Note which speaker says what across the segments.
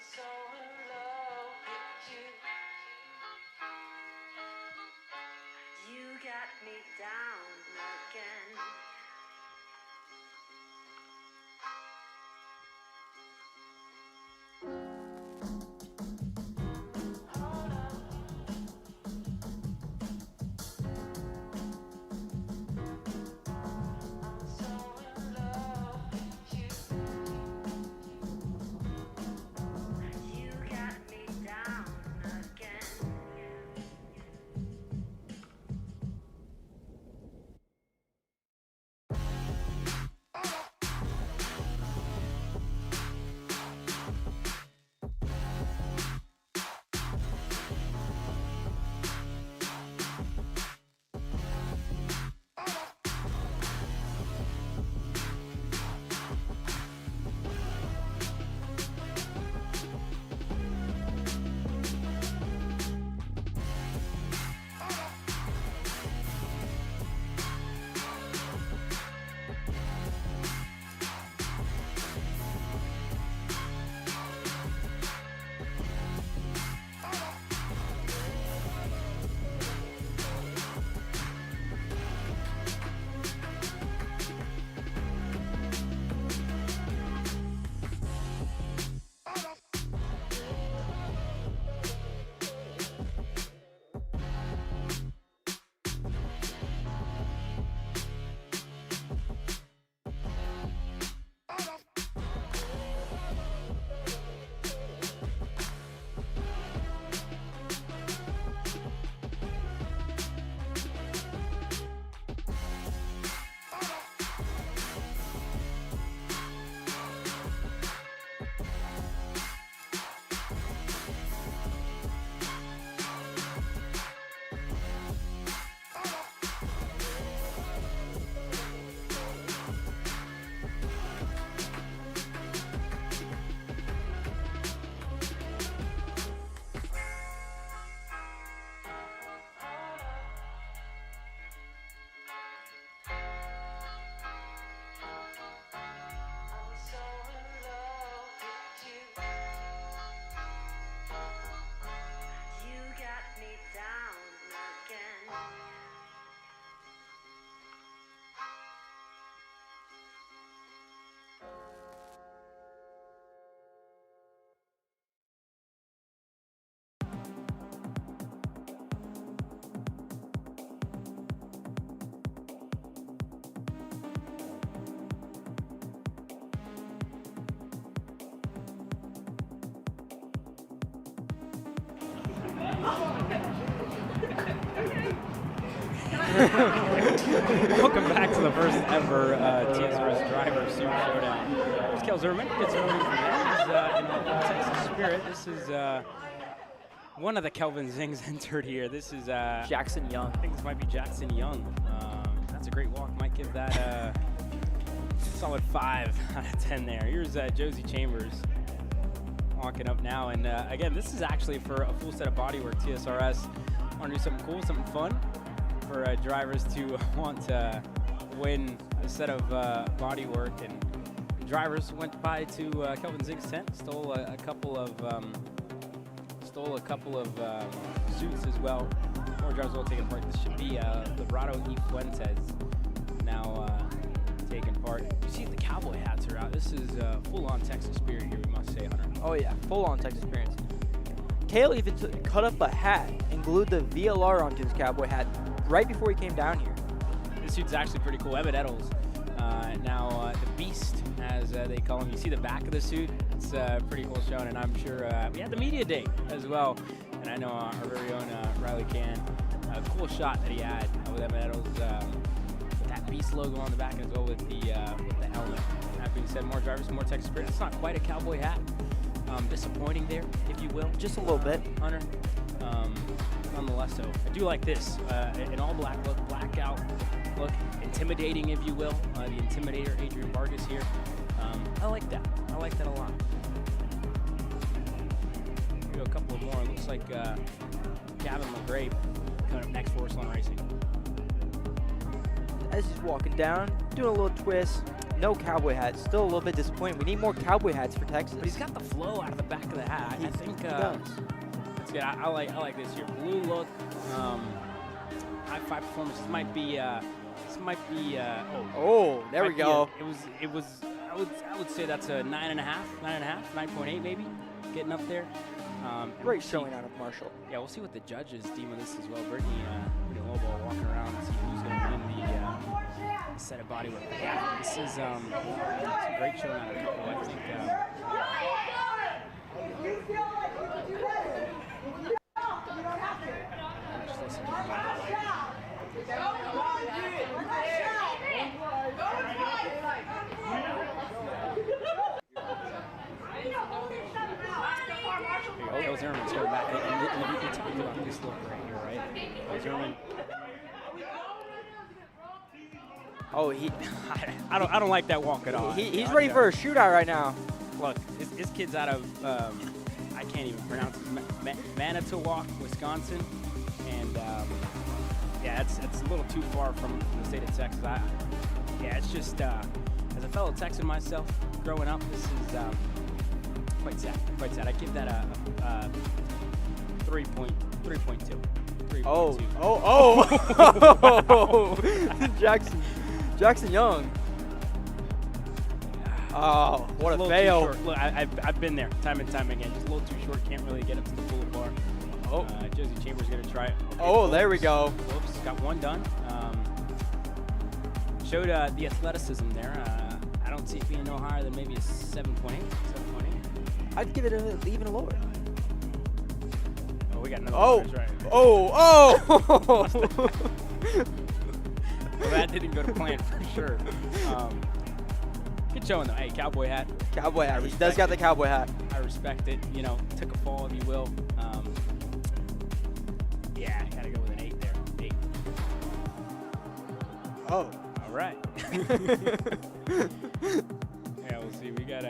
Speaker 1: So in love with you. You got me down again.
Speaker 2: Welcome back to the first ever TSRS Driver Super Showdown. There's Kel Zerman. Gets from there. In the Texas Spirit. This is one of the Kelvin Zings entered here. This is
Speaker 3: Jackson Young.
Speaker 2: I think this might be Jackson Young. That's a great walk. Might give that solid 5 out of 10 there. Here's Josie Chambers walking up now. And again, this is actually for a full set of bodywork. TSRS want to do something cool, something fun for drivers to want to win a set of bodywork. And drivers went by to Kelvin Zing's tent, stole a couple of suits as well. More drivers will taking part. This should be Librado E. Fuentes now taking part. You see the cowboy hats are out. This is full-on Texas spirit here, we must say, Hunter.
Speaker 3: Oh yeah, full-on Texas experience. Kale even cut up a hat and glued the VLR onto his cowboy hat right before he came down here.
Speaker 2: This suit's actually pretty cool. Evan Eddles, now the Beast, as they call him. You see the back of the suit. It's pretty cool showing, and I'm sure we had the media day as well. And I know our very own Riley Can, a cool shot that he had with Evan Eddles with that Beast logo on the back as well with the helmet. That being said, more drivers, more Texas spirit. It's not quite a cowboy hat. Disappointing there, if you will.
Speaker 3: Just a little bit.
Speaker 2: Hunter. Nonetheless, though, I do like this. An all-black look, blackout look, intimidating, if you will. The Intimidator, Adrian Vargas here. I like that. I like that a lot. Here we go, a couple of more. It looks like Gavin McGrape coming up next for Ruslan Racing.
Speaker 3: As he's walking down, doing a little twist. No cowboy hat. Still a little bit disappointing. We need more cowboy hats for Texas.
Speaker 2: But he's got the flow out of the back of the hat. I think
Speaker 3: he does.
Speaker 2: That's good. I like this here. Blue look. High five performance. This might be.
Speaker 3: Oh, there we go.
Speaker 2: It was. I would say that's a 9.5, 9.8 maybe, getting up there.
Speaker 3: Great showing out of Marshall.
Speaker 2: Yeah, we'll see what the judges deem of this as well. Brittany Lobo walking around and see who's going to win the set of bodywork. Yeah, this is a great showing out of people. I think. Just listen to Kel Zerman's going back, and we talked about this look right here, right? Kel Zerman.
Speaker 3: Oh,
Speaker 2: I don't like that walk at all.
Speaker 3: He's ready for a shootout right now.
Speaker 2: Look, this kid's out of I can't even pronounce it. Manitowoc, Wisconsin, and yeah, it's a little too far from the state of Texas. Yeah, it's just as a fellow Texan myself, growing up, this is quite sad. Quite sad. I give that a 3.2.
Speaker 3: Oh! Jackson Young. Oh, what a fail!
Speaker 2: Look, I've been there time and time again. Just a little too short. Can't really get up to the full bar. Oh, Josie Chambers gonna try it. Okay,
Speaker 3: oh, there we go.
Speaker 2: Whoops, got one done. Showed the athleticism there. I don't see it being no higher than maybe a 7.8. 7.8.
Speaker 3: I'd give it even lower.
Speaker 2: Oh, we got another.
Speaker 3: Oh,
Speaker 2: right.
Speaker 3: oh!
Speaker 2: Well, that didn't go to plan for sure. Good showing though. Hey, cowboy hat.
Speaker 3: Cowboy hat. He does got the cowboy hat.
Speaker 2: I respect it. You know, took a fall, if you will. Yeah, gotta go with an 8 there. 8.
Speaker 3: Oh.
Speaker 2: All right. Yeah, we'll see. We got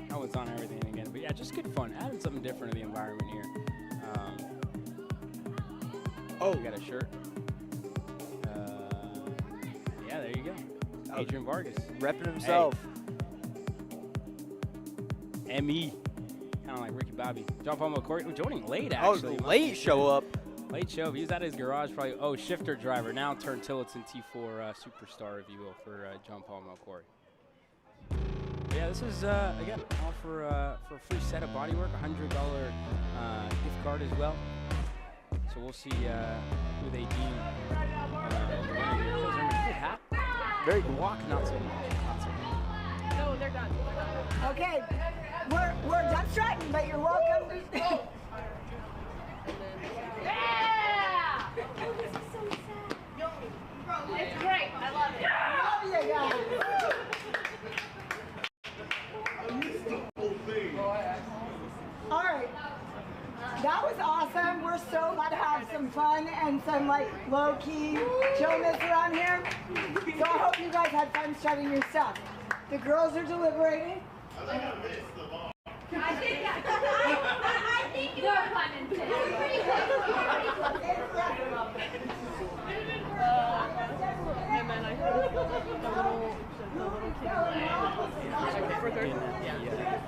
Speaker 2: helmets on everything again, but yeah, just good fun. Adding something different to the environment here. Oh, we got a shirt. Yeah, there you go. Adrian Vargas.
Speaker 3: Repping himself.
Speaker 2: Hey. ME. Kind of like Ricky Bobby. John Paul McCoy joining late, actually.
Speaker 3: Oh, late show up.
Speaker 2: Late show. He was at his garage probably. Oh, shifter driver. Now turned Tillotson T4 superstar, if you will, for John Paul McCoy. Yeah, this is, again, all for a free set of bodywork, $100 gift card as well. So we'll see who they deem the winner here. Good hat. Very good walk, not so much.
Speaker 4: No, they're done. Okay, we're done strutting, but you're welcome. Yeah! some fun and some like low-key chillness around here. So I hope you guys had fun strutting your stuff. The girls are deliberating.
Speaker 5: I think you're fun and
Speaker 6: And then I heard the little kid.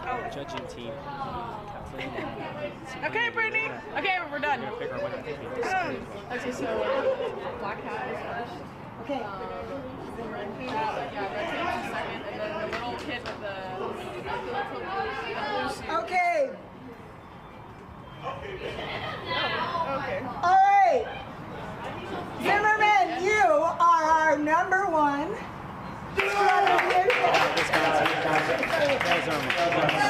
Speaker 2: The judging team. Kathleen and
Speaker 6: Okay, Brittany. Okay, we're done.
Speaker 2: we're gonna pick our winner.
Speaker 6: Okay, so Black Hat is first.
Speaker 4: Okay.
Speaker 6: Red Tape is second, and then the little kid with the blue.
Speaker 4: Okay.
Speaker 6: Okay.
Speaker 4: All right. Zimmerman, you are our number one.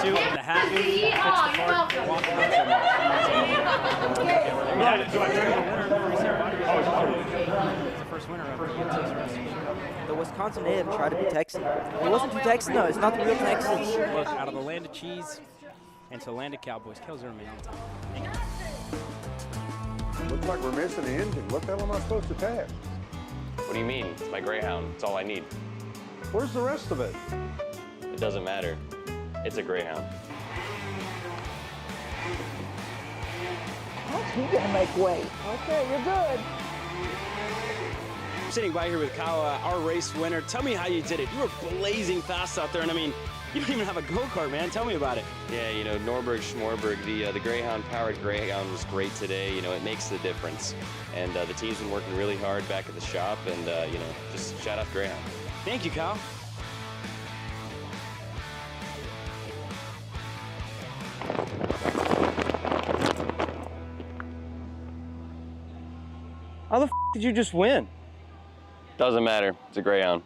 Speaker 2: Suit and the hat. It's the first winner of
Speaker 3: The Wisconsin native tried to be Texan. He wasn't too Texan though. It's not the real Texans.
Speaker 2: Look, out of the land of cheese and to the land of cowboys. Kale Zimmerman on top. Thank you.
Speaker 7: Looks like we're missing the engine. What the hell am I supposed to tap?
Speaker 8: What do you mean? It's my Greyhound. It's all I need.
Speaker 7: Where's the rest of it?
Speaker 8: It doesn't matter. It's a Greyhound.
Speaker 4: He's gonna make weight. Okay, you're good.
Speaker 9: I'm sitting by here with Kyle, our race winner. Tell me how you did it. You were blazing fast out there, and I mean, you don't even have a go-kart, man. Tell me about it.
Speaker 8: Yeah, you know, Norberg, Schmorberg, the Greyhound-powered Greyhound was great today. You know, it makes the difference. And the team's been working really hard back at the shop, and, you know, just shout out Greyhound.
Speaker 9: Thank you, Kyle.
Speaker 7: How the f did you just win?
Speaker 8: Doesn't matter. It's a Greyhound.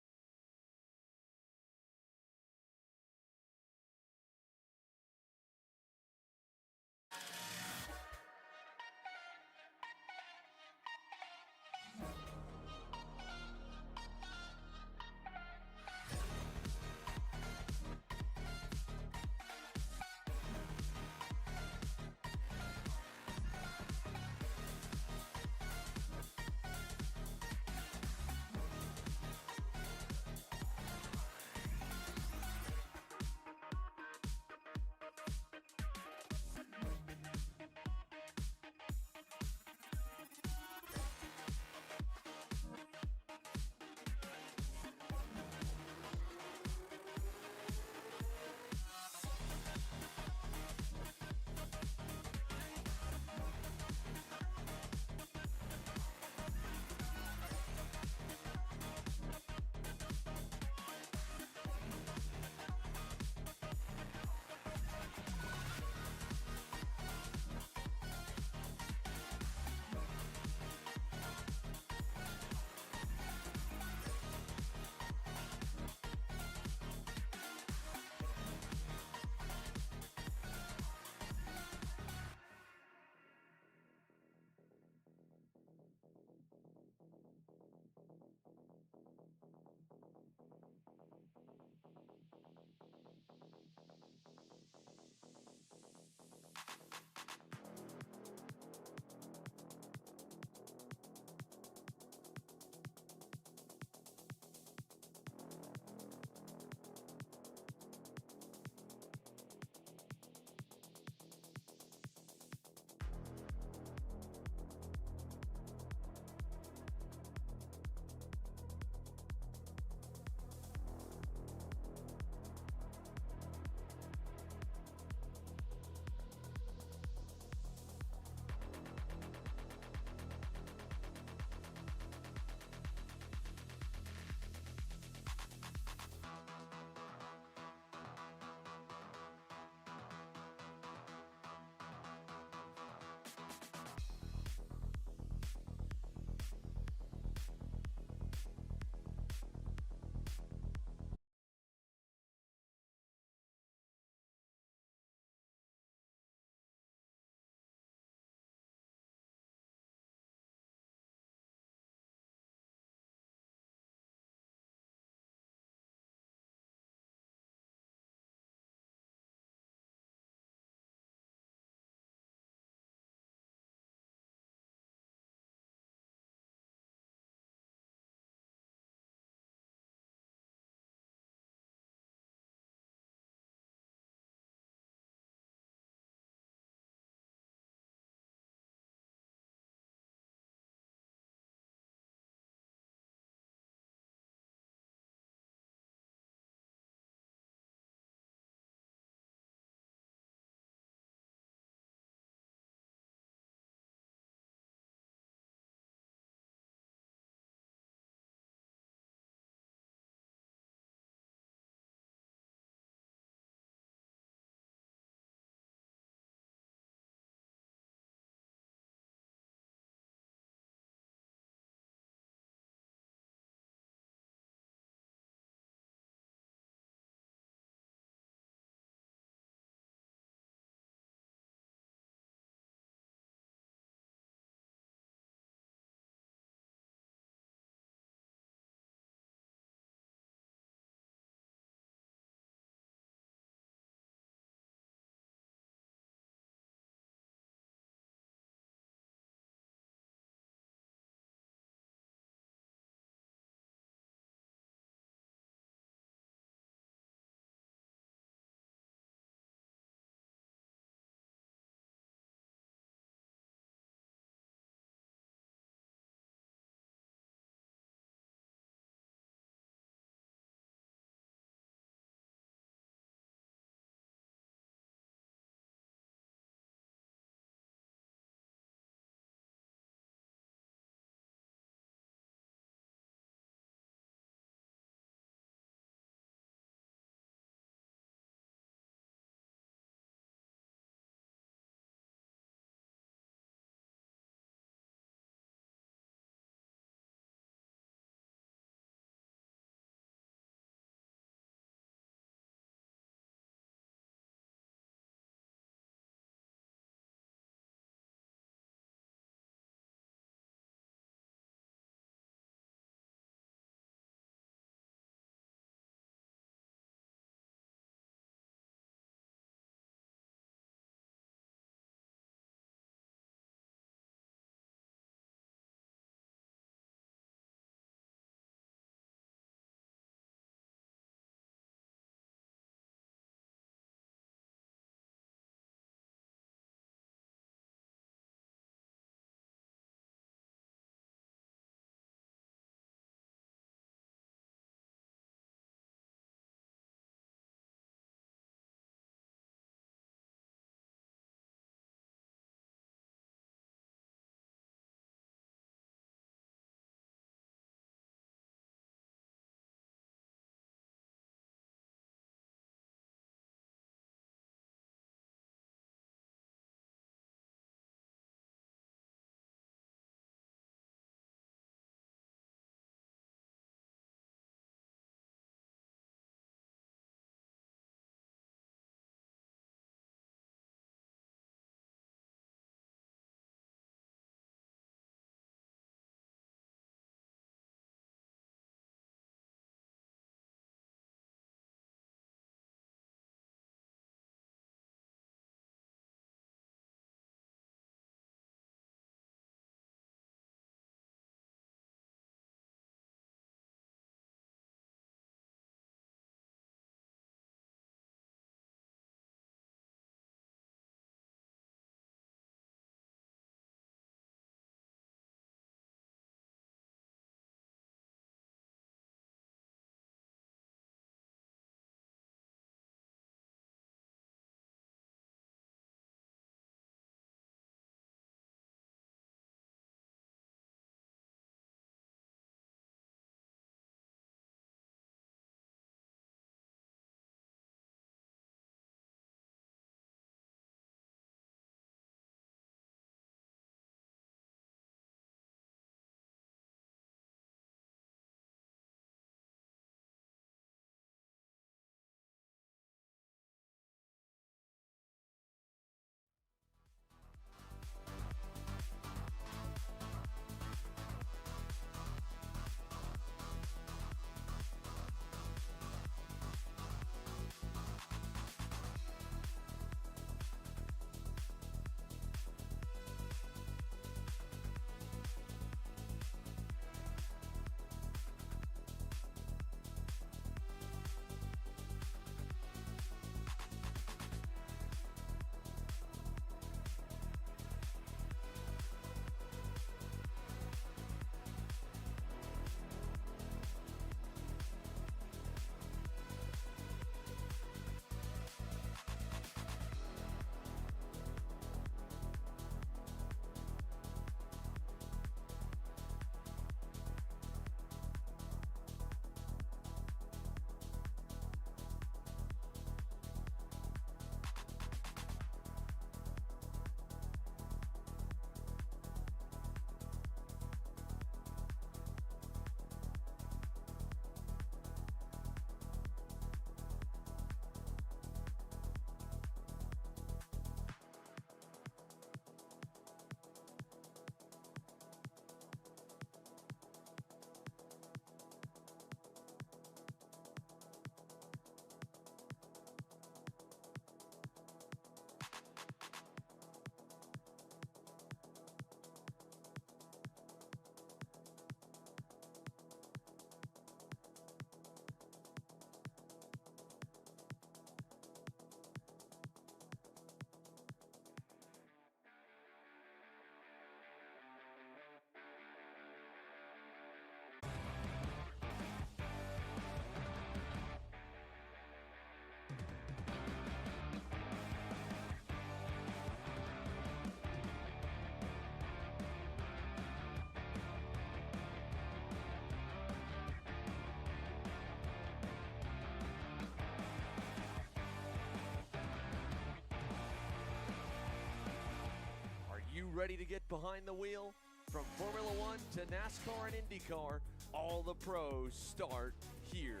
Speaker 10: ready to get behind the wheel? From Formula One to NASCAR and IndyCar, all the pros start here.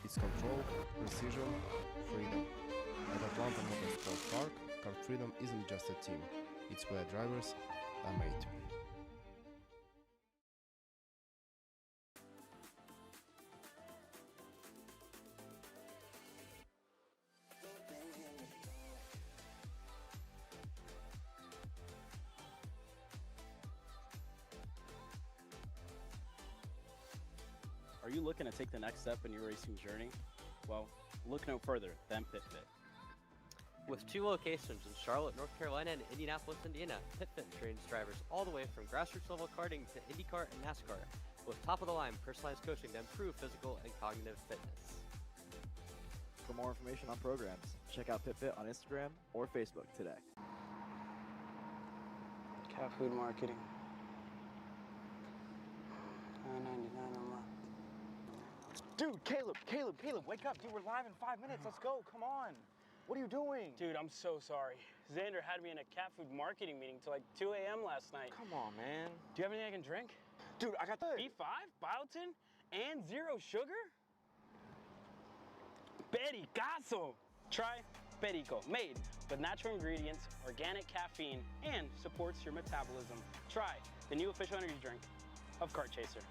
Speaker 11: It's control, precision, freedom. At Atlanta Motorsport Park, Kart Freedom isn't just a team, it's where drivers are made.
Speaker 2: Are you looking to take the next step in your racing journey? Well, look no further than PitFit.
Speaker 12: With 2 locations in Charlotte, North Carolina and Indianapolis, Indiana, PitFit trains drivers all the way from grassroots level karting to IndyCar and NASCAR with top-of-the-line personalized coaching to improve physical and cognitive fitness.
Speaker 13: For more information on programs, check out PitFit on Instagram or Facebook today.
Speaker 14: Cat food marketing. $9.99 a month.
Speaker 15: Dude, Caleb, wake up. Dude, we're live in 5 minutes. Let's go. Come on. What are you doing?
Speaker 14: Dude, I'm so sorry. Xander had me in a cat food marketing meeting till like 2 a.m. last night.
Speaker 15: Come on, man.
Speaker 14: Do you have anything I can drink?
Speaker 15: Dude, I got the
Speaker 14: B5, biotin, and 0 sugar? Pericazo. Try Perico, made with natural ingredients, organic caffeine, and supports your metabolism. Try the new official energy drink of Kart Chaser.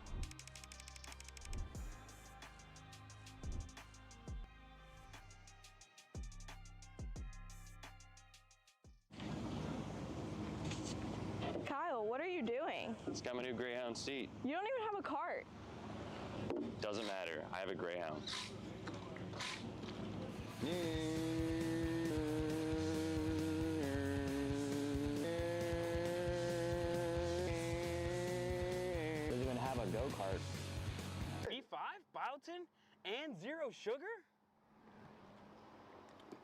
Speaker 6: Kyle, what are you doing?
Speaker 8: It's got my new Greyhound seat.
Speaker 6: You don't even have a cart.
Speaker 8: Doesn't matter. I have a Greyhound.
Speaker 12: Doesn't even have a go-kart.
Speaker 14: B5, biotin, and 0 sugar?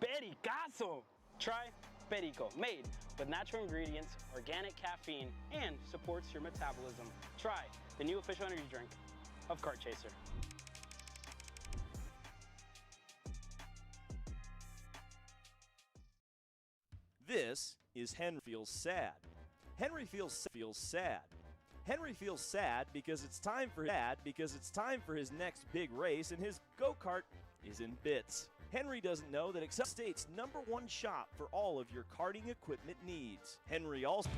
Speaker 14: Pericazo. Try Perico, made with natural ingredients, organic caffeine, and supports your metabolism. Try the new official energy drink of Kart Chaser.
Speaker 16: This is Henry Feels Sad. Henry feels sad. Henry feels sad because it's time for his next big race and his go-kart is in bits. Henry doesn't know that Excel State's #1 shop for all of your karting equipment needs. Henry also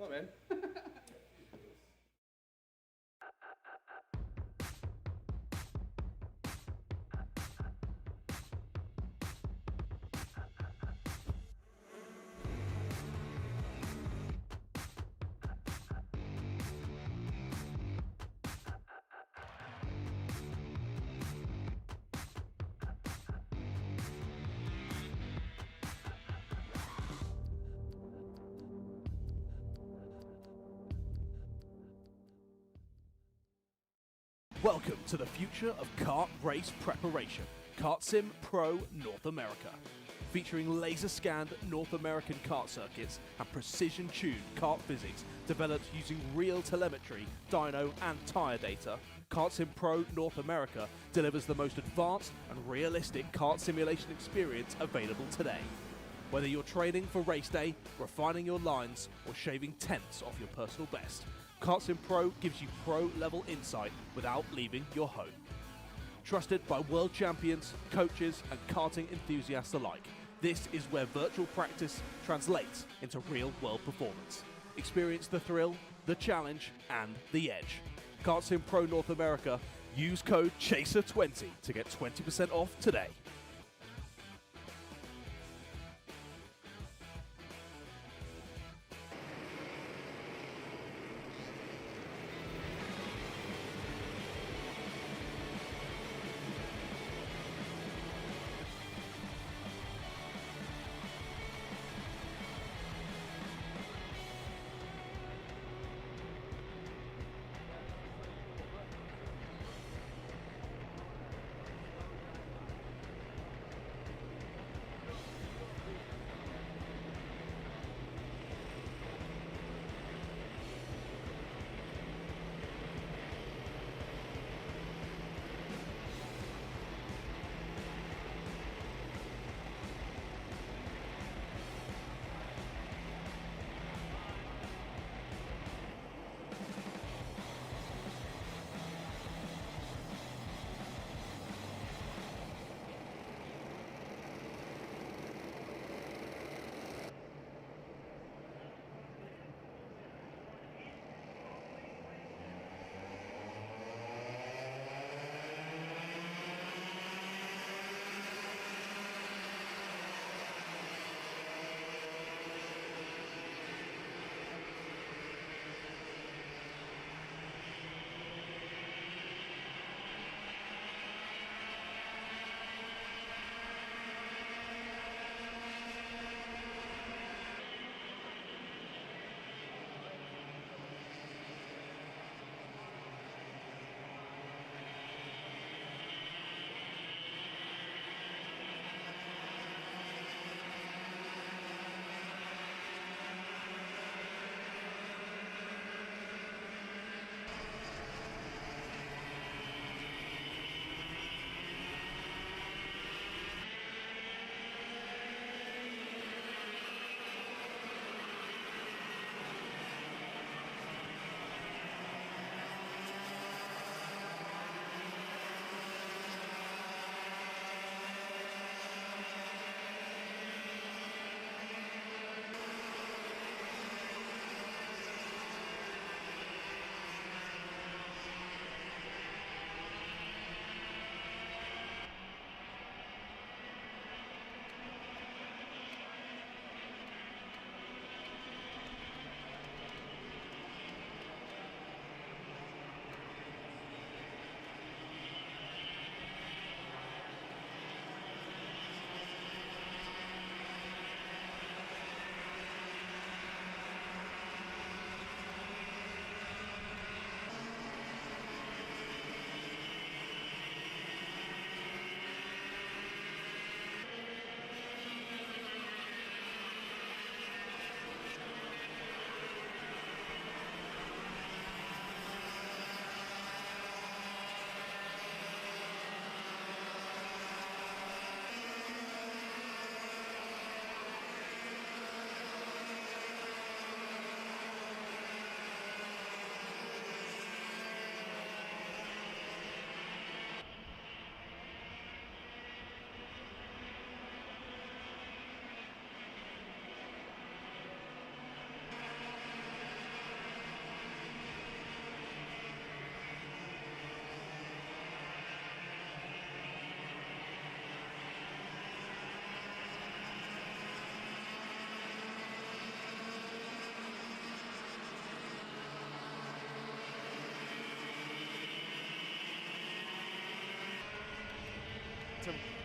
Speaker 17: Come on, man.
Speaker 18: Welcome to the future of kart race preparation, Kart Sim Pro North America. Featuring laser-scanned North American kart circuits and precision-tuned kart physics developed using real telemetry, dyno and tyre data, Kart Sim Pro North America delivers the most advanced and realistic kart simulation experience available today. Whether you're training for race day, refining your lines, or shaving tenths off your personal best, Kart Sim Pro gives you pro-level insight without leaving your home. Trusted by world champions, coaches, and karting enthusiasts alike, this is where virtual practice translates into real-world performance. Experience the thrill, the challenge, and the edge. Kart Sim Pro North America. Use code CHASER20 to get 20% off today.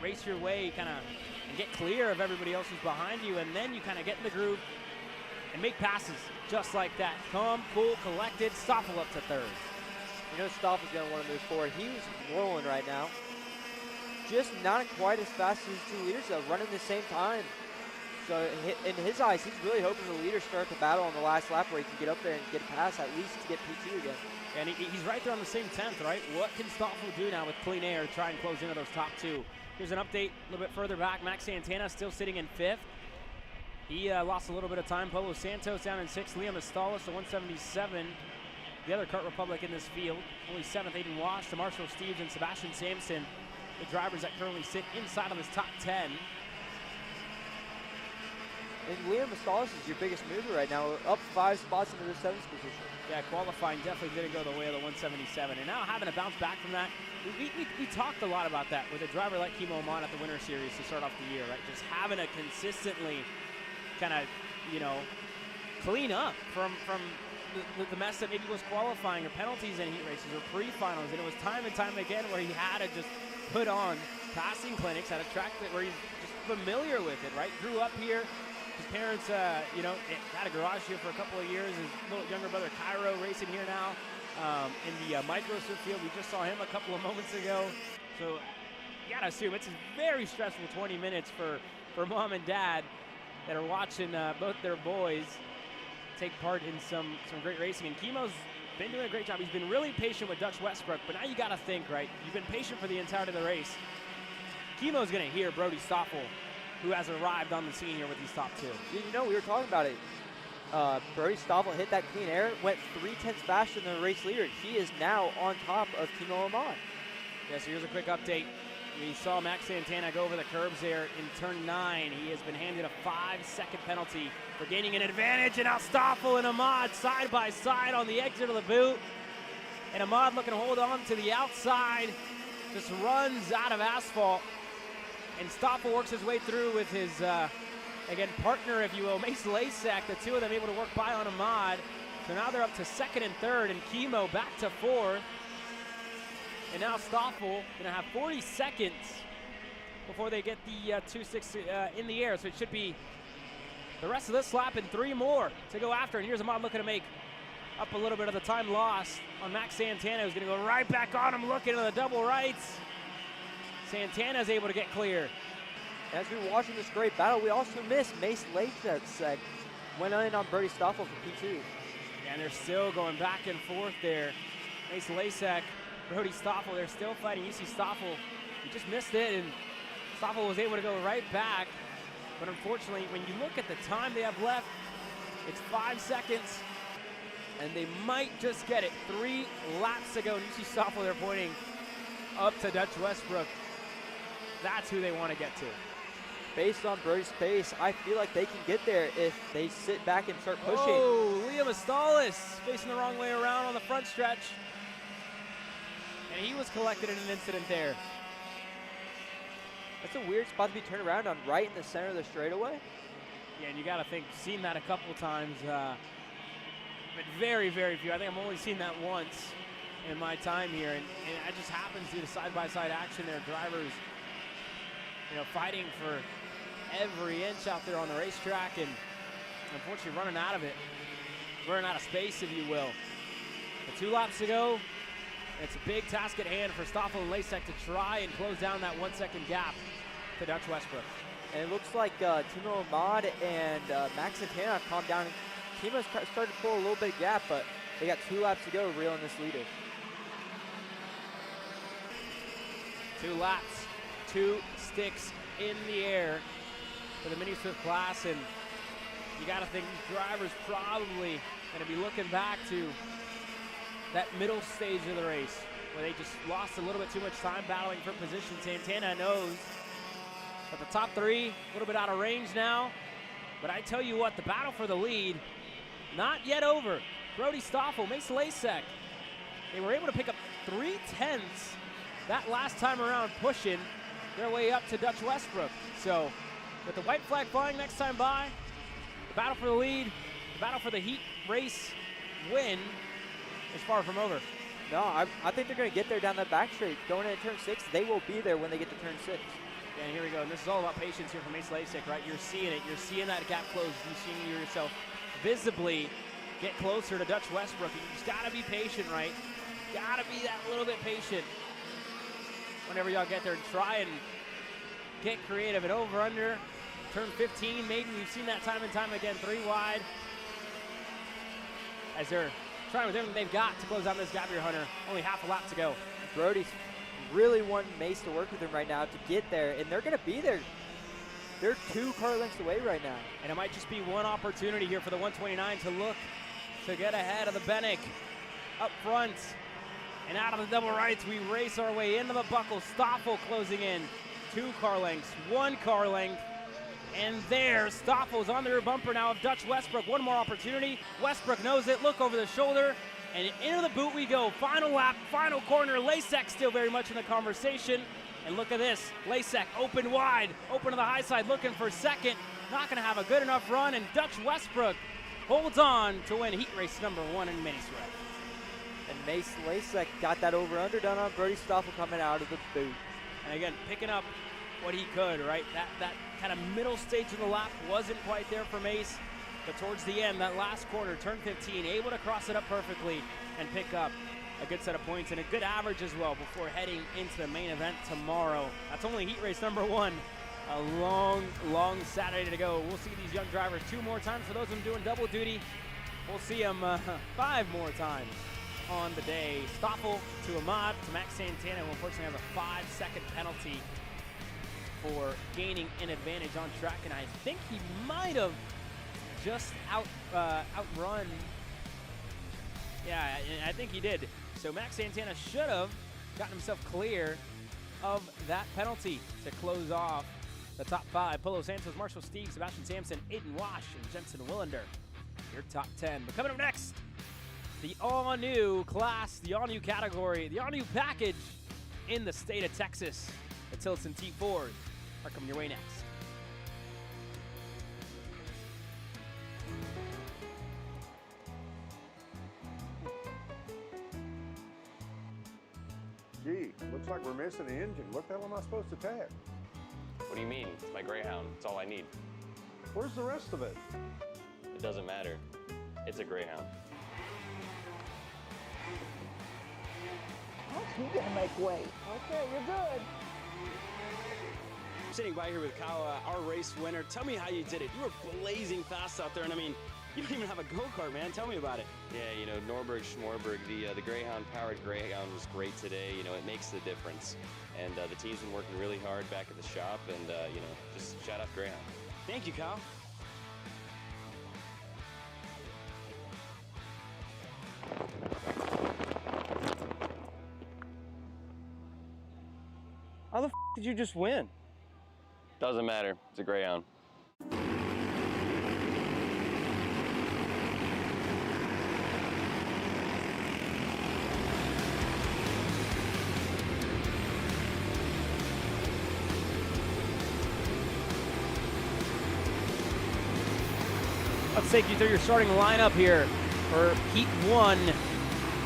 Speaker 2: race your way kind of and get clear of everybody else who's behind you, and then you kind of get in the groove and make passes just like that. Calm, cool, collected. Stoffel up to third.
Speaker 3: You know Stoffel's going to want to move forward. He was rolling right now. Just not quite as fast as his two leaders, though, running the same time. So in his eyes, he's really hoping the leaders start to battle on the last lap where he can get up there and get a pass at least to get P2 again.
Speaker 2: And he's right there on the same 10th, right? What can Stoffel do now with clean air to try and close into those top two? Here's an update a little bit further back. Max Santana still sitting in 5th. He lost a little bit of time. Pablo Santos down in 6th. Liam Estalis to 177. The other Kart Republic in this field. Only 7th, Aiden Walsh to Marshall Steves and Sebastian Sampson, the drivers that currently sit inside of his top 10.
Speaker 3: And Liam Estalis is your biggest mover right now, up 5 spots into the 7th position.
Speaker 2: Yeah, qualifying definitely didn't go the way of the 177. And now having to bounce back from that, we talked a lot about that with a driver like Kimo Amon at the Winter Series to start off the year, right? Just having to consistently kind of, you know, clean up from the mess that maybe was qualifying or penalties in heat races or pre-finals. And it was time and time again where he had to just put on passing clinics at a track where he's just familiar with it, right? Grew up here. His parents, you know, had a garage here for a couple of years. His little younger brother Cairo racing here now in the micro surf field. We just saw him a couple of moments ago. So you gotta assume it's a very stressful 20 minutes for mom and dad that are watching both their boys take part in some great racing. And Kimo's been doing a great job. He's been really patient with Dutch Westbrook, but now you gotta think, right? You've been patient for the entirety of the race. Kimo's gonna hear Brody Stoffel, who has arrived on the scene here with these top two.
Speaker 3: You know, we were talking about it. Brody Stoffel hit that clean air, went 3/10 faster than the race leader. He is now on top of Kimo Amon.
Speaker 2: Yeah, so here's a quick update. We saw Max Santana go over the curbs there in turn 9. He has been handed a 5-second penalty for gaining an advantage, and now Stoffel and Ahmad side by side on the exit of the boot. And Ahmad looking to hold on to the outside, just runs out of asphalt. And Stoffel works his way through with his, again, partner, if you will, Mace Lasek, the two of them able to work by on Ahmad. So now they're up to 2nd and 3rd, and Kimo back to 4th. And now Stoffel gonna have 40 seconds before they get the 2.6 in the air. So it should be the rest of this lap and 3 more to go after. And here's Ahmad looking to make up a little bit of the time lost on Max Santana, who's gonna go right back on him, looking to the double rights. Santana's able to get clear.
Speaker 3: As we were watching this great battle, we also missed Mace Lasek. Went in on Brody Stoffel for P2.
Speaker 2: And they're still going back and forth there. Mace Lasek, Brody Stoffel, they're still fighting. You see Stoffel, he just missed it, and Stoffel was able to go right back. But unfortunately, when you look at the time they have left, it's 5 seconds, and they might just get it. 3 laps to go, and you see Stoffel, they're pointing up to Dutch Westbrook. That's who they want to get to.
Speaker 3: Based on Brody's pace, I feel like they can get there if they sit back and start pushing.
Speaker 2: Oh, Liam Estalis facing the wrong way around on the front stretch. And he was collected in an incident there.
Speaker 3: That's a weird spot to be turned around on, right in the center of the straightaway.
Speaker 2: Yeah, and you got to think, seen that a couple times, but very, very few. I think I've only seen that once in my time here, and it just happens due to side-by-side action there. Drivers, you know, fighting for every inch out there on the racetrack, and unfortunately running out of it, running out of space, if you will. But 2 laps to go. It's a big task at hand for Stoffel and Lasek to try and close down that 1-second gap to Dutch Westbrook.
Speaker 3: And it looks like Kimo Ahmad and Max Santana calmed down. Kimo's started to pull a little bit of gap, but they got 2 laps to go reeling this leader.
Speaker 2: 2 laps, 2 sticks in the air for the Mini Swift class, and you got to think these drivers probably going to be looking back to that middle stage of the race where they just lost a little bit too much time battling for position. Santana knows that the top 3 a little bit out of range now, but I tell you what, the battle for the lead not yet over. Brody Stoffel, Mace Lasek, they were able to pick up 3/10 that last time around, pushing their way up to Dutch Westbrook. So with the white flag flying next time by, the battle for the lead, the battle for the heat race win is far from over.
Speaker 3: No, I think they're going to get there down that back straight. Going into turn 6, they will be there when they get to turn 6.
Speaker 2: And here we go. And this is all about patience here from Mace Lasik, right? You're seeing it. You're seeing that gap close. You're seeing yourself visibly get closer to Dutch Westbrook. You just got to be patient, right? Got to be that little bit patient. Whenever y'all get there, try and get creative. And over under, turn 15, maybe. We've seen that time and time again. 3 wide. As they're trying with everything they've got to close out this gap here, Hunter. Only half a lap to go.
Speaker 3: Brody's really wanting Mace to work with him right now to get there, and they're going to be there. They're 2 car lengths away right now.
Speaker 2: And it might just be one opportunity here for the 129 to look to get ahead of the Bennick up front. And out of the double rights, we race our way into the buckle. Stoffel closing in. 2 car lengths, 1 car length. And there, Stoffel's on the rear bumper now of Dutch Westbrook. One more opportunity. Westbrook knows it. Look over the shoulder. And into the boot we go. Final lap, final corner. Lasek still very much in the conversation. And look at this. Lasek open wide, open to the high side, looking for second. Not going to have a good enough run. And Dutch Westbrook holds on to win heat race number 1 in Mini Sweat.
Speaker 3: And Mace Lasek got that over-under done on Brody Stoffel coming out of the boot.
Speaker 2: And again, picking up what he could, right? That kind of middle stage of the lap wasn't quite there for Mace. But towards the end, that last quarter, turn 15, able to cross it up perfectly and pick up a good set of points and a good average as well before heading into the main event tomorrow. That's only heat race number 1. A long, long Saturday to go. We'll see these young drivers 2 more times. For those of them doing double duty, we'll see them 5 more times on the day. Stoffel to Ahmad, to Max Santana, who unfortunately has a 5-second penalty for gaining an advantage on track. And I think he might have just outrun. Yeah, I think he did. So Max Santana should have gotten himself clear of that penalty to close off the top 5. Polo Santos, Marshall Steve, Sebastian Sampson, Aiden Wash, and Jensen Willander. Your top 10. But coming up next, the all-new class, the all-new category, the all-new package in the state of Texas. The Tillotson T4s are coming your way next.
Speaker 7: Gee, looks like we're missing the engine. What the hell am I supposed to tag?
Speaker 8: What do you mean? It's my Greyhound. It's all I need.
Speaker 7: Where's the rest of it?
Speaker 8: It doesn't matter. It's a Greyhound.
Speaker 4: You're gonna make weight. Okay, you're good.
Speaker 9: I'm sitting by here with Kyle, our race winner. Tell me how you did it. You were blazing fast out there, and I mean, you don't even have a go-kart, man. Tell me about it.
Speaker 8: Yeah, you know, Norberg, Schmorberg, the Greyhound-powered Greyhound was great today. You know, it makes the difference. And the team's been working really hard back at the shop, and, you know, just shout out Greyhound.
Speaker 9: Thank you, Kyle.
Speaker 15: How the f did you just win?
Speaker 8: Doesn't matter. It's a Greyhound.
Speaker 2: Let's take you through your starting lineup here for Heat 1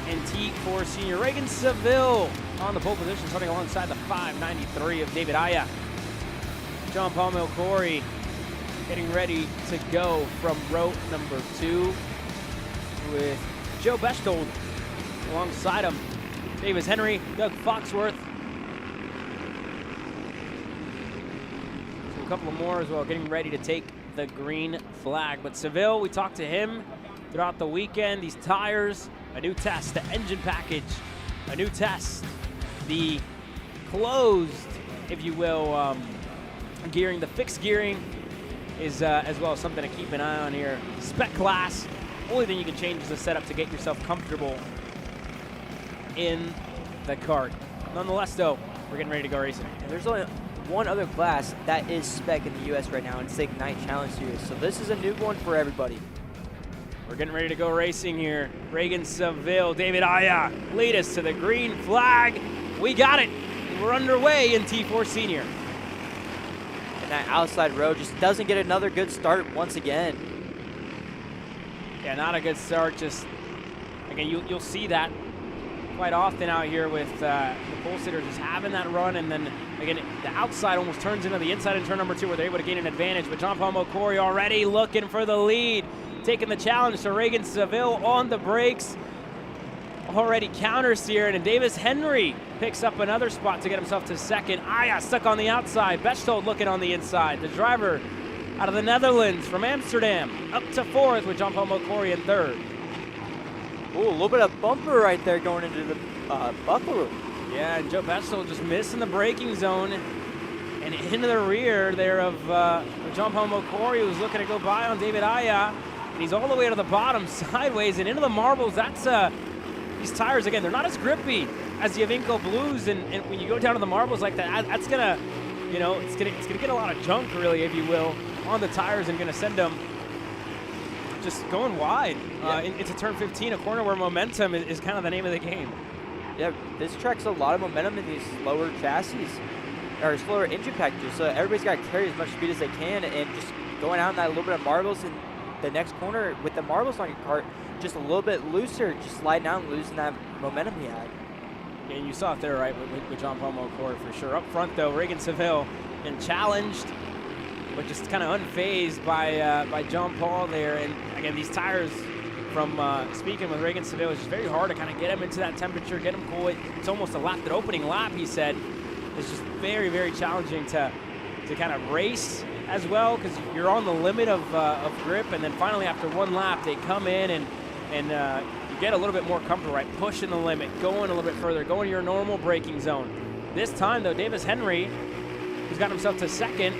Speaker 2: and T4 Senior. Reagan Seville on the pole position, starting alongside the 593 of David Aya. John Paul Milcory getting ready to go from row number 2 with Joe Bechtold alongside him. Davis Henry, Doug Foxworth. So a couple more as well, getting ready to take the green flag. But Seville, we talked to him throughout the weekend. These tires, a new test, the engine package, a new test, the closed, if you will, gearing, the fixed gearing is as well something to keep an eye on here. Spec class, only thing you can change is the setup to get yourself comfortable in the kart. Nonetheless, though, we're getting ready to go racing.
Speaker 3: And there's only one other class that is spec in the U.S. right now, and it's the Ignite Challenge Series. So this is a new one for everybody.
Speaker 2: We're getting ready to go racing here. Reagan Seville, David Aya lead us to the green flag. We got it. We're underway in T4 Senior.
Speaker 3: And that outside row just doesn't get another good start once again.
Speaker 2: Yeah, not a good start. Just, again, you'll see that quite often out here with the pole sitter just having that run, and then again the outside almost turns into the inside in turn number 2 where they're able to gain an advantage. But John Paul Corey already looking for the lead, taking the challenge to Reagan Seville on the brakes. Already counters here, and Davis Henry picks up another spot to get himself to second. Aya stuck on the outside. Bechtold looking on the inside. The driver out of the Netherlands from Amsterdam up to 4th with John Paul Corey in 3rd.
Speaker 3: Ooh, a little bit of bumper right there going into the buckle.
Speaker 2: Yeah, and Joe Bechtold just missing the braking zone and into the rear there of John Paul Corey, who's looking to go by on David Aya. And he's all the way to the bottom sideways and into the marbles. That's these tires, again, they're not as grippy as the Avinco Blues, and when you go down to the marbles like that, that's gonna, you know, it's gonna get a lot of junk, really, if you will, on the tires, and gonna send them just going wide. Into turn 15, a corner where momentum is kind of the name of the game.
Speaker 3: Yeah, this track's a lot of momentum in these slower chassis, or slower engine packages, so everybody's got to carry as much speed as they can, and just going out in that little bit of marbles in the next corner with the marbles on your kart, just a little bit looser, just sliding out and losing that momentum he had.
Speaker 2: And you saw it there, right, with John Paul Corey for sure. Up front, though, Reagan Seville and challenged, but just kind of unfazed by John Paul there. And again, these tires, from speaking with Reagan Seville, it's just very hard to kind of get him into that temperature, get him cool. It's almost a lap, that opening lap, he said, is just very, very challenging to kind of race as well, because you're on the limit of grip, and then finally after one lap, they come in and you get a little bit more comfort, right? Pushing the limit, going a little bit further, going to your normal braking zone. This time, though, Davis Henry, who's got himself to second,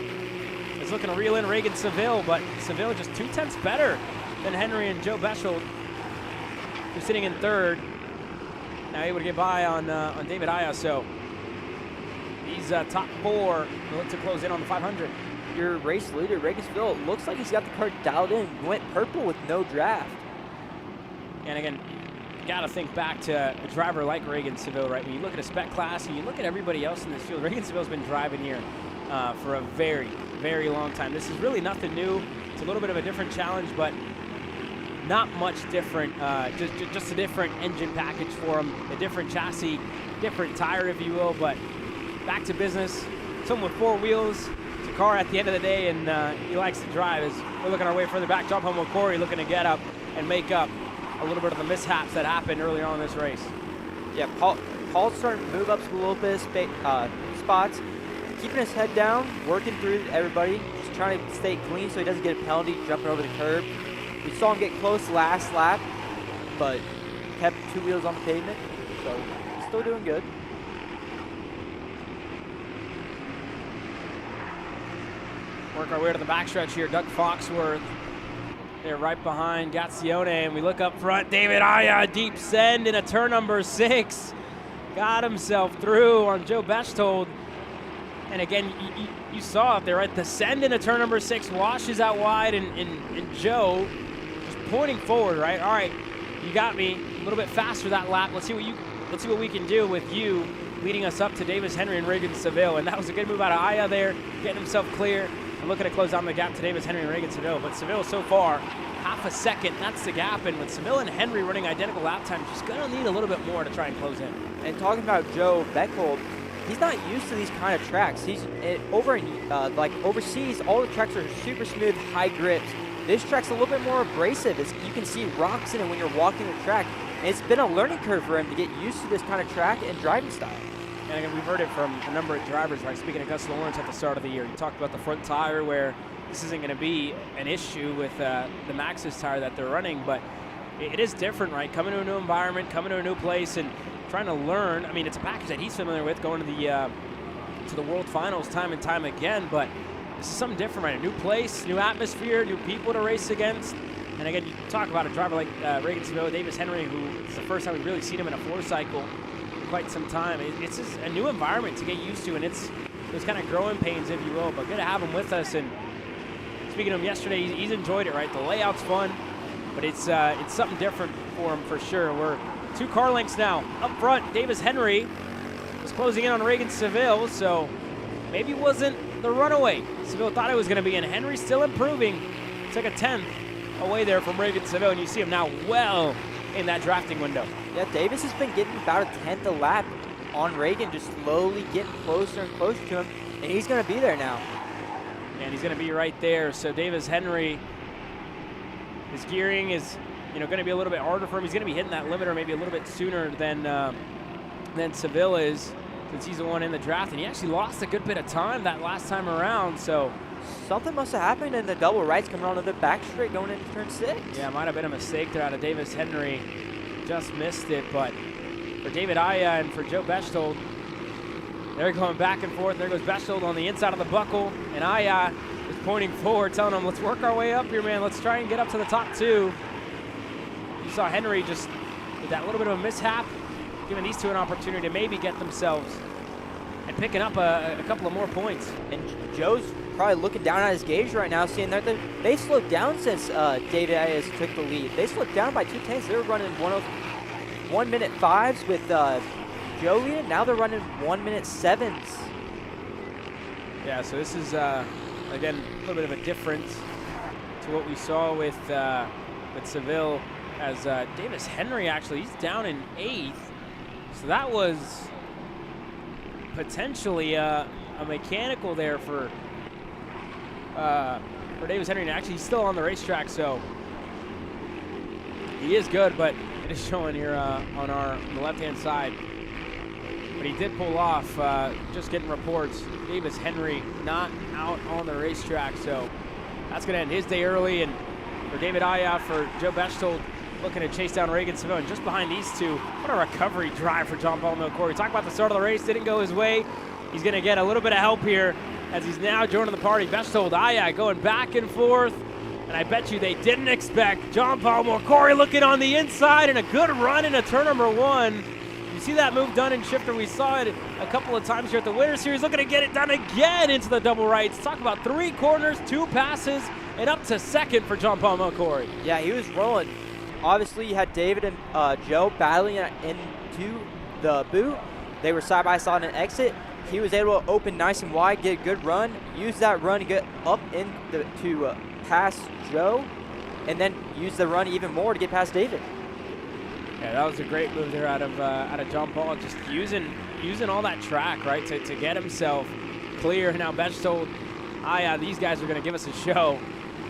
Speaker 2: is looking to reel in Reagan Seville, but Seville just 2/10 better than Henry and Joe Bechtold, who's sitting in 3rd. Now able to get by on David Aya, so these top 4 will look to close in on the 500.
Speaker 3: Your race leader, Reagan Seville, looks like he's got the car dialed in, went purple with no draft.
Speaker 2: And again, you got to think back to a driver like Reagan Seville, right? When you look at a spec class and you look at everybody else in this field, Reagan Seville's been driving here for a very, very long time. This is really nothing new. It's a little bit of a different challenge, but not much different. Just a different engine package for him, a different chassis, different tire, if you will. But back to business. Someone with 4 wheels. It's a car at the end of the day, and he likes to drive. As we're looking our way further back, John Paul Corey looking to get up and make up a little bit of the mishaps that happened earlier on in this race.
Speaker 3: Yeah, Paul's starting to move up a little bit of spots, keeping his head down, working through everybody, just trying to stay clean so he doesn't get a penalty jumping over the curb. We saw him get close last lap, but kept 2 wheels on the pavement, so he's still doing good.
Speaker 2: Work our way to the backstretch here. Doug Foxworth, they're right behind Gazione, and we look up front. David Aya, deep send in a turn number 6. Got himself through on Joe Bechtold. And again, you saw it there, right? The send in a turn number 6 washes out wide, and Joe just pointing forward, right? All right, you got me a little bit faster that lap. Let's see what we can do with you leading us up to Davis Henry and Reagan Seville. And that was a good move out of Aya there, getting himself clear and looking to close down the gap to Davis Henry and Reagan Seville. But Seville so far, half a second, that's the gap. And with Seville and Henry running identical lap times, just gonna need a little bit more to try and close in.
Speaker 3: And talking about Joe Bechtold, he's not used to these kind of tracks. He's over in like overseas, all the tracks are super smooth, high grips. This track's a little bit more abrasive. You can see rocks in it when you're walking the track. And it's been a learning curve for him to get used to this kind of track and driving style.
Speaker 2: And again, we've heard it from a number of drivers, right? Speaking of Gus Lawrence at the start of the year, you talked about the front tire, where this isn't going to be an issue with the Maxxis tire that they're running, but it is different, right? Coming to a new environment, coming to a new place, and trying to learn. I mean, it's a package that he's familiar with, going to the World Finals time and time again, but this is something different, right? A new place, new atmosphere, new people to race against. And again, you talk about a driver like Reagan Seville, Davis Henry, who it's the first time we've really seen him in a 4-cycle in quite some time. It's just a new environment to get used to, and it's those kind of growing pains, if you will, but good to have him with us. And speaking of him yesterday, he's enjoyed it, right? The layout's fun, but it's something different for him for sure. We're 2 car lengths now. Up front, Davis Henry was closing in on Reagan Seville, so maybe wasn't the runaway Seville thought it was going to be, and Henry still improving. Took a 10th away there from Reagan Seville, and you see him now well in that drafting window.
Speaker 3: Yeah, Davis has been getting about a 10th a lap on Reagan, just slowly getting closer and closer to him, and he's going to be there now.
Speaker 2: And he's going to be right there. So Davis Henry, his gearing is, going to be a little bit harder for him. He's going to be hitting that limiter maybe a little bit sooner than Seville is, since he's the one in the draft, and he actually lost a good bit of time that last time around. So
Speaker 3: something must have happened in the double rights coming around to the back straight going into turn 6.
Speaker 2: Yeah, it might have been a mistake there out of Davis Henry. Just missed it, but for David Aya and for Joe Bechtold, they're going back and forth. There goes Bechtold on the inside of the buckle, and Aya is pointing forward, telling him, let's work our way up here, man. Let's try and get up to the top 2. You saw Henry just with that little bit of a mishap, giving these two an opportunity to maybe get themselves and picking up a couple of more points.
Speaker 3: And Joe's probably looking down at his gauge right now, seeing that they slowed down since David Ayers took the lead. They slowed down by 2 tenths. They were running 1 minute 5s with Joe leading. Now they're running 1 minute 7s.
Speaker 2: Yeah, so this is, again, a little bit of a difference to what we saw with Seville, as Davis Henry actually, he's down in 8th. So that was potentially a mechanical there for Davis Henry. And actually, he's still on the racetrack, so he is good, but it is showing here on the left-hand side. But he did pull off, just getting reports. Davis Henry not out on the racetrack, so that's going to end his day early. And for David Aya, for Joe Bechtold, looking to chase down Reagan Seville. And just behind these two, what a recovery drive for John Paul Milcore. Talk about the start of the race, didn't go his way. He's going to get a little bit of help here as he's now joining the party. Bechtold, Aya going back and forth. And I bet you they didn't expect John Paul Milcore looking on the inside, and a good run into turn number 1. You see that move done in shifter. We saw it a couple of times here at the Winter Series, looking to get it done again into the double rights. Talk about 3 corners, 2 passes, and up to 2nd for John Paul Milcore.
Speaker 3: Yeah, he was rolling. Obviously, you had David and Joe battling into the boot. They were side by side on an exit. He was able to open nice and wide, get a good run, use that run to get up to pass Joe, and then use the run even more to get past David.
Speaker 2: Yeah, that was a great move there out of John Paul, just using all that track, right, to get himself clear. Now Bechtold, these guys are going to give us a show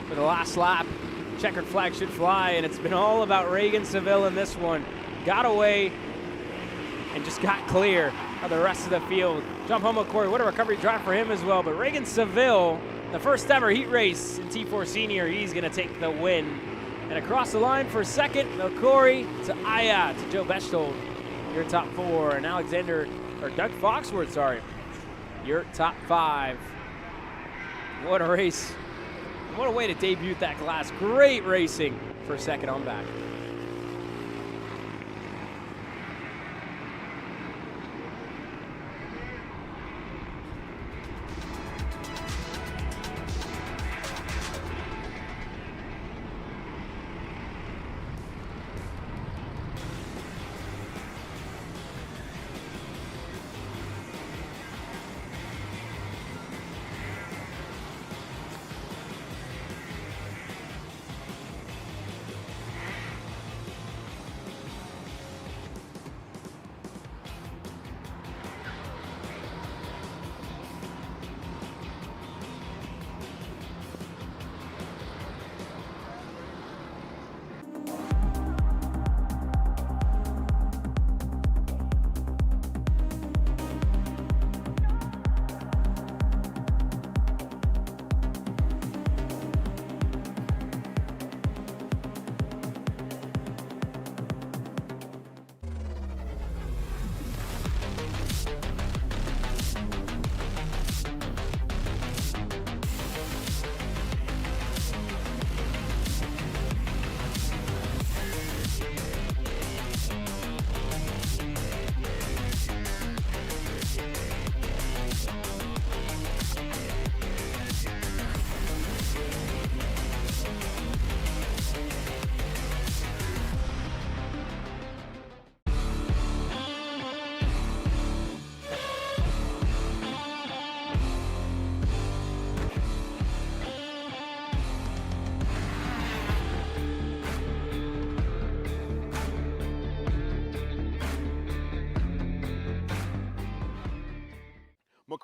Speaker 2: for the last lap. Checkered flag should fly, and it's been all about Reagan Seville in this one. Got away and just got clear of the rest of the field. John Paul Milcore, what a recovery drive for him as well. But Reagan Seville, the first ever heat race in T4 Senior, he's going to take the win. And across the line for 2nd, Milcore to Aya, to Joe Bechtold, your top 4. And Doug Foxworth, sorry, your top 5. What a race. What a way to debut that class. Great racing for 2nd on back.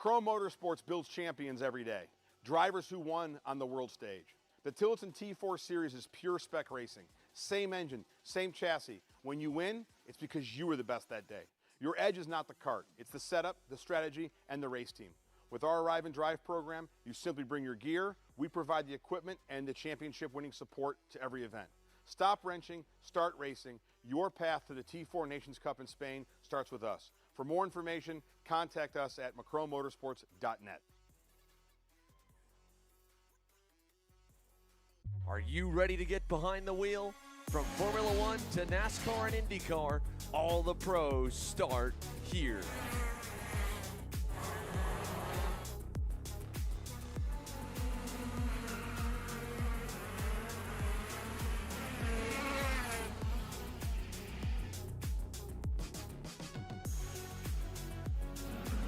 Speaker 7: McCrone Motorsports builds champions every day, drivers who won on the world stage. The Tillotson T4 Series is pure spec racing. Same engine, same chassis. When you win, it's because you were the best that day. Your edge is not the kart, it's the setup, the strategy, and the race team. With our Arrive and Drive program, you simply bring your gear, we provide the equipment and the championship winning support to every event. Stop wrenching, start racing. Your path to the T4 Nations Cup in Spain starts with us. For more information, contact us at mccronemotorsports.net.
Speaker 10: Are you ready to get behind the wheel? From Formula One to NASCAR and IndyCar, all the pros start here.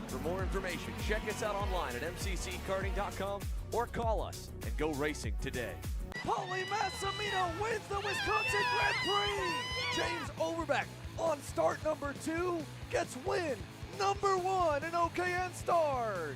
Speaker 10: For more information, check us out online at mcckarting.com or call us and go racing today. Paulie Massimino wins the Wisconsin Grand Prix! James Overbeck on start number 2 gets win number 1 in OKN Stars!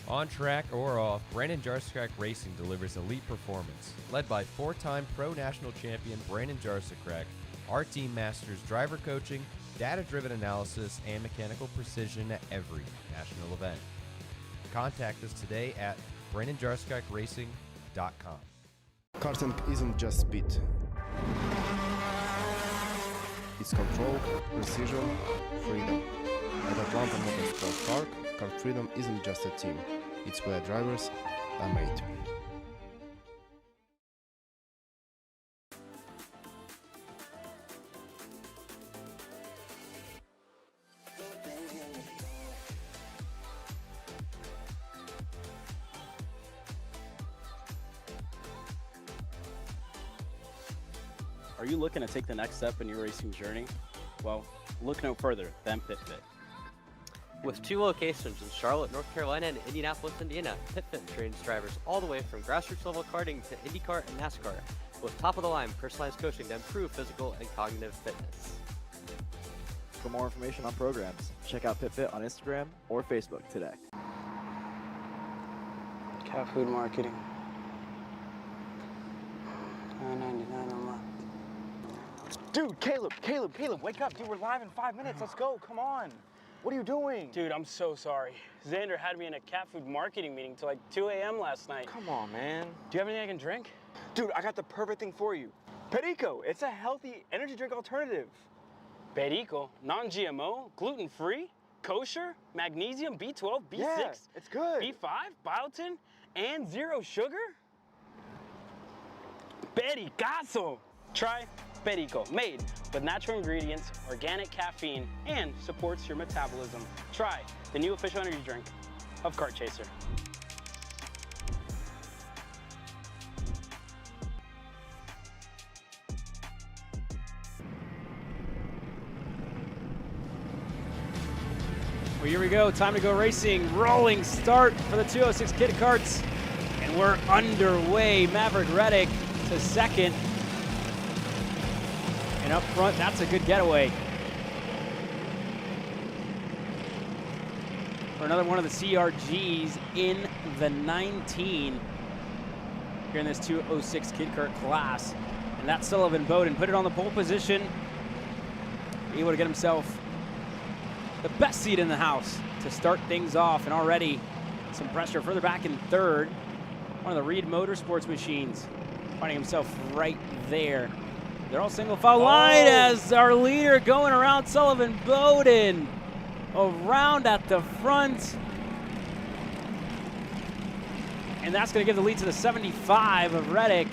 Speaker 17: On track or off, Brandon Jarsekrak Racing delivers elite performance. Led by 4-time Pro National Champion Brandon Jarsekrak, our team masters driver coaching, data-driven analysis, and mechanical precision at every national event. Contact us today at BrandonJarsekrakracing.com.
Speaker 11: Karting isn't just speed. It's control, precision, freedom. At Atlanta Motorsports Park, Kart Freedom isn't just a team. It's where drivers are made.
Speaker 14: Are you looking to take the next step in your racing journey? Well, look no further than PitFit.
Speaker 12: With 2 locations in Charlotte, North Carolina and Indianapolis, Indiana, PitFit trains drivers all the way from grassroots level karting to IndyCar and NASCAR, with top-of-the-line personalized coaching to improve physical and cognitive fitness.
Speaker 13: For more information on programs, check out PitFit on Instagram or Facebook today.
Speaker 14: Cat food marketing. $9.99 a month.
Speaker 15: Dude, Caleb, wake up. Dude, we're live in 5 minutes. Let's go. Come on. What are you doing?
Speaker 14: Dude, I'm so sorry. Xander had me in a cat food marketing meeting till like 2 a.m. last night.
Speaker 15: Come on, man.
Speaker 14: Do you have anything I can drink?
Speaker 15: Dude, I got the perfect thing for you. Perico. It's a healthy energy drink alternative.
Speaker 14: Perico, non-GMO, gluten-free, kosher, magnesium, B12, B6,
Speaker 15: yeah, it's good.
Speaker 14: B5, biotin, and 0 sugar? Pericazo! Try Perico, made with natural ingredients, organic caffeine, and supports your metabolism. Try the new official energy drink of Kart Chaser. Well, here we go. Time to go racing. Rolling start for the 206 Kid Karts. And we're underway. Maverick Reddick to second. And up front, that's a good getaway. For another one of the CRGs in the 19 here in this 206 Kid Kart class. And that's Sullivan Bowden. Put it on the pole position. Able to get himself the best seat in the house to start things off. And already some pressure further back in third. One of the Reed Motorsports machines finding himself right there. They're all single file line as our leader going around Sullivan Bowden. Around at the front. And that's going to give the lead to the 75 of Reddick.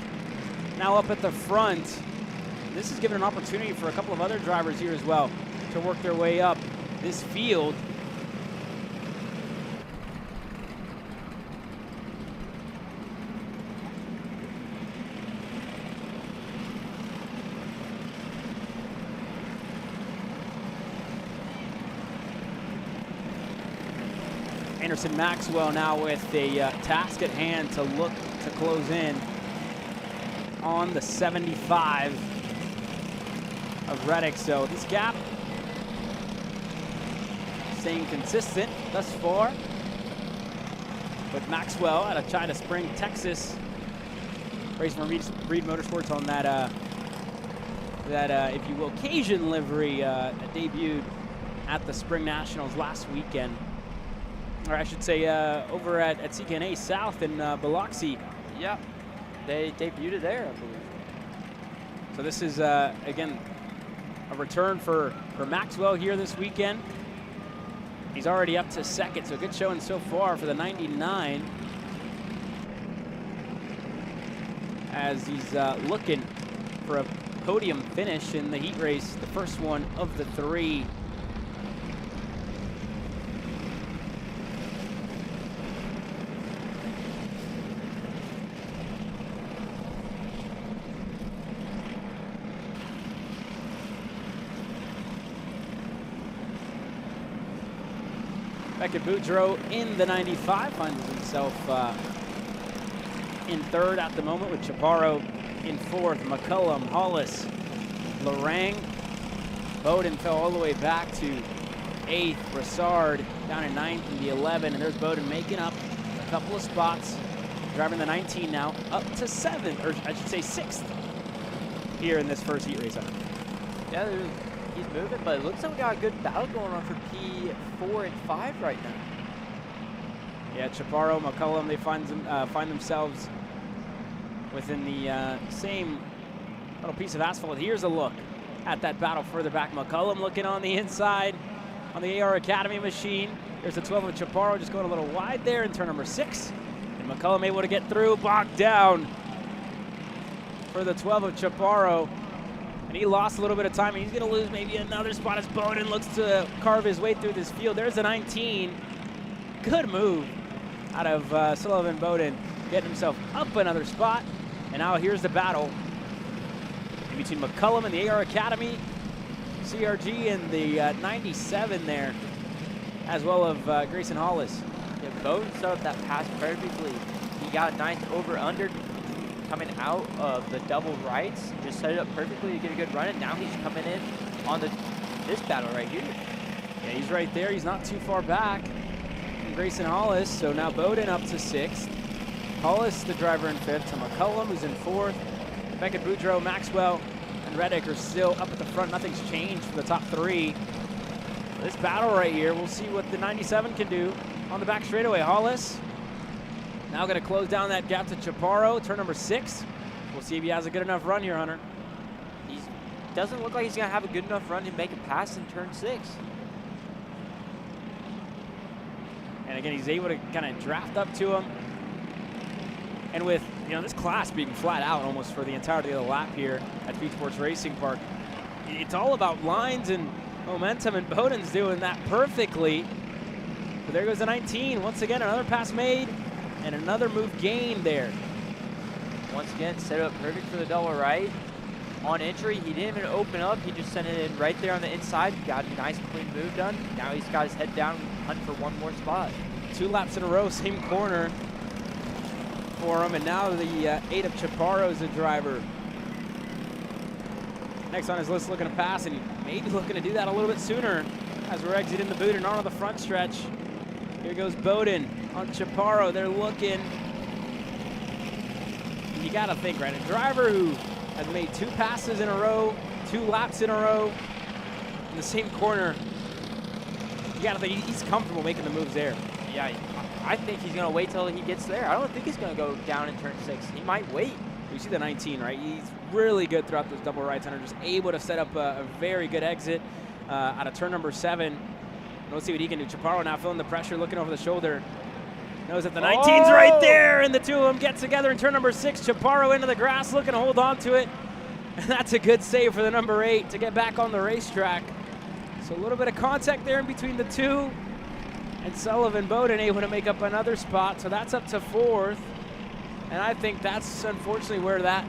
Speaker 14: Now up at the front. This is giving an opportunity for a couple of other drivers here as well to work their way up this field. Anderson Maxwell now with a task at hand to look to close in on the 75 of Reddick. So this gap staying consistent thus far. with Maxwell out of China Spring, Texas. Racing for Reed Motorsports on that, if you will, Cajun livery that debuted at the Spring Nationals last weekend. Or I should say over at CKNA South in Biloxi.
Speaker 3: Yeah, they debuted it there, I believe.
Speaker 14: So this is, again, a return for Maxwell here this weekend. He's already up to second, so good showing so far for the 99. As he's looking for a podium finish in the heat race, the first one of the 3. Beckett Boudreau in the 95 finds himself in third at the moment, with Chaparro in fourth. McCullum, Hollis, Lorang. Bowden fell all the way back to 8th. Brassard down in 9th in the 11. And there's Bowden making up a couple of spots. Driving the 19 now, up to 7th, or I should say 6th here in this first heat race.
Speaker 3: Yeah, he's moving, but it looks like we got a good battle going on for P4 and 5 right now.
Speaker 14: Yeah, Chaparro, McCullum, they find themselves within the same little piece of asphalt. Here's a look at that battle further back. McCullum looking on the inside on the AR Academy machine. There's the 12 of Chaparro just going a little wide there in turn number 6. And McCullum able to get through, bogged down for the 12 of Chaparro. And he lost a little bit of time. He's going to lose maybe another spot as Bowden looks to carve his way through this field. There's the 19. Good move out of Sullivan Bowden, getting himself up another spot. And now here's the battle in between McCullum and the AR Academy, CRG and the 97 there, as well of Grayson Hollis.
Speaker 3: Yeah, Bowden set up that pass perfectly. He got a nice over-under coming out of the double rights, just set it up perfectly to get a good run, and now he's coming in on this battle right here.
Speaker 14: Yeah, he's right there. He's not too far back from Grayson Hollis, so now Bowden up to 6th. Hollis, the driver, in 5th. To McCullum, who's in 4th. Beckett, Boudreau, Maxwell, and Reddick are still up at the front. Nothing's changed for the top 3. This battle right here, we'll see what the 97 can do on the back straightaway. Hollis now going to close down that gap to Chaparro, turn number 6. We'll see if he has a good enough run here, Hunter.
Speaker 3: He doesn't look like he's going to have a good enough run to make a pass in turn 6.
Speaker 14: And again, he's able to kind of draft up to him. And with, you know, this class being flat out almost for the entirety of the lap here at Speedsportz Racing Park, it's all about lines and momentum, and Bowden's doing that perfectly. But there goes the 19. Once again, another pass made and another move gained there.
Speaker 3: Once again, set up perfect for the double right. On entry, he didn't even open up. He just sent it in right there on the inside. Got a nice clean move done. Now he's got his head down, hunting for one more spot.
Speaker 14: 2 laps in a row, same corner for him, and now the 8 of Chaparro is the driver. Next on his list, looking to pass, and he may be looking to do that a little bit sooner as we're exiting the boot and on the front stretch. Here goes Bowden on Chaparro. They're looking. You got to think, right? A driver who has made 2 passes in a row, 2 laps in a row in the same corner. You got to think he's comfortable making the moves there.
Speaker 3: Yeah, I think he's going to wait till he gets there. I don't think he's going to go down in turn 6. He might wait.
Speaker 14: You see the 19, right? He's really good throughout those double rights and are just able to set up a very good exit out of turn number 7. And we'll see what he can do. Chaparro now feeling the pressure, looking over the shoulder. Knows that the 19's right there, and the 2 of them get together in turn number 6. Chaparro into the grass, looking to hold on to it. And that's a good save for the number 8 to get back on the racetrack. So a little bit of contact there in between the 2. And Sullivan Bowden able to make up another spot, so that's up to 4th. And I think that's unfortunately where that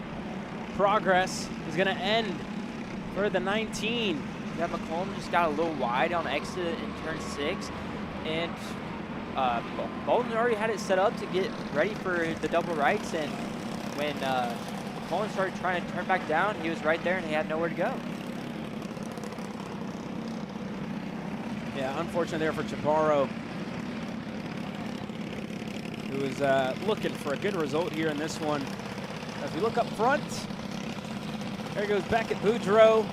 Speaker 14: progress is going to end for the 19.
Speaker 3: Yeah, McCollum just got a little wide on exit in turn 6. And Bowden already had it set up to get ready for the double rights. And when McCollum started trying to turn back down, he was right there and he had nowhere to go.
Speaker 14: Yeah, unfortunate there for Chaparro. who is looking for a good result here in this one. As we look up front, there goes Beckett Boudreaux.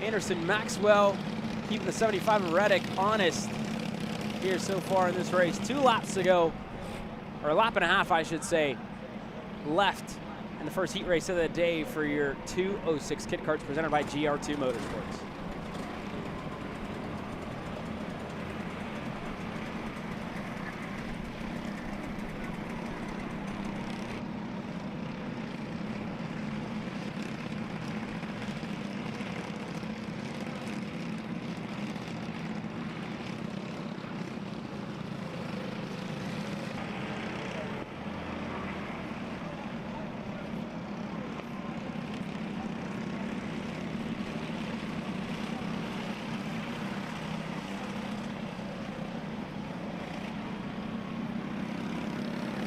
Speaker 14: Anderson Maxwell keeping the 75 of Reddick honest here so far in this race. 2 laps to go, or a lap and a half, I should say, left in the first heat race of the day for your 206 Kid Karts presented by GR2 Motorsports.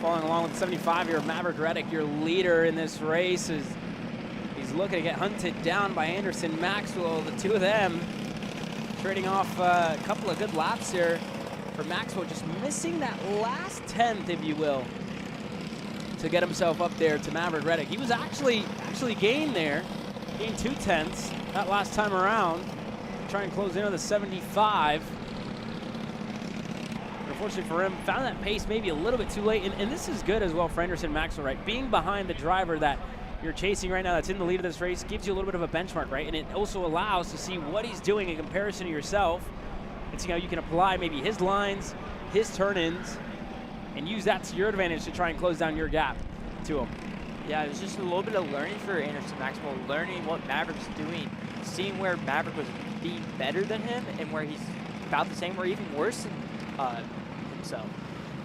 Speaker 14: Following along with the 75 here, Maverick Reddick, your leader in this race, is he's looking to get hunted down by Anderson Maxwell. The two of them trading off a couple of good laps here for Maxwell, just missing that last 10th, if you will, to get himself up there to Maverick Reddick. He was actually gained there, gained 2 tenths that last time around, try and close in on the 75. Unfortunately for him, found that pace maybe a little bit too late, and this is good as well for Anderson Maxwell, right? Being behind the driver that you're chasing right now that's in the lead of this race gives you a little bit of a benchmark, right? And it also allows to see what he's doing in comparison to yourself and see how you can apply maybe his lines, his turn-ins, and use that to your advantage to try and close down your gap to him.
Speaker 3: Yeah, it was just a little bit of learning for Anderson Maxwell, learning what Maverick's doing, seeing where Maverick was being better than him and where he's about the same or even worse than himself.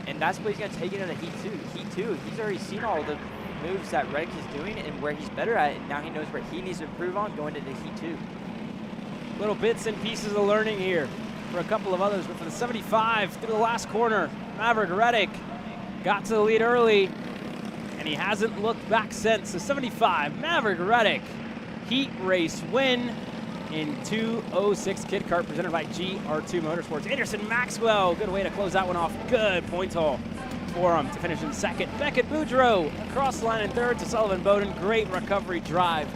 Speaker 3: And that's what he's going to take into the Heat 2. Heat 2, he's already seen all the moves that Reddick is doing and where he's better at it, and now he knows where he needs to improve on going into Heat 2.
Speaker 14: Little bits and pieces of learning here for a couple of others, but for the 75 through the last corner, Maverick Reddick got to the lead early, and he hasn't looked back since. The 75, Maverick Reddick, Heat race win in 206 Kid Kart presented by GR2 Motorsports. Anderson Maxwell, good way to close that one off. Good point haul for him to finish in second. Beckett Boudreaux across the line in third to Sullivan Bowden. Great recovery drive.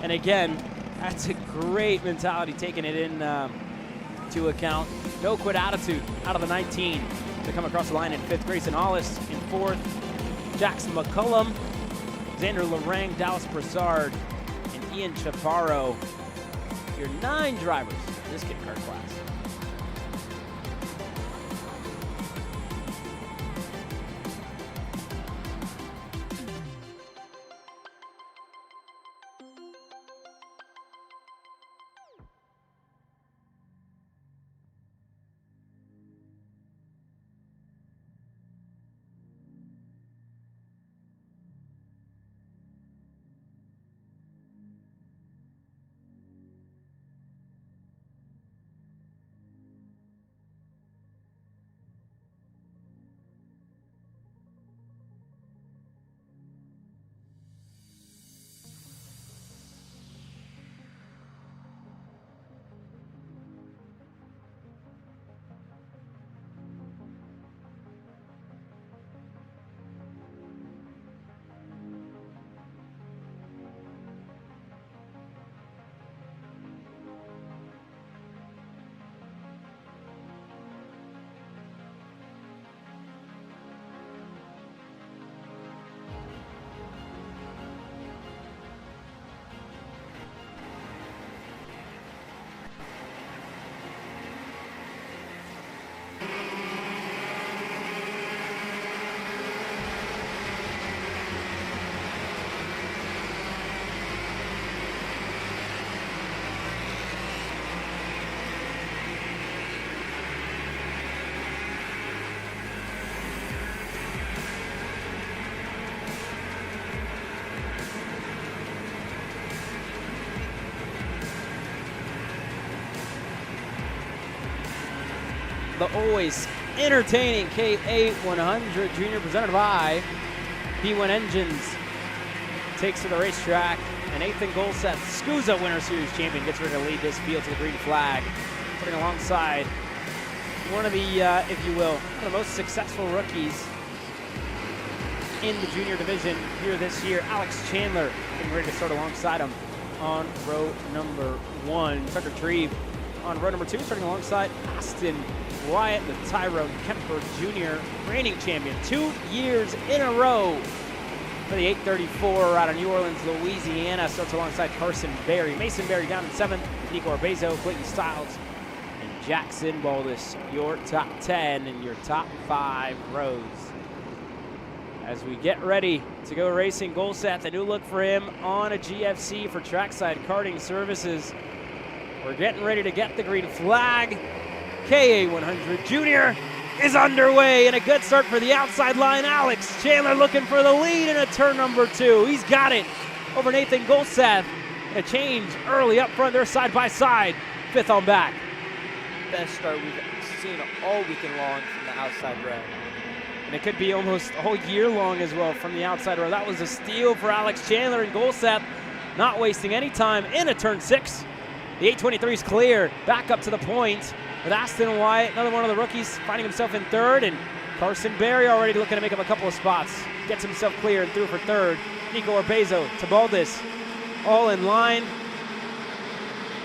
Speaker 14: And again, that's a great mentality, taking it in to account. No quit attitude out of the 19 to come across the line in fifth. Grayson Hollis in fourth. Jackson McCullum, Xander Lorang, Dallas Broussard, and Ian Chaparro. Your 9 drivers in this Kid Kart class. The always entertaining KA100 Jr presented by P1 Engines takes to the racetrack. And Nathan Golseth, SCUSA Winter Series champion, gets ready to lead this field to the green flag, putting alongside one of the, if you will, one of the most successful rookies in the junior division here this year. Alex Chandler getting ready to start alongside him on row number 1. Tucker Trebe on row number 2, starting alongside Aston Wyatt, the Tyrone Kemper Jr. reigning champion 2 years in a row for the 834 out of New Orleans, Louisiana. Starts alongside Carson Berry. Mason Berry down in 7th. Nico Arbezo, Clayton Stiles, and Jackson Baldus. Your top 10 and your top 5 rows. As we get ready to go racing, Golseth, a new look for him on a GFC for Trackside Karting Services. We're getting ready to get the green flag. KA100 Jr is underway, and a good start for the outside line. Alex Chandler looking for the lead in a turn number 2. He's got it over Nathan Golseth. A change early up front. They're side by side. 5th on back.
Speaker 3: Best start we've seen all weekend long from the outside row.
Speaker 14: And it could be almost a whole year long as well from the outside row. That was a steal for Alex Chandler, and Golseth not wasting any time in a turn 6. The 823 is clear. Back up to the point with Aston Wyatt, another one of the rookies, finding himself in 3rd, and Carson Berry already looking to make up a couple of spots. Gets himself clear and through for 3rd. Nico Arbezo to Baldus, all in line.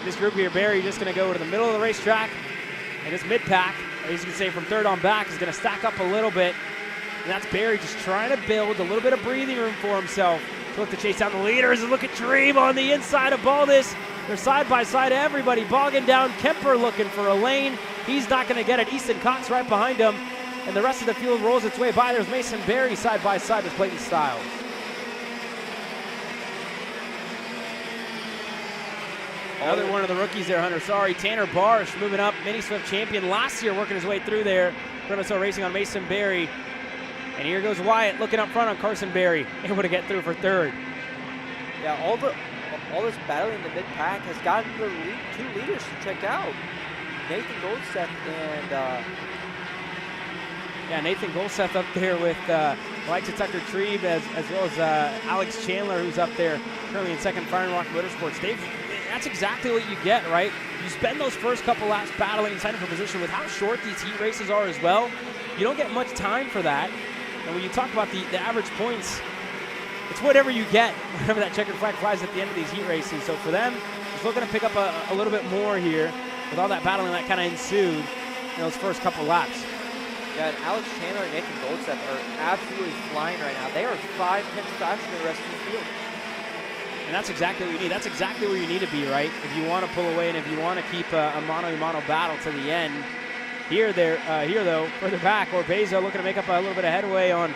Speaker 14: This group here, Berry just going to go to the middle of the racetrack, and this mid-pack, as you can say, from 3rd on back, is going to stack up a little bit. And that's Berry just trying to build a little bit of breathing room for himself to look to chase down the leaders. And look at Trebe on the inside of Baldus. They're side by side, everybody bogging down. Kemper looking for a lane. He's not going to get it. Easton Cox right behind him. And the rest of the field rolls its way by. There's Mason Berry side by side with Clayton Stiles. Another one of the rookies there, Hunter. Sorry, Tanner Barsh moving up. Mini Swift champion last year, working his way through there. Grimaceau Racing on Mason Berry. And here goes Wyatt looking up front on Carson Berry. Able to get through for 3rd.
Speaker 3: Yeah, all this battling in the mid-pack has gotten the 2 leaders to check out. Nathan Golseth and
Speaker 14: Nathan Golseth up there with likes of Tucker Trebe as well as Alex Chandler, who's up there currently in 2nd, Fire and Rock Motorsports. That's exactly what you get, right? You spend those first couple laps battling and signing for position. With how short these heat races are as well, you don't get much time for that. And when you talk about the average points, it's whatever you get, whenever that checkered flag flies at the end of these heat races. So for them, just looking to pick up a little bit more here with all that battling that kind of ensued in those first couple laps.
Speaker 3: Yeah, and Alex Chandler and Nathan Golseth are absolutely flying right now. They are 5 tenths faster than the rest of the field.
Speaker 14: And that's exactly what you need. That's exactly where you need to be, right? If you want to pull away and if you want to keep a mano-a-mano battle to the end. Here though, further back, Arbezo looking to make up a little bit of headway on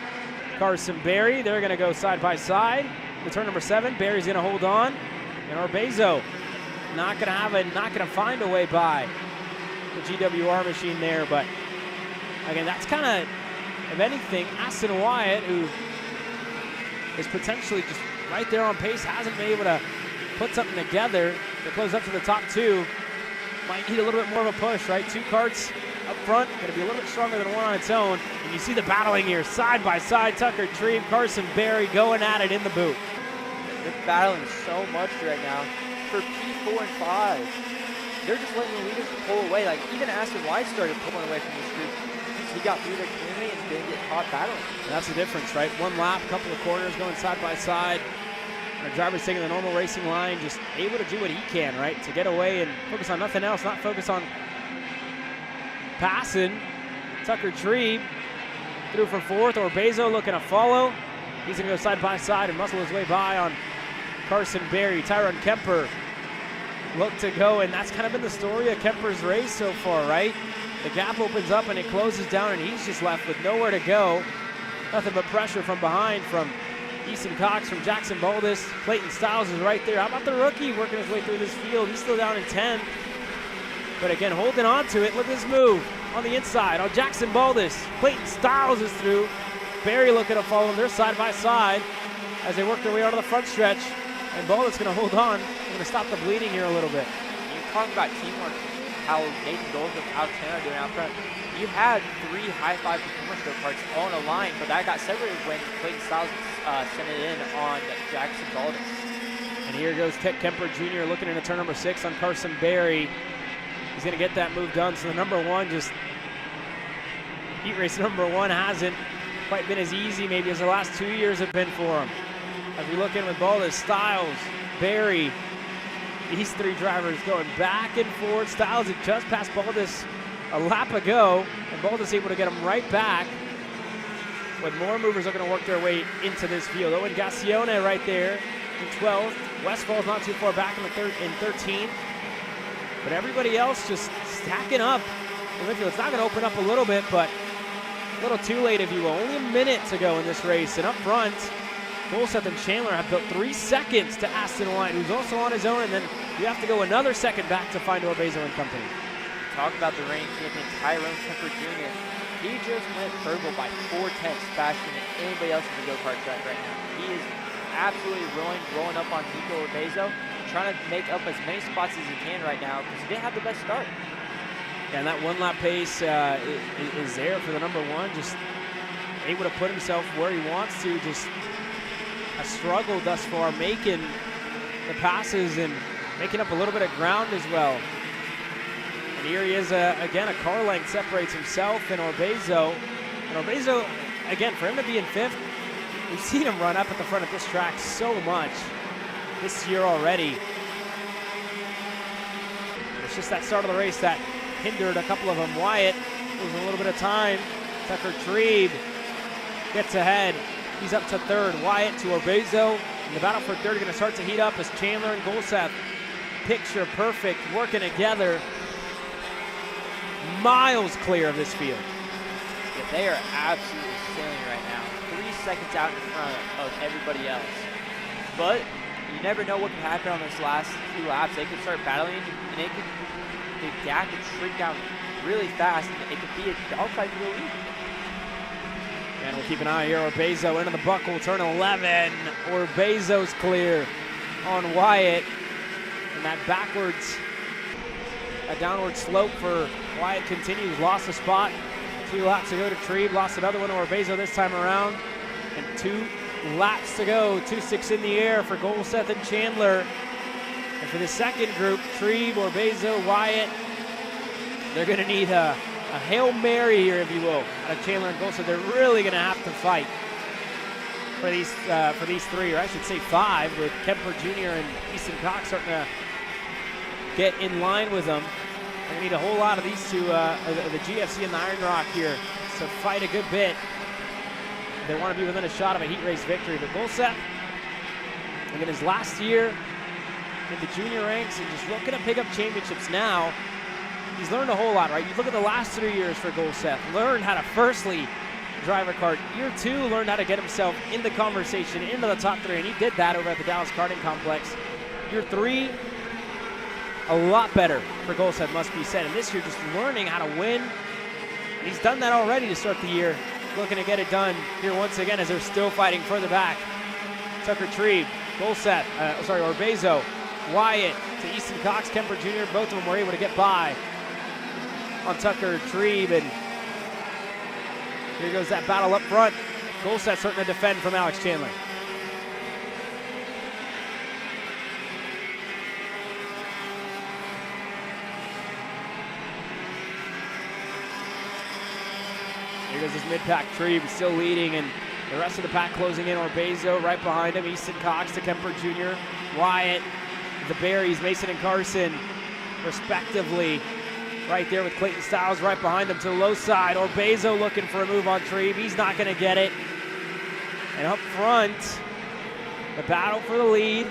Speaker 14: Carson Berry. They're going to go side by side. The turn number 7, Berry's going to hold on, and Arbezo not going to find a way by the GWR machine there. But again, that's kind of, if anything, Aston Wyatt, who is potentially just right there on pace, hasn't been able to put something together to close up to the top 2. Might need a little bit more of a push, right? 2 karts up front, going to be a little bit stronger than one on its own. And you see the battling here, side by side. Tucker Trebe, Carson Berry going at it in the boot.
Speaker 3: They're battling so much right now. For P4 and 5, they're just letting the leaders pull away. Like, even Aston Wyatt started pulling away from this group. He got through their community and didn't get caught battling.
Speaker 14: And that's the difference, right? 1 lap, couple of corners going side by side. Our driver's taking the normal racing line, just able to do what he can, right? To get away and focus on nothing else, not focus on passing. Tucker Trebe through for 4th. Arbezo looking to follow. He's going to go side by side and muscle his way by on Carson Berry. Tyrone Kemper look to go, and that's kind of been the story of Kemper's race so far, right? The gap opens up and it closes down, and he's just left with nowhere to go. Nothing but pressure from behind from Easton Cox, from Jackson Baldus. Clayton Stiles is right there. How about the rookie working his way through this field? He's still down in 10. But again, holding on to it. Look at this move on the inside on Jackson Baldus. Clayton Stiles is through. Berry looking to follow them. They're side by side as they work their way out of the front stretch. And Baldus going to hold on. They're going to stop the bleeding here a little bit.
Speaker 3: You're talking about teamwork, how Nathan Golseth and Alex Chandler doing out front. You had 3 high-five performance go-karts on a line, but that got separated when Clayton Stiles sent it in on Jackson Baldus.
Speaker 14: And here goes Kemper Jr. looking into turn number 6 on Carson Berry. He's going to get that move done. So the number 1 just heat race number 1 hasn't quite been as easy maybe as the last 2 years have been for him. As we look in with Baldus, Styles, Barry, these 3 drivers going back and forth. Styles had just passed Baldus a lap ago, and Baldus able to get him right back. But more movers are going to work their way into this field. Owen Gassione right there in 12th. Westfall's not too far back in 13th. But everybody else just stacking up in the midfield. It's not going to open up a little bit, but a little too late, if you will. Only a minute to go in this race. And up front, Golseth and Chandler have built 3 seconds to Aston White, who's also on his own. And then you have to go another second back to find Orbezo and company.
Speaker 3: Talk about the reigning champion, Tyrone Kemper Jr. He just went purple by 4/10 faster than anybody else in the go-kart track right now. He is absolutely rolling up on Nico Orbezo, trying to make up as many spots as he can right now because he didn't have the best start.
Speaker 14: And that 1-lap pace is there for the number 1, just able to put himself where he wants to. Just a struggle thus far making the passes and making up a little bit of ground as well. And here he is, again, a car length separates himself and Orbezo. And Orbezo, again, for him to be in 5th, we've seen him run up at the front of this track so much this year already. It's just that start of the race that hindered a couple of them. Wyatt losing a little bit of time. Tucker Trebe gets ahead. He's up to 3rd. Wyatt to Orbezo. And the battle for 3rd is going to start to heat up as Chandler and Golseth, picture perfect, working together. Miles clear of this field.
Speaker 3: Yeah, they are absolutely sailing right now. 3 seconds out in front of everybody else. But you never know what can happen on this last few laps. They could start battling, and the gap could shrink down really fast, and it could be a dogfight for the lead.
Speaker 14: And we'll keep an eye here. Orbezo into the buckle, turn 11. Orbezo's clear on Wyatt. And that backwards, a downward slope for Wyatt continues. Lost a spot 2 laps to go to Trebe. Lost another one to Orbezo this time around. And 2 laps to go. 2.6 in the air for Golseth and Chandler. And for the second group, Trebe, Orbezo, Wyatt, they're going to need a Hail Mary here, if you will, out of Chandler and Golseth. They're really going to have to fight for these 3, or I should say 5, with Kemper Jr. and Easton Cox starting to get in line with them. They're going to need a whole lot of these 2, the GFC and the Iron Rock here, to fight a good bit. They want to be within a shot of a heat race victory. But Golseth, again, his last year in the junior ranks and just looking to pick up championships now. He's learned a whole lot, right? You look at the last 3 years for Golseth. Learned how to firstly drive a kart. Year 2, learned how to get himself in the conversation, into the top 3, and he did that over at the Dallas Karting Complex. Year 3, a lot better for Golseth, must be said. And this year, just learning how to win. And he's done that already to start the year. Looking to get it done here once again as they're still fighting further back. Tucker Trebe, Golseth, Orbezo, Wyatt to Easton Cox, Kemper Jr. Both of them were able to get by on Tucker Trebe. And here goes that battle up front. Golseth starting to defend from Alex Chandler. Here goes this mid-pack. Trebe still leading, and the rest of the pack closing in. Orbezo right behind him. Easton Cox to Kemper Jr. Wyatt, the Berries, Mason and Carson, respectively. Right there with Clayton Styles right behind him to the low side. Orbezo looking for a move on Trebe. He's not going to get it. And up front, the battle for the lead.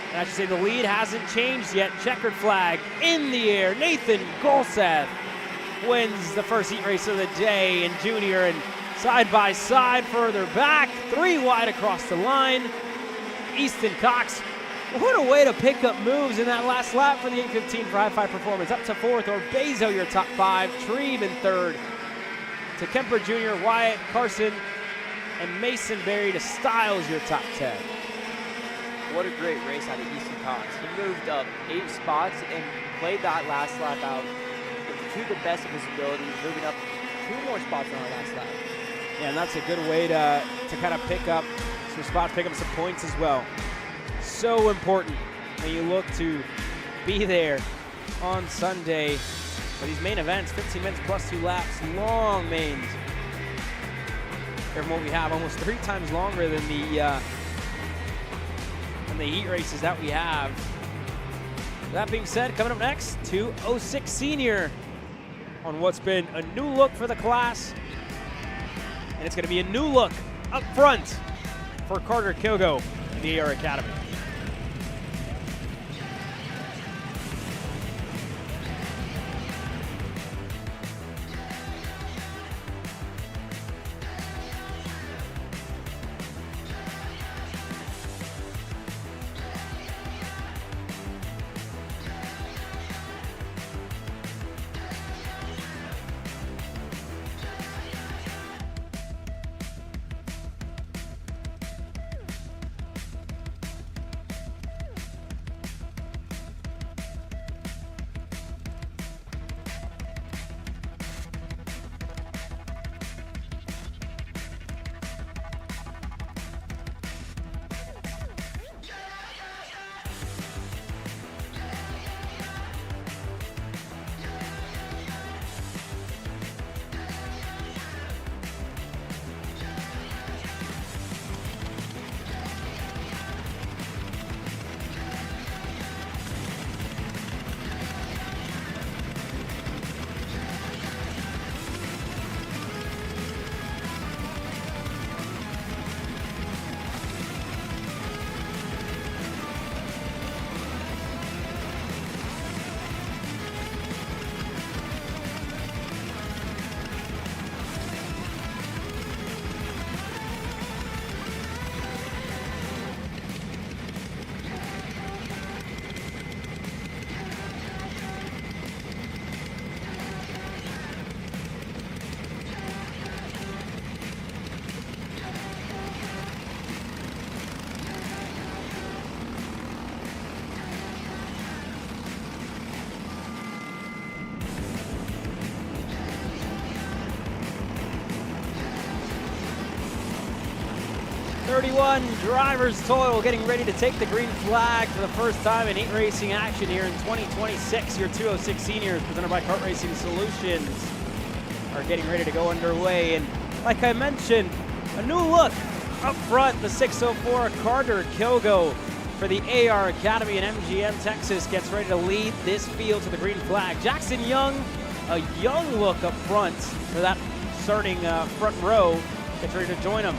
Speaker 14: And I should say the lead hasn't changed yet. Checkered flag in the air. Nathan Golseth wins the first heat race of the day in junior, and side by side further back, 3 wide across the line. Easton Cox, what a way to pick up moves in that last lap for the 8:15 for high-five performance. Up to 4th, Orbezo your top 5, Trebe in 3rd. To Kemper Jr., Wyatt, Carson, and Mason Berry to Styles your top 10.
Speaker 3: What a great race out of Easton Cox. He moved up 8 spots and played that last lap out to the best of his ability, moving up 2 more spots on our last lap.
Speaker 14: Yeah, and that's a good way to kind of pick up some spots, pick up some points as well. So important when you look to be there on Sunday for these main events, 15 minutes plus 2 laps, long mains. From what we have, almost 3 times longer than the heat races that we have. That being said, coming up next, 206 Sr on what's been a new look for the class. And it's going to be a new look up front for Carter Kilgo in the AR Academy. Drivers toil, getting ready to take the green flag for the first time in heat racing action here in 2026. Your 206 Seniors, presented by Kart Racing Solutions, are getting ready to go underway. And like I mentioned, a new look up front. The 604 Carter Kilgo for the AR Academy in MGM, Texas, gets ready to lead this field to the green flag. Jackson Young, a young look up front for that starting front row, gets ready to join him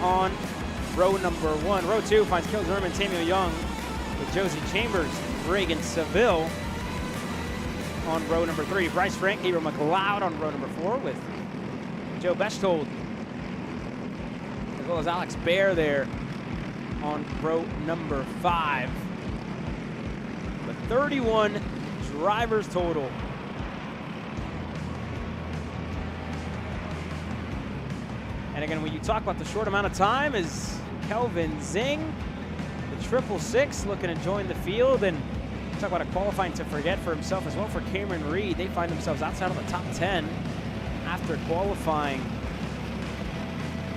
Speaker 14: on row number 1. Row 2 finds Kil Zimmerman, Samuel Young with Josie Chambers, Reagan Seville on row number 3. Bryce Frank, Gabriel McLeod on row number 4 with Joe Bechtold, as well as Alex Baer there on row number 5. With 31 drivers total. And again, when you talk about the short amount of time, is Kelvin Zing, the 666, looking to join the field. And talk about a qualifying to forget for himself as well for Cameron Reed. They find themselves outside of the top 10 after qualifying.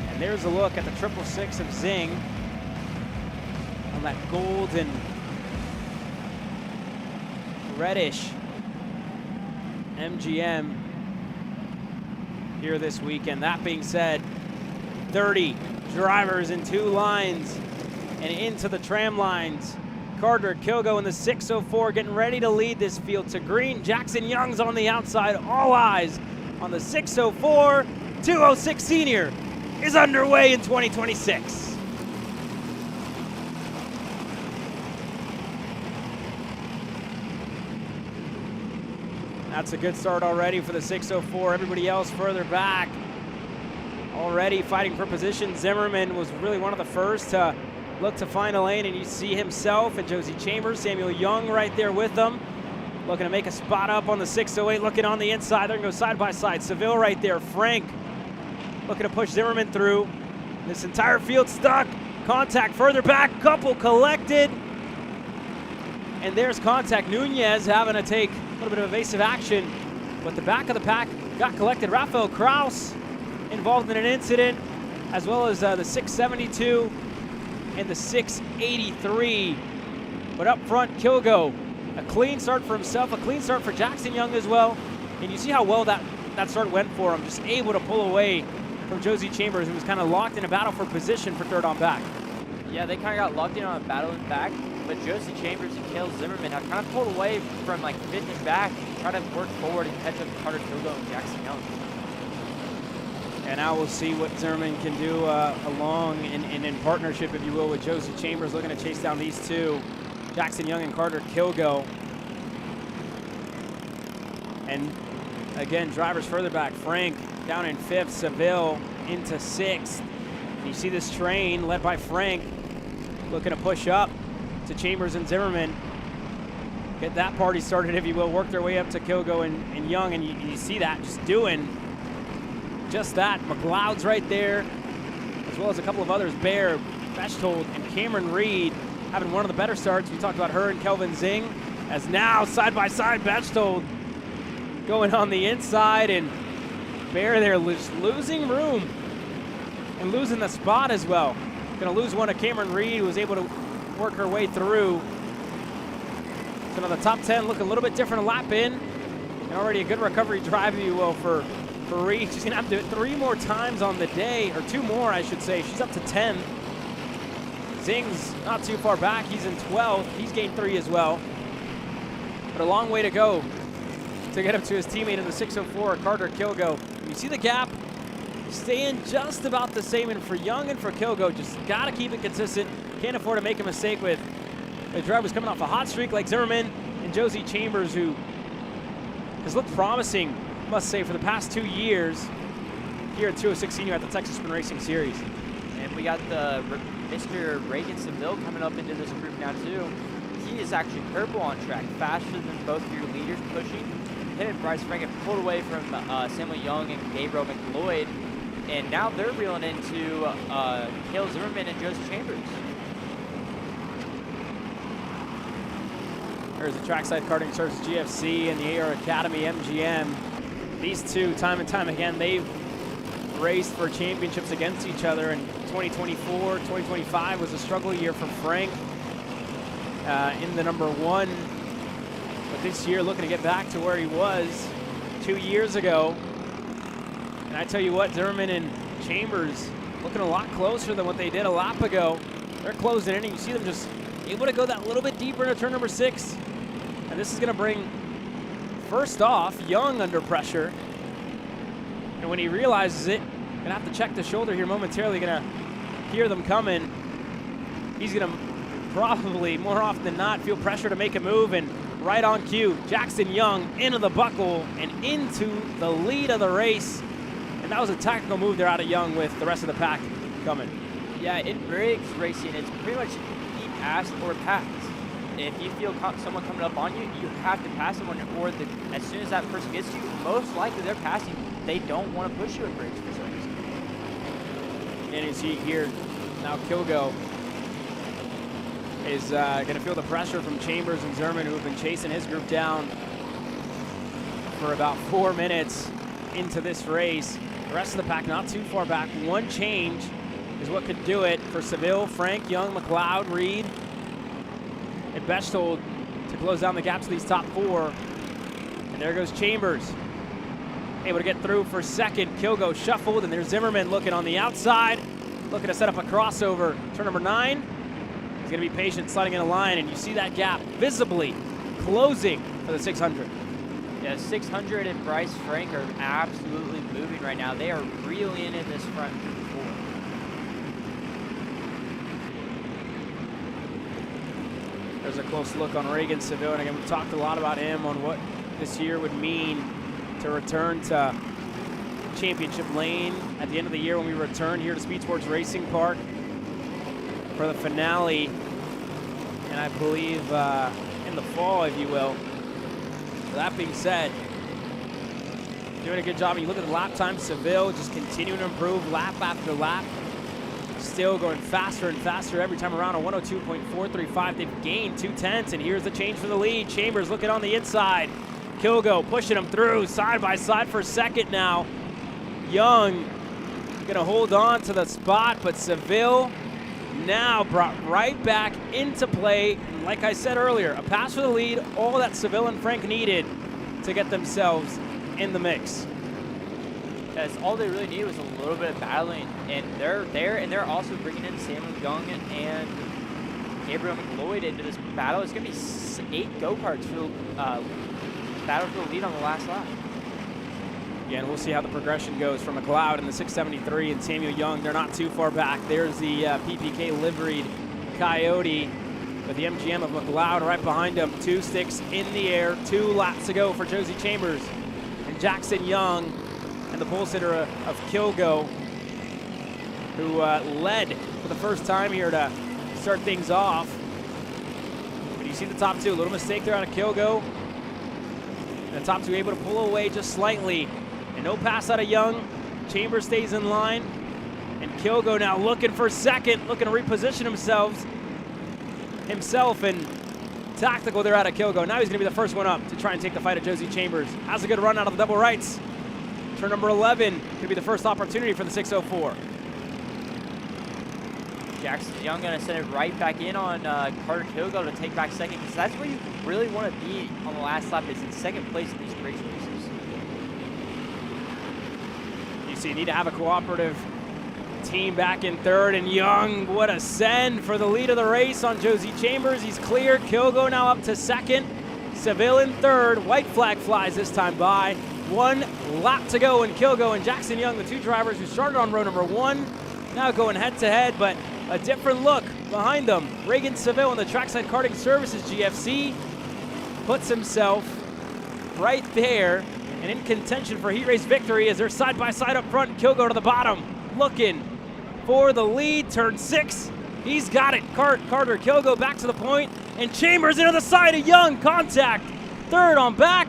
Speaker 14: And there's a look at the 666 of Zing on that gold and reddish MGM here this weekend. That being said, 30 drivers in 2 lines and into the tram lines. Carter Kilgo in the 604 getting ready to lead this field to green. Jackson Young's on the outside. All eyes on the 604. 206 Senior is underway in 2026. That's a good start already for the 604. Everybody else further back already fighting for position. Zimmerman was really one of the first to look to find a lane, and you see himself and Josie Chambers, Samuel Young right there with them, looking to make a spot up on the 608, looking on the inside. They're going to go side by side. Seville right there. Frank looking to push Zimmerman through. This entire field stuck. Contact further back. Couple collected. And there's contact. Nunez having to take a little bit of evasive action, but the back of the pack got collected. Rafael Kraus involved in an incident, as well as the 672 and the 683. But up front, Kilgo A clean start for himself, a clean start for Jackson Young as well. And you see how well that start went for him, just able to pull away from Josie Chambers, who was kind of locked in a battle for position for third on back.
Speaker 3: Yeah, they kind of got locked in on a battle in back, but Josie Chambers and Kale Zimmerman have kind of pulled away from like fifth and back, trying to work forward and catch up to Carter Kilgo and Jackson Young.
Speaker 14: And now we'll see what Zimmerman can do along in partnership, if you will, with Josie Chambers, looking to chase down these two, Jackson Young and Carter Kilgo. And again, drivers further back, Frank down in fifth, Seville into sixth. And you see this train led by Frank looking to push up to Chambers and Zimmerman. Get that party started, if you will, work their way up to Kilgo and Young, and you see that just doing just that. McLeod's right there, as well as a couple of others, Bear, Bechtold, and Cameron Reed having one of the better starts. We talked about her and Kelvin Zing, as now side by side, Bechtold going on the inside, and Bear there losing room and losing the spot as well. Gonna lose one of Cameron Reed, who was able to work her way through. So now the top 10 look a little bit different a lap in, and already a good recovery drive, if you will, for Reed. She's gonna have to do it 3 more times on the day, or 2 more, I should say. She's up to 10. Zing's not too far back. He's in 12th. He's gained 3 as well. But a long way to go to get up to his teammate in the 604, Carter Kilgo. You see the gap staying just about the same, and for Young and for Kilgo, just gotta keep it consistent. Can't afford to make a mistake with the drivers coming off a hot streak like Zimmerman and Josie Chambers, who has looked promising, must say, for the past 2 years here at 206 Senior at the Texas Sprint Racing Series.
Speaker 3: And we got the Mr. Reagan Seville coming up into this group now too. He is actually purple on track, faster than both of your leaders pushing. Him and Bryce Frank have pulled away from Samuel Young and Gabriel McLeod, and now they're reeling into Cale Zimmerman and Josie Chambers.
Speaker 14: There's the Trackside Karting Services GFC and the AR Academy MGM. These two, time and time again, they've raced for championships against each other. And 2024, 2025 was a struggle year for Frank in the number 1. But this year, looking to get back to where he was 2 years ago. And I tell you what, Zimmerman and Chambers looking a lot closer than what they did a lap ago. They're closing in, and you see them just able to go that little bit deeper into turn number 6. And this is going to bring, first off, Young under pressure. And when he realizes it, going to have to check the shoulder here momentarily, going to hear them coming. He's going to probably, more often than not, feel pressure to make a move, and right on cue, Jackson Young into the buckle and into the lead of the race. And that was a tactical move there out of Young with the rest of the pack coming.
Speaker 3: Yeah, in Briggs racing, it's pretty much keep pass or pass. If you feel someone coming up on you, you have to pass someone, or as soon as that person gets to you, most likely they're passing. They don't want to push you in Briggs for some reason.
Speaker 14: And you see here, now Kilgo is going to feel the pressure from Chambers and Zimmerman, who have been chasing his group down for about 4 minutes into this race. The rest of the pack not too far back. One change is what could do it for Seville, Frank, Young, McLeod, Reed, and Bechtold to close down the gap to these top 4. And there goes Chambers, able to get through for second. Kilgo shuffled, and there's Zimmerman looking on the outside, looking to set up a crossover. Turn number 9. He's going to be patient, sliding in a line, and you see that gap visibly closing for the 600.
Speaker 3: Yeah, 600 and Bryce Frank are absolutely moving right now. They are reeling in this front group 4.
Speaker 14: There's a close look on Reagan Seville, and again, we talked a lot about him on what this year would mean to return to championship lane at the end of the year when we return here to Speedsportz Racing Park for the finale, and I believe in the fall, if you will. That being said, doing a good job. You look at the lap time, Seville just continuing to improve lap after lap. Still going faster and faster every time around, a 102.435. They've gained 2/10, and here's the change for the lead. Chambers looking on the inside. Kilgo pushing him through side by side for second now. Young gonna hold on to the spot, but Seville now brought right back into play, like I said earlier, a pass for the lead, all that Seville and Frank needed to get themselves in the mix.
Speaker 3: Yes, all they really needed was a little bit of battling, and they're there, and they're also bringing in Samuel Young and Gabriel McLeod into this battle. It's going to be 8 go-karts for battle for the lead on the last lap.
Speaker 14: Yeah, and we'll see how the progression goes for McLeod in the 673 and Samuel Young. They're not too far back. There's the PPK liveried Coyote with the MGM of McLeod right behind him. 2 sticks in the air, 2 laps to go for Josie Chambers and Jackson Young and the pole sitter of Kilgo, who led for the first time here to start things off. But you see the top 2, a little mistake there out of Kilgo. And the top 2 able to pull away just slightly. And no pass out of Young. Chambers stays in line. And Kilgo now looking for second, looking to reposition himself and tactical there out of Kilgo. Now he's going to be the first one up to try and take the fight of Josie Chambers. Has a good run out of the double rights. Turn number 11 could be the first opportunity for the 604.
Speaker 3: Jackson Young going to send it right back in on Carter Kilgo to take back second, because that's where you really want to be on the last lap, is in second place in these race races.
Speaker 14: You see, you need to have a cooperative team back in third, and Young, what a send for the lead of the race on Josie Chambers. He's clear. Kilgo now up to second. Seville in third. White flag flies this time by. 1 lap to go, and Kilgo and Jackson Young, the 2 drivers who started on row number 1, now going head-to-head, but a different look behind them. Reagan Seville in the Trackside Karting Services GFC puts himself right there and in contention for heat race victory as they're side-by-side up front. Kilgo to the bottom, looking for the lead. Turn 6, he's got it. Carter Kilgo back to the point, and Chambers into the side of Young. Contact, third on back,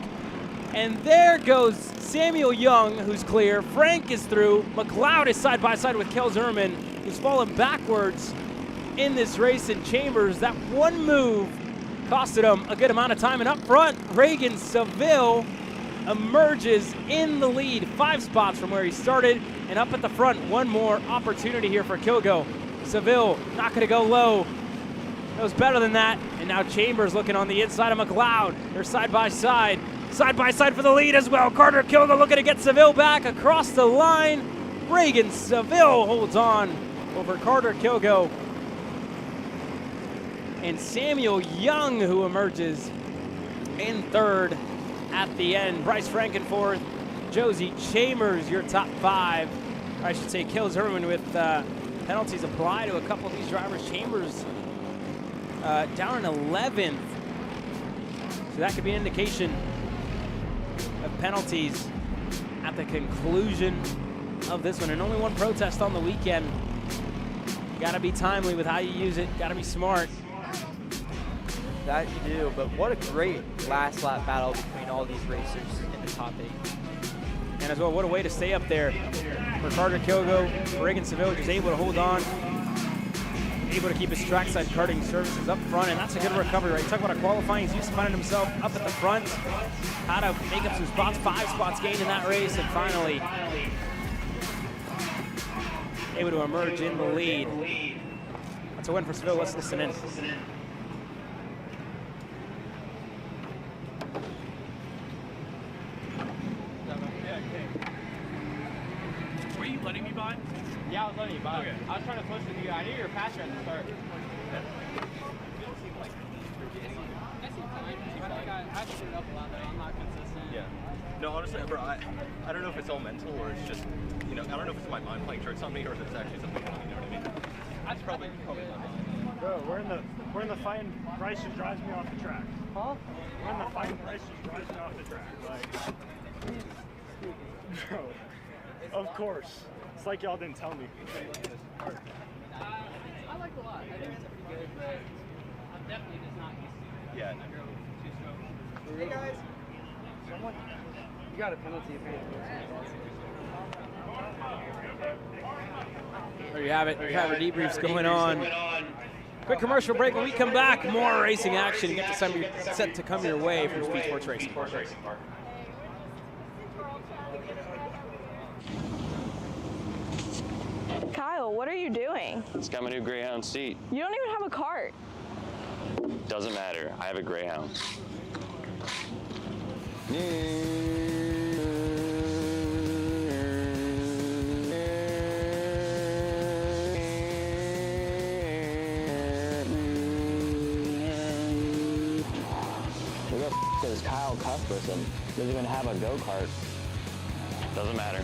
Speaker 14: and there goes Samuel Young, who's clear. Frank is through. McLeod is side-by-side with Kel Zerman, who's fallen backwards in this race. And Chambers, that one move costed him a good amount of time. And up front, Reagan Seville emerges in the lead, 5 spots from where he started. And up at the front, one more opportunity here for Kilgo. Seville not going to go low. It was better than that. And now Chambers looking on the inside of McLeod. They're side-by-side. Side-by-side for the lead as well. Carter Kilgo looking to get Seville back across the line. Reagan Seville holds on over Carter Kilgo. And Samuel Young, who emerges in third at the end. Bryce Frank in fourth. Josie Chambers, your top 5. Or I should say Kel Zerman with penalties apply to a couple of these drivers. Chambers down in 11th. So that could be an indication of penalties at the conclusion of this one. And only 1 protest on the weekend. You gotta be timely with how you use it. Gotta be smart.
Speaker 3: That you do, but what a great last lap battle between all these racers in the top 8.
Speaker 14: And as well, what a way to stay up there for Carter Kilgo. Reagan Seville just able to hold on, able to keep his trackside karting services up front, and that's a good recovery, right? Talk about a qualifying. He's used to finding himself up at the front, how to make up some spots, 5 spots gained in that race, and finally able to emerge in the lead. That's a win for Seville. Let's listen in.
Speaker 19: Were you letting me by?
Speaker 20: Yeah, I was letting you by.
Speaker 19: Okay.
Speaker 20: I was trying to push with you. I knew you were faster at the start.
Speaker 19: I shoot it up a lot though. I'm not consistent.
Speaker 21: Yeah. No, honestly, bro, I don't know if it's all mental or it's just, you know, I don't know if it's my mind playing tricks on me or if it's actually something wrong, you know what I mean? That's probably my mind.
Speaker 22: Bro, we're in the fight and Bryce just drives me off the track. Huh? We're in the fight and Bryce just drives me off the track. Like, bro, of course. It's like y'all didn't tell me.
Speaker 19: I like it a lot. I think it's pretty good, but I'm definitely just not used to it.
Speaker 21: Yeah.
Speaker 20: Hey guys. Someone, you got a penalty if
Speaker 14: There you have it. Driver debriefs going on. Quick commercial break. When we come back, more racing action. Get to set to come your way from Speedsportz Racing Park.
Speaker 23: Kyle, what are you doing?
Speaker 8: It's got my new Greyhound seat.
Speaker 23: You don't even have a cart.
Speaker 8: Doesn't matter. I have a Greyhound.
Speaker 1: Who the f is Kyle Cuthbertson? Doesn't even have a go-kart.
Speaker 8: Doesn't matter.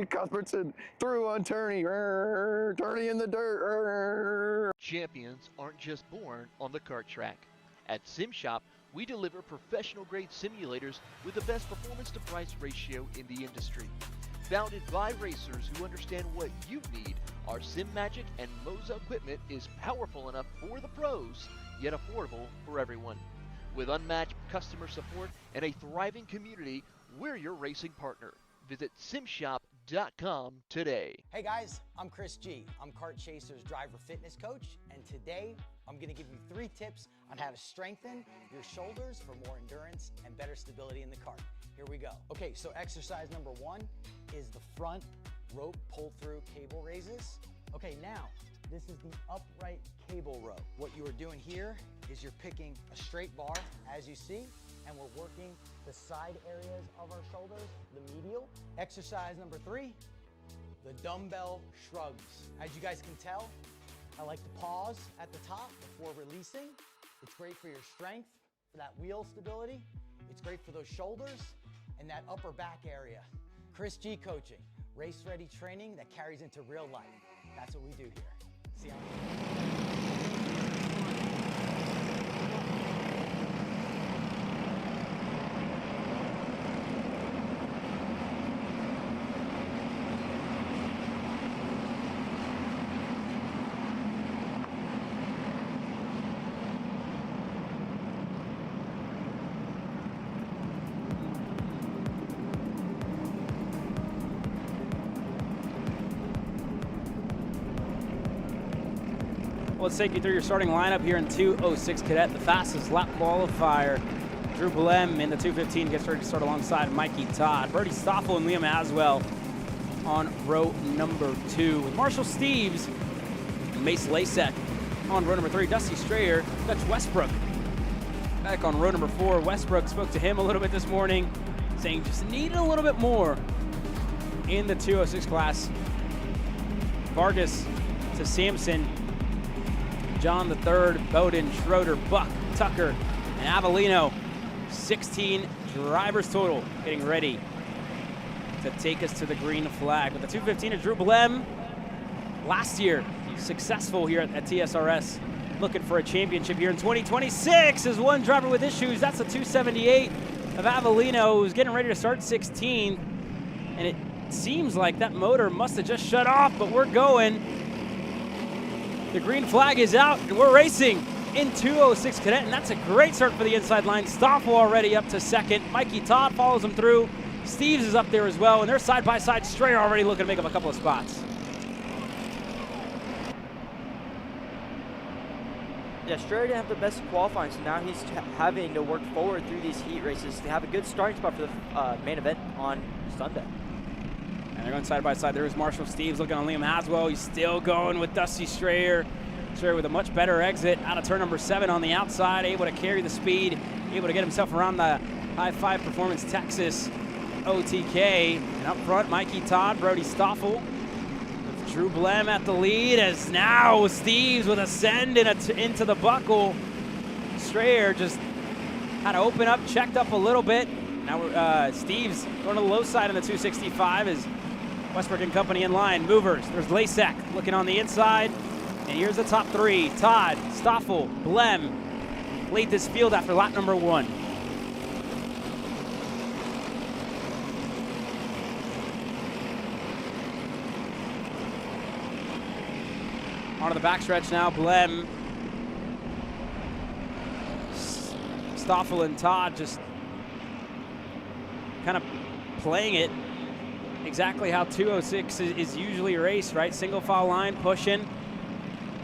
Speaker 1: Cuthbertson threw on Turney. Turney in the dirt.
Speaker 5: Champions aren't just born on the kart track. At SimShop, we deliver professional-grade simulators with the best performance-to-price ratio in the industry. Founded by racers who understand what you need, our SimMagic and Moza equipment is powerful enough for the pros, yet affordable for everyone. With unmatched customer support and a thriving community, we're your racing partner. Visit simshop.com today.
Speaker 23: Hey guys, I'm Chris G. I'm Kart Chaser's driver fitness coach, and today I'm going to give you 3 tips on how to strengthen your shoulders for more endurance and better stability in the kart. Here we go. Okay, so exercise number 1 is the front rope pull-through cable raises. Okay, now this is the upright cable row. What you are doing here is you're picking a straight bar, as you see, and we're working the side areas of our shoulders, the medial. Exercise number 3, the dumbbell shrugs. As you guys can tell, I like to pause at the top before releasing. It's great for your strength, for that wheel stability. It's great for those shoulders and that upper back area. Chris G coaching, race-ready training that carries into real life. That's what we do here. See how
Speaker 14: Let's take you through your starting lineup here in 206 Cadet, the fastest lap qualifier. Drew Blem in the 215 gets ready to start alongside Mikey Todd. Brody Stoffel and Liam Aswell on row number 2. With Marshall Steves and Mace Lasek on row number 3. Dusty Strayer, Dutch Westbrook back on row number 4. Westbrook spoke to him a little bit this morning, saying just needed a little bit more in the 206 class. Vargas to Sampson, John III, Bowden, Schroeder, Buck, Tucker, and Avellino. 16 drivers total getting ready to take us to the green flag. With the 215 of Drew Blem, last year successful here at TSRS, looking for a championship here in 2026 is one driver with issues. That's the 278 of Avellino, who's getting ready to start 16th, and it seems like that motor must have just shut off, but we're going. The green flag is out, and we're racing in 206 Cadet, and that's a great start for the inside line. Stoffel already up to second. Mikey Todd follows him through. Steves is up there as well, and they're side-by-side. Strayer already looking to make up a couple of spots.
Speaker 3: Yeah, Strayer didn't have the best qualifying, so now he's having to work forward through these heat races to have a good starting spot for the main event on Sunday.
Speaker 14: And they're going side by side. There's Marshall Steves looking on Liam Haswell. He's still going with Dusty Strayer. Strayer with a much better exit out of turn number 7 on the outside, able to carry the speed, able to get himself around the High Five Performance Texas OTK. And up front, Mikey Todd, Brody Stoffel, with Drew Blem at the lead, as now Steves with a send into the buckle. Strayer just had to open up, checked up a little bit. Now Steves going to the low side on the 265 as Westbrook and company in line. Movers, there's Lasek looking on the inside. And here's the top 3. Todd, Stoffel, Blem lead this field after lap number 1. On to the backstretch now, Blem. Stoffel and Todd just kind of playing it exactly how 206 is usually raced, right? Single file line, pushing.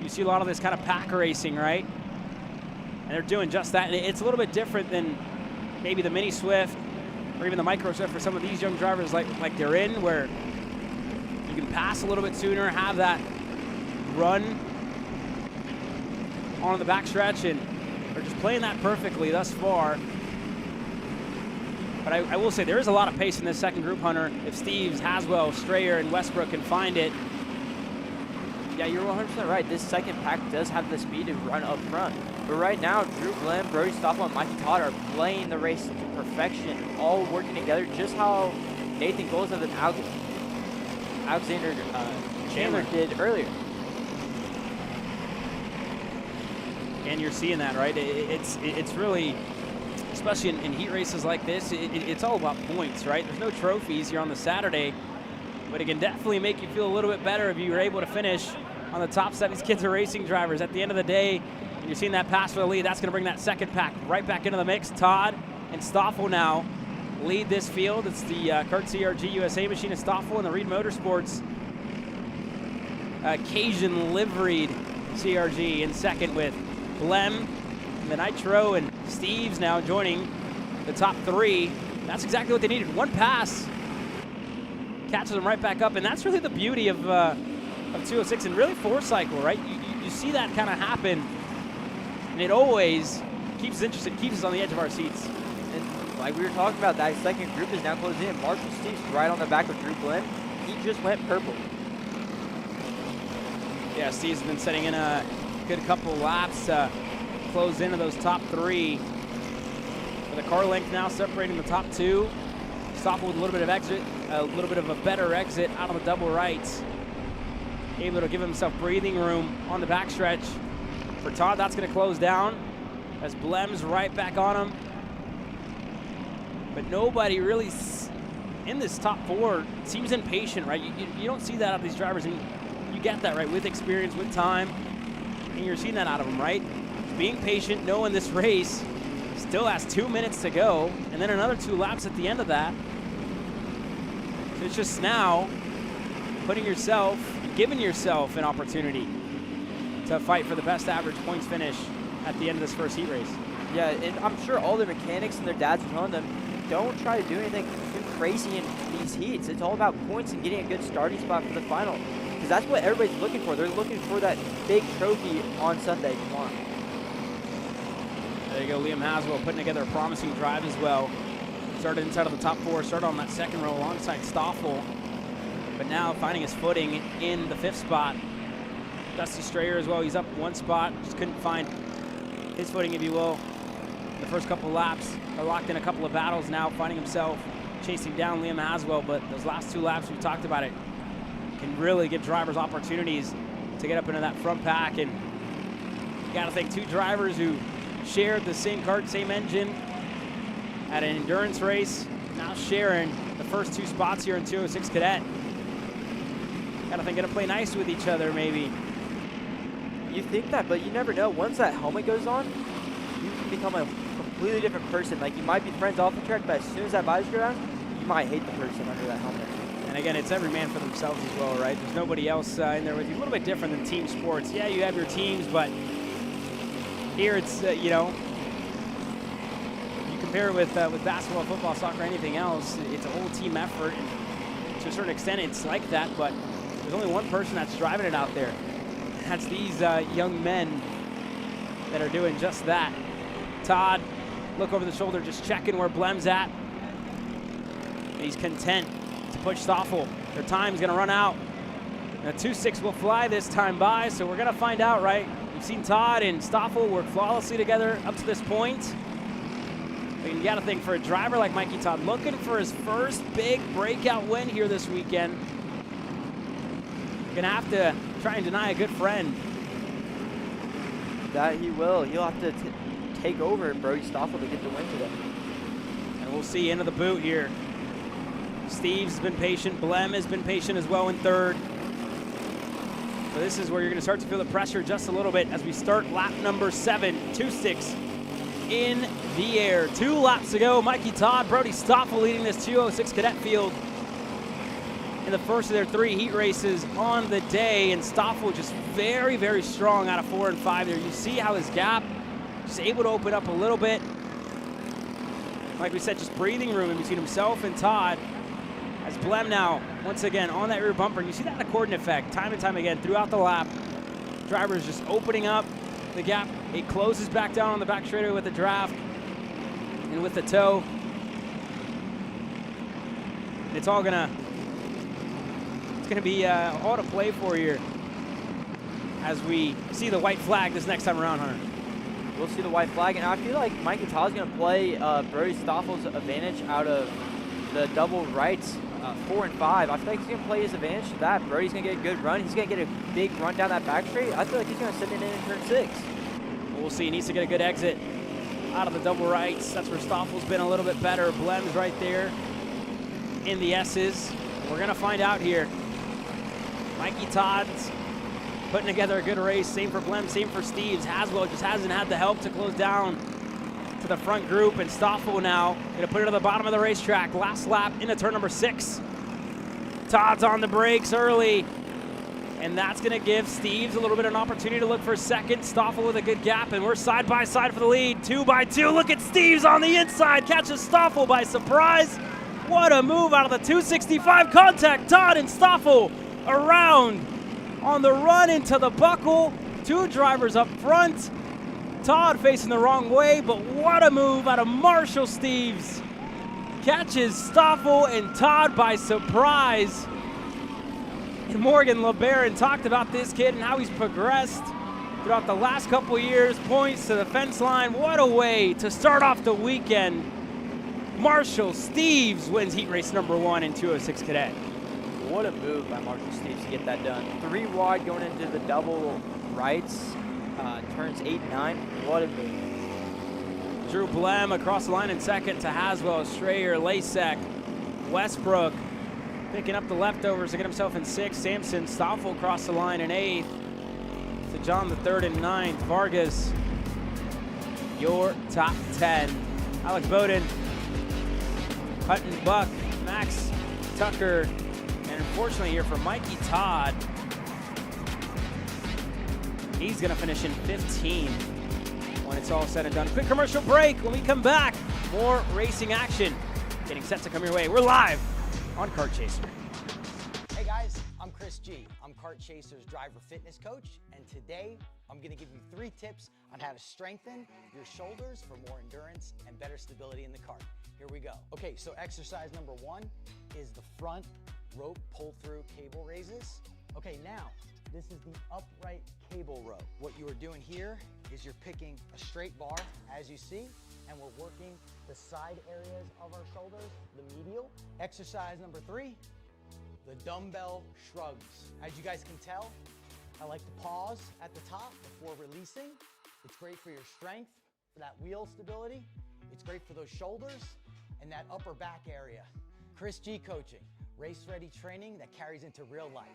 Speaker 14: You see a lot of this kind of pack racing, right? And they're doing just that. And it's a little bit different than maybe the Mini Swift or even the micro set for some of these young drivers like they're in, where you can pass a little bit sooner, have that run on the backstretch, and they're just playing that perfectly thus far. But I will say there is a lot of pace in this second group, Hunter. If Steves, Haswell, Strayer, and Westbrook can find it.
Speaker 3: Yeah, you're 100% right. This second pack does have the speed to run up front. But right now, Drew Glenn, Brody Stoffel, and Mikey Todd are playing the race to perfection, all working together, just how Nathan Goldsmith and Alexander Chandler did earlier.
Speaker 14: And you're seeing that, right? It's really, especially in heat races like this, it's all about points, right? There's no trophies here on the Saturday, but it can definitely make you feel a little bit better if you were able to finish on the top set. These kids are racing drivers. At the end of the day, when you're seeing that pass for the lead, that's going to bring that second pack right back into the mix. Todd and Stoffel now lead this field. It's the Kart CRG USA machine of Stoffel and the Reed Motorsports Cajun liveried CRG in second, with Blem, the Nitro, and Steves now joining the top three. That's exactly what they needed. One pass catches them right back up, and that's really the beauty of 206 and really four cycle, right? You see that kind of happen, and it always keeps us interested, keeps us on the edge of our seats.
Speaker 3: And like we were talking about, that second group is now closing in. Marshall Steves right on the back of Drew Glenn. He just went purple.
Speaker 14: Yeah, Steves has been setting in a good couple laps to close into those top three. With the car length now separating the top two. Stoffel with a little bit of exit, a little bit of a better exit out on the double rights. Able to give himself breathing room on the backstretch. For Todd, that's going to close down as Blem's right back on him. But nobody really in this top four seems impatient, right? You don't see that out of these drivers, and you get that, right, with experience, with time, and you're seeing that out of them, right? Being patient, knowing this race still has 2 minutes to go, and then another 2 laps at the end of that. So it's just now putting yourself, giving yourself an opportunity to fight for the best average points finish at the end of this first heat race.
Speaker 3: Yeah, and I'm sure all the mechanics and their dads are telling them, don't try to do anything too crazy in these heats. It's all about points and getting a good starting spot for the final. Because that's what everybody's looking for. They're looking for that big trophy on Sunday tomorrow.
Speaker 14: There you go, Liam Haswell putting together a promising drive as well. Started inside of the top four, started on that second row alongside Stoffel, but now finding his footing in the 5th spot. Dusty Strayer as well, he's up 1 spot, just couldn't find his footing, if you will. The first couple laps are locked in a couple of battles now, finding himself chasing down Liam Haswell, but those last 2 laps, we've talked about it, can really give drivers opportunities to get up into that front pack. And you gotta think 2 drivers who shared the same kart, same engine at an endurance race, now sharing the first 2 spots here in 206 Cadet. Gotta think, gonna play nice with each other maybe.
Speaker 3: You think that, but you never know. Once that helmet goes on, you can become a completely different person. Like, you might be friends off the track, but as soon as that visor goes on, you might hate the person under that helmet.
Speaker 14: And again, it's every man for themselves as well, right? There's nobody else in there with you. A little bit different than team sports. Yeah, you have your teams, but here it's, you know, you compare it with basketball, football, soccer, anything else, it's a whole team effort. And to a certain extent, it's like that, but there's only one person that's driving it out there. And that's these young men that are doing just that. Todd, look over the shoulder, just checking where Blem's at. And he's content to push Stoffel. Their time's gonna run out. Now 2.6 will fly this time by, so we're gonna find out, right? We've seen Todd and Stoffel work flawlessly together up to this point. But you gotta think, for a driver like Mikey Todd, looking for his first big breakout win here this weekend, gonna have to try and deny a good friend.
Speaker 3: That he will. He'll have to take over Brody Stoffel to get the win today.
Speaker 14: And we'll see into the boot here. Steve's been patient. Blem has been patient as well in 3rd. So this is where you're going to start to feel the pressure just a little bit as we start lap number 7, 2.6 in the air. 2 laps to go. Mikey Todd, Brody Stoffel leading this 206 Cadet field in the first of their 3 heat races on the day. And Stoffel just very, very strong out of 4 and 5 there. You see how his gap is able to open up a little bit. Like we said, just breathing room in between himself and Todd. As Blem now, once again, on that rear bumper. And you see that accordion effect time and time again throughout the lap. Drivers just opening up the gap. It closes back down on the back straightaway with the draft and with the toe. And it's gonna be all to play for here as we see the white flag this next time around, Hunter.
Speaker 3: We'll see the white flag, and I feel like Mikey Todd's going to play Brody Stoffel's advantage out of the double rights, 4 and 5. I feel like he's going to play his advantage to that. Brody's going to get a good run. He's going to get a big run down that back straight. I feel like he's going to send it in turn 6.
Speaker 14: We'll see. He needs to get a good exit out of the double rights. That's where Stoffel's been a little bit better. Blem's right there in the S's. We're going to find out here. Mikey Todd's putting together a good race. Same for Blem, same for Steves. Haswell just hasn't had the help to close down to the front group, and Stoffel now going to put it to the bottom of the racetrack. Last lap into turn number 6. Todd's on the brakes early, and that's going to give Steves a little bit of an opportunity to look for second. Stoffel with a good gap, and we're side by side for the lead. 2 by 2. Look at Steves on the inside. Catches Stoffel by surprise. What a move out of the 265 contact. Todd and Stoffel around on the run into the buckle. 2 drivers up front. Todd facing the wrong way, but what a move out of Marshall Steves. Catches Stoffel and Todd by surprise. And Morgan LeBaron talked about this kid and how he's progressed throughout the last couple years. Points to the fence line. What a way to start off the weekend. Marshall Steves wins heat race number 1 in 206 Cadet.
Speaker 3: What a move by Marshall Steves to get that done. 3 wide going into the double rights, turns 8 and 9. What a move.
Speaker 14: Drew Blem across the line in second to Haswell, Strayer, Lasek, Westbrook picking up the leftovers to get himself in 6th. Sampson, Stoffel across the line in 8th. To John the 3rd and 9th. Vargas, your top 10. Alex Bowden, Hutton, Buck, Max Tucker, and unfortunately here for Mikey Todd, he's going to finish in 15 when it's all said and done. Quick commercial break. When we come back, more racing action getting set to come your way. We're live on Kart Chaser.
Speaker 23: Hey guys, I'm Chris G. I'm Kart Chaser's driver fitness coach, and today I'm going to give you 3 tips on how to strengthen your shoulders for more endurance and better stability in the kart. Here we go. Okay, so exercise number 1 is the front rope pull-through cable raises. Okay, now, this is the upright cable row. What you are doing here is you're picking a straight bar, as you see, and we're working the side areas of our shoulders, the medial. Exercise number 3, the dumbbell shrugs. As you guys can tell, I like to pause at the top before releasing. It's great for your strength, for that wheel stability. It's great for those shoulders and that upper back area. Chris G coaching, race-ready training that carries into real life.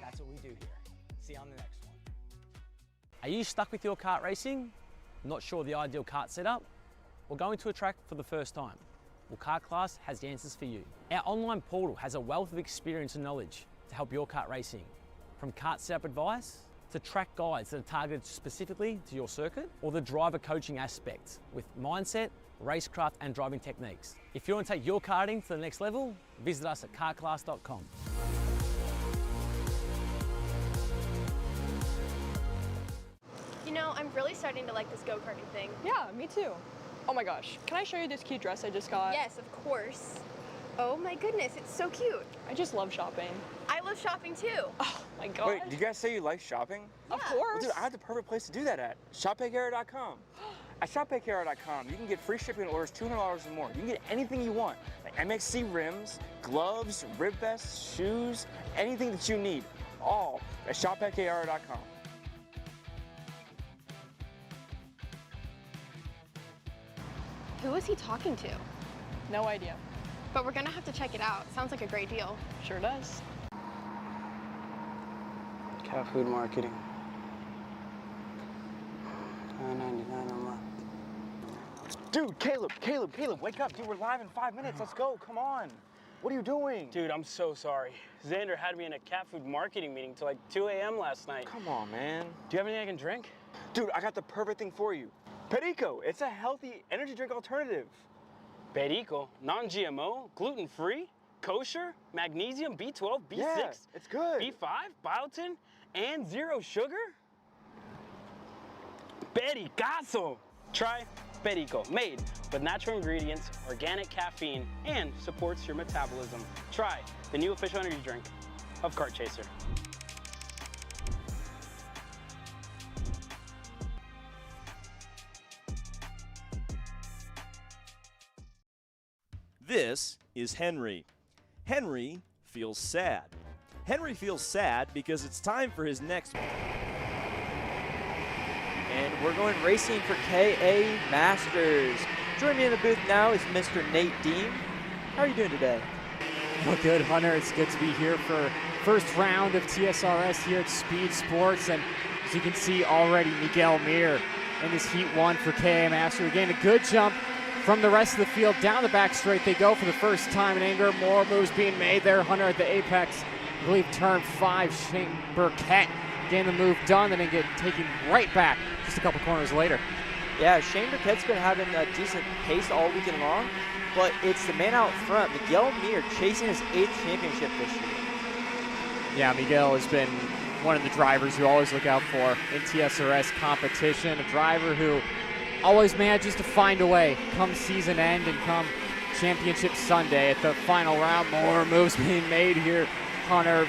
Speaker 23: That's what we do here. See you on the next one.
Speaker 6: Are you stuck with your kart racing? Not sure the ideal kart setup? Or going to a track for the first time? Well, Kart Class has the answers for you. Our online portal has a wealth of experience and knowledge to help your kart racing. From kart setup advice to track guides that are targeted specifically to your circuit, or the driver coaching aspect with mindset, racecraft and driving techniques. If you want to take your karting to the next level, visit us at kartclass.com.
Speaker 16: You know, I'm really starting to like this go-karting thing.
Speaker 18: Yeah, me too. Oh my gosh, can I show you this cute dress I just got?
Speaker 16: Yes, of course. Oh my goodness, it's so cute.
Speaker 18: I just love shopping.
Speaker 16: I love shopping too.
Speaker 18: Oh my gosh.
Speaker 15: Wait, did you guys say you like shopping?
Speaker 18: Of course.
Speaker 15: Well, dude, I have the perfect place to do that at. ShopPayKara.com. At ShopPayKara.com, you can get free shipping on orders $200 or more. You can get anything you want, like MXC rims, gloves, rib vests, shoes, anything that you need, all at ShopPayKara.com.
Speaker 16: Who is he talking to?
Speaker 18: No idea.
Speaker 16: But we're gonna have to check it out. Sounds like a great deal.
Speaker 18: Sure does.
Speaker 24: Cat food marketing. $9.99 a month.
Speaker 15: Dude, Caleb, wake up. Dude, we're live in 5 minutes. Let's go. Come on. What are you doing?
Speaker 9: Dude, I'm so sorry. Xander had me in a cat food marketing meeting till like 2 a.m. last night.
Speaker 15: Come on, man.
Speaker 9: Do you have anything I can drink?
Speaker 15: Dude, I got the perfect thing for you. Perico, it's a healthy energy drink alternative.
Speaker 14: Perico, non-GMO, gluten-free, kosher, magnesium, B12, B6,
Speaker 23: Yeah, it's good.
Speaker 14: B5, biotin, and 0 sugar? Pericazo! Try Perico, made with natural ingredients, organic caffeine, and supports your metabolism. Try the new official energy drink of Kart Chaser.
Speaker 2: This is Henry. Henry feels sad. Henry feels sad because it's time for his next.
Speaker 3: And we're going racing for KA Masters. Joining me in the booth now is Mr. Nate Deem. How are you doing today?
Speaker 4: Well, good, Hunter. It's good to be here for first round of TSRS here at Speedsportz. And as you can see already, Miguel Mir in this Heat 1 for KA Master. Again, a good jump from the rest of the field. Down the back straight they go for the first time in anger. More moves being made there. Hunter at the apex. I believe turn 5, Shane Burkett getting the move done and then get taken right back just a couple corners later.
Speaker 3: Yeah, Shane Burkett's been having a decent pace all weekend long, but it's the man out front, Miguel Mir, chasing his 8th championship this year.
Speaker 4: Yeah, Miguel has been one of the drivers you always look out for in TSRS competition. A driver who always manages to find a way come season end and come championship Sunday at the final round. More moves being made here. Hunter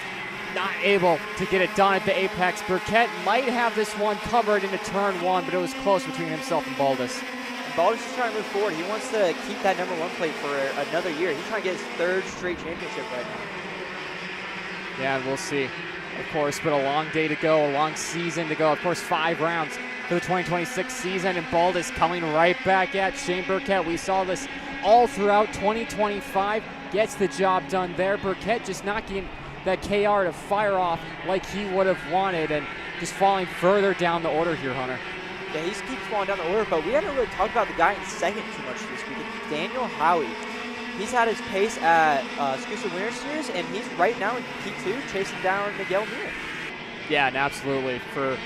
Speaker 4: not able to get it done at the apex. Burkett might have this one covered into turn 1, but it was close between himself and Baldus.
Speaker 3: And Baldus is trying to move forward. He wants to keep that #1 plate for another year. He's trying to get his 3rd straight championship right now.
Speaker 4: Yeah, and we'll see, of course, but a long day to go, a long season to go. Of course, 5 rounds for the 2026 season, and Baldus coming right back at Shane Burkett. We saw this all throughout 2025. Gets the job done there. Burkett just not getting that KR to fire off like he would have wanted, and just falling further down the order here, Hunter.
Speaker 3: Yeah, he keeps falling down the order, but we haven't really talked about the guy in second too much this week. Daniel Howie. He's had his pace at Speedsportz Winter Series, and he's right now in P2 chasing down Miguel Mir.
Speaker 4: Yeah, and absolutely. For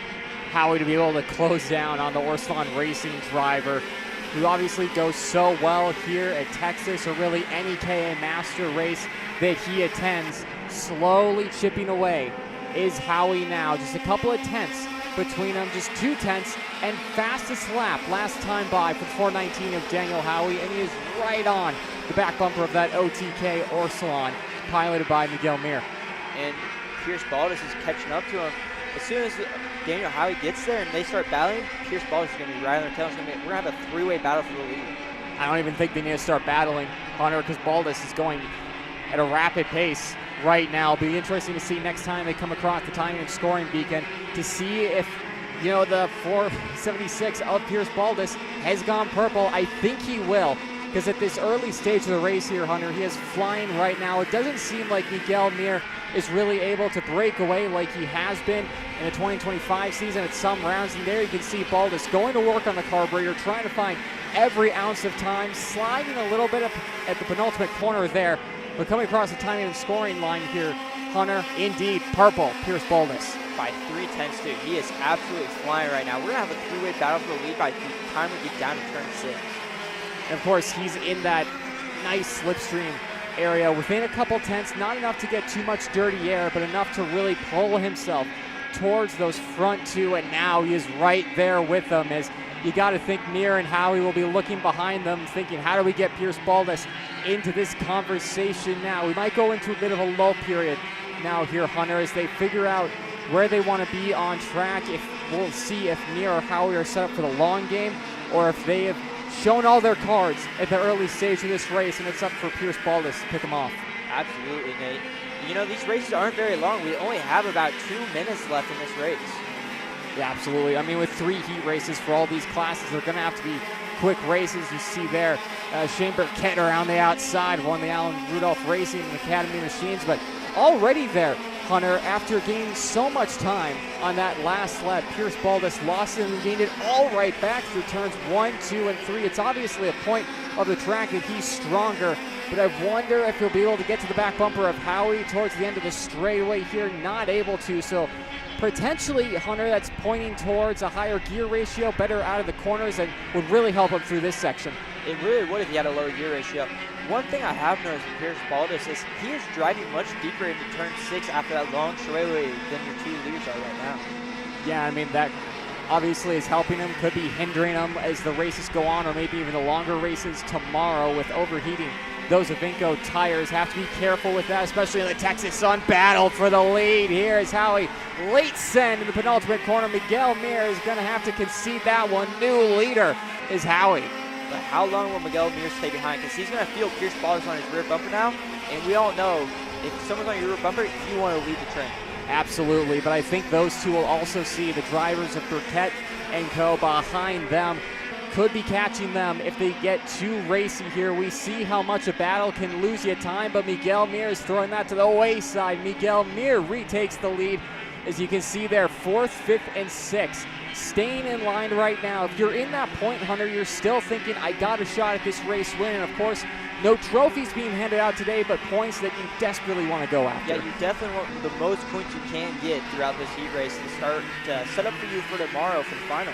Speaker 4: Howie to be able to close down on the Orslon Racing driver, who obviously goes so well here at Texas, or really any KA Master race that he attends, slowly chipping away is Howie now. Just a couple of tenths between them, just 2 tenths, and fastest lap last time by for 4:19 of Daniel Howie, and he is right on the back bumper of that OTK Orslon, piloted by Miguel Mir.
Speaker 3: And Pierce Baldus is catching up to him. As soon as Daniel Howie gets there and they start battling, Pierce Baldus is going to be right on their tail. We're going to have a 3-way battle for the lead.
Speaker 4: I don't even think they need to start battling, Hunter, because Baldus is going at a rapid pace right now. It'll be interesting to see next time they come across the timing and scoring beacon to see if, you know, the 476 of Pierce Baldus has gone purple. I think he will, because at this early stage of the race here, Hunter, he is flying right now. It doesn't seem like Miguel Mir is really able to break away like he has been in the 2025 season at some rounds. And there you can see Baldus going to work on the carburetor, trying to find every ounce of time, sliding a little bit up at the penultimate corner there, but coming across the timing and scoring line here, Hunter, indeed, purple, Pierce Baldus.
Speaker 3: By 3/10, dude. He is absolutely flying right now. We're going to have a 3-way battle for the lead by the time we get down to turn 6.
Speaker 4: And of course, he's in that nice slipstream area within a couple tenths, not enough to get too much dirty air, but enough to really pull himself towards those front 2, and now he is right there with them. As you got to think Mir and Howie will be looking behind them, thinking, how do we get Pierce Baldus into this conversation now? We might go into a bit of a lull period now here, Hunter, as they figure out where they want to be on track. If we'll see if Mir or Howie are set up for the long game, or if they have shown all their cards at the early stage of this race, and it's up for Pierce Baldus to pick them off.
Speaker 3: Absolutely, Nate. You know, these races aren't very long. We only have about 2 minutes left in this race.
Speaker 4: Yeah, absolutely. I mean, with 3 heat races for all these classes, they're going to have to be quick races. You see there, Shane Burkett around the outside, one of the Alan Rudolph Racing and Academy machines, but already there, Hunter, after gaining so much time on that last lap, Pierce Baldus lost it and gained it all right back through turns 1, 2, and 3. It's obviously a point of the track that he's stronger, but I wonder if he'll be able to get to the back bumper of Howie towards the end of the straightaway here. Not able to, so potentially, Hunter, that's pointing towards a higher gear ratio, better out of the corners, and would really help him through this section.
Speaker 3: It really would if he had a lower gear ratio. One thing I have noticed with Pierce Baldus is he is driving much deeper into turn 6 after that long straightaway than your 2 leaders are right now.
Speaker 4: Yeah, I mean, that obviously is helping him, could be hindering him as the races go on, or maybe even the longer races tomorrow with overheating. Those Avinco tires, have to be careful with that, especially in the Texas Sun. Battle for the lead here is Howie. Late send in the penultimate corner. Miguel Mir is going to have to concede that one. New leader is Howie.
Speaker 3: But how long will Miguel Mir stay behind? Because he's going to feel Pierce Baldus on his rear bumper now, and we all know if someone's on your rear bumper, you want to lead the train.
Speaker 4: Absolutely, but I think those two will also see the drivers of Burkett and Co. behind them. Could be catching them if they get too racy here. We see how much a battle can lose you time, but Miguel Mir is throwing that to the wayside. Miguel Mir retakes the lead. As you can see there, 4th, 5th, and 6th. Staying in line right now. If you're in that point, Hunter, you're still thinking, I got a shot at this race win. And of course, no trophies being handed out today, but points that you desperately want to go after.
Speaker 3: Yeah, you definitely want the most points you can get throughout this heat race to set up for you for tomorrow for the final.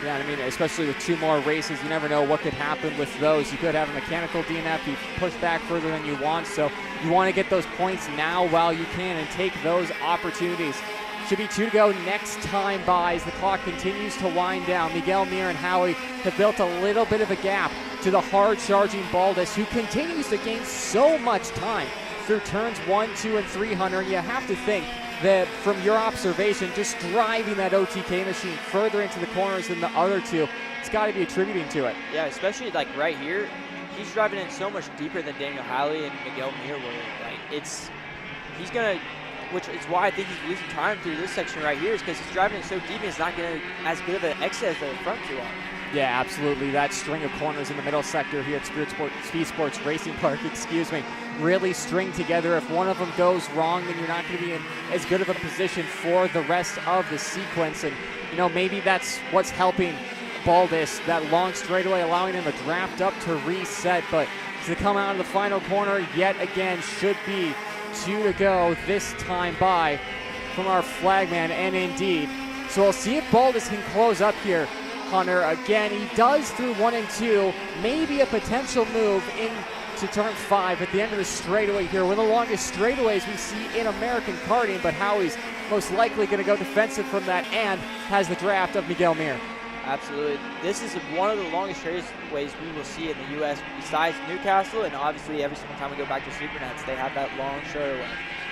Speaker 4: Yeah, I mean, especially with 2 more races, you never know what could happen with those. You could have a mechanical DNF, you push back further than you want, so you want to get those points now while you can and take those opportunities. Should be 2 to go next time by as the clock continues to wind down. Miguel Mir and Howie have built a little bit of a gap to the hard-charging Baldus, who continues to gain so much time through turns 1, 2, and 3, Hunter. And you have to think that from your observation, just driving that OTK machine further into the corners than the other two, it's got to be attributing to it.
Speaker 3: Yeah, especially like right here, he's driving in so much deeper than Daniel Howley and Miguel Mir were. Like he's gonna, which is why I think he's losing time through this section right here, is because he's driving it so deep and it's not getting as good of an exit as the front two are.
Speaker 4: Yeah, absolutely. That string of corners in the middle sector here at Speedsportz Racing Park, really string together. If one of them goes wrong, then you're not going to be in as good of a position for the rest of the sequence. And, you know, maybe that's what's helping Baldus, that long straightaway, allowing him to draft up to reset. But to come out of the final corner yet again, should be 2 to go this time by from our flagman, and indeed. So we'll see if Baldus can close up here, Hunter. Again, he does through 1 and 2, maybe a potential move into turn 5 at the end of the straightaway here. One of the longest straightaways we see in American karting, but Howie's most likely going to go defensive from that and has the draft of Miguel Mir.
Speaker 3: Absolutely. This is one of the longest straightaways we will see in the U.S. besides Newcastle, and obviously every single time we go back to Supernats, they have that long straightaway.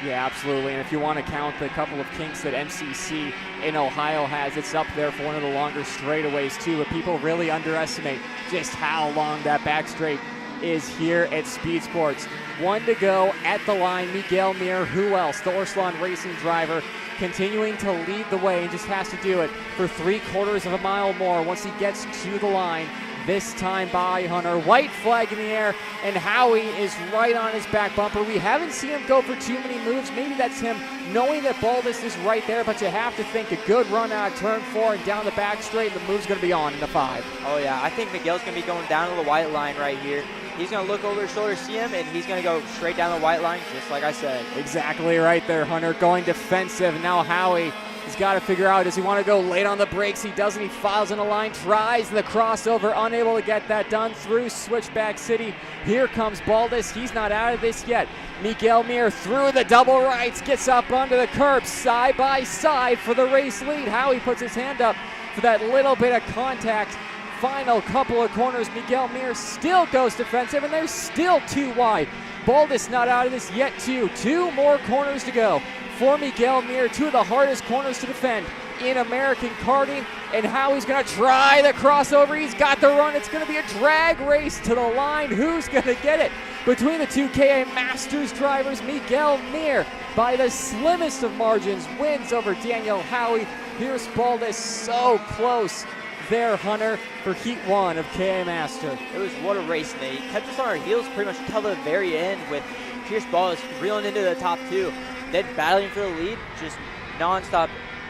Speaker 4: Yeah, absolutely. And if you want to count the couple of kinks that MCC in Ohio has, it's up there for one of the longer straightaways too. But people really underestimate just how long that back straight is here at Speedsportz. 1 to go at the line. Miguel Mir, who else? The Orslon Racing driver, continuing to lead the way and just has to do it for 3/4 of a mile more once he gets to the line. This time by Hunter. White flag in the air, and Howie is right on his back bumper. We haven't seen him go for too many moves. Maybe that's him knowing that Baldus is right there, but you have to think a good run out of turn 4 and down the back straight, and the move's going to be on in the 5.
Speaker 3: Oh yeah, I think Miguel's going to be going down to the white line right here. He's going to look over his shoulder, see him, and he's going to go straight down the white line, just like I said.
Speaker 4: Exactly right there, Hunter, going defensive. Now Howie has got to figure out, does he want to go late on the brakes? He doesn't. He files in a line, tries the crossover, unable to get that done through Switchback City. Here comes Baldus. He's not out of this yet. Miguel Mir through the double rights, gets up onto the curb, side by side for the race lead. Howie puts his hand up for that little bit of contact. Final couple of corners, Miguel Mir still goes defensive, and they're still 2 wide. Baldus not out of this yet too. 2 more corners to go for Miguel Mir, 2 of the hardest corners to defend in American karting, and Howie's going to try the crossover. He's got the run. It's going to be a drag race to the line. Who's going to get it? Between the 2 KA Masters drivers, Miguel Mir, by the slimmest of margins, wins over Daniel Howie. Here's Baldus so close there, Hunter, for Heat 1 of KA Master.
Speaker 3: It was what a race, Nate. Kept us on our heels pretty much until the very end with Pierce Baldus reeling into the top 2. Then battling for the lead, just non-stop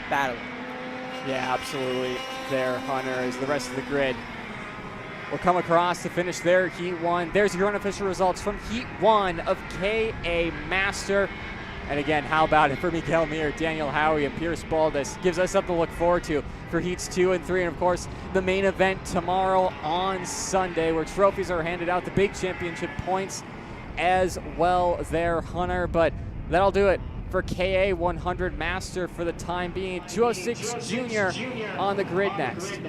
Speaker 3: battling.
Speaker 4: Yeah, absolutely there, Hunter, as the rest of the grid will come across to finish their Heat 1. There's your unofficial results from Heat 1 of KA Master. And again, how about it for Miguel Mir, Daniel Howie, and Pierce Baldus? Gives us something to look forward to for Heats 2 and 3. And of course, the main event tomorrow on Sunday, where trophies are handed out, the big championship points as well there, Hunter. But that'll do it for KA100 Master for the time being. 206 Jr on the grid next.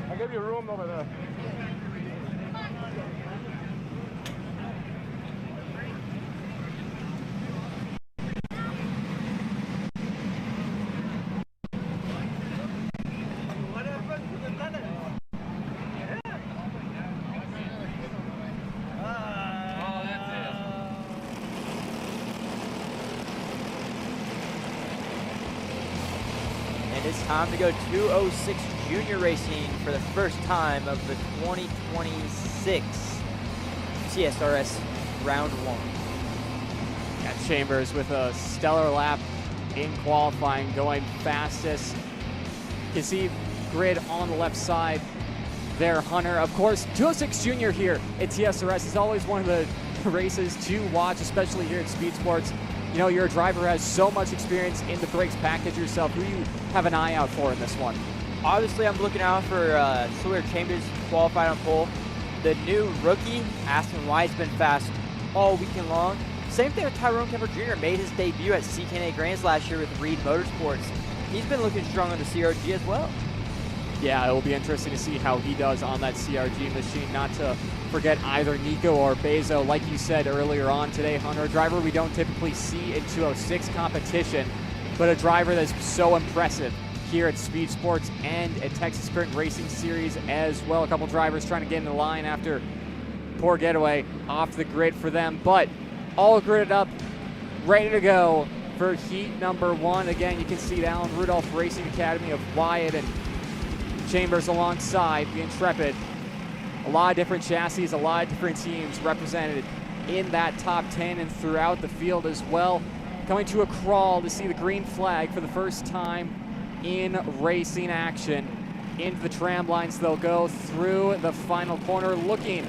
Speaker 22: I'll give you room over there.
Speaker 3: And it's time to go 206 Junior Racing for the first time of the 2026 TSRS Round 1.
Speaker 4: Yeah, Chambers with a stellar lap in qualifying, going fastest. You can see grid on the left side there, Hunter. Of course, 206 Jr here at TSRS is always one of the races to watch, especially here at Speedsportz. You know, you're a driver who has so much experience in the brakes package yourself. Who do you have an eye out for in this one?
Speaker 3: Obviously, I'm looking out for Sawyer Chambers, qualified on pole. The new rookie, Aston White's been fast all weekend long. Same thing with Tyrone Kemper Jr. Made his debut at CKNA Grands last year with Reed Motorsports. He's been looking strong on the CRG as well.
Speaker 4: Yeah, it will be interesting to see how he does on that CRG machine. Not to forget either Nico or Bezo, like you said earlier on today, Hunter, a driver we don't typically see in 206 competition, but a driver that's so impressive here at Speedsportz and at Texas Sprint Racing Series as well. A couple drivers trying to get in the line after poor getaway off the grid for them, but all gridded up, ready to go for heat number 1. Again, you can see the Alan Rudolph Racing Academy of Wyatt and Chambers alongside the Intrepid. A lot of different chassis, a lot of different teams represented in that top 10 and throughout the field as well. Coming to a crawl to see the green flag for the first time in racing action. Into the tram lines they'll go through the final corner, looking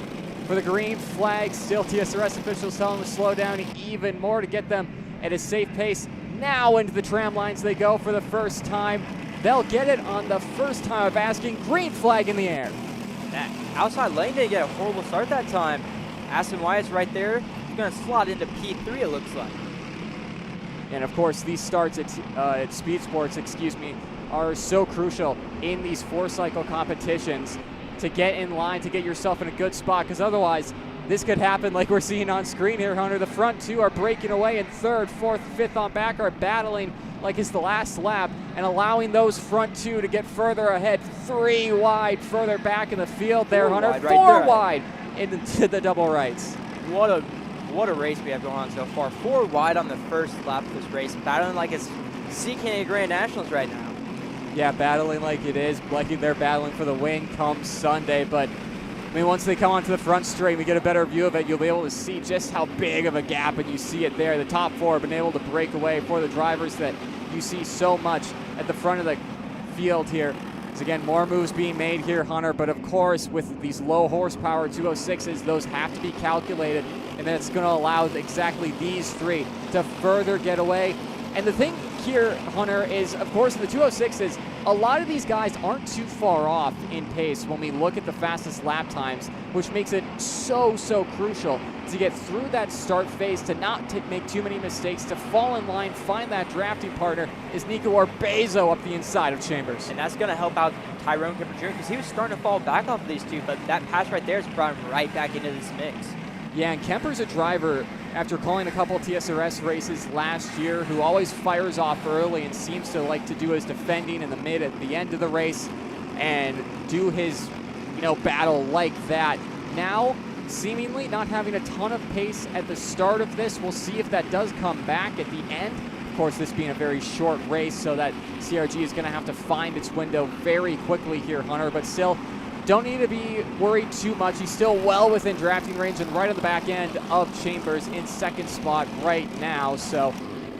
Speaker 4: for the green flag. Still TSRS officials telling them to slow down even more to get them at a safe pace. Now into the tram lines they go for the first time. They'll get it on the first time of asking. Green flag in the air.
Speaker 3: That outside lane didn't get a horrible start that time. Aston Wyatt's right there. He's going to slot into P3, it looks like.
Speaker 4: And of course, these starts at Speedsportz, are so crucial in these 4-cycle competitions to get in line, to get yourself in a good spot, because otherwise this could happen like we're seeing on screen here, Hunter. The front two are breaking away, and third, fourth, fifth on back are battling like it's the last lap and allowing those front two to get further ahead. 3 wide further back in the field there, Hunter. 4 wide into the double rights.
Speaker 3: What a race we have going on so far. 4 wide on the first lap of this race, battling like it's CKNA Grand Nationals right now.
Speaker 4: Yeah, battling like it is. Like they're battling for the win come Sunday, but I mean, once they come onto the front straight, we get a better view of it, you'll be able to see just how big of a gap, and you see it there. The top 4 have been able to break away for the drivers that you see so much at the front of the field here. So again, more moves being made here, Hunter, but of course, with these low horsepower 206s, those have to be calculated, and then it's going to allow exactly these 3 to further get away. And the thing here, Hunter, is, of course, in the 206s, a lot of these guys aren't too far off in pace when we look at the fastest lap times, which makes it so crucial to get through that start phase, to not make too many mistakes, to fall in line, find that drafting partner. Is Nico or Bezo up the inside of Chambers?
Speaker 3: And that's going to help out Tyrone Kemper Jr. because he was starting to fall back off of these two, but that pass right there has brought him right back into this mix.
Speaker 4: Yeah, and Kemper's a driver, after calling a couple of TSRS races last year, who always fires off early and seems to like to do his defending in the mid at the end of the race and do his, battle like that. Now, seemingly not having a ton of pace at the start of this. We'll see if that does come back at the end. Of course, this being a very short race, so that CRG is going to have to find its window very quickly here, Hunter. But still, don't need to be worried too much. He's still well within drafting range and right on the back end of Chambers in second spot right now. So,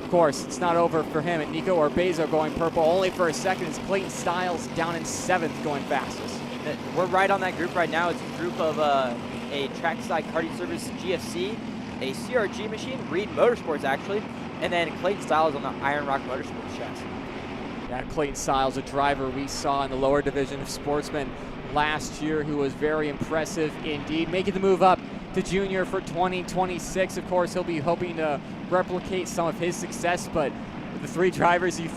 Speaker 4: of course, it's not over for him. And Nico Orbezo going purple only for a second. It's Clayton Stiles down in 7th going fastest.
Speaker 3: We're right on that group right now. It's a group of a trackside karting service GFC, a CRG machine, Reed Motorsports actually, and then Clayton Stiles on the Iron Rock Motorsports chassis.
Speaker 4: Yeah, Clayton Stiles, a driver we saw in the lower division of Sportsman last year, who was very impressive indeed, making the move up to junior for 2026. Of course, he'll be hoping to replicate some of his success, but the 3 drivers you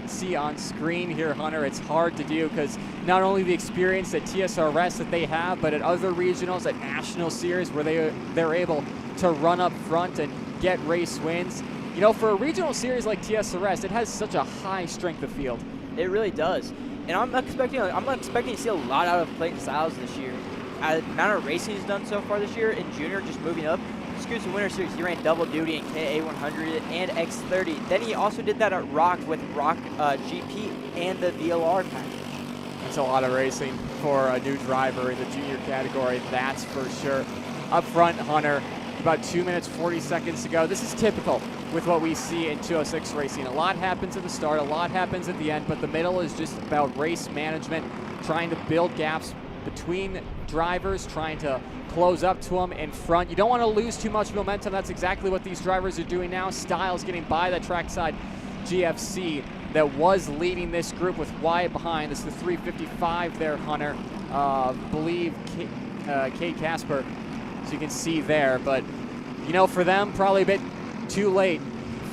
Speaker 4: see on screen here, Hunter, it's hard to do because not only the experience at TSRS that they have, but at other regionals, at national series where they're able to run up front and get race wins. You know, for a regional series like TSRS, it has such a high strength of field.
Speaker 3: It really does. And I'm expecting to see a lot out of Clayton Stiles this year. The amount of racing he's done so far this year in junior, just moving up. Scoots Winter Series, he ran double duty in KA100 and X30. Then he also did that at Rock with Rock GP and the VLR package.
Speaker 4: That's a lot of racing for a new driver in the junior category, that's for sure. Up front, Hunter, about 2 minutes, 40 seconds to go. This is typical with what we see in 206 racing. A lot happens at the start, a lot happens at the end, but the middle is just about race management, trying to build gaps between drivers, trying to close up to them in front. You don't want to lose too much momentum. That's exactly what these drivers are doing now. Stiles getting by that trackside GFC that was leading this group with Wyatt behind. This is the 355 there, Hunter. Believe Kate Casper, so you can see there. But, you know, for them, probably a bit too late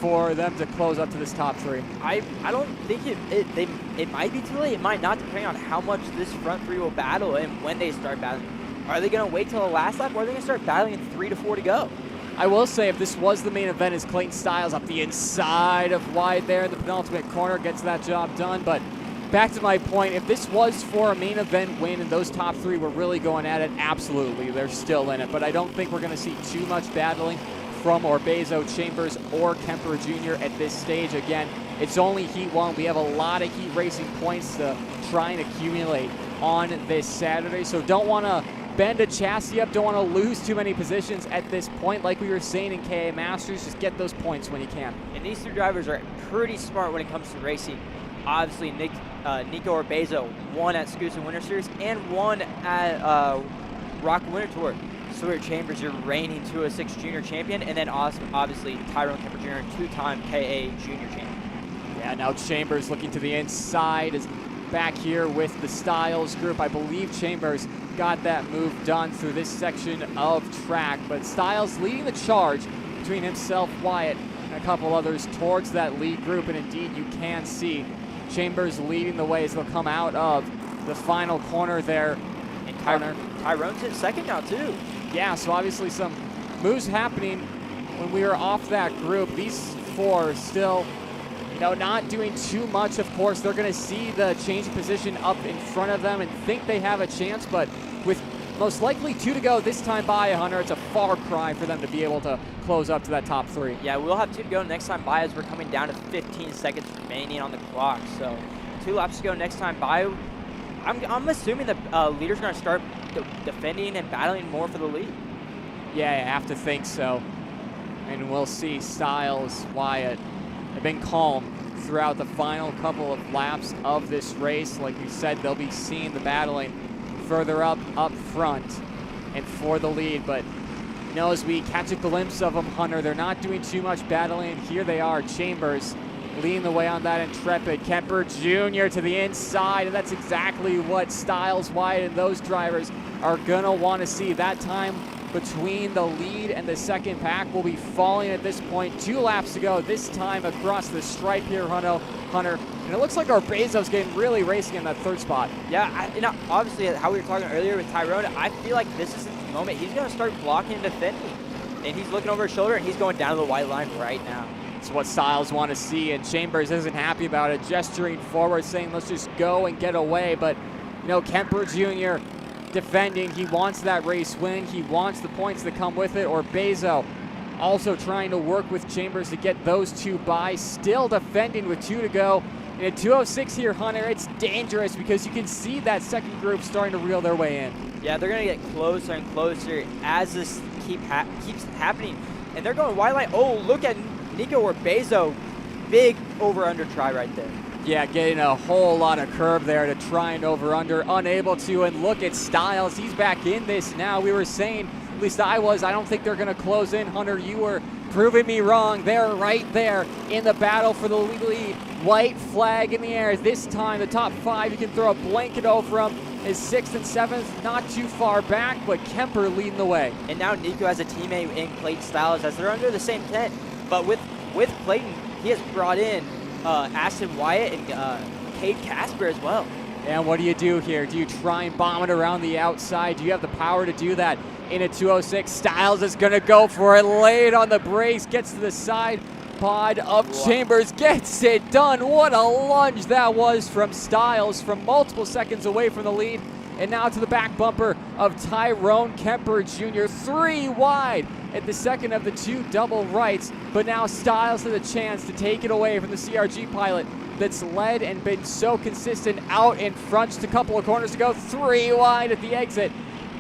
Speaker 4: for them to close up to this top 3.
Speaker 3: I don't think it might be too late. It might not, depending on how much this front 3 will battle and when they start battling. Are they going to wait till the last lap, or are they going to start battling in 3 to 4 to go?
Speaker 4: I will say, if this was the main event, is Clayton Stiles up the inside of Wyatt there in the penultimate corner, gets that job done. But back to my point, if this was for a main event win and those top 3 were really going at it, absolutely, they're still in it. But I don't think we're going to see too much battling from Orbezo, Chambers, or Kemper Jr. at this stage. Again, it's only Heat 1. We have a lot of heat racing points to try and accumulate on this Saturday, so don't want to bend a chassis up, don't want to lose too many positions at this point. Like we were saying in KA Masters, just get those points when you can.
Speaker 3: And these 2 drivers are pretty smart when it comes to racing. Obviously, Nico Orbezo won at Scoots Winter Series and won at Rock Winter Tour. Stuart Chambers, your reigning 206 junior champion, and then obviously Tyrone Kemper Jr., 2-time KA junior champion.
Speaker 4: Yeah, now Chambers looking to the inside, is back here with the Stiles group. I believe Chambers got that move done through this section of track, but Stiles leading the charge between himself, Wyatt, and a couple others towards that lead group, and indeed you can see Chambers leading the way as they'll come out of the final corner there.
Speaker 3: And Tyrone's in second now too.
Speaker 4: Yeah, so obviously some moves happening when we were off that group. These 4 still, you know, not doing too much. Of course, they're going to see the change of position up in front of them and think they have a chance, but with most likely 2 to go this time by, Hunter, it's a far cry for them to be able to close up to that top 3.
Speaker 3: Yeah, we'll have 2 to go next time by as we're coming down to 15 seconds remaining on the clock. So 2 laps to go next time by. I'm assuming the leaders are going to start defending and battling more for the lead.
Speaker 4: Yeah, I have to think so. And we'll see Stiles, Wyatt have been calm throughout the final couple of laps of this race. Like we said, they'll be seeing the battling further up front and for the lead. But, you know, as we catch a glimpse of them, Hunter, they're not doing too much battling. Here they are, Chambers leading the way on that Intrepid. Kemper Jr. to the inside, and that's exactly what Stiles, Wyatt, and those drivers are going to want to see. That time between the lead and the second pack will be falling at this point. 2 laps to go, this time across the stripe here, Hunter. And it looks like Orbezo's getting really racing in that 3rd spot.
Speaker 3: Yeah, you know, obviously, how we were talking earlier with Tyrone, I feel like this is the moment he's going to start blocking and defending. And he's looking over his shoulder, and he's going down to the white line right now.
Speaker 4: It's what Stiles want to see, and Chambers isn't happy about it, gesturing forward, saying, let's just go and get away. But, you know, Kemper Jr. defending. He wants that race win. He wants the points that come with it. Orbezo also trying to work with Chambers to get those 2 by. Still defending with 2 to go. In a 206 here, Hunter, it's dangerous because you can see that second group starting to reel their way in.
Speaker 3: Yeah, they're going to get closer and closer as this keeps happening. And they're going wide line. Oh, look at Nico Urbezo. Big over-under try right there.
Speaker 4: Yeah, getting a whole lot of curb there to try and over-under. Unable to, and look at Styles. He's back in this now. We were saying, at least I was, I don't think they're going to close in. Hunter, you were proving me wrong. They're right there in the battle for the lead. White flag in the air. This time, the top 5, you can throw a blanket over them. Is 6th and 7th, not too far back, but Kemper leading the way.
Speaker 3: And now Nico has a teammate in Clayton Styles as they're under the same tent. But with Clayton, he has brought in Aston Wyatt and Cade Casper as well.
Speaker 4: And what do you do here? Do you try and bomb it around the outside? Do you have the power to do that? In a 206, Styles is going to go for it. Laid on the brakes, gets to the side pod of Chambers, gets it done. What a lunge that was from Styles from multiple seconds away from the lead. And now to the back bumper of Tyrone Kemper Jr. 3 wide at the second of the 2 double rights. But now Styles has a chance to take it away from the CRG pilot that's led and been so consistent out in front just a couple of corners ago. 3 wide at the exit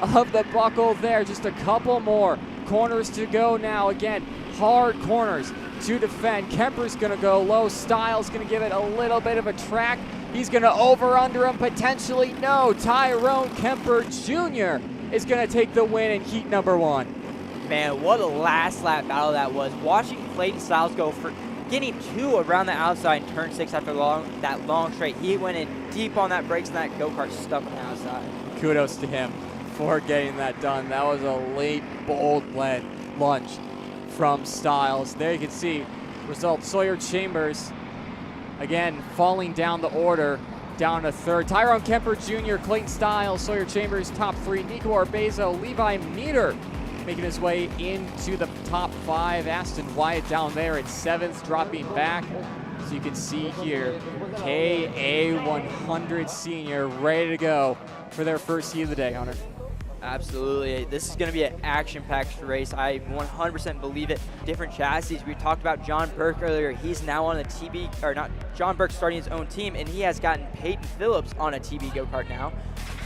Speaker 4: of the buckle there. Just a couple more corners to go now. Again, hard corners to defend. Kemper's going to go low. Styles going to give it a little bit of a track. He's going to over-under him potentially. No, Tyrone Kemper Jr. is going to take the win in heat number 1.
Speaker 3: Man, what a last lap battle that was. Watching Clayton Styles go for getting 2 around the outside in turn 6 after that long straight. He went in deep on that brakes and that go-kart stuck on the outside.
Speaker 4: Kudos to him for getting that done. That was a late, bold lunge from Styles. There you can see result. Sawyer Chambers, again, falling down the order, down to 3rd. Tyrone Kemper Jr., Clayton Styles, Sawyer Chambers, top 3. Nico Urbezo, Levi Meter making his way into the top 5. Aston Wyatt down there at 7th, dropping back. So you can see here, KA100 Sr ready to go for their first heat of the day, Hunter.
Speaker 3: Absolutely. This is going to be an action-packed race. I 100% believe it. Different chassis. We talked about John Burke earlier. He's now on a TB, or not, John Burke starting his own team, and he has gotten Peyton Phillips on a TB go-kart now.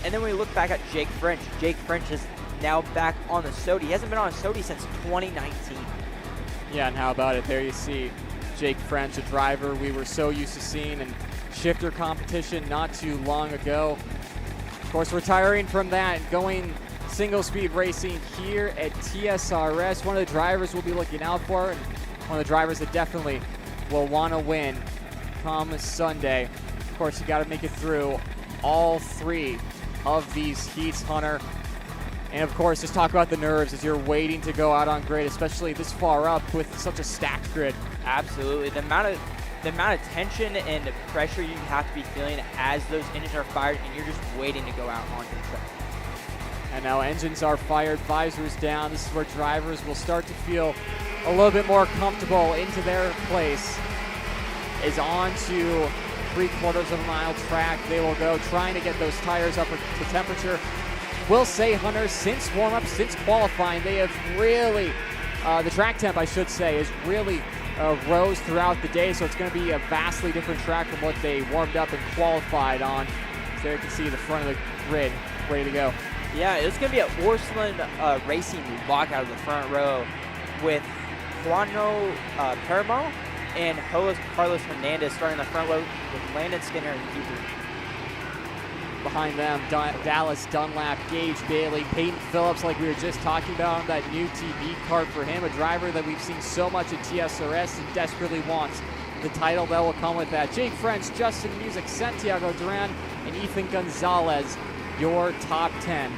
Speaker 3: And then when we look back at Jake French is now back on the Sodi. He hasn't been on a Sodi since 2019.
Speaker 4: Yeah, and how about it? There you see Jake French, a driver we were so used to seeing in shifter competition not too long ago. Of course, retiring from that and going single-speed racing here at TSRS. One of the drivers we'll be looking out for, and one of the drivers that definitely will want to win come Sunday. Of course, you got to make it through all 3 of these heats, Hunter. And of course, just talk about the nerves as you're waiting to go out on grid, especially this far up with such a stacked grid.
Speaker 3: Absolutely. The amount of tension and pressure you have to be feeling as those engines are fired and you're just waiting to go out onto the track.
Speaker 4: And now engines are fired, visors down. This is where drivers will start to feel a little bit more comfortable into their place. Is on to 3/4 of a mile track. They will go trying to get those tires up to temperature. Will say, Hunter, since warm-up, since qualifying, they have really, the track temp, I should say, is really rose throughout the day, so it's going to be a vastly different track from what they warmed up and qualified on. So there you can see the front of the grid ready to go.
Speaker 3: Yeah, it's going to be an Orslin Racing lockout of the front row with Juano Peramo and Carlos Hernandez starting the front row with Landon Skinner and Keeper.
Speaker 4: Behind them, Dallas Dunlap, Gage Bailey, Peyton Phillips, like we were just talking about on that new TB kart for him, a driver that we've seen so much at TSRS and desperately wants the title that will come with that. Jake French, Justin Music, Santiago Duran, and Ethan Gonzalez, your top 10.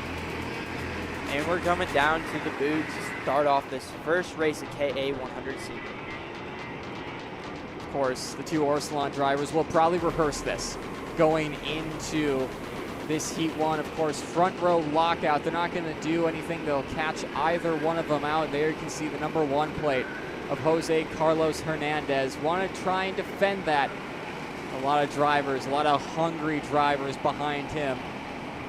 Speaker 3: And we're coming down to the booth to start off this first race at KA100 Sr.
Speaker 4: Of course, the 2 Orsalon drivers will probably rehearse this going into this Heat 1. Of course, front row lockout. They're not going to do anything. They'll catch either one of them out. There you can see the number 1 plate of Jose Carlos Hernandez. Want to try and defend that. A lot of drivers, a lot of hungry drivers behind him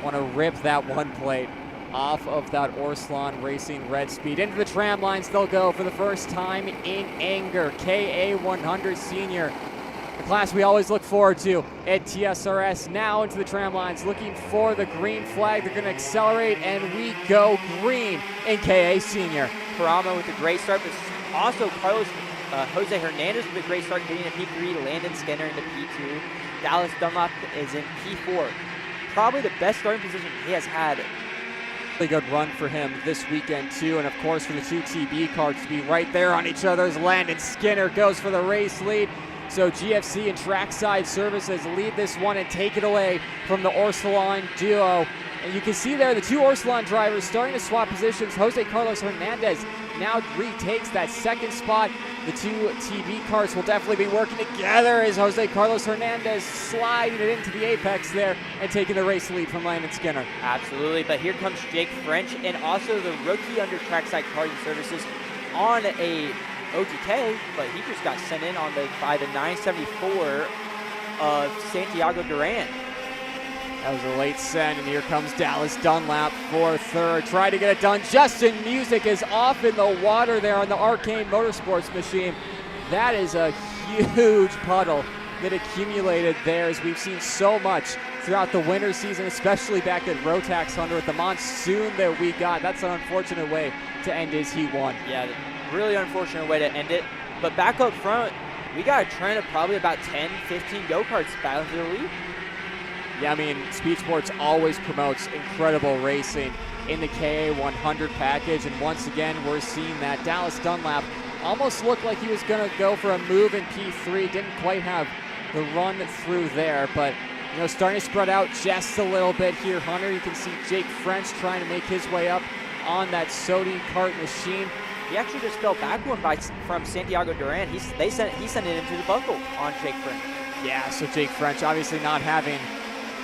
Speaker 4: want to rip that 1 plate off of that Orsalon Racing red speed. Into the tram lines they'll go for the first time in anger. KA100 Sr. class we always look forward to at TSRS. Now into the tram lines, looking for the green flag. They're going to accelerate, and we go green in KA Senior.
Speaker 3: Paramo with a great start, but also Jose Hernandez with a great start getting to P3, Landon Skinner into P2. Dallas Dunlop is in P4. Probably the best starting position he has had.
Speaker 4: Really good run for him this weekend too, and of course for the two TB carts to be right there on each other's. Landon Skinner goes for the race lead. So GFC and Trackside Services lead this one and take it away from the Orsilon duo. And you can see there the two Orsilon drivers starting to swap positions. Jose Carlos Hernandez now retakes that second spot. The two TB carts will definitely be working together as Jose Carlos Hernandez sliding it into the apex there and taking the race lead from Landon Skinner.
Speaker 3: Absolutely, but here comes Jake French and also the rookie under Trackside Karting Services on a OTK, but he just got sent in on by the 974 of Santiago Duran.
Speaker 4: That was a late send, and here comes Dallas Dunlap for third. Try to get it done. Justin Music is off in the water there on the Arcane Motorsports machine. That is a huge puddle that accumulated there, as we've seen so much throughout the winter season, especially back at Rotax Hunter with the monsoon that we got. That's an unfortunate way to end his Heat 1.
Speaker 3: Yeah, really unfortunate way to end it. But back up front, we got a trend of probably about 10, 15 go-karts battling for the lead.
Speaker 4: Yeah, I mean, Speedsportz always promotes incredible racing in the KA100 package, and once again, we're seeing that. Dallas Dunlap almost looked like he was going to go for a move in P3, didn't quite have the run through there, but you know, starting to spread out just a little bit here. Hunter, you can see Jake French trying to make his way up on that Sodi kart machine.
Speaker 3: He actually just fell back one from Santiago Duran. He sent it into the buckle on Jake French.
Speaker 4: Yeah, so Jake French obviously not having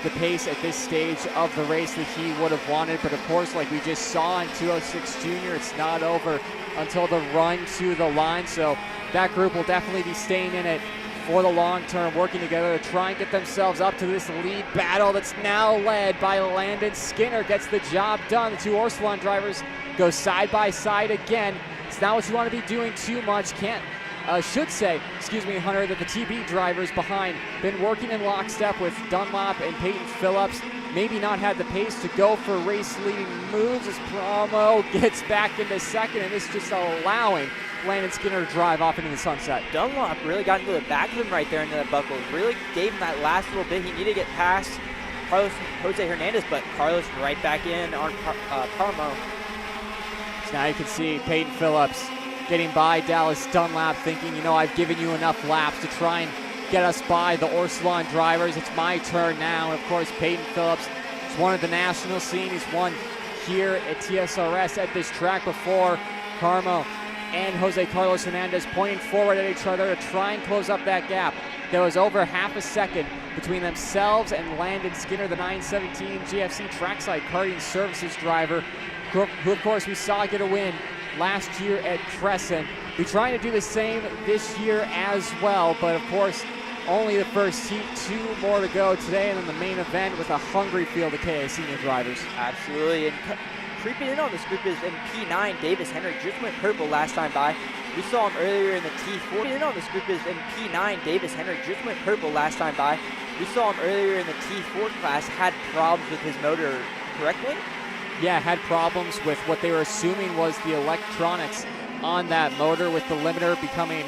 Speaker 4: the pace at this stage of the race that he would have wanted, but of course, like we just saw in 206 Junior, it's not over until the run to the line, so that group will definitely be staying in it for the long term, working together to try and get themselves up to this lead battle that's now led by Landon Skinner. Gets the job done. The two Orsilon drivers go side by side again. It's not what you want to be doing too much. Hunter, that the TB drivers behind been working in lockstep with Dunlop and Peyton Phillips. Maybe not had the pace to go for race leading moves as Promo gets back into second, and it's just allowing Landon Skinner to drive off into the sunset.
Speaker 3: Dunlop really got into the back of him right there into that buckle. Really gave him that last little bit. He needed to get past Jose Hernandez, but Carlos right back in on Promo.
Speaker 4: So now you can see Peyton Phillips getting by Dallas Dunlap, thinking, you know, I've given you enough laps to try and get us by the Orsilon drivers. It's my turn now. And of course, Peyton Phillips is one of the national scene. He's won here at TSRS at this track before. Carmo and Jose Carlos Hernandez pointing forward at each other to try and close up that gap. There was over half a second between themselves and Landon Skinner, the 917 GFC Trackside Karting Services driver, who of course we saw get a win last year at Crescent. We're trying to do the same this year as well, but of course, only the first heat. 2 more to go today, and then the main event with a hungry field of KA Senior drivers.
Speaker 3: Absolutely, and creeping in on this group is in P9, Davis Henry just went purple last time by. We saw him earlier in the T4. Creeping in on this group is in P9, Davis Henry just went purple last time by. We saw him earlier in the T4 class, had problems with his motor, correct, Wayne?
Speaker 4: Yeah, had problems with what they were assuming was the electronics on that motor, with the limiter becoming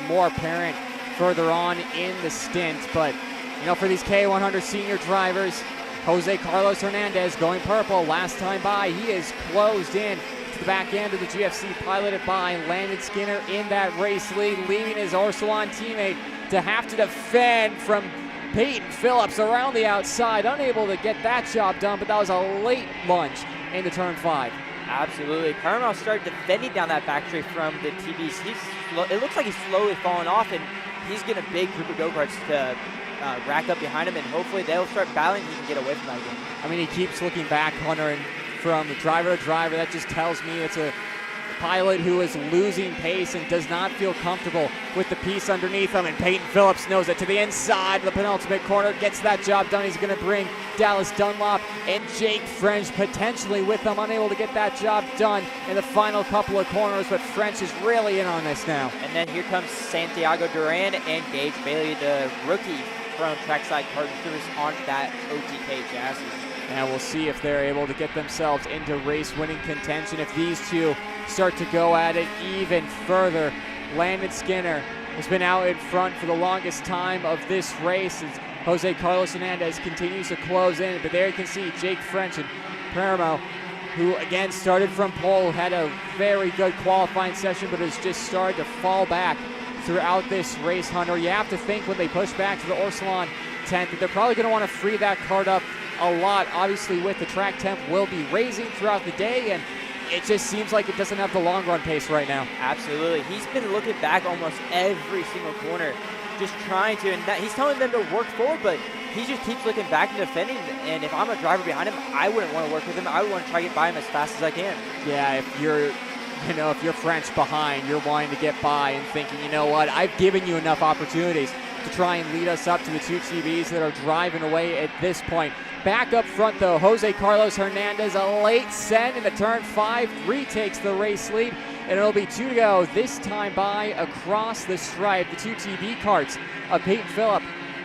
Speaker 4: more apparent further on in the stint. But, you know, for these KA100 Senior drivers, Jose Carlos Hernandez going purple last time by. He is closed in to the back end of the GFC, piloted by Landon Skinner in that race lead, leaving his Orsilon teammate to have to defend from Peyton Phillips around the outside, unable to get that job done, but that was a late lunge into turn 5.
Speaker 3: Absolutely. Paramount started defending down that back straight from the TBs. It looks like he's slowly falling off, and he's getting a big group of go-karts to rack up behind him, and hopefully they'll start battling. He can get away from that again.
Speaker 4: I mean, he keeps looking back, Hunter, and from driver to driver, that just tells me it's a pilot who is losing pace and does not feel comfortable with the piece underneath him, and Peyton Phillips knows it. To the inside of the penultimate corner, gets that job done. He's going to bring Dallas Dunlop and Jake French potentially with them, unable to get that job done in the final couple of corners, but French is really in on this now.
Speaker 3: And then here comes Santiago Duran and Gage Bailey, the rookie from Trackside Kart Service, on that OTK chassis.
Speaker 4: And we'll see if they're able to get themselves into race-winning contention. If these two start to go at it even further, Landon Skinner has been out in front for the longest time of this race as Jose Carlos Hernandez continues to close in. But there you can see Jake French and Palermo, who again started from pole, had a very good qualifying session, but has just started to fall back throughout this race, Hunter. You have to think when they push back to the Orsalon tent that they're probably going to want to free that kart up a lot. Obviously, with the track temp will be raising throughout the day, and it just seems like it doesn't have the long run pace right now.
Speaker 3: Absolutely. He's been looking back almost every single corner, just trying to, and he's telling them to work forward, but he just keeps looking back and defending. And if I'm a driver behind him, I wouldn't want to work with him. I would want to try to get by him as fast as I can.
Speaker 4: Yeah, if you're French behind, you're wanting to get by and thinking, you know what, I've given you enough opportunities to try and lead us up to the two TVs that are driving away at this point. Back up front, though, Jose Carlos Hernandez, a late send into turn 5, retakes the race lead, and it'll be 2 to go, this time by across the stripe. The two TV karts of Peyton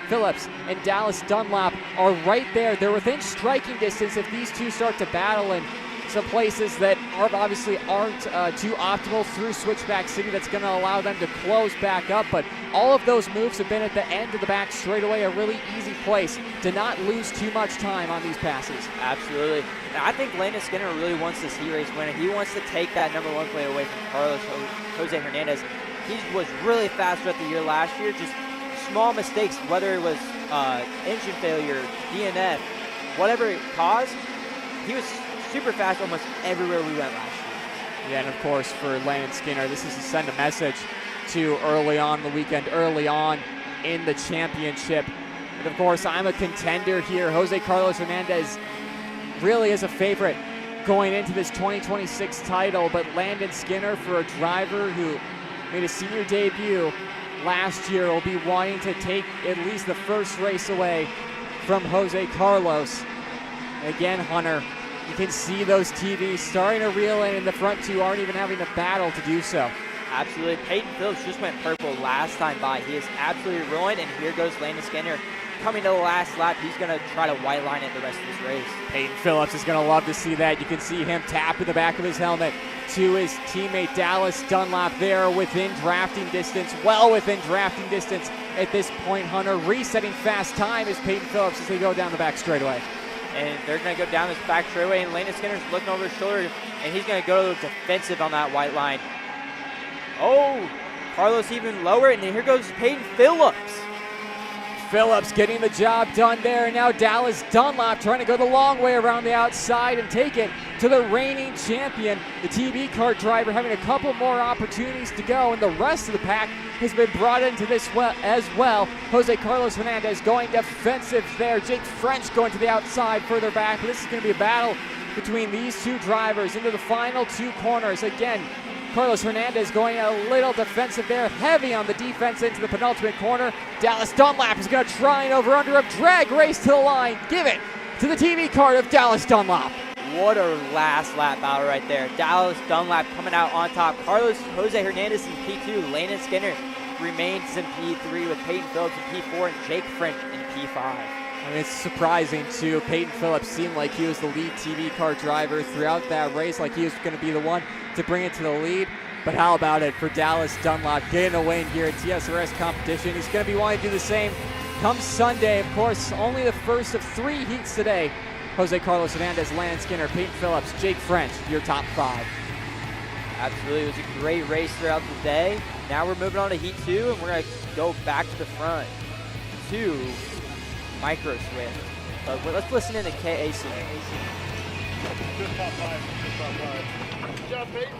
Speaker 4: Phillips and Dallas Dunlop are right there. They're within striking distance if these two start to battle in some places that obviously aren't too optimal through Switchback City. That's going to allow them to close back up, but all of those moves have been at the end of the back straightaway, a really easy place to not lose too much time on these passes.
Speaker 3: Absolutely. And I think Landon Skinner really wants this heat race winner. He wants to take that #1 plate away from Carlos Jose Hernandez. He was really fast throughout the year last year, just small mistakes, whether it was engine failure, DNF, whatever it caused, he was super fast almost everywhere we went last year.
Speaker 4: Yeah, and of course for Landon Skinner, this is to send a message to early on the weekend, early on in the championship. And of course, I'm a contender here. Jose Carlos Hernandez really is a favorite going into this 2026 title, but Landon Skinner, for a driver who made a senior debut last year, will be wanting to take at least the first race away from Jose Carlos. Again, Hunter, you can see those TVs starting to reel in, and the front two aren't even having to battle to do so.
Speaker 3: Absolutely. Peyton Phillips just went purple last time by. He is absolutely ruined, and here goes Landon Skinner coming to the last lap. He's going to try to white line it the rest of this race.
Speaker 4: Peyton Phillips is going to love to see that. You can see him tap in the back of his helmet to his teammate Dallas Dunlop there within drafting distance, well within drafting distance at this point, Hunter. Resetting fast time is Peyton Phillips as they go down the back straightaway.
Speaker 3: And they're going to go down this back straightaway, and Landon Skinner's looking over his shoulder, and he's going to go defensive on that white line. Oh, Carlos even lower, and here goes Peyton Phillips.
Speaker 4: Phillips getting the job done there, and now Dallas Dunlop trying to go the long way around the outside and take it to the reigning champion. The TV kart driver having a couple more opportunities to go, and the rest of the pack has been brought into this as well. Jose Carlos Hernandez going defensive there. Jake French going to the outside further back. But this is going to be a battle between these two drivers into the final two corners. Again, Carlos Hernandez going a little defensive there, heavy on the defense into the penultimate corner. Dallas Dunlap is going to try and over-under a drag race to the line. Give it to the TV kart of Dallas Dunlop.
Speaker 3: What a last lap battle right there. Dallas Dunlap coming out on top. Carlos Jose Hernandez in P2. Landon Skinner remains in P3 with Peyton Phillips in P4 and Jake French in P5.
Speaker 4: I mean, it's surprising too. Peyton Phillips seemed like he was the lead TV kart driver throughout that race, like he was going to be the one to bring it to the lead. But how about it for Dallas Dunlop getting a win here at TSRS competition? He's going to be wanting to do the same come Sunday. Of course, only the first of 3 heats today. Jose Carlos Hernandez, Landon Skinner, Peyton Phillips, Jake French, your top 5.
Speaker 3: Absolutely, it was a great race throughout the day. Now we're moving on to Heat 2, and we're going to go back to the front to Micro Swift. But let's listen in to KA100.
Speaker 22: Good top 5. Good top 5. Good job, Peyton.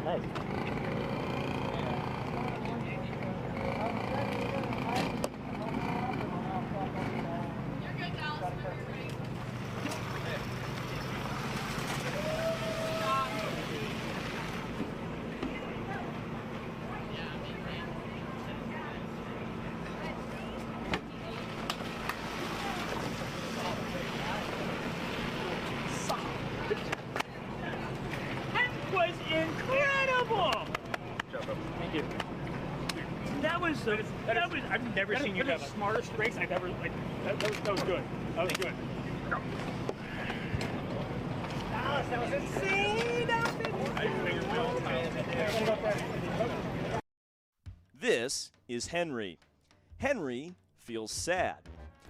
Speaker 3: Nice.
Speaker 22: So I've never seen you have the smartest race I've ever, like, that was good. That was good. Go. That was insane!
Speaker 2: This is Henry. Henry feels sad.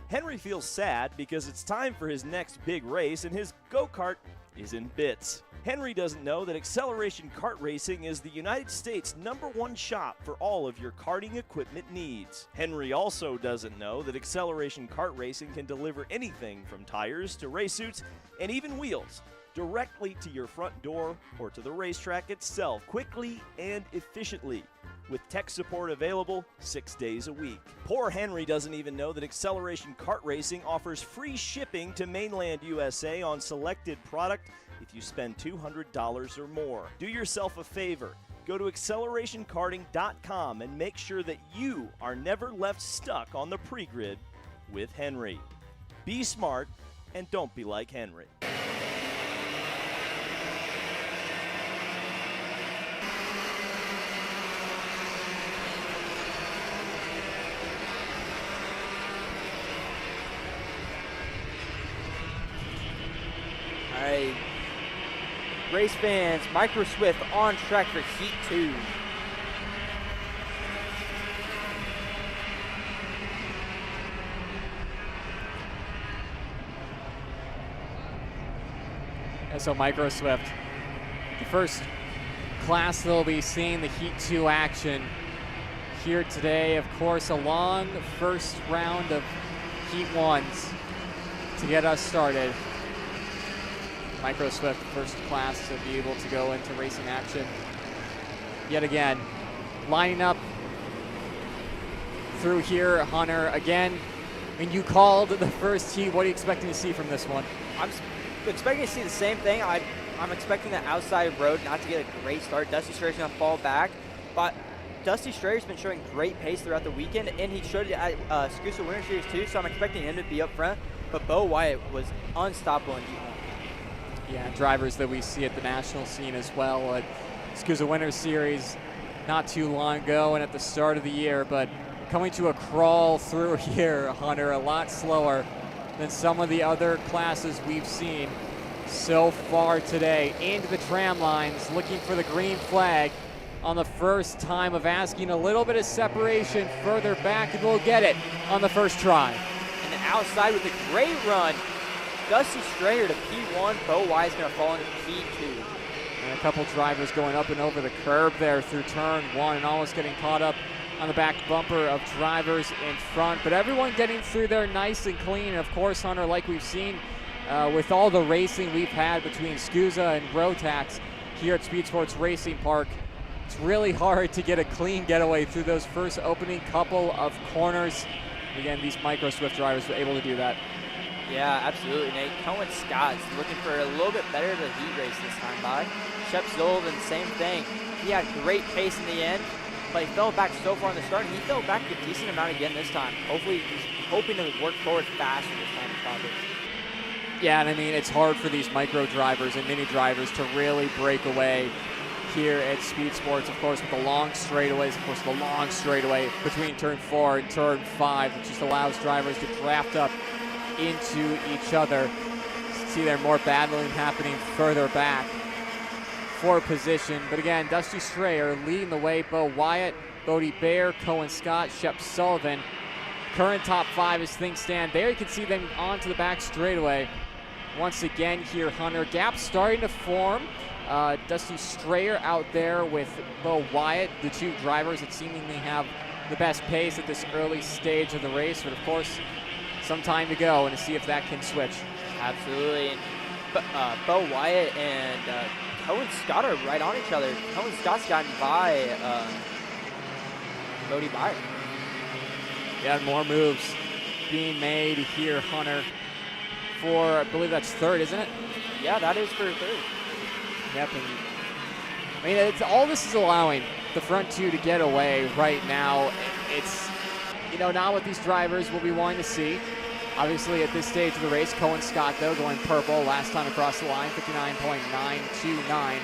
Speaker 2: Henry feels sad because it's time for his next big race and his go-kart is in bits. Henry doesn't know that Acceleration Kart Racing is the United States' #1 shop for all of your karting equipment needs. Henry also doesn't know that Acceleration Kart Racing can deliver anything from tires to race suits and even wheels directly to your front door or to the racetrack itself quickly and efficiently, with tech support available 6 days a week. Poor Henry doesn't even know that Acceleration Kart Racing offers free shipping to mainland USA on selected product if you spend $200 or more. Do yourself a favor. Go to accelerationkarting.com and make sure that you are never left stuck on the pre-grid with Henry. Be smart and don't be like Henry.
Speaker 3: All right, race fans, Micro Swift on track for Heat 2.
Speaker 4: And so Micro Swift, the first class they'll be seeing the Heat 2 action here today. Of course, a long first round of Heat 1s to get us started. Micro Swift, first class to be able to go into racing action yet again. Lining up through here, Hunter, again, when you called the first heat, what are you expecting to see from this one?
Speaker 3: I'm expecting to see the same thing. I'm expecting the outside road not to get a great start. Dusty Strayer's going to fall back, but Dusty Strayer's been showing great pace throughout the weekend, and he showed it at SCUSA Winter Series too, so I'm expecting him to be up front, but Bo Wyatt was unstoppable in Heat 1.
Speaker 4: Yeah, drivers that we see at the national scene as well at SCUSA Winter Series not too long ago and at the start of the year, but coming to a crawl through here, Hunter, a lot slower than some of the other classes we've seen so far today. Into the tram lines, looking for the green flag on the first time of asking a little bit of separation further back, and we'll get it on the first try.
Speaker 3: And then outside with a great run, Dusty Strayer to P1, Bo Wyatt's going to fall into P2.
Speaker 4: And a couple drivers going up and over the curb there through turn 1 and almost getting caught up on the back bumper of drivers in front. But everyone getting through there nice and clean. And of course, Hunter, like we've seen with all the racing we've had between SCUSA and Rotax here at Speedsportz Racing Park, it's really hard to get a clean getaway through those first opening couple of corners. Again, these Micro Swift drivers were able to do that.
Speaker 3: Yeah, absolutely, Nate. Cohen Scott's looking for a little bit better of a heat race this time by. Shep Sullivan, same thing. He had great pace in the end, but he fell back so far in the start, and he fell back a decent amount again this time. Hopefully, he's hoping to work forward faster this time in Congress.
Speaker 4: Yeah, and I mean, it's hard for these micro drivers and mini drivers to really break away here at Speedsportz, of course, with the long straightaways, of course, the long straightaway between turn 4 and turn 5, which just allows drivers to draft up into each other. See there more battling happening further back for position. But again, Dusty Strayer leading the way. Bo Wyatt, Bodie Bear, Cohen Scott, Shep Sullivan. Current top 5 as things stand. There you can see them onto the back straightaway. Once again here, Hunter. Gap starting to form. Dusty Strayer out there with Bo Wyatt, the two drivers that seemingly have the best pace at this early stage of the race. But of course, some time to go and to see if that can switch.
Speaker 3: Absolutely. And Bo Wyatt and Cohen Scott are right on each other. Cohen Scott's gotten by Bodie Bear.
Speaker 4: Yeah, more moves being made here, Hunter, for, I believe that's third, isn't it?
Speaker 3: Yeah, that is for third.
Speaker 4: Yep, and I mean, it's, all this is allowing the front two to get away right now. It's, you know, not what these drivers will be wanting to see. Obviously, at this stage of the race, Cohen Scott, though, going purple last time across the line, 59.929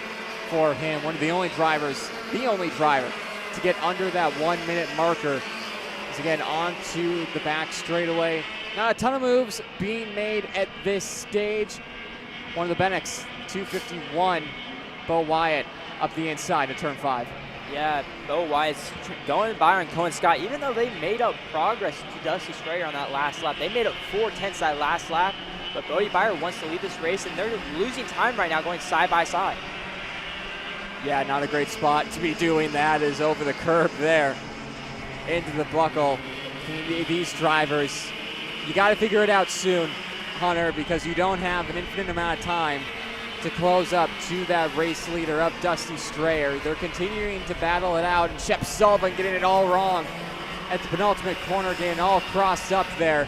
Speaker 4: for him. One of the only drivers, the only driver to get under that 1 minute marker again, onto the back straightaway. Not a ton of moves being made at this stage. One of the Bennex, 251, Bo Wyatt up the inside to turn 5.
Speaker 3: Yeah, Bo Wyatt's going by on Cohen Scott. Even though they made up progress to Dusty Strayer on that last lap, they made up 4/10 that last lap. But Bodie Byron wants to lead this race, and they're losing time right now going side by side.
Speaker 4: Yeah, not a great spot to be doing that, is over the curb there into the buckle. These drivers, you got to figure it out soon, Hunter, because you don't have an infinite amount of time to close up to that race leader up Dusty Strayer. They're continuing to battle it out, and Shep Sullivan getting it all wrong at the penultimate corner, getting all crossed up there.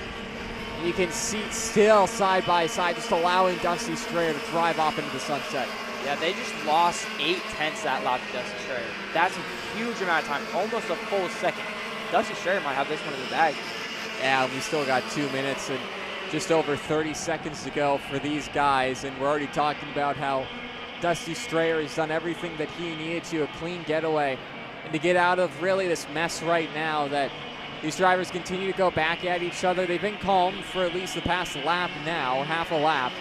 Speaker 4: And you can see still side by side, just allowing Dusty Strayer to drive off into the sunset.
Speaker 3: Yeah, they just lost 8/10 that lap to Dusty Strayer. That's a huge amount of time, almost a full second. Dusty Strayer might have this one in the bag.
Speaker 4: Yeah, we still got 2 minutes and just over 30 seconds to go for these guys, and we're already talking about how Dusty Strayer has done everything that he needed to, a clean getaway, and to get out of really this mess right now that these drivers continue to go back at each other. They've been calm for at least the past lap now, half a lap.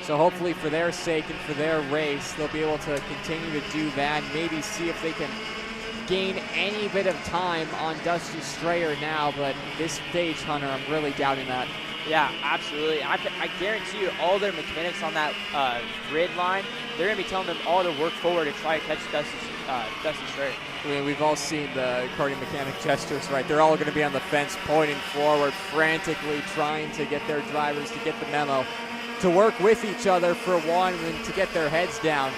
Speaker 4: So hopefully for their sake and for their race, they'll be able to continue to do that and maybe see if they can gain any bit of time on Dusty Strayer now. But this stage, Hunter, I'm really doubting that.
Speaker 3: Yeah, absolutely. I guarantee you all their mechanics on that grid line, they're going to be telling them all to work forward to try to catch Dusty Strayer.
Speaker 4: I mean, we've all seen the karting mechanic gestures, right? They're all going to be on the fence pointing forward, frantically trying to get their drivers to get the memo, to work with each other for one and to get their heads down,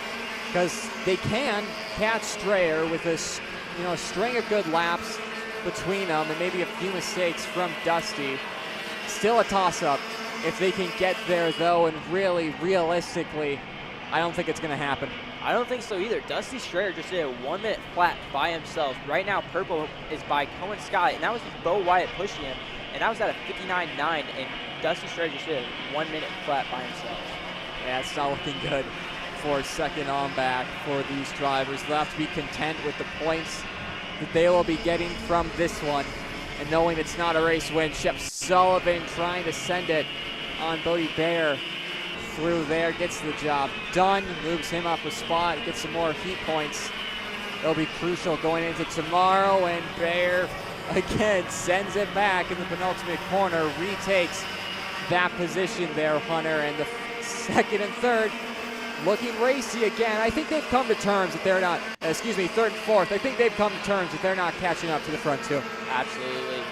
Speaker 4: because they can catch Strayer with a string of good laps between them and maybe a few mistakes from Dusty. Still a toss-up if they can get there, though, and really, realistically, I don't think it's going to happen.
Speaker 3: I don't think so either. Dusty Strayer just did a 1 minute flat by himself. Right now, purple is by Cohen Scott, and that was with Bo Wyatt pushing him, and that was at a 59.9, and Dusty Strayer just did a 1 minute flat by himself.
Speaker 4: Yeah, it's not looking good for second on back for these drivers. They'll have to be content with the points that they will be getting from this one, and knowing it's not a race win. Shep Sullivan trying to send it on Bodie Bear through there, gets the job done, moves him up a spot, gets some more heat points. It'll be crucial going into tomorrow, and Bear again sends it back in the penultimate corner, retakes that position there, Hunter, and the second and third looking racy again. I think they've come to terms that they're not, third and fourth, I think they've come to terms that they're not catching up to the front two.
Speaker 3: Absolutely.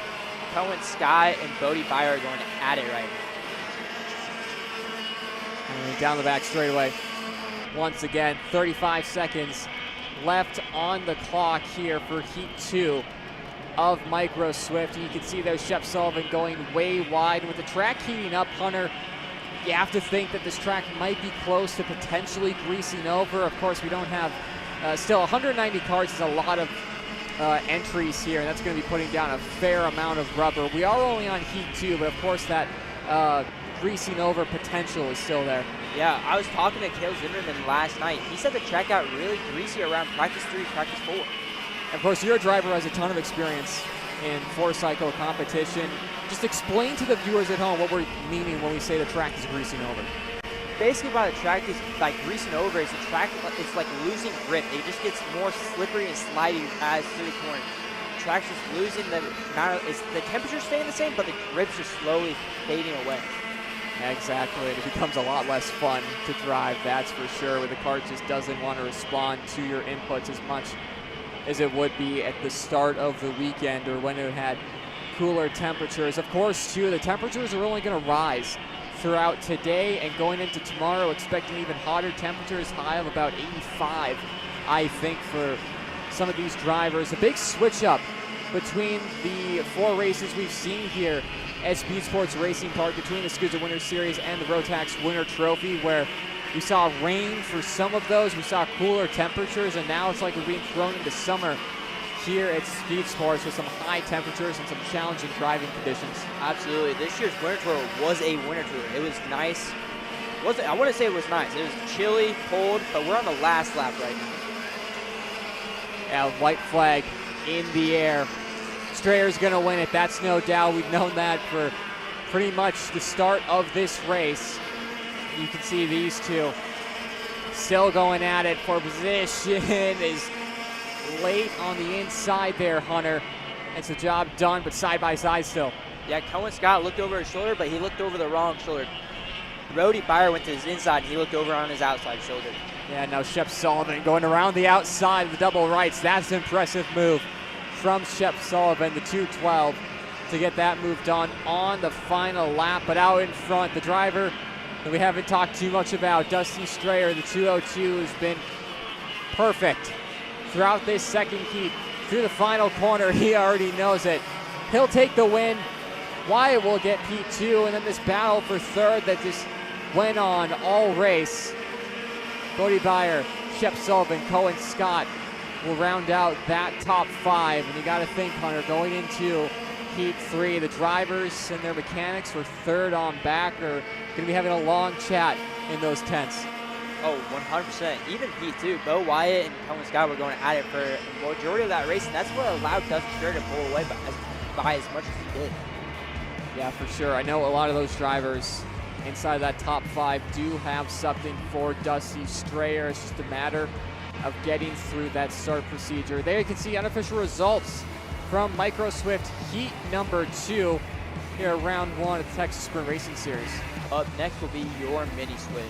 Speaker 3: Cohen Scott and Bodie Byron are going at it right now.
Speaker 4: And down the back straightaway. Once again, 35 seconds left on the clock here for Heat 2 of Micro Swift. And you can see there Shep Sullivan going way wide. With the track heating up, Hunter, you have to think that this track might be close to potentially greasing over. Of course, we don't have, still 190 cars is a lot of entries here, and that's going to be putting down a fair amount of rubber. We are only on Heat 2, but of course that greasing over potential is still there.
Speaker 3: Yeah, I was talking to Cale Zimmerman last night. He said the track got really greasy around practice 3, practice 4.
Speaker 4: And of course, your driver has a ton of experience in 4-cycle competition. Just explain to the viewers at home what we're meaning when we say the track is greasing over.
Speaker 3: Basically, by the track is like greasing over, is the track is like losing grip. It just gets more slippery and slidey as through the corner. The track's just losing the amount of, the temperature's staying the same, but the grip's just slowly fading away.
Speaker 4: Exactly, and it becomes a lot less fun to drive, that's for sure, where the kart just doesn't want to respond to your inputs as much as it would be at the start of the weekend or when it had cooler temperatures. Of course, too, the temperatures are only going to rise throughout today and going into tomorrow, expecting even hotter temperatures, high of about 85, I think, for some of these drivers. A big switch up between the 4 races we've seen here at Speedsportz Racing Park, between the SKUSA Winter Series and the Rotax Winter Trophy, where we saw rain for some of those, we saw cooler temperatures, and now it's like we're being thrown into summer here at Speedsportz with some high temperatures and some challenging driving conditions.
Speaker 3: Absolutely. This year's Winter Tour was a winter tour. It was nice. I wouldn't say it was nice. It was chilly, cold, but we're on the last lap right now.
Speaker 4: Yeah, white flag in the air. Strayer's going to win it. That's no doubt. We've known that for pretty much the start of this race. You can see these two still going at it for position. Is late on the inside there, Hunter. It's a job done, but side by side still.
Speaker 3: Yeah, Cohen Scott looked over his shoulder, but he looked over the wrong shoulder. Brody Byer went to his inside, and he looked over on his outside shoulder.
Speaker 4: Yeah, now Shep Sullivan going around the outside of the double rights. That's an impressive move from Shep Sullivan, the 212, to get that move done on the final lap. But out in front, the driver that we haven't talked too much about, Dusty Strayer, the 202, has been perfect throughout this second heat. Through the final corner, he already knows it. He'll take the win. Wyatt will get P2, and then this battle for third that just went on all race. Brody Byer, Shep Sullivan, Cohen Scott will round out that top 5. And you got to think, Hunter, going into Heat 3, the drivers and their mechanics for third on back are going to be having a long chat in those tents.
Speaker 3: Oh, 100%. Even Heat 2, Bo Wyatt and Cohen Scott were going at it for the majority of that race, and that's what allowed Dusty Strayer to pull away by as much as he did.
Speaker 4: Yeah, for sure. I know a lot of those drivers inside that top 5 do have something for Dusty Strayer. It's just a matter of getting through that start procedure. There you can see unofficial results from Micro Swift Heat number 2 here at round 1 of the Texas Sprint Racing Series.
Speaker 3: Up next will be your mini swing.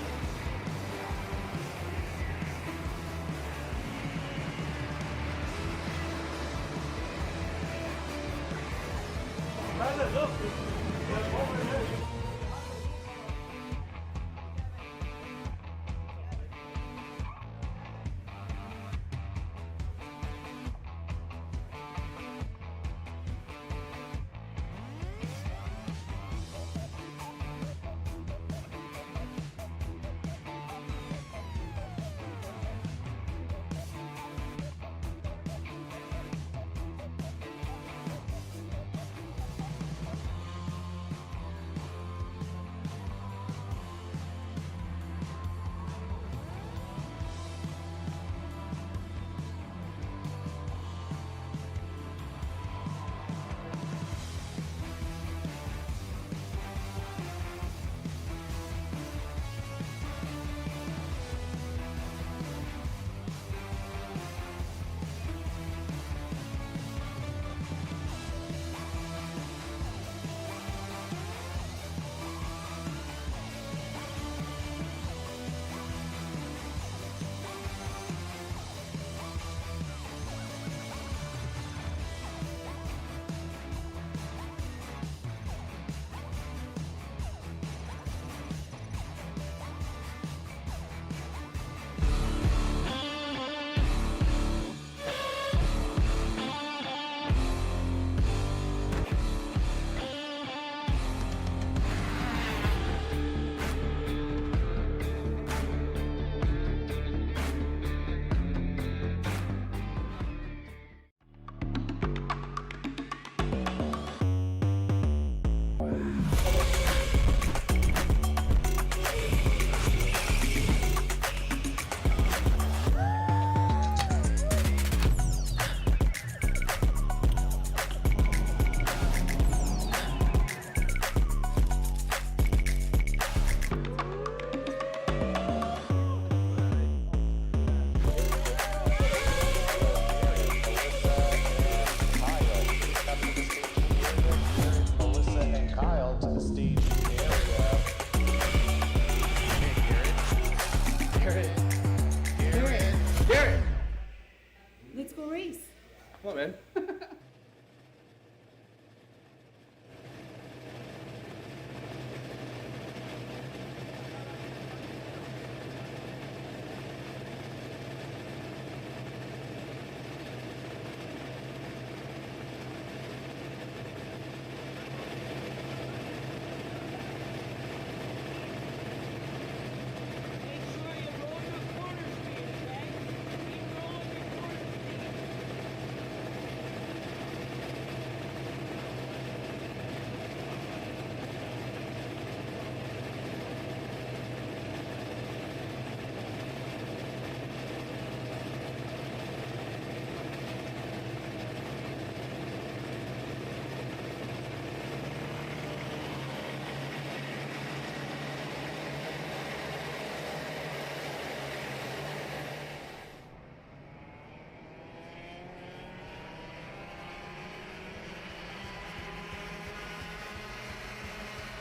Speaker 21: Come on, man.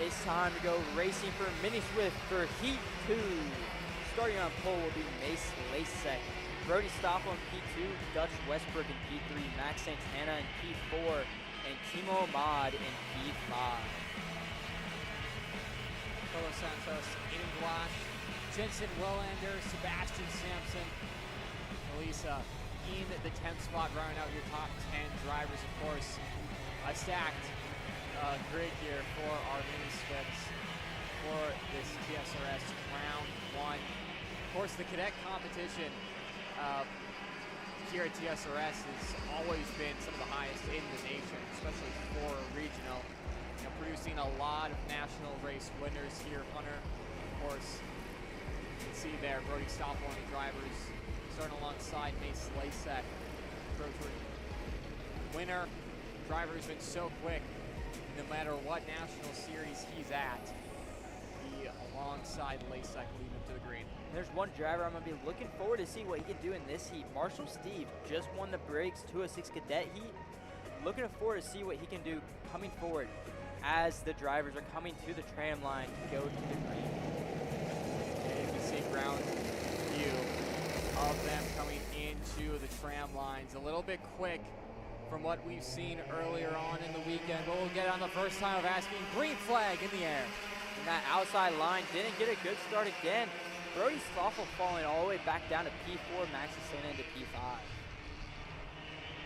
Speaker 3: It's time to go racing for Mini Swift for Heat 2. Starting on pole will be Mace Lasek, Brody Stoffel in P2, Dutch Westbrook in P3, Max Santana in P4, and Timo Ahmad in P5.
Speaker 4: Carlos Santos, Aiden Glash, Jensen Willander, Sebastian Sampson, Elisa in the 10th spot, rounding out your top 10 drivers, of course. A stacked grid here for our mini Swifts for this TSRS round 1. Of course, the cadet competition here at TSRS has always been some of the highest in the nation, especially for regional. You know, producing a lot of national race winners here. Hunter, of course, you can see there, Brody Stoffel, one of the drivers, starting alongside Mace Lasek, Pro Tour winner. Driver's been so quick, no matter what national series he's at, he alongside Lasek leading him to the green.
Speaker 3: There's one driver I'm going to be looking forward to see what he can do in this heat. Marshall Steve just won the Briggs 206 Cadet Heat. Looking forward to see what he can do coming forward as the drivers are coming to the tram line to go to the green.
Speaker 4: And you can see ground view of them coming into the tram lines. A little bit quick from what we've seen earlier on in the weekend, but we'll get on the first time of asking green flag in the air.
Speaker 3: And that outside line didn't get a good start again. Brody Stoffel falling all the way back down to P4, Max Santana into P5.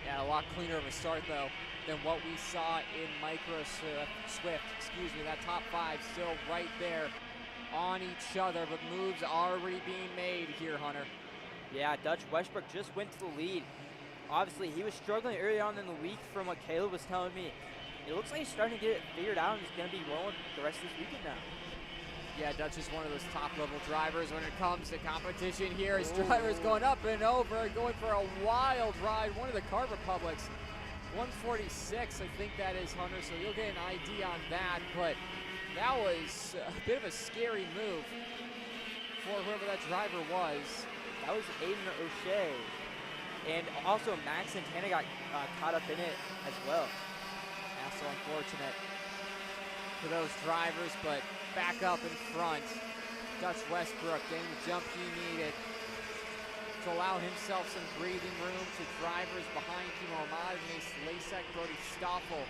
Speaker 4: Yeah, a lot cleaner of a start though than what we saw in Micro Swift. That top 5 still right there on each other, but moves already being made here, Hunter.
Speaker 3: Yeah, Dutch Westbrook just went to the lead. Obviously, he was struggling early on in the week from what Caleb was telling me. It looks like he's starting to get it figured out and he's going to be rolling the rest of this weekend now.
Speaker 4: Yeah, Dutch is one of those top-level drivers when it comes to competition here. His driver's going up and over, going for a wild ride. One of the Kart Republics, 146, I think that is, Hunter, so you'll get an ID on that. But that was a bit of a scary move for whoever that driver was.
Speaker 3: That was Aiden O'Shea. And also Max Santana got caught up in it as well.
Speaker 4: Yeah, so unfortunate for those drivers, but back up in front. Dutch Westbrook getting the jump he needed to allow himself some breathing room to drivers behind Timo Ahmad, Mace Lasek, Brody Stoffel,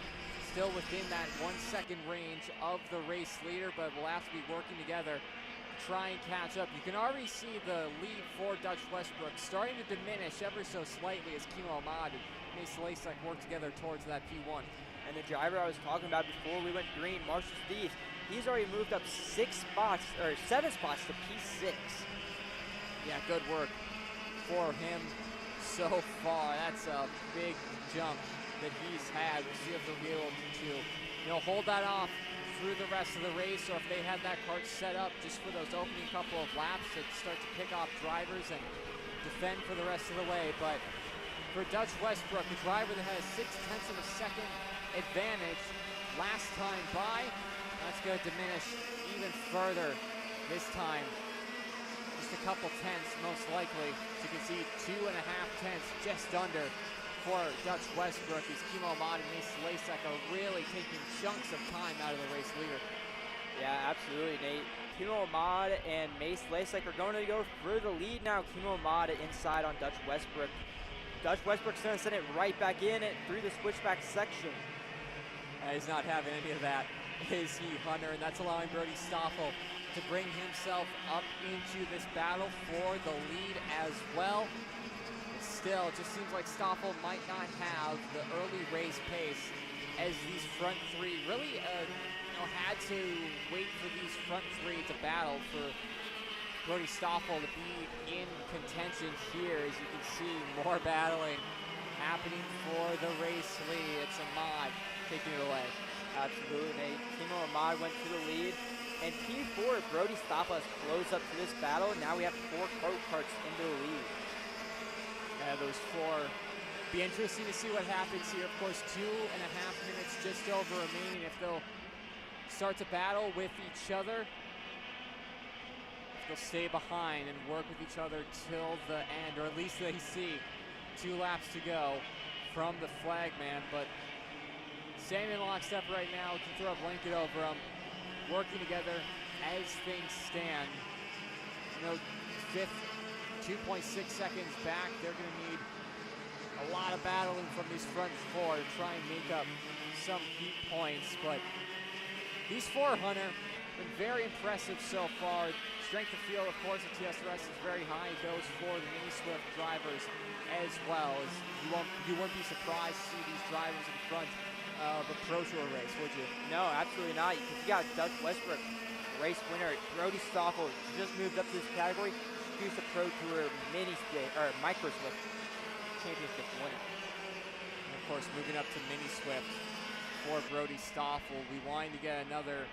Speaker 4: still within that 1 second range of the race leader, but will have to be working together to try and catch up. You can already see the lead for Dutch Westbrook starting to diminish ever so slightly as Timo Ahmad and Mace Lasek work together towards that P1.
Speaker 3: And the driver I was talking about before we went green, Marshall Steve, he's already moved up 7 spots to P6.
Speaker 4: Yeah, good work for him so far. That's a big jump that he's had. We'll see if they'll be able to, hold that off through the rest of the race, or if they had that kart set up just for those opening couple of laps to start to pick off drivers and defend for the rest of the way. But for Dutch Westbrook, a driver that has 0.6 of a second advantage last time by, that's going to diminish even further this time. Just a couple tenths most likely. So you can see 2.5 tenths just under for Dutch Westbrook as Timo Ahmad and Mace Lasek are really taking chunks of time out of the race leader.
Speaker 3: Yeah, absolutely, Nate. Timo Ahmad and Mace Lasek are going to go for the lead now. Timo Ahmad inside on Dutch Westbrook. Dutch Westbrook's going to send it right back in through the switchback section.
Speaker 4: He's not having any of that, is he, Hunter? And that's allowing Brody Stoffel to bring himself up into this battle for the lead as well. But still, it just seems like Stoffel might not have the early race pace as these front three really had to wait for these front three to battle for Brody Stoffel to be in contention here. As you can see, more battling happening for the race lead. It's Ahmad taking it away.
Speaker 3: Absolutely, Nate. Timo Ahmad went to the lead. And P4, Brody Stoffel has closed up to this battle. Now we have 4 karts into the lead.
Speaker 4: Yeah, those 4. Be interesting to see what happens here. Of course, 2.5 minutes just over remaining. If they'll start to battle with each other, if they'll stay behind and work with each other till the end, or at least they see 2 laps to go from the flag man. But staying in lockstep right now, can throw a blanket over him. working together as things stand. You know, fifth, 2.6 seconds back. They're going to need a lot of battling from these front four to try and make up some heat points. But these four, Hunter, been very impressive so far. Strength of field, of course, at TSRS is very high. It goes for the Mini Swift drivers as well. As you wouldn't be surprised to see these drivers in front of a Pro Tour race, would you?
Speaker 3: No, absolutely not. Because you got Dutch Westbrook, race winner. Brody Stoffel just moved up to this category. He's a Pro Tour Micro Swift championship winner.
Speaker 4: And of course, moving up to Mini Swift for Brody Stoffel. We wind to get another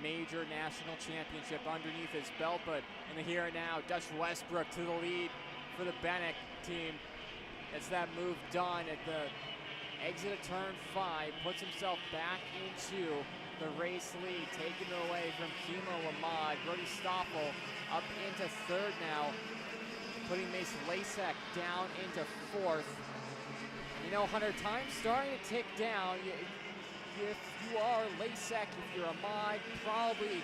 Speaker 4: major national championship underneath his belt, but in the here and now, Dutch Westbrook to the lead for the Bennett team. It's that move done at the exit of turn 5, puts himself back into the race lead, taking it away from Kimo Ahmad. Brody Stoffel up into third now, putting Mace Lasek down into fourth. You know, Hunter, time's starting to tick down. If you are Lasek, if you're Ahmad, probably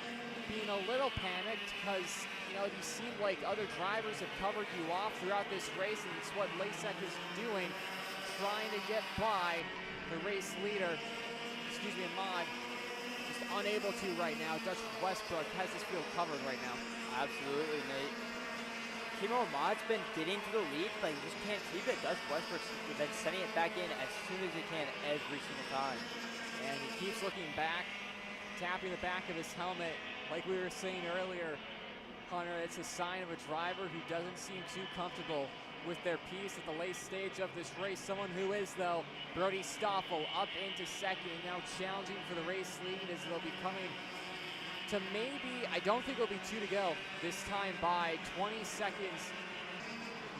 Speaker 4: being a little panicked because, you know, you seem like other drivers have covered you off throughout this race, and it's what Lasek is doing, trying to get by the race leader, Ahmad, just unable to right now. Dutch Westbrook has this field covered right now.
Speaker 3: Absolutely, Nate. Kimo Ahmad's been getting to the lead, but he just can't keep it. Dutch Westbrook's been sending it back in as soon as he can every single time.
Speaker 4: And he keeps looking back, tapping the back of his helmet. Like we were saying earlier, Hunter, it's a sign of a driver who doesn't seem too comfortable with their piece at the late stage of this race. Someone who is, though, Brody Stoffel up into second, now challenging for the race lead as they'll be coming to maybe, I don't think it'll be 2 to go this time by 20 seconds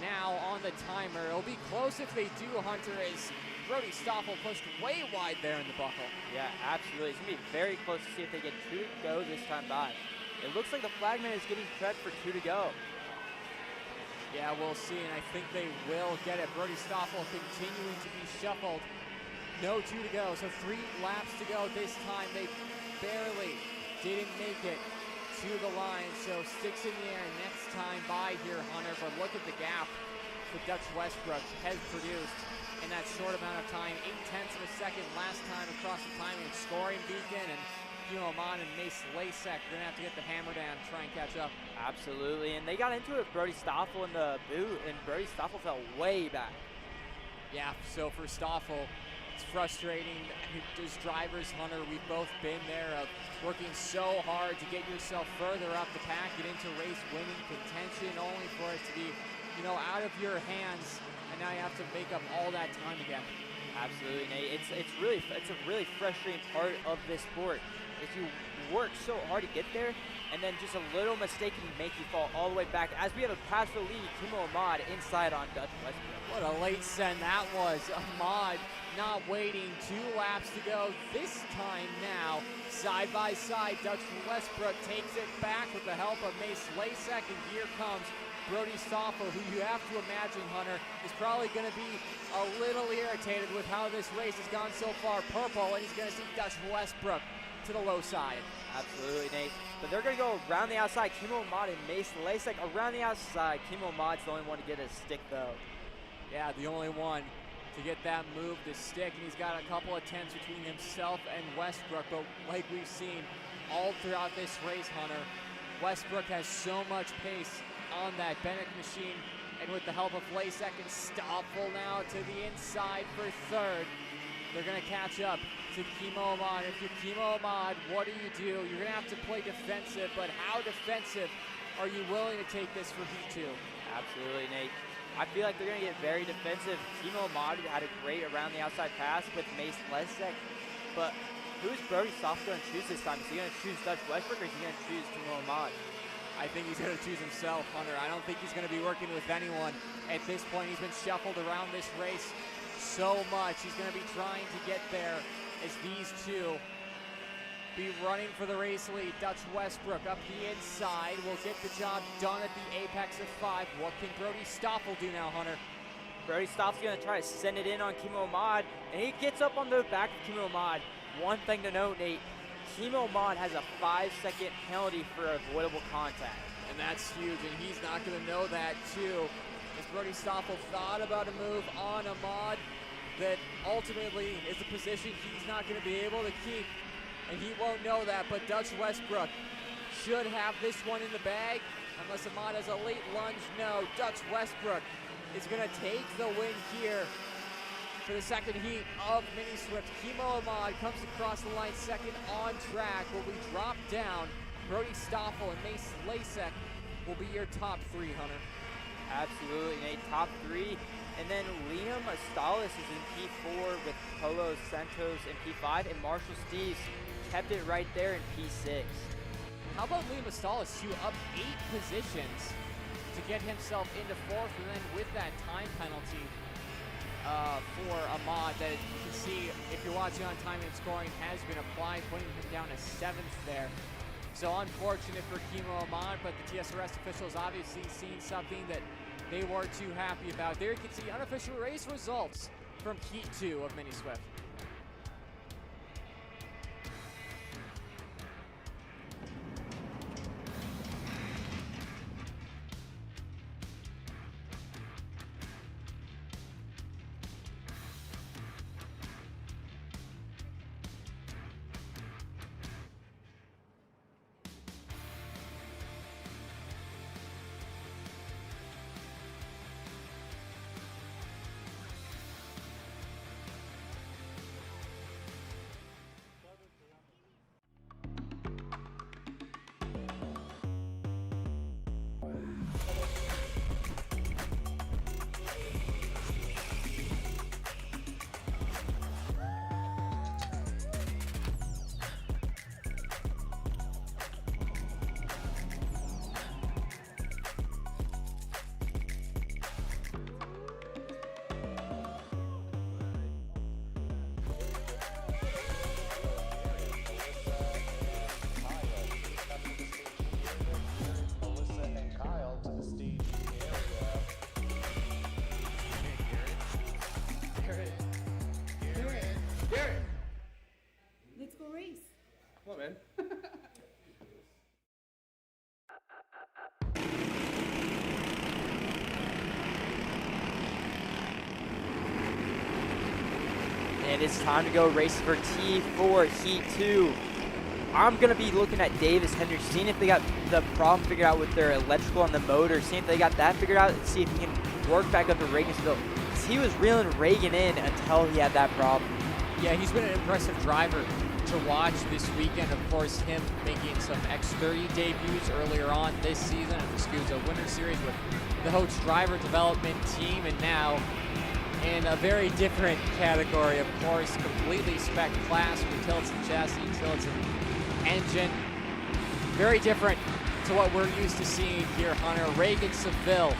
Speaker 4: now on the timer. It'll be close if they do, Hunter, as Brody Stoffel pushed way wide there in the buckle.
Speaker 3: Yeah, absolutely. It's going to be very close to see if they get 2 to go this time by. It looks like the flagman is getting credit for 2 to go.
Speaker 4: Yeah, we'll see, and I think they will get it. Brody Stoffel continuing to be shuffled. No 2 to go, so 3 laps to go this time. They barely didn't make it to the line, so sticks in the air next time by here, Hunter. But look at the gap that Dutch Westbrook has produced in that short amount of time. 0.8 of a second last time across the timing and scoring beacon, and Kimo Ahmad and Mace Lasek are going to have to get the hammer down and try and catch up.
Speaker 3: Absolutely, and they got into it with Brody Stoffel in the boot, and Brody Stoffel fell way back.
Speaker 4: Yeah, so for Stoffel, it's frustrating. As drivers, Hunter, we've both been there of working so hard to get yourself further up the pack, get into race winning contention, only for it to be, you know, out of your hands, and now you have to make up all that time again.
Speaker 3: Absolutely, Nate. It's a really frustrating part of this sport. Is you work so hard to get there, and then just a little mistake can make you fall all the way back. As we have a pass for the lead, Kimo Ahmad inside on Dutch Westbrook.
Speaker 4: What a late send that was. Ahmad not waiting, 2 laps to go. This time now, side by side, Dutch Westbrook takes it back with the help of Mace Lasek, and here comes Brody Stoffel, who you have to imagine, Hunter, is probably going to be a little irritated with how this race has gone so far purple, and he's going to see Dutch Westbrook to the low side.
Speaker 3: Absolutely, Nate. But they're going to go around the outside. Kimo Ahmad and Mace Lasek around the outside. Kimo Ahmad's the only one to get a stick, though.
Speaker 4: Yeah, the only one to get that move to stick, and he's got a couple of attempts between himself and Westbrook, but like we've seen all throughout this race, Hunter, Westbrook has so much pace on that Bennett machine, and with the help of Lasek and Stoffel now to the inside for third, they're going to catch up to Kimo Ahmad. If you're Kimo Ahmad, what do? You're going to have to play defensive, but how defensive are you willing to take this for Heat 2?
Speaker 3: Absolutely, Nate. I feel like they're going to get very defensive. Kimo Ahmad had a great around the outside pass with Mace Lasek, but who's Brody Stoffel going to choose this time? Is he going to choose Dutch Westbrook, or is he going to choose Kimo Ahmad?
Speaker 4: I think he's going to choose himself, Hunter. I don't think he's going to be working with anyone at this point. He's been shuffled around this race so much. He's going to be trying to get there as these two be running for the race lead. Dutch Westbrook up the inside will get the job done at the apex of 5. What can Brody Stoffel do now, Hunter?
Speaker 3: Brody Stoffel's going to try to send it in on Kimo Ahmad, and he gets up on the back of Kimo Ahmad. One thing to note, Nate, Timo Ahmad has a 5-second penalty for avoidable contact.
Speaker 4: And that's huge, and he's not going to know that, too. As Brody Stoffel thought about a move on Ahmad that ultimately is a position he's not going to be able to keep, and he won't know that, but Dutch Westbrook should have this one in the bag, unless Ahmad has a late lunge. No, Dutch Westbrook is going to take the win here for the second heat of Mini Swift. Kimo Ahmad comes across the line second on track. Will we drop down? Brody Stoffel and Mace Lasek will be your top three, Hunter.
Speaker 3: Absolutely, Nate. Top three. And then Liam Astalis is in P4 with Polo Santos in P5, and Marshall Steves kept it right there in P6.
Speaker 4: How about Liam Astalis, who up 8 positions to get himself into 4th, and then with that time penalty for Ahmad that you can see, if you're watching on time and scoring, has been applied, putting him down to 7th there. So unfortunate for Kimo Ahmad, but the TSRS officials obviously seen something that they weren't too happy about. There you can see unofficial race results from Heat 2 of Mini Swift.
Speaker 3: And it's time to go race for T4 Heat 2. I'm going to be looking at Davis Henry, seeing if they got the problem figured out with their electrical on the motor, seeing if they got that figured out, and see if he can work back up to Regensville. Because he was reeling Reagan in until he had that problem.
Speaker 4: Yeah, he's been an impressive driver to watch this weekend. Of course, him making some X30 debuts earlier on this season at the SCUSA Winter Series with the Hoach Driver Development Team, and now in a very different category, of course, completely spec class with Tillotson chassis, Tillotson engine. Very different to what we're used to seeing here, Hunter. Reagan Seville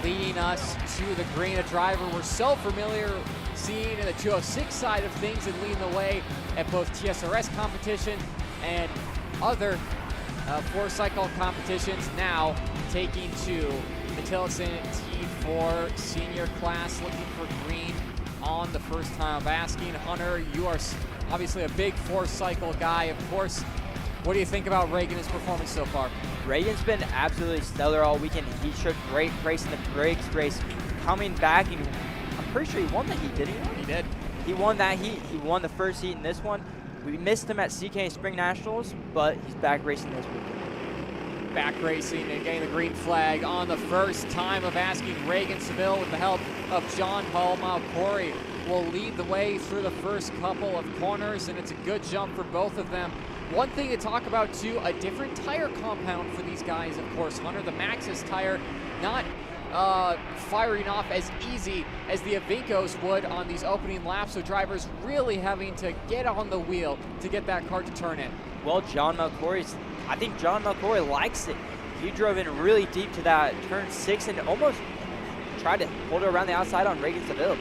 Speaker 4: leading us to the green, a driver we're so familiar seeing in the 206 side of things and leading the way at both TSRS competition and other four-cycle competitions. Now taking to the Tillotson T4 senior class, looking for green on the first time of asking. Hunter, you are obviously a big four-cycle guy, of course. What do you think about Reagan's performance so far?
Speaker 3: Reagan's been absolutely stellar all weekend. He showed great race in the Briggs race, coming back, and I'm pretty sure he won the heat, didn't he?
Speaker 4: He did.
Speaker 3: He won that heat. He won the first heat in this one. We missed him at CK Spring Nationals, but he's back racing this weekend.
Speaker 4: Back racing and getting the green flag on the first time of asking. Reagan Seville, with the help of John Paul Malcori, will lead the way through the first couple of corners, and it's a good jump for both of them. One thing to talk about too, a different tire compound for these guys, of course, Hunter. The Maxxis tire not firing off as easy as the Avincos would on these opening laps, so drivers really having to get on the wheel to get that car to turn in.
Speaker 3: Well, I think John Malcori likes it. He drove in really deep to that turn 6 and almost tried to hold it around the outside on Reagan Seville.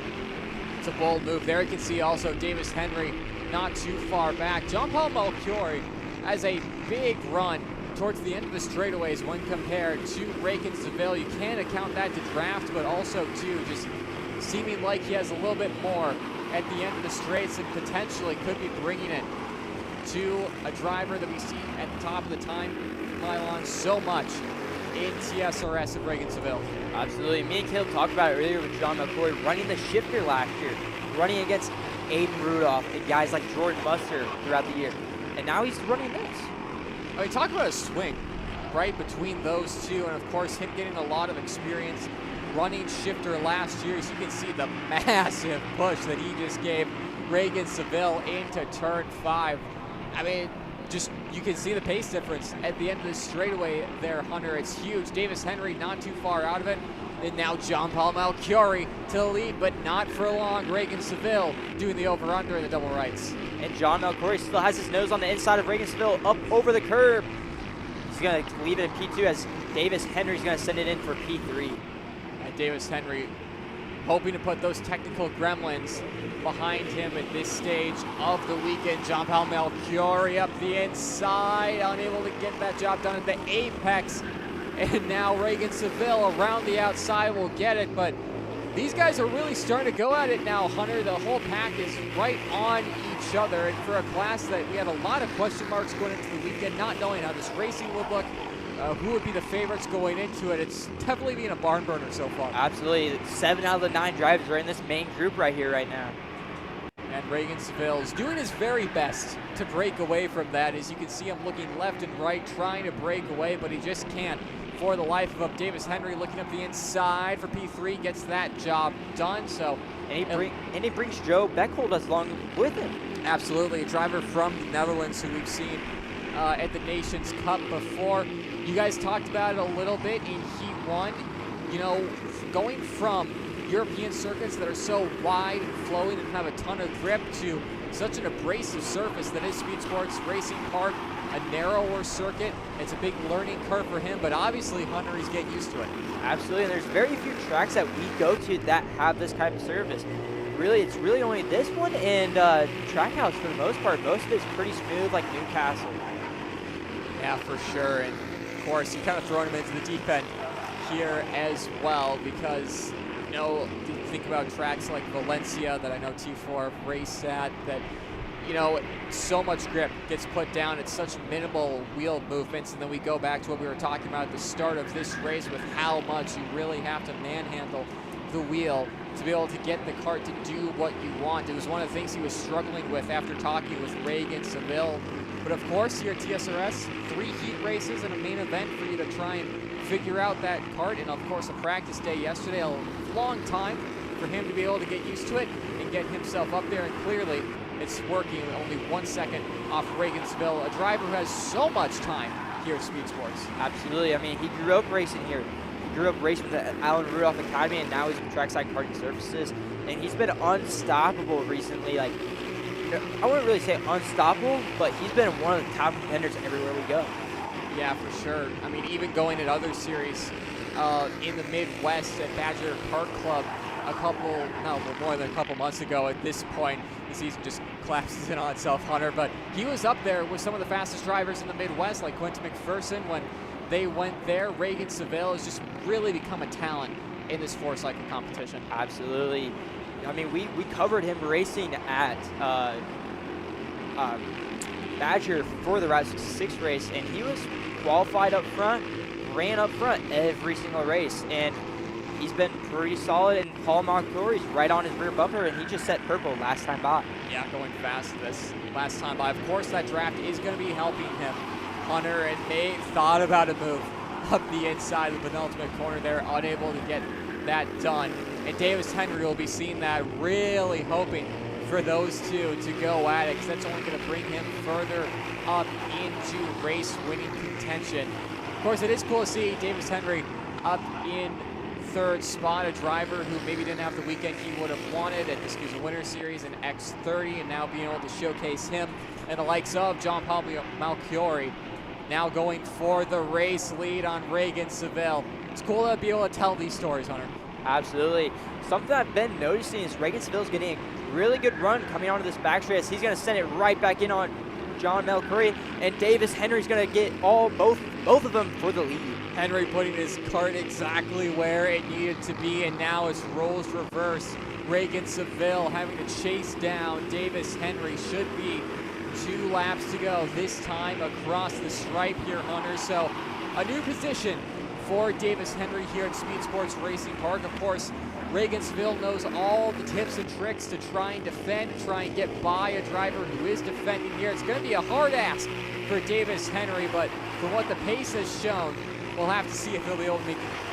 Speaker 4: It's a bold move there. You can see also Davis Henry not too far back. John Paul Malcori has a big run towards the end of the straightaways when compared to Reagan Seville. You can't account that to draft, but also too just seeming like he has a little bit more at the end of the straights and potentially could be bringing it to a driver that we see at the top of the time pylon so much in TSRS of Reagan Seville.
Speaker 3: Absolutely. Me and Caleb talked about it earlier with John McCoy running the shifter last year, running against Aiden Rudolph and guys like Jordan Buster throughout the year. And now he's running this.
Speaker 4: I mean, talk about a swing right between those two, and of course him getting a lot of experience running shifter last year. As you can see the massive push that he just gave Reagan Seville into turn 5. I mean, just you can see the pace difference at the end of the straightaway there, Hunter. It's huge. Davis Henry not too far out of it. And now John Paul Malchiori to the lead, but not for long. Reagan Seville doing the over-under in the double rights.
Speaker 3: And John Malchiori still has his nose on the inside of Reagan Seville up over the curb. He's going to leave it in P2 as Davis Henry's going to send it in for P3.
Speaker 4: And Davis Henry hoping to put those technical gremlins behind him at this stage of the weekend. John Paul Malchiori up the inside, unable to get that job done at the apex. And now Reagan Seville around the outside will get it, but these guys are really starting to go at it now, Hunter. The whole pack is right on each other, and for a class that we had a lot of question marks going into the weekend, not knowing how this racing would look, who would be the favorites going into it, it's definitely been a barn burner so far.
Speaker 3: Absolutely. 7 out of the 9 drivers are in this main group right here right now.
Speaker 4: And Reagan Seville is doing his very best to break away from that. As you can see him looking left and right, trying to break away, but he just can't for the life of him. Davis Henry looking up the inside for P3, gets that job done. So,
Speaker 3: and he brings Joe Beckhold along with him.
Speaker 4: Absolutely, a driver from the Netherlands who we've seen at the Nations Cup before. You guys talked about it a little bit in Heat 1. You know, going from European circuits that are so wide and flowing and have a ton of grip to such an abrasive surface that is Speedsportz Racing Park, a narrower circuit. It's a big learning curve for him, but obviously Hunter is getting used to it.
Speaker 3: Absolutely, and there's very few tracks that we go to that have this type of surface. Really, it's really only this one and Trackhouse for the most part. Most of it's pretty smooth like Newcastle.
Speaker 4: Yeah, for sure, and of course you kind of thrown him into the deep end here as well because you know, you think about tracks like Valencia that I know T4 raced at, that, you know, so much grip gets put down. It's such minimal wheel movements. And then we go back to what we were talking about at the start of this race with how much you really have to manhandle the wheel to be able to get the kart to do what you want. It was one of the things he was struggling with after talking with Reagan Seville. But of course, here at TSRS, 3 heat races and a main event for you to try and figure out that kart, and of course a practice day yesterday, a long time for him to be able to get used to it and get himself up there, and clearly it's working. Only 1 second off Reagan Seville, a driver who has so much time here at Speedsportz.
Speaker 3: Absolutely. I mean, he grew up racing here. He grew up racing with the Alan Rudolph Academy, and now he's in trackside karting surfaces, and he's been unstoppable recently. Like, I wouldn't really say unstoppable, but he's been one of the top contenders everywhere we go.
Speaker 4: Yeah, for sure. I mean, even going at other series in the Midwest at Badger Kart Club more than a couple months ago. At this point, the season just collapses in on itself, Hunter. But he was up there with some of the fastest drivers in the Midwest, like Quentin McPherson. When they went there, Reagan Seville has just really become a talent in this 4-cycle competition.
Speaker 3: Absolutely. I mean, we covered him racing at Badger for the Route 66 race, and he was qualified up front, ran up front every single race, and he's been pretty solid. And Paul Malchiori's right on his rear bumper, and he just set purple last time by.
Speaker 4: Yeah, going fast this last time by. Of course, that draft is going to be helping him. Hunter and Nate thought about a move up the inside of the penultimate corner there, unable to get that done. And Davis Henry will be seeing that, really hoping for those two to go at it, because that's only going to bring him further up into race winning contention. Of course, it is cool to see Davis Henry up in 3rd spot, a driver who maybe didn't have the weekend he would have wanted at the Excuse Winter Series in X30, and now being able to showcase him and the likes of John Paul Malchiori now going for the race lead on Reagan Seville. It's cool to be able to tell these stories, Hunter.
Speaker 3: Absolutely. Something I've been noticing is Reagan Seville's getting a really good run coming onto this back stretch. He's going to send it right back in on John Malchiori, and Davis Henry's going to get both of them for the lead.
Speaker 4: Henry putting his kart exactly where it needed to be, and now it's roles reverse. Reagan Seville having to chase down Davis Henry. Should be 2 laps to go, this time across the stripe here, Hunter. So a new position for Davis Henry here at Speedsportz Racing Park. Of course, Reagan Seville knows all the tips and tricks to try and defend, try and get by a driver who is defending here. It's going to be a hard ask for Davis Henry, but from what the pace has shown, we'll have to see if he'll be able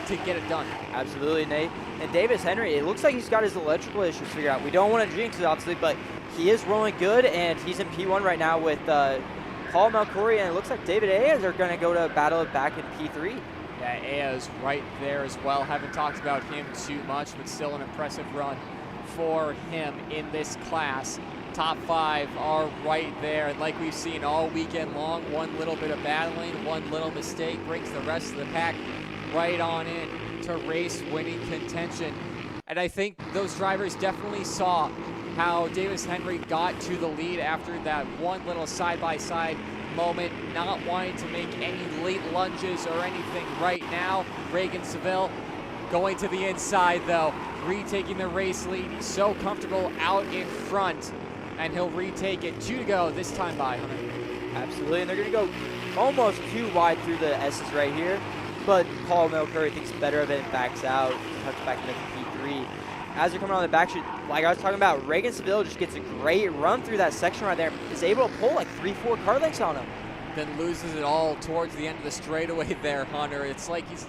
Speaker 4: to get it done.
Speaker 3: Absolutely, Nate. And Davis Henry, it looks like he's got his electrical issues figured out. We don't want to jinx it, obviously, but he is rolling good, and he's in P1 right now with Paul Malcouri, and it looks like David Ayers are going to go to battle it back in P3.
Speaker 4: Yeah, Aya's right there as well. Haven't talked about him too much, but still an impressive run for him in this class. Top 5 are right there, and like we've seen all weekend long, one little bit of battling, one little mistake brings the rest of the pack right on in to race winning contention. And I think those drivers definitely saw how Davis Henry got to the lead after that one little side-by-side moment, not wanting to make any late lunges or anything right now. Reagan Seville going to the inside though, retaking the race lead. He's so comfortable out in front, and he'll retake it. 2 to go, this time by Hunter.
Speaker 3: Absolutely, and they're gonna go almost too wide through the S's right here, but Paul Malcouri thinks better of it and backs out, cuts back into P3. As they're coming on the back chute, like I was talking about, Reagan Seville just gets a great run through that section right there. Is able to pull like 3-4 car lengths on him.
Speaker 4: Then loses it all towards the end of the straightaway there, Hunter. It's like he's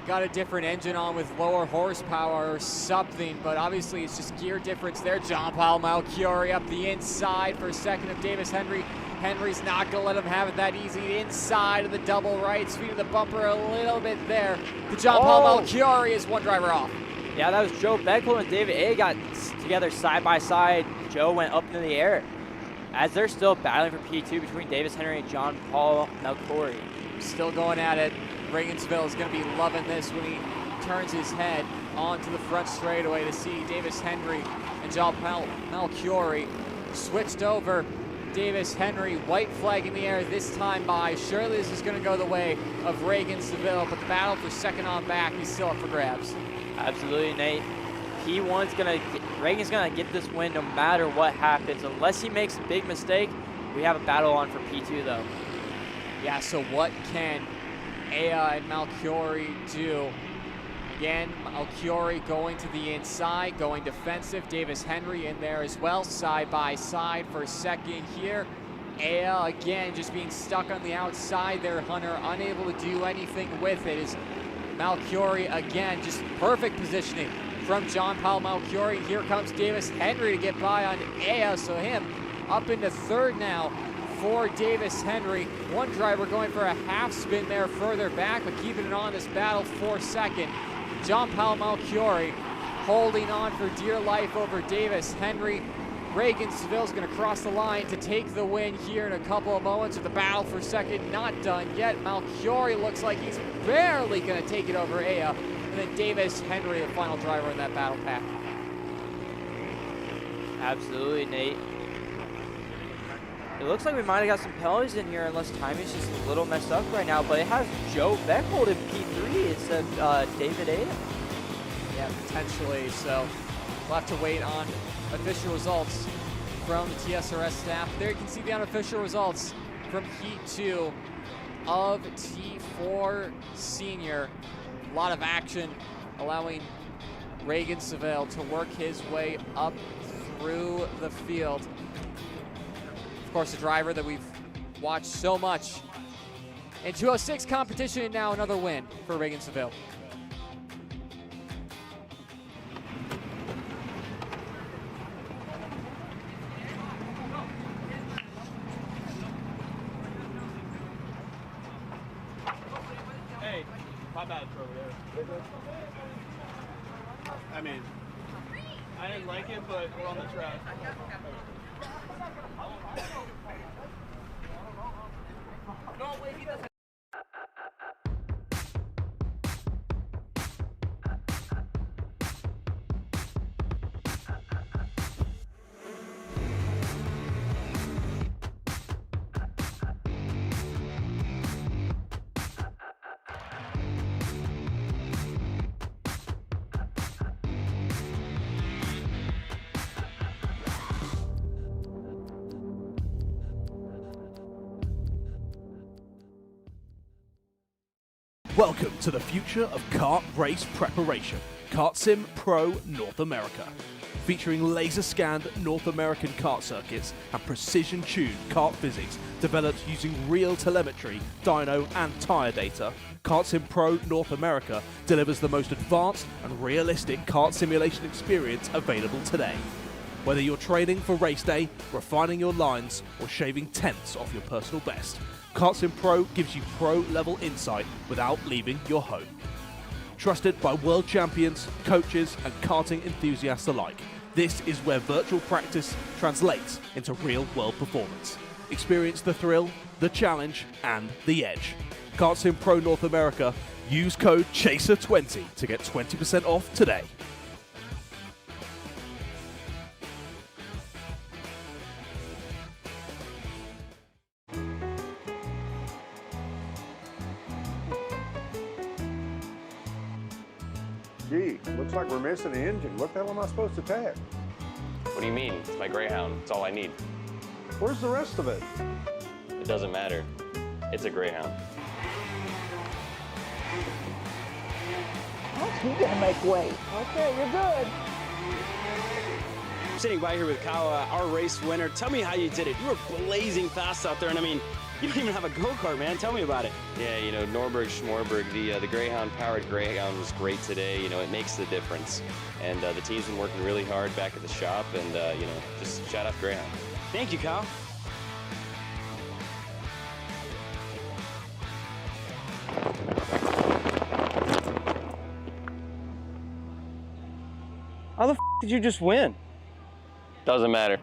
Speaker 4: got a different engine on with lower horsepower or something, but obviously it's just gear difference there. John Paul Malcouri up the inside for a second of Davis Henry. Henry's not going to let him have it that easy. Inside of the double right, speed of the bumper a little bit there. The John Paul Malcouri is one driver off.
Speaker 3: Yeah, that was Joe Beckel and David A got together side by side. Joe went up into the air. As they're still battling for P2 between Davis Henry and John Paul Malcouri.
Speaker 4: Still going at it. Reagan Seville is going to be loving this when he turns his head onto the front straightaway to see Davis Henry and John Paul Malcouri switched over. Davis Henry, white flag in the air this time by. Surely this is going to go the way of Reagan Seville, but the battle for second on back is still up for grabs.
Speaker 3: Absolutely, Nate. Reagan's gonna get this win no matter what happens. Unless he makes a big mistake, we have a battle on for P2 though.
Speaker 4: Yeah, so what can Aya and Malcouri do? Again, Malcouri going to the inside, going defensive. Davis Henry in there as well, side by side for second here. Aya again just being stuck on the outside there, Hunter, unable to do anything with it. Is Malcouri again, just perfect positioning from John Paul Malcouri. Here comes Davis Henry to get by on Aya, so him up into third now for Davis Henry. One driver going for a half spin there further back, but keeping it on this battle for second. John Paul Malcouri holding on for dear life over Davis Henry. Reagan Seville's going to cross the line to take the win here in a couple of moments with the battle for second not done yet. Malcouri looks like he's barely going to take it over Aya. And then Davis Henry, the final driver in that battle pack.
Speaker 3: Absolutely, Nate. It looks like we might have got some penalties in here unless timing's just a little messed up right now, but it has Joe Beckhold in P3 instead of David A.
Speaker 4: Yeah, potentially, so we'll have to wait on official results from the TSRS staff. There you can see the unofficial results from Heat 2 of T4 Senior. A lot of action, allowing Reagan Seville to work his way up through the field. Of course, a driver that we've watched so much. In 206 competition, and now another win for Reagan Seville.
Speaker 21: Hey, my bad for over there. I mean, I didn't like it, but we're on the track. No, wait, he doesn't.
Speaker 7: Welcome to the future of kart race preparation, Kart Sim Pro North America. Featuring laser-scanned North American kart circuits and precision-tuned kart physics developed using real telemetry, dyno and tyre data, Kart Sim Pro North America delivers the most advanced and realistic kart simulation experience available today. Whether you're training for race day, refining your lines, or shaving tenths off your personal best, Kart Sim Pro gives you pro-level insight without leaving your home. Trusted by world champions, coaches, and karting enthusiasts alike, this is where virtual practice translates into real-world performance. Experience the thrill, the challenge, and the edge. Kart Sim Pro North America. Use code CHASER20 to get 20% off today.
Speaker 10: Gee, looks like we're missing the engine. What the hell am I supposed to tag?
Speaker 8: What do you mean? It's my Greyhound. It's all I need.
Speaker 10: Where's the rest of it?
Speaker 8: It doesn't matter. It's a Greyhound.
Speaker 20: You gotta make weight. Okay, you're good.
Speaker 9: I'm sitting by here with Kyle, our race winner. Tell me how you did it. You were blazing fast out there, and I mean, you don't even have a go-kart, man. Tell me about it.
Speaker 8: Yeah, you know, Norberg, Schmorberg, the Greyhound-powered Greyhound was great today. You know, it makes the difference. And the team's been working really hard back at the shop, and, you know, just shout out Greyhound.
Speaker 9: Thank you, Kyle.
Speaker 15: How the f did you just win?
Speaker 8: Doesn't matter.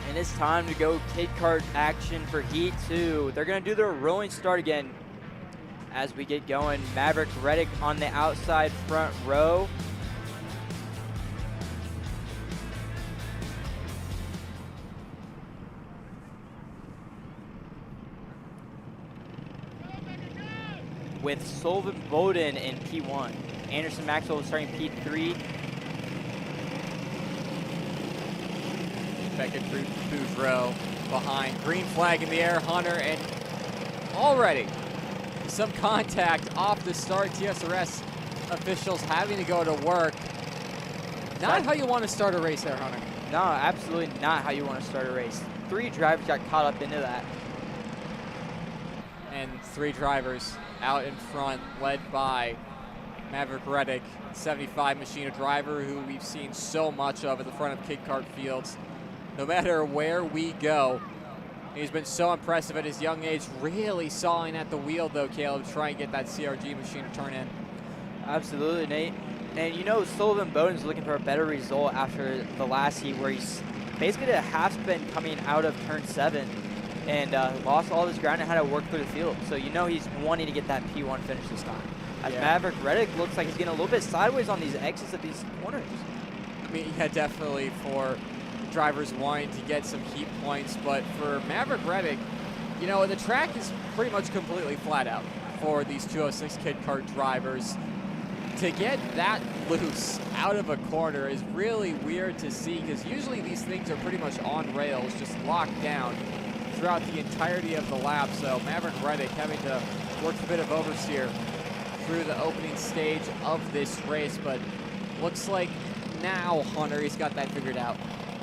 Speaker 3: And it's time to go Kid Kart action for Heat 2. They're going to do their rolling start again as we get going. Maverick Reddick on the outside front row. With Sullivan Bowden in P1. Anderson Maxwell starting P3.
Speaker 4: Beckett Boudreau behind. Green flag in the air, Hunter, and already some contact off the start. TSRS officials having to go to work. Not how you want to start a race there, Hunter.
Speaker 3: No, absolutely not how you want to start a race. 3 drivers got caught up into that.
Speaker 4: And 3 drivers out in front, led by Maverick Reddick, 75 machine, a driver who we've seen so much of at the front of Kid Kart fields. No matter where we go, he's been so impressive at his young age, really sawing at the wheel though, Caleb, to try and get that CRG machine to turn in.
Speaker 3: Absolutely, Nate. And you know, Sullivan Bowden's looking for a better result after the last heat where he's basically did a half spin coming out of turn 7 and lost all his ground and had to work through the field. So you know he's wanting to get that P1 finish this time. As Maverick Reddick looks like he's getting a little bit sideways on these exits of these corners.
Speaker 4: I mean, yeah, definitely for drivers wanting to get some heat points, but for Maverick Reddick, you know, the track is pretty much completely flat out for these 206 Kid Kart drivers. To get that loose out of a corner is really weird to see, because usually these things are pretty much on rails, just locked down throughout the entirety of the lap. So Maverick Reddick having to work a bit of oversteer through the opening stage of this race, but looks like now, Hunter, he's got that figured out.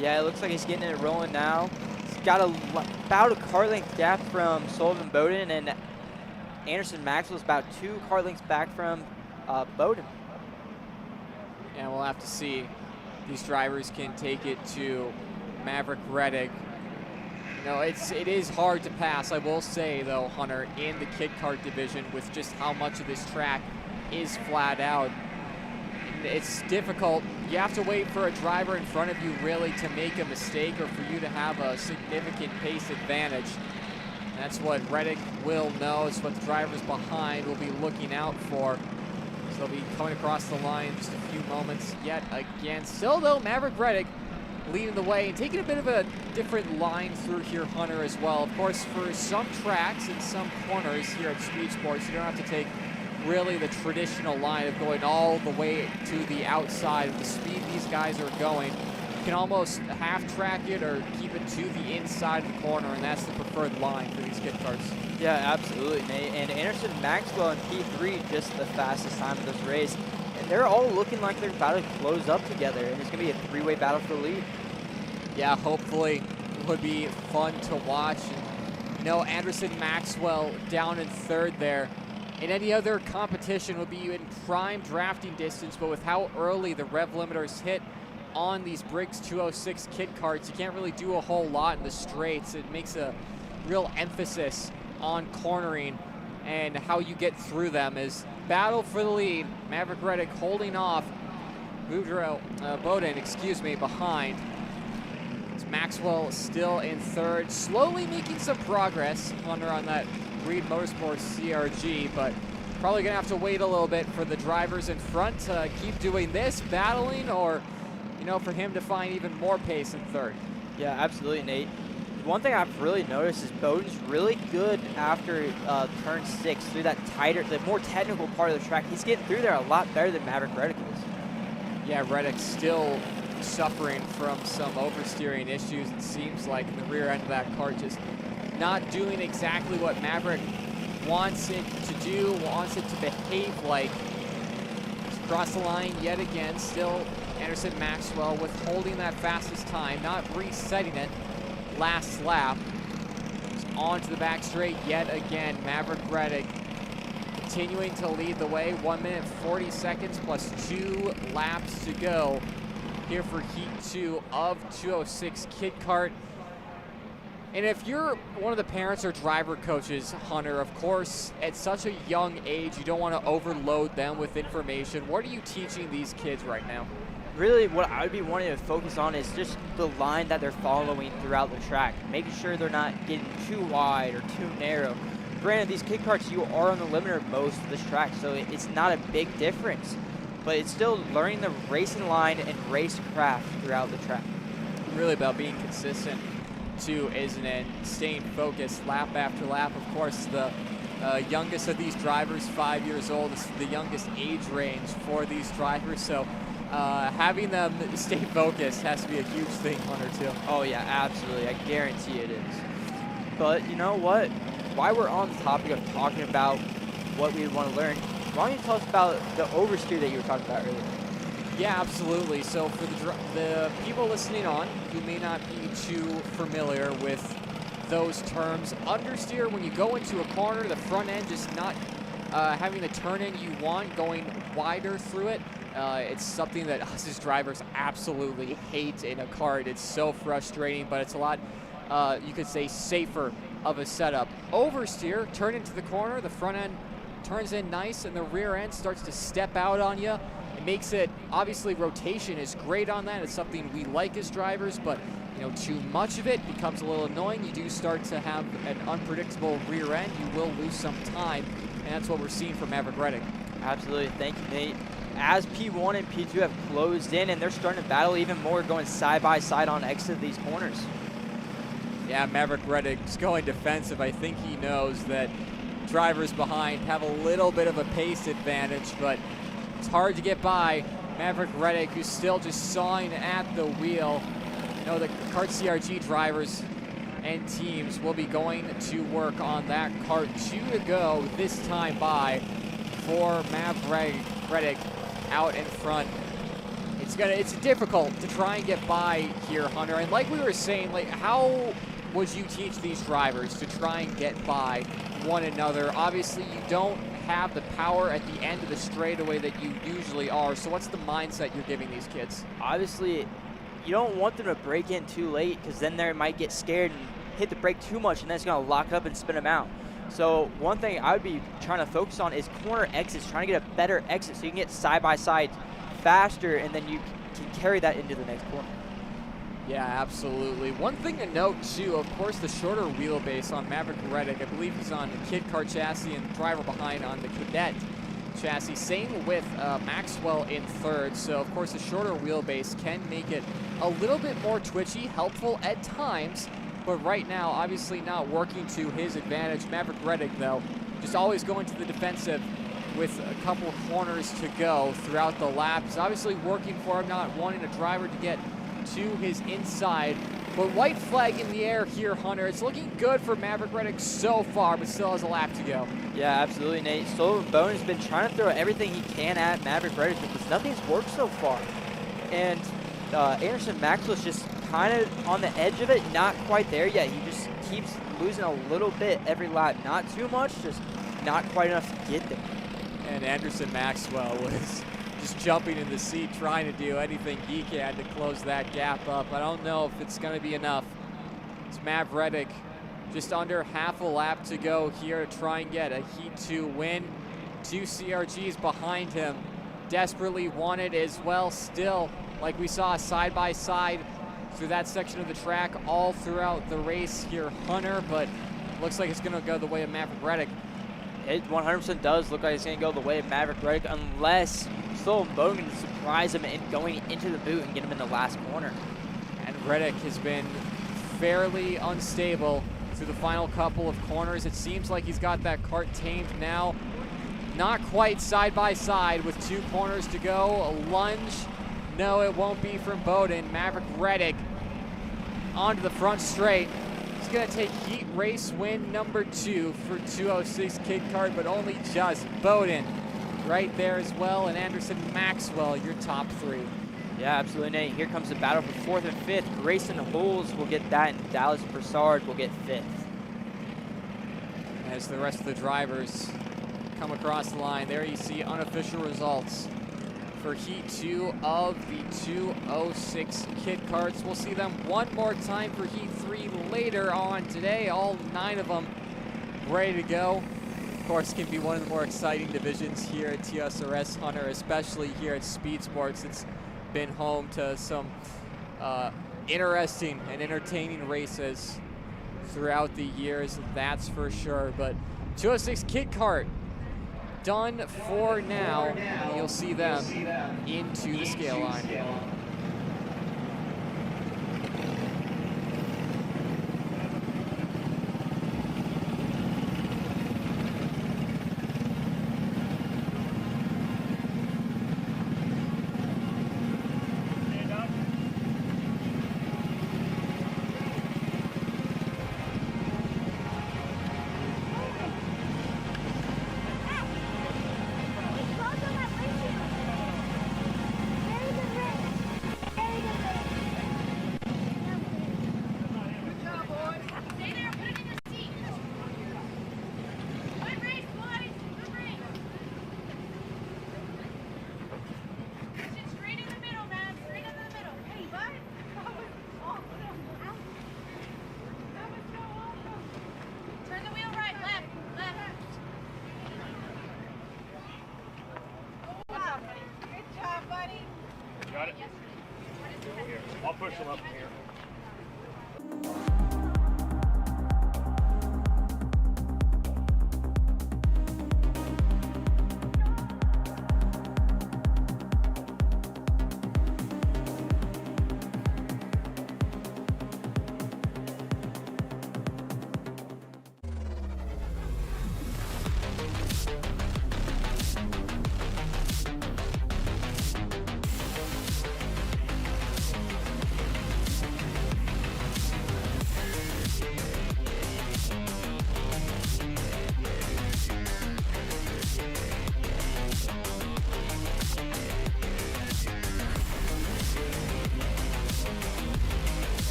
Speaker 3: Yeah, it looks like he's getting it rolling now. He's got about a car length gap from Sullivan Bowden, and Anderson Maxwell's about 2 car lengths back from Bowden.
Speaker 4: And we'll have to see if these drivers can take it to Maverick Reddick. You know, it is hard to pass, I will say, though, Hunter, in the Kid Kart division with just how much of this track is flat out. It's difficult. You have to wait for a driver in front of you really to make a mistake or for you to have a significant pace advantage. That's what Reddick will know. It's what the drivers behind will be looking out for. So they'll be coming across the line in just a few moments yet again. Still, though, Maverick Reddick leading the way and taking a bit of a different line through here, Hunter, as well. Of course, for some tracks and some corners here at Speedsportz, you don't have to take really the traditional line of going all the way to the outside. At the speed these guys are going, can almost half-track it or keep it to the inside of the corner, and that's the preferred line for these kid karts.
Speaker 3: Yeah, absolutely, Nate. And Anderson Maxwell in P3 just the fastest time of this race. And they're all looking like they're about to close up together, and it's going to be a three-way battle for the lead.
Speaker 4: Yeah, hopefully it would be fun to watch. And, you know, Anderson Maxwell down in third there. In any other competition would be in prime drafting distance, but with how early the rev limiters hit on these Briggs 206 kid karts, you can't really do a whole lot in the straights. It makes a real emphasis on cornering and how you get through them. Is battle for the lead. Maverick Reddick holding off Bowden, behind. It's Maxwell still in third, slowly making some progress on that Reed Motorsports CRG, but probably gonna have to wait a little bit for the drivers in front to keep doing this, battling, or, you know, for him to find even more pace in third.
Speaker 3: Yeah, absolutely, Nate. One thing I've really noticed is Bowden's really good after turn 6 through that tighter, the more technical part of the track. He's getting through there a lot better than Maverick Reddick is.
Speaker 4: Yeah, Reddick's still suffering from some oversteering issues, it seems like, in the rear end of that kart, just not doing exactly what Maverick wants it to do, wants it to behave like. Just cross the line yet again, still Anderson Maxwell withholding that fastest time, not resetting it last lap. Just on to the back straight yet again. Maverick Reddick continuing to lead the way. 1 minute 40 seconds plus 2 laps to go here for Heat 2 of 206 Kid Kart. And if you're one of the parents or driver coaches, Hunter, of course, at such a young age, you don't want to overload them with information. What are you teaching these kids right now?
Speaker 3: Really, what I would be wanting to focus on is just the line that they're following throughout the track, making sure they're not getting too wide or too narrow. Granted, these kid karts, you are on the limiter most of this track, so it's not a big difference, but it's still learning the racing line and race craft throughout the track.
Speaker 4: Really about being consistent too, isn't it? Staying focused lap after lap. Of course, the youngest of these drivers, 5 years old, is the youngest age range for these drivers, so having them stay focused has to be a huge thing, Hunter, too.
Speaker 3: Oh yeah, absolutely. I guarantee it is. But you know what? While we're on the topic of talking about what we want to learn, why don't you tell us about the oversteer that you were talking about earlier?
Speaker 4: Yeah, absolutely. So for the people listening on who may not be too familiar with those terms, understeer, when you go into a corner, the front end just not having the turn in you want, going wider through it. It's something that us as drivers absolutely hate in a kart. It's so frustrating, but it's a lot, you could say, safer of a setup. Oversteer, turn into the corner, the front end turns in nice, and the rear end starts to step out on you. It makes it, obviously, rotation is great on that. It's something we like as drivers, but you know, too much of it becomes a little annoying. You do start to have an unpredictable rear end. You will lose some time, and that's what we're seeing from Maverick Reddick.
Speaker 3: Absolutely. Thank you, Nate. As P1 and P2 have closed in, and they're starting to battle even more, going side by side on exit of these corners.
Speaker 4: Yeah, Maverick Reddick's going defensive. I think he knows that drivers behind have a little bit of a pace advantage, but it's hard to get by. Maverick Reddick, who's still just sawing at the wheel. You know, the Kart CRG drivers and teams will be going to work on that kart. 2 to go this time by for Maverick Reddick out in front. It's difficult to try and get by here, Hunter. And like we were saying, like, how would you teach these drivers to try and get by one another? Obviously, you don't have the power at the end of the straightaway that you usually are. So what's the mindset you're giving these kids?
Speaker 3: Obviously, you don't want them to break in too late, because then they might get scared and hit the brake too much, and then it's going to lock up and spin them out. So one thing I would be trying to focus on is corner exits, trying to get a better exit so you can get side by side faster, and then you can carry that into the next corner.
Speaker 4: Yeah, absolutely. One thing to note, too, of course, the shorter wheelbase on Maverick Reddick. I believe he's on the Kid Kart chassis and driver behind on the Cadet chassis. Same with Maxwell in third. So, of course, the shorter wheelbase can make it a little bit more twitchy, helpful at times. But right now, obviously not working to his advantage. Maverick Reddick, though, just always going to the defensive with a couple corners to go throughout the lap. It's obviously working for him, not wanting a driver to get to his inside. But white flag in the air here, Hunter. It's looking good for Maverick Reddick so far, but still has a lap to go.
Speaker 3: Yeah, absolutely, Nate. Sullivan Bowden has been trying to throw everything he can at Maverick Reddick because nothing's worked so far. And Anderson Maxwell's just kind of on the edge of it, not quite there yet. He just keeps losing a little bit every lap. Not too much, just not quite enough to get there.
Speaker 4: And Anderson Maxwell was just jumping in the seat, trying to do anything he can to close that gap up. I don't know if it's going to be enough. It's Mav Reddick just under half a lap to go here to try and get a Heat 2 win. 2 CRGs behind him. Desperately wanted as well still, like we saw side by side through that section of the track all throughout the race here, Hunter, but looks like it's going to go the way of Maverick Reddick.
Speaker 3: It 100% does look like it's going to go the way of Maverick Reddick unless Sullivan Bowden can surprise him and going into the boot and get him in the last corner.
Speaker 4: And Reddick has been fairly unstable through the final couple of corners. It seems like he's got that kart tamed now. Not quite side by side with 2 corners to go. A lunge. No, it won't be from Bowden. Maverick Reddick onto the front straight. He's going to take Heat race win number 2 for 206 Kid Kart, but only just. Bowden right there as well, and Anderson Maxwell, your top 3.
Speaker 3: Yeah, absolutely, Nate. Here comes the battle for 4th and 5th. Grayson Holes will get that, and Dallas Broussard will get 5th.
Speaker 4: As the rest of the drivers come across the line, there you see unofficial results for Heat 2 of the 206 Kid Karts. We'll see them one more time for Heat 3 later on today. All 9 of them ready to go. Of course, can be one of the more exciting divisions here at TSRS, Hunter, especially here at Speedsportz. It's been home to some interesting and entertaining races throughout the years, that's for sure. But 206 Kid Kart done for now. And you'll see them into the scale line.
Speaker 22: Got it? Here, I'll push them up here.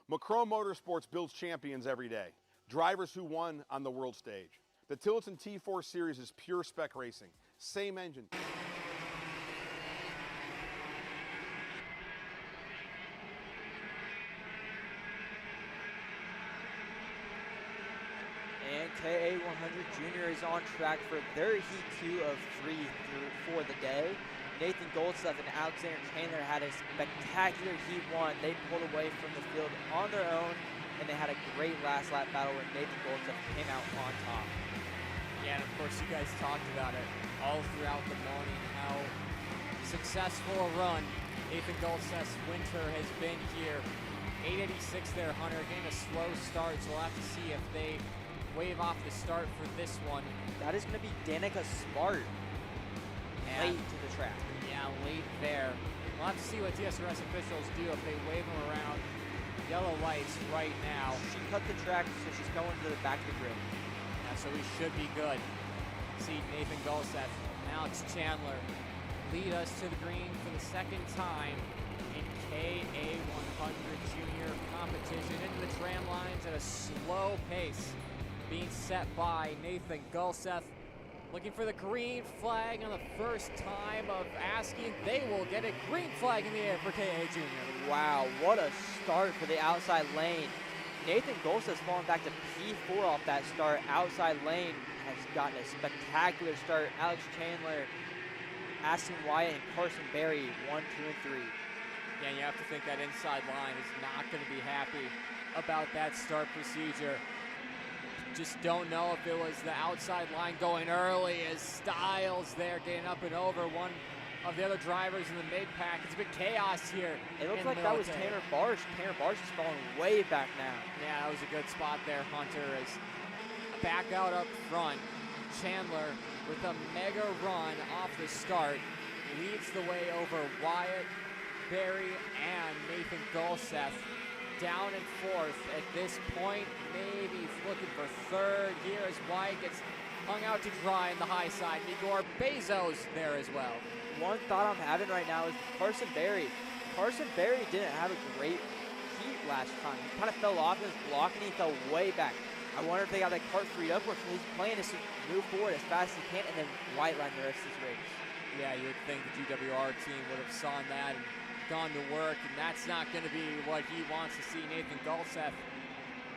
Speaker 10: Macron Motorsports builds champions every day, drivers who won on the world stage. The Tillotson T4 Series is pure spec racing, same engine.
Speaker 3: And KA100 Jr is on track for their Heat 2 of 3 for the day. Nathan Goldstuff and Alexander Chandler had a spectacular Heat 1. They pulled away from the field on their own, and they had a great last lap battle where Nathan Goldstuff came out on top.
Speaker 4: Yeah, and of course you guys talked about it all throughout the morning, how successful a run Nathan Golseth's winter has been here. 886 there, Hunter, getting a slow start, so we'll have to see if they wave off the start for this one.
Speaker 3: That is going to be Danica Smart late to the track.
Speaker 4: Yeah, late there. We'll have to see what DSRS officials do if they wave them around. Yellow lights right now.
Speaker 3: She cut the track, so she's going to the back of the grid.
Speaker 4: Yeah, so we should be good. See Nathan Golseth, Alex Chandler lead us to the green for the second time in KA100 Jr competition. Into the tram lines at a slow pace, being set by Nathan Golseth. Looking for the green flag on the first time of asking. They will get a green flag in the air for KA Jr.
Speaker 3: Wow, what a start for the outside lane. Nathan Golseth's fallen back to P4 off that start. Outside lane has gotten a spectacular start. Alex Chandler, Aston Wyatt, and Carson Berry, 1, 2, and 3.
Speaker 4: Yeah, you have to think that inside line is not going to be happy about that start procedure. Just don't know if it was the outside line going early as Styles there getting up and over one of the other drivers in the mid-pack. It's a bit chaos here.
Speaker 3: It looks like that was Tanner Barsh. Tanner Barsh is falling way back now.
Speaker 4: Yeah, that was a good spot there, Hunter, as back out up front. Chandler with a mega run off the start leads the way over Wyatt, Berry, and Nathan Golseth. Down in fourth at this point, maybe looking for third here as Wyatt gets hung out to dry in the high side. Igor Bezos there as well.
Speaker 3: One thought I'm having right now is Carson Berry. Carson Berry didn't have a great heat last time. He kind of fell off in his block and he fell way back. I wonder if they got that cart freed up or if his plan is to move forward as fast as he can and then white line the rest of this race.
Speaker 4: Yeah, you would think the GWR team would have saw that and gone to work, and that's not going to be what he wants to see. Nathan Golseth,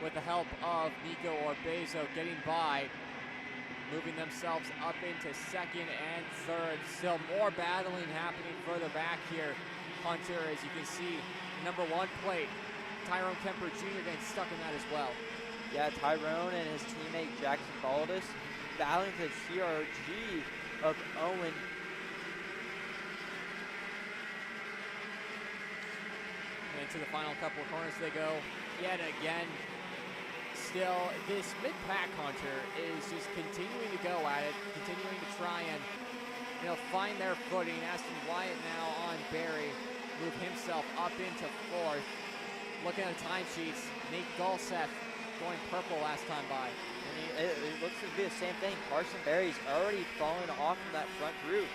Speaker 4: with the help of Nico Orbezo, getting by, moving themselves up into second and third. Still more battling happening further back here. Hunter, as you can see, number 1 plate. Tyrone Kemper Jr. getting stuck in that as well.
Speaker 3: Yeah, Tyrone and his teammate Jackson Baldus battling for the CRG of Owen.
Speaker 4: Into the final couple of corners they go yet again. Still, this mid-pack Hunter is just continuing to go at it, continuing to try and find their footing. Aston Wyatt now on Berry, move himself up into fourth. Looking at the timesheets, Nate Golseth going purple last time by.
Speaker 3: I mean, it looks to be the same thing. Carson Berry's already falling off from that front group.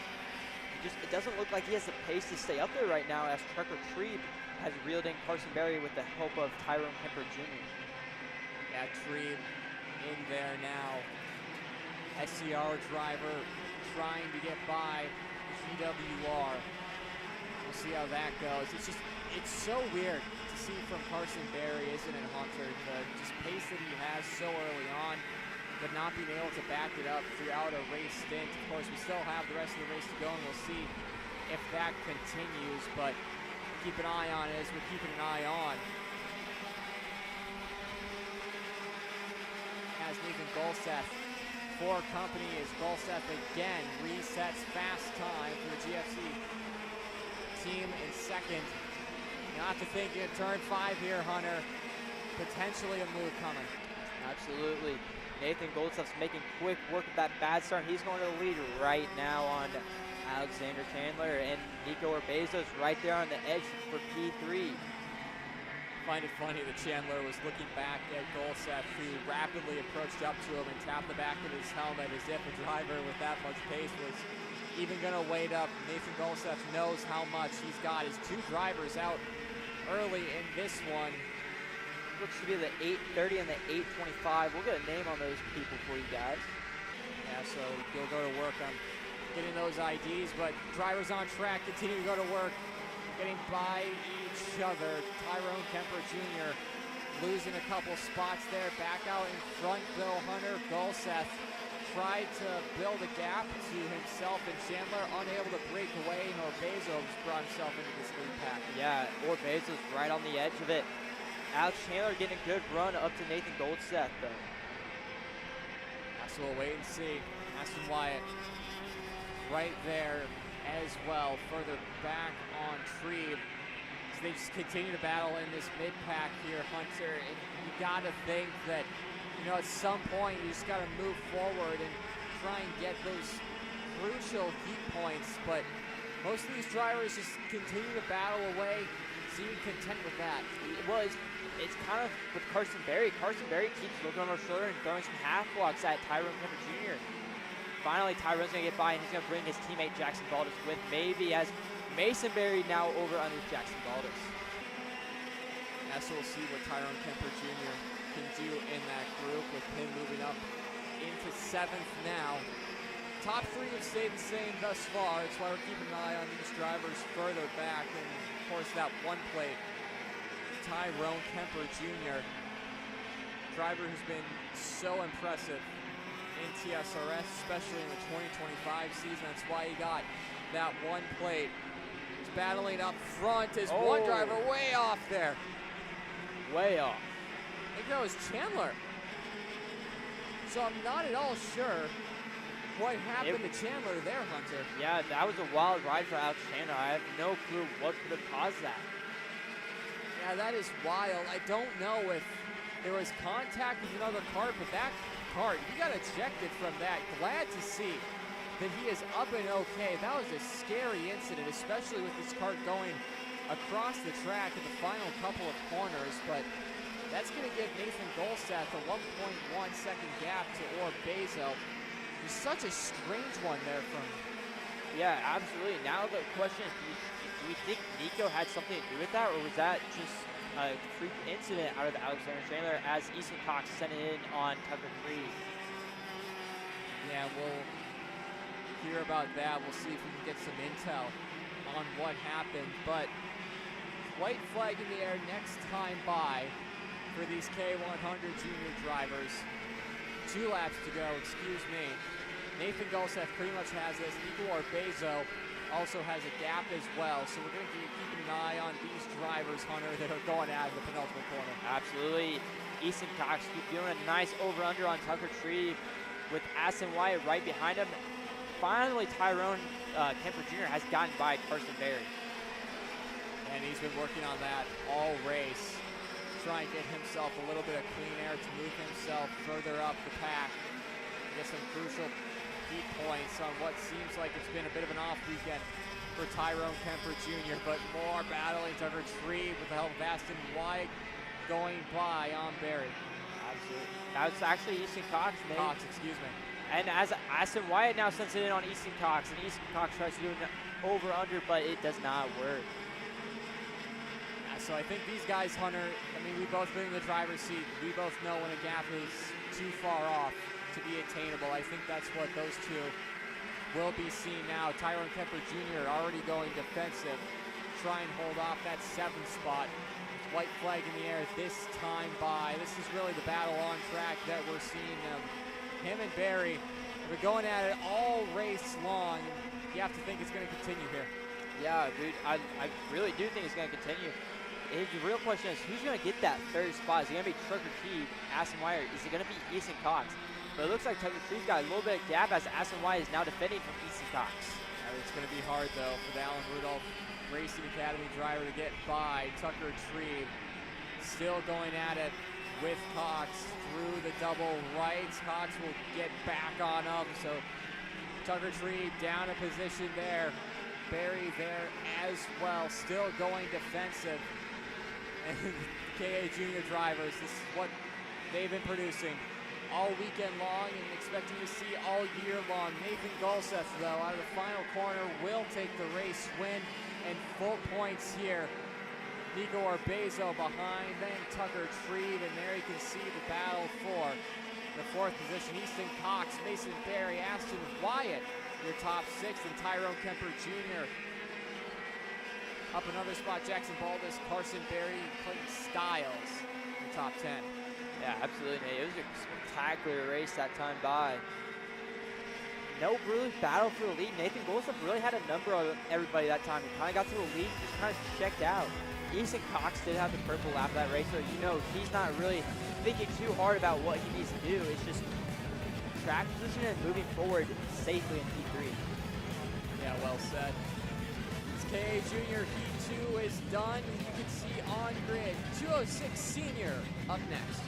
Speaker 3: It doesn't look like he has the pace to stay up there right now as Trucker Trebe has reeled in Carson Berry with the help of Tyrone Kemper Jr.
Speaker 4: Yeah, Trebe in there now. SCR driver trying to get by GWR. We'll see how that goes. It's so weird to see from Carson Berry, isn't it, Hunter? The just pace that he has so early on, but not being able to back it up throughout a race stint. Of course, we still have the rest of the race to go, and we'll see if that continues, but keep an eye on it as we're keeping an eye on. As Nathan Golseth for company as Golseth again resets fast time for the GFC team in second. You have to think in turn 5 here, Hunter. Potentially a move coming.
Speaker 3: Absolutely. Nathan Golseth's making quick work of that bad start. He's going to the lead right now on Alexander Chandler, and Nico Orbezo's right there on the edge for P3.
Speaker 4: Find it funny that Chandler was looking back at Golseth, who rapidly approached up to him and tapped the back of his helmet as if a driver with that much pace was even going to wait up. Nathan Golseth knows how much he's got his 2 drivers out early in this one.
Speaker 3: Looks to be the 8:30 and the 8:25. We'll get a name on those people for you guys.
Speaker 4: Yeah, so you'll go to work on getting those IDs, but drivers on track continue to go to work, getting by each other. Tyrone Kemper Jr. losing a couple spots there. Back out in front, though, Hunter Golseth tried to build a gap to himself and Chandler, unable to break away, and Orbezo brought himself into this lead pack.
Speaker 3: Yeah, Orbezo's right on the edge of it. Alex Chandler getting a good run up to Nathan Golseth, though.
Speaker 4: So we'll wait and see. Aston Wyatt right there as well, further back on Treve. So they just continue to battle in this mid-pack here, Hunter, and you gotta think that, you know, at some point you just gotta move forward and try and get those crucial heat points, but most of these drivers just continue to battle away, seem content with that.
Speaker 3: Well, it's kind of with Carson Berry. Carson Berry keeps looking over his shoulder and throwing some half blocks at Tyrone Kemper Jr. Finally, Tyrone's going to get by, and he's going to bring his teammate Jackson Baldus with, maybe as Mason Berry now over under Jackson Baldus.
Speaker 4: Yeah, so we'll see what Tyrone Kemper Jr. can do in that group, with him moving up into 7th now. Top 3 have stayed the same thus far. That's why we're keeping an eye on these drivers further back. And of course, that one plate, Tyrone Kemper Jr., driver who's been so impressive in TSRS, especially in the 2025 season. That's why he got that one plate. He's battling up front as one driver way off there.
Speaker 3: Way off.
Speaker 4: I think that was Chandler. So I'm not at all sure what happened to Chandler there, Hunter.
Speaker 3: Yeah, that was a wild ride for Alex Chandler. I have no clue what could have caused that.
Speaker 4: Yeah, that is wild. I don't know if there was contact with another kart, but that kart, he got ejected from that. Glad to see that he is up and okay. That was a scary incident, especially with this kart going across the track in the final couple of corners, but that's going to give Nathan Golseth a 1.1 second gap to Orr Bezo. It's such a strange one there from.
Speaker 3: Yeah, absolutely. Now the question is, do we think Nico had something to do with that, or was that just a freak incident out of Alexander Chandler as Easton Cox sent it in on Tucker Creed?
Speaker 4: Yeah, we'll hear about that. We'll see if we can get some intel on what happened. But white flag in the air next time by for these KA100 Jr drivers. 2 laps to go, excuse me. Nathan Golseth pretty much has this. Nico Arbezo also has a gap as well. So we're going to be keeping an eye on these drivers, Hunter, that are going out of the penultimate corner.
Speaker 3: Absolutely. Easton Cox doing a nice over-under on Tucker Tree with Aston Wyatt right behind him. Finally, Tyrone Kemper Jr. has gotten by Carson Berry.
Speaker 4: And he's been working on that all race. Try and get himself a little bit of clean air to move himself further up the pack. Get some crucial heat points on what seems like it's been a bit of an off weekend for Tyrone Kemper Jr. But more battling Tucker Tree with the help of Aston Wyatt going by on Berry.
Speaker 3: Absolutely. That was actually Easton Cox.
Speaker 4: Cox, excuse me.
Speaker 3: And as Aston Wyatt now sends it in on Easton Cox, and Easton Cox tries to do an over-under, but it does not work.
Speaker 4: So I think these guys, Hunter, I mean, we've both been in the driver's seat. We both know when a gap is too far off to be attainable. I think that's what those two will be seeing now. Tyrone Kemper Jr. already going defensive. Try and hold off that 7th spot. White flag in the air this time by. This is really the battle on track that we're seeing them. Him and Berry have been going at it all race long. You have to think it's going to continue here.
Speaker 3: Yeah, dude, I really do think it's going to continue. The real question is, who's going to get that 3rd spot? Is it going to be Tucker Tree, Aston Wyatt? Is it going to be Easton Cox? But it looks like Tucker Tree's got a little bit of gap as Aston Wyatt is now defending from Easton Cox.
Speaker 4: It's going to be hard, though, for the Allen Rudolph Racing Academy driver to get by Tucker Tree. Still going at it with Cox through the double rights. Cox will get back on him, so Tucker Tree down a position there. Berry there as well, still going defensive. And KA Junior drivers, this is what they've been producing all weekend long and expecting to see all year long. Nathan Golseth, though, out of the final corner, will take the race win and full points here. Nico Arbezo behind, then Tucker Treve, and there you can see the battle for the 4th position. Easton Cox, Mason Berry, Aston Wyatt, your top 6, and Tyrone Kemper Jr. Up another spot, Jackson Baldus, Carson Berry, Clayton Stiles in the top 10.
Speaker 3: Yeah, absolutely. It was a spectacular race that time by. No really battle for the lead. Nathan Golseth really had a number on everybody that time. He kind of got to the lead, just kind of checked out. Easton Cox did have the purple lap of that race, so you know he's not really thinking too hard about what he needs to do. It's just track position and moving forward safely in P3.
Speaker 4: Yeah, well said. This KA Junior Heat 2 is done. You can see on grid 206 Sr up next.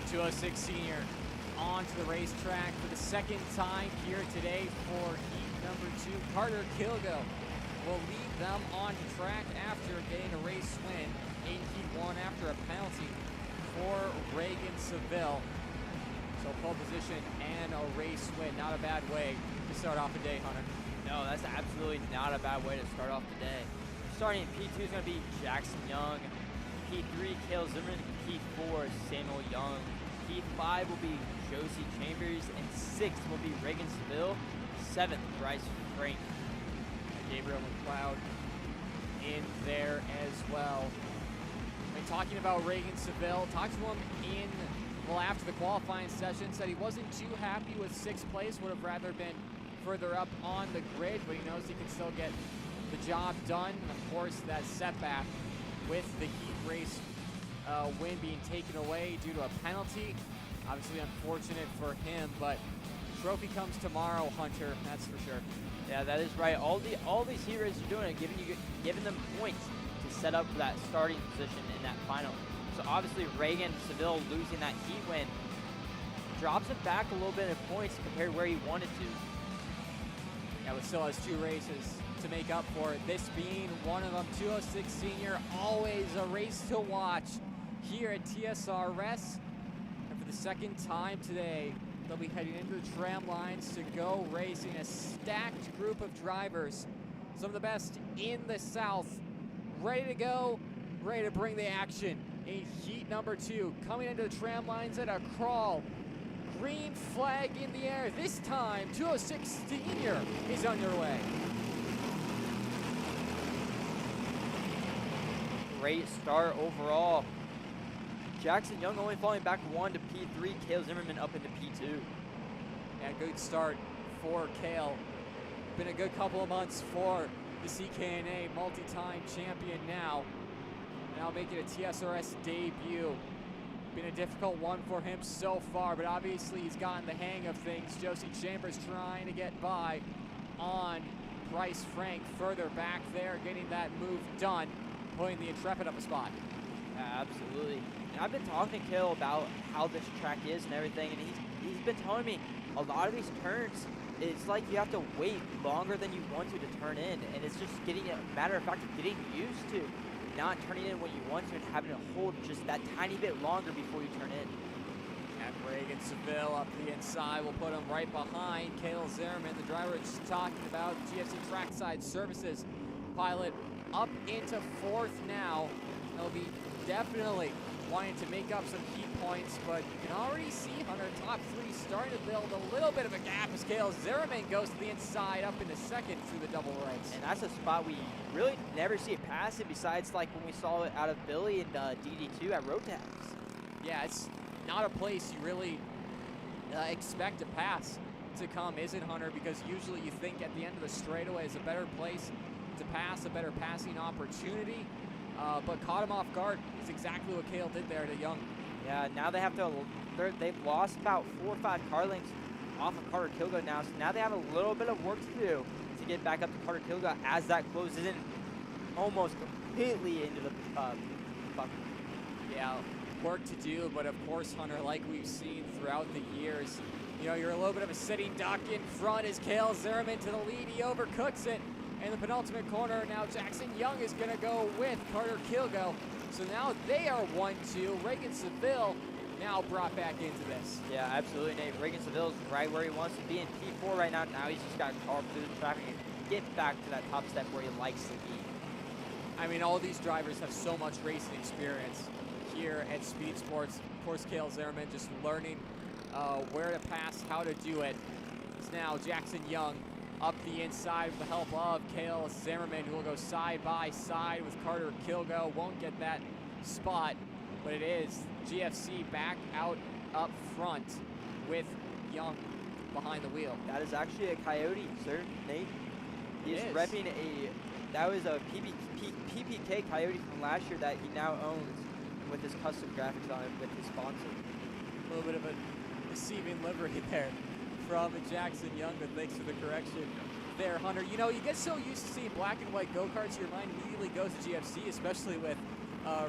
Speaker 4: .206 Sr onto the racetrack for the second time here today for heat number 2. Carter Kilgo will lead them on track after getting a race win in heat 1 after a penalty for Reagan Seville. So pole position and a race win. Not a bad way to start off the day, Hunter.
Speaker 3: No, that's absolutely not a bad way to start off the day. Starting in P2 is going to be Jackson Young. P3, Cale Zimmerman. P4, Samuel Young. P5 will be Josie Chambers. And 6th will be Reagan Seville. 7th, Bryce Frank.
Speaker 4: Gabriel McLeod in there as well. And talking about Reagan Seville, talked to him after the qualifying session, said he wasn't too happy with 6th place, would have rather been further up on the grid, but he knows he can still get the job done. And of course, that setback with the heat race win being taken away due to a penalty. Obviously unfortunate for him, but trophy comes tomorrow, Hunter, that's for sure.
Speaker 3: Yeah, that is right. All these heat races are doing are giving them points to set up for that starting position in that final. So obviously Reagan Seville losing that heat win drops him back a little bit in points compared to where he wanted to.
Speaker 4: Yeah, but still has 2 races to make up for it. This being one of them, 206 Sr, always a race to watch here at TSRS. And for the second time today, they'll be heading into the tram lines to go racing a stacked group of drivers. Some of the best in the South, ready to go, ready to bring the action in heat number 2. Coming into the tram lines at a crawl. Green flag in the air. This time, 206 Sr is underway.
Speaker 3: Great start overall. Jackson Young only falling back 1 to P3. Cale Zimmerman up into P2.
Speaker 4: Yeah, good start for Cale. Been a good couple of months for the CKNA multi-time champion now making a TSRS debut. Been a difficult one for him so far, but obviously he's gotten the hang of things. Josie Chambers trying to get by on Bryce Frank further back there, getting that move done, putting the Intrepid up a spot.
Speaker 3: Yeah, absolutely. And I've been talking to Kale about how this track is and everything, and he's been telling me a lot of these turns, it's like you have to wait longer than you want to turn in, and it's just getting, a matter of fact, getting used to not turning in when you want to and having to hold just that tiny bit longer before you turn in.
Speaker 4: And Reagan Seville up the inside will put him right behind Cale Zimmerman, the driver just talking about, GFC Trackside Services pilot up into 4th now. They'll be definitely wanting to make up some key points, but you can already see Hunter top 3 starting to build a little bit of a gap as Cale Zimmerman goes to the inside up into 2nd through the double ranks.
Speaker 3: And that's a spot we really never see it pass it besides like when we saw it out of Billy and DD2 at Road Tags.
Speaker 4: Yeah, it's not a place you really expect a pass to come, is it, Hunter? Because usually you think at the end of the straightaway is a better place to pass, a better passing opportunity. But caught him off guard is exactly what Cale did there to Young.
Speaker 3: Yeah, now they have to, they've lost about 4 or 5 car lengths off of Carter Kilgo now, so now they have a little bit of work to do to get back up to Carter Kilgo as that closes in almost completely into the bucket.
Speaker 4: Yeah, work to do, but of course, Hunter, like we've seen throughout the years, you know, you're a little bit of a sitting duck in front as Cale Zimmerman to the lead. He overcooks it. In the penultimate corner, now Jackson Young is going to go with Carter Kilgo. So now they are 1-2. Reagan Seville now brought back into this.
Speaker 3: Yeah, absolutely, Nate. Reagan Seville's right where he wants to be in P4 right now. Now he's just got to carve through the traffic and get back to that top step where he likes to be.
Speaker 4: I mean, all these drivers have so much racing experience here at Speedsportz. Of course, Cale Zimmerman just learning where to pass, how to do it. It's now Jackson Young up the inside with the help of Cale Zimmerman, who will go side by side with Carter Kilgo. Won't get that spot, but it is GFC back out up front with Young behind the wheel.
Speaker 3: That is actually a Coyote, sir, Nate. He's repping that was a PPK Coyote from last year that he now owns with his custom graphics on it with his sponsor.
Speaker 4: A little bit of a deceiving livery there from Jackson Young, but thanks for the correction there, Hunter. You know, you get so used to seeing black and white go-karts, your mind immediately goes to GFC, especially with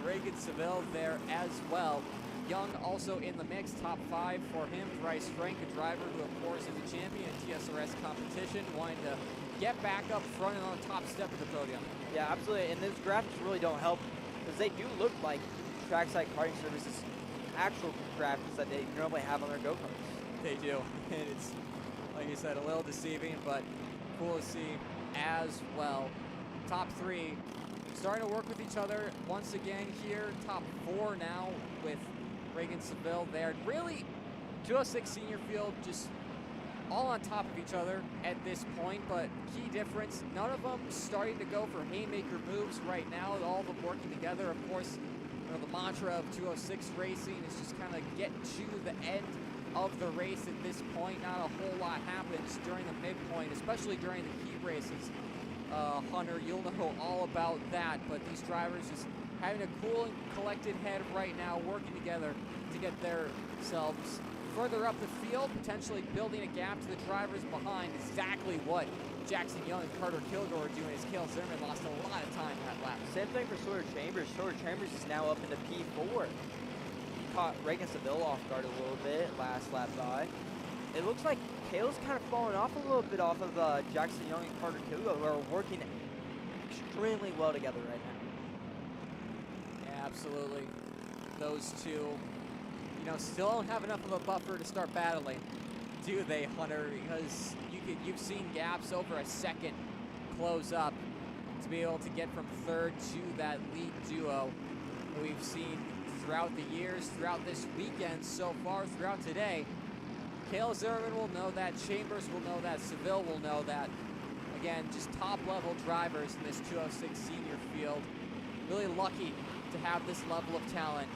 Speaker 4: Reagan Seville there as well. Young also in the mix, top 5 for him. Bryce Frank, a driver who, of course, is a champion in TSRS competition, wanting to get back up front and on the top step of the podium.
Speaker 3: Yeah, absolutely, and those graphics really don't help because they do look like Trackside Karting Services actual graphics that they normally have on their go-karts.
Speaker 4: They do, and it's, like you said, a little deceiving, but cool to see as well. Top 3 starting to work with each other once again here. Top 4 now with Reagan Seville there. Really, 206 Senior Field just all on top of each other at this point, but key difference, none of them starting to go for haymaker moves right now. All of them working together. Of course, you know, the mantra of 206 racing is just kind of get to the end of the race at this point. Not a whole lot happens during the midpoint, especially during the heat races. Hunter, you'll know all about that, but these drivers just having a cool and collected head right now, working together to get themselves further up the field, potentially building a gap to the drivers behind. Exactly what Jackson Young and Carter Kilgo are doing as Cale Zimmerman lost a lot of time that lap.
Speaker 3: Same thing for Sawyer Chambers. Sawyer Chambers is now up into P4. He caught Reagan Seville off guard a little bit last lap by. It looks like Cale's kind of falling off a little bit off of Jackson Young and Carter Kilgo, who are working extremely well together right now.
Speaker 4: Yeah, absolutely. Those two, you know, still don't have enough of a buffer to start battling, do they, Hunter? Because you've seen gaps over a second close up to be able to get from 3rd to that lead duo that we've seen throughout the years, throughout this weekend so far, throughout today. Cale Zimmerman will know that, Chambers will know that, Seville will know that. Again, just top-level drivers in this 206 Senior Field. Really lucky to have this level of talent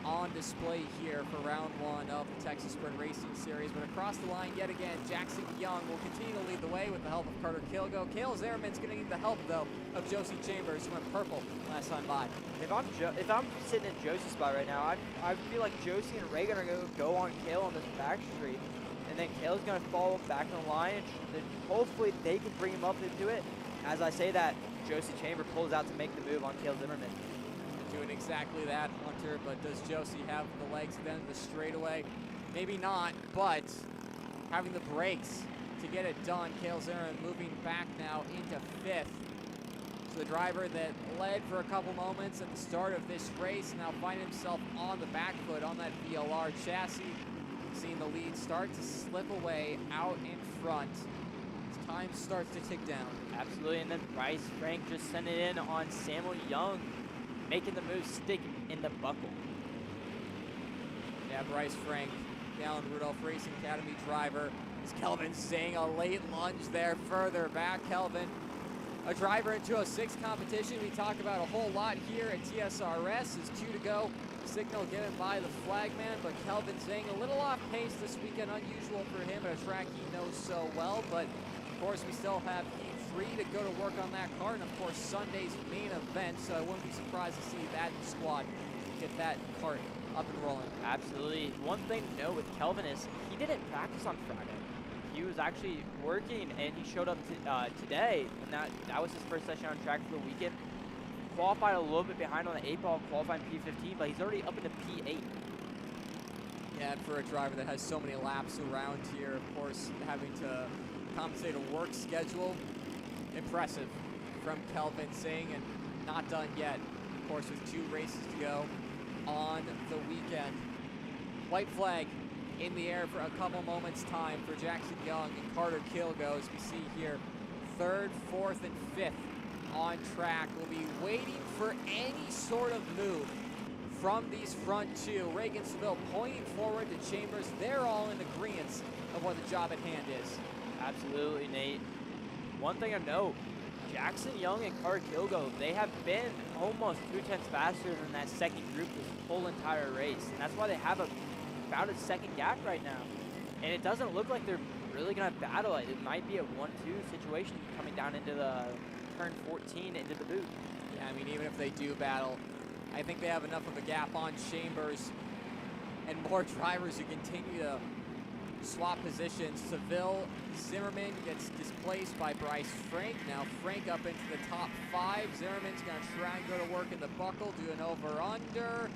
Speaker 4: on display here for round one of the Texas Sprint Racing Series. But across the line yet again, Jackson Young will continue to lead the way with the help of Carter Kilgo. Cale Zimmerman's going to need the help, though, of Josie Chambers, who went purple last time by.
Speaker 3: If I'm sitting in Josie's spot right now, I feel like Josie and Reagan are going to go on Cale on this back street. And then Cale's going to follow back on the line. And hopefully they can bring him up into it. As I say that, Josie Chambers pulls out to make the move on Cale Zimmerman.
Speaker 4: Doing exactly that, Hunter, but does Josie have the legs at the end of the straightaway? Maybe not, but having the brakes to get it done. Cale Zimmerman moving back now into 5th. So the driver that led for a couple moments at the start of this race now finding himself on the back foot on that VLR chassis. Seeing the lead start to slip away out in front as time starts to tick down.
Speaker 3: Absolutely, and then Bryce Frank just sent it in on Samuel Young, making the move stick in the buckle.
Speaker 4: Yeah, Bryce Frank, down Rudolph Racing Academy driver. Is Kelvin Zing, a late lunge there further back. Kelvin, a driver in 206 competition we talk about a whole lot here at TSRS. Is 2 to go. Signal given by the flagman, but Kelvin Zing a little off pace this weekend, unusual for him at a track he knows so well. But of course, we still have Heat 3 to go to work on that car, and of course Sunday's main event. So I wouldn't be surprised to see that squad get that kart up and rolling.
Speaker 3: Absolutely. One thing to note with Kelvin is he didn't practice on Friday. He was actually working, and he showed up today, and that was his first session on track for the weekend. Qualified a little bit behind on the 8-ball, qualifying P15, but he's already up into P8.
Speaker 4: Yeah, and for a driver that has so many laps around here, of course, having to compensate a work schedule, impressive from Kelvin Zing, and not done yet, of course, with 2 races to go on the weekend. White flag in the air for a couple moments time for Jackson Young and Carter Kilgo, as we see here, 3rd, 4th, and 5th on track. We'll be waiting for any sort of move from these front 2. Reagan Seville pointing forward to Chambers. They're all in agreement of what the job at hand is.
Speaker 3: Absolutely, Nate. One thing I note, Jackson Young and Carter Kilgo, they have been almost 2/10 faster than that second group this whole entire race. And that's why they have about a second gap right now. And it doesn't look like they're really going to battle it. It might be a 1-2 situation coming down into the turn 14 into the boot.
Speaker 4: Yeah, I mean, even if they do battle, I think they have enough of a gap on Chambers and more drivers who continue to swap positions. Seville, Zimmerman gets displaced by Bryce Frank. Now Frank up into the top 5. Zimmerman's going to try and go to work in the buckle, do an over-under.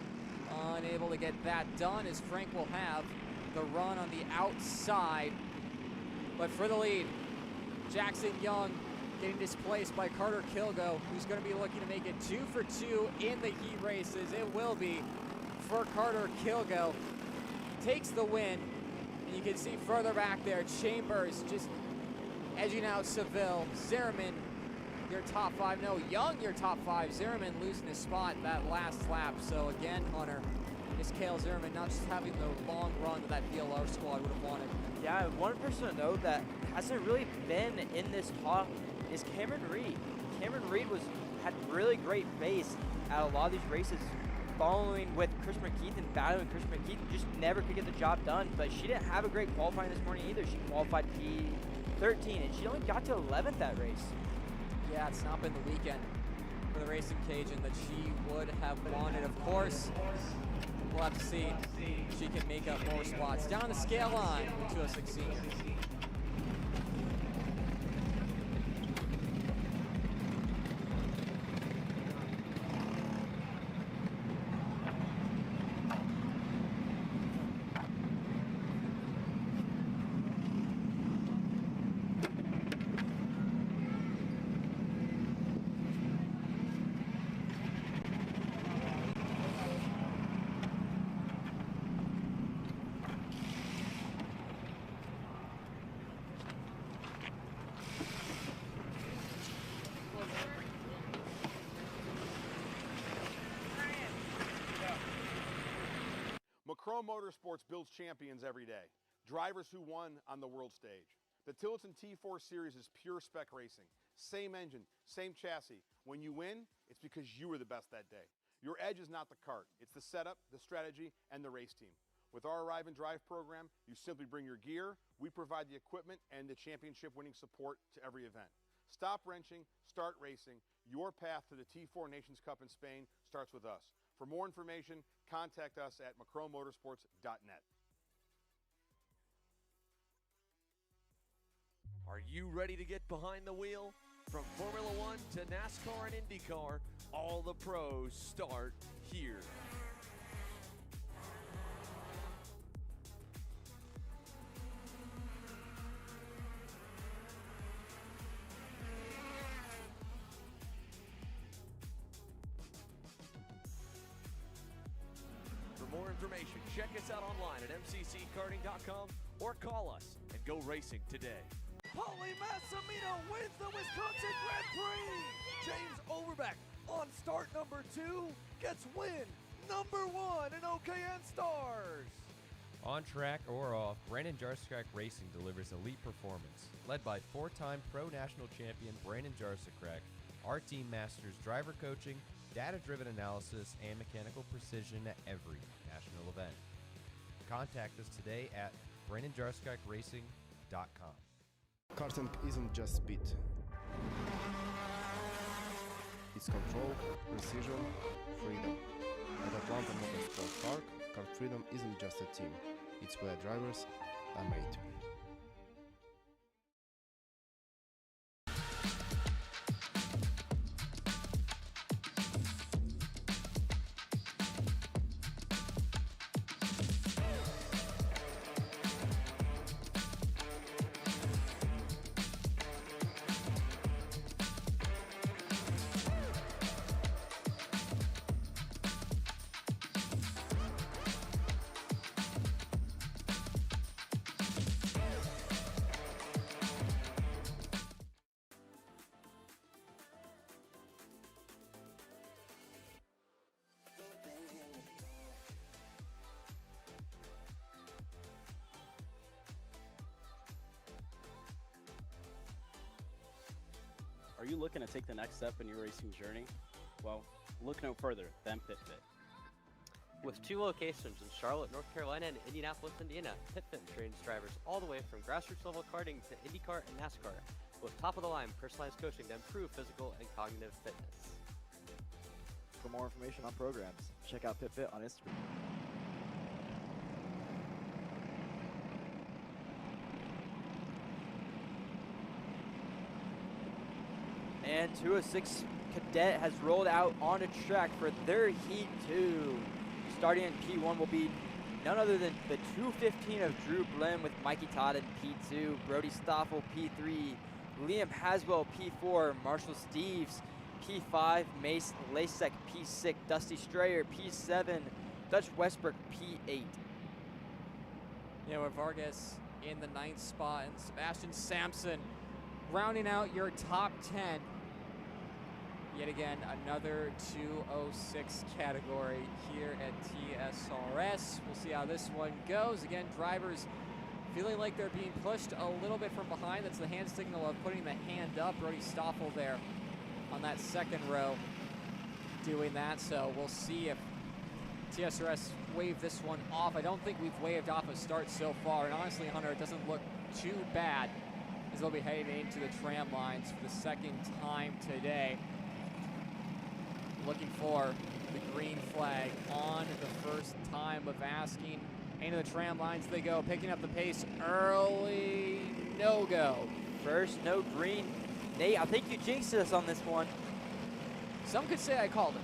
Speaker 4: Unable to get that done, as Frank will have the run on the outside. But for the lead, Jackson Young getting displaced by Carter Kilgo, who's going to be looking to make it 2 for 2 in the heat races. It will be for Carter Kilgo. Takes the win, and you can see further back there, Chambers just edging out Seville. Zimmerman, your top 5. No, Young, your top 5. Zimmerman losing his spot that last lap. So again, Hunter, this Cale Zimmerman not just having the long run that VLR squad would have wanted.
Speaker 3: Yeah, one person to note that hasn't really been in this talk is Cameron Reed. Cameron Reed had really great pace at a lot of these races, following with Chris McKeith and battling Chris McKeith, just never could get the job done. But she didn't have a great qualifying this morning either. She qualified P13, and she only got to 11th that race.
Speaker 4: Yeah, it's not been the weekend for the Racing Cajun that she would have wanted. Of course, we'll have to see if she can make up more spots. Down the scale line, 206 Senior.
Speaker 10: Macro Motorsports builds champions every day, drivers who won on the world stage. The Tillotson T4 Series is pure spec racing. Same engine, same chassis. When you win, it's because you were the best that day. Your edge is not the kart. It's the setup, the strategy, and the race team. With our Arrive and Drive program, you simply bring your gear, we provide the equipment and the championship-winning support to every event. Stop wrenching, start racing. Your path to the T4 Nations Cup in Spain starts with us. For more information, contact us at macromotorsports.net.
Speaker 11: Are you ready to get behind the wheel? From Formula One to NASCAR and IndyCar, all the pros start here. For more information, check us out online at mcckarting.com or call us and go racing today. Paulie Massimino wins the Wisconsin Grand Prix! James Overbeck on start number 2 gets win number 1 in OKN Stars!
Speaker 12: On track or off, Brandon Jarskrek Racing delivers elite performance. Led by 4-time Pro National Champion Brandon Jarskrek, our team masters driver coaching, data-driven analysis, and mechanical precision at every national event. Contact us today at BrandonJarskrekRacing.com.
Speaker 13: Karting isn't just speed. It's control, precision, freedom. At Atlanta Motorsport Park, Kart Freedom isn't just a team. It's where drivers are made.
Speaker 14: Are you looking to take the next step in your racing journey? Well, look no further than PitFit.
Speaker 17: With 2 locations in Charlotte, North Carolina and Indianapolis, Indiana, PitFit trains drivers all the way from grassroots level karting to IndyCar and NASCAR with top-of-the-line personalized coaching to improve physical and cognitive fitness.
Speaker 25: For more information on programs, check out PitFit on Instagram.
Speaker 3: And 206 Cadet has rolled out on a track for their Heat 2. Starting in P1 will be none other than the 215 of Drew Blim with Mikey Todd in P2, Brody Stoffel P3, Liam Haswell P4, Marshall Steves P5, Mace Lasek P6, Dusty Strayer P7, Dutch Westbrook P8.
Speaker 4: Yeah, with Vargas in the 9th spot and Sebastian Sampson rounding out your top 10. Yet again, another 206 category here at TSRS. We'll see how this one goes. Again, drivers feeling like they're being pushed a little bit from behind. That's the hand signal of putting the hand up. Brody Stoffel there on that second row doing that. So we'll see if TSRS wave this one off. I don't think we've waved off a start so far. And honestly, Hunter, it doesn't look too bad as they'll be heading into the tram lines for the second time today. Looking for the green flag on the first time of asking. Into the tram lines they go, picking up the pace early, no go.
Speaker 3: First no green. Nate, I think you jinxed us on this one.
Speaker 4: Some could say I called it,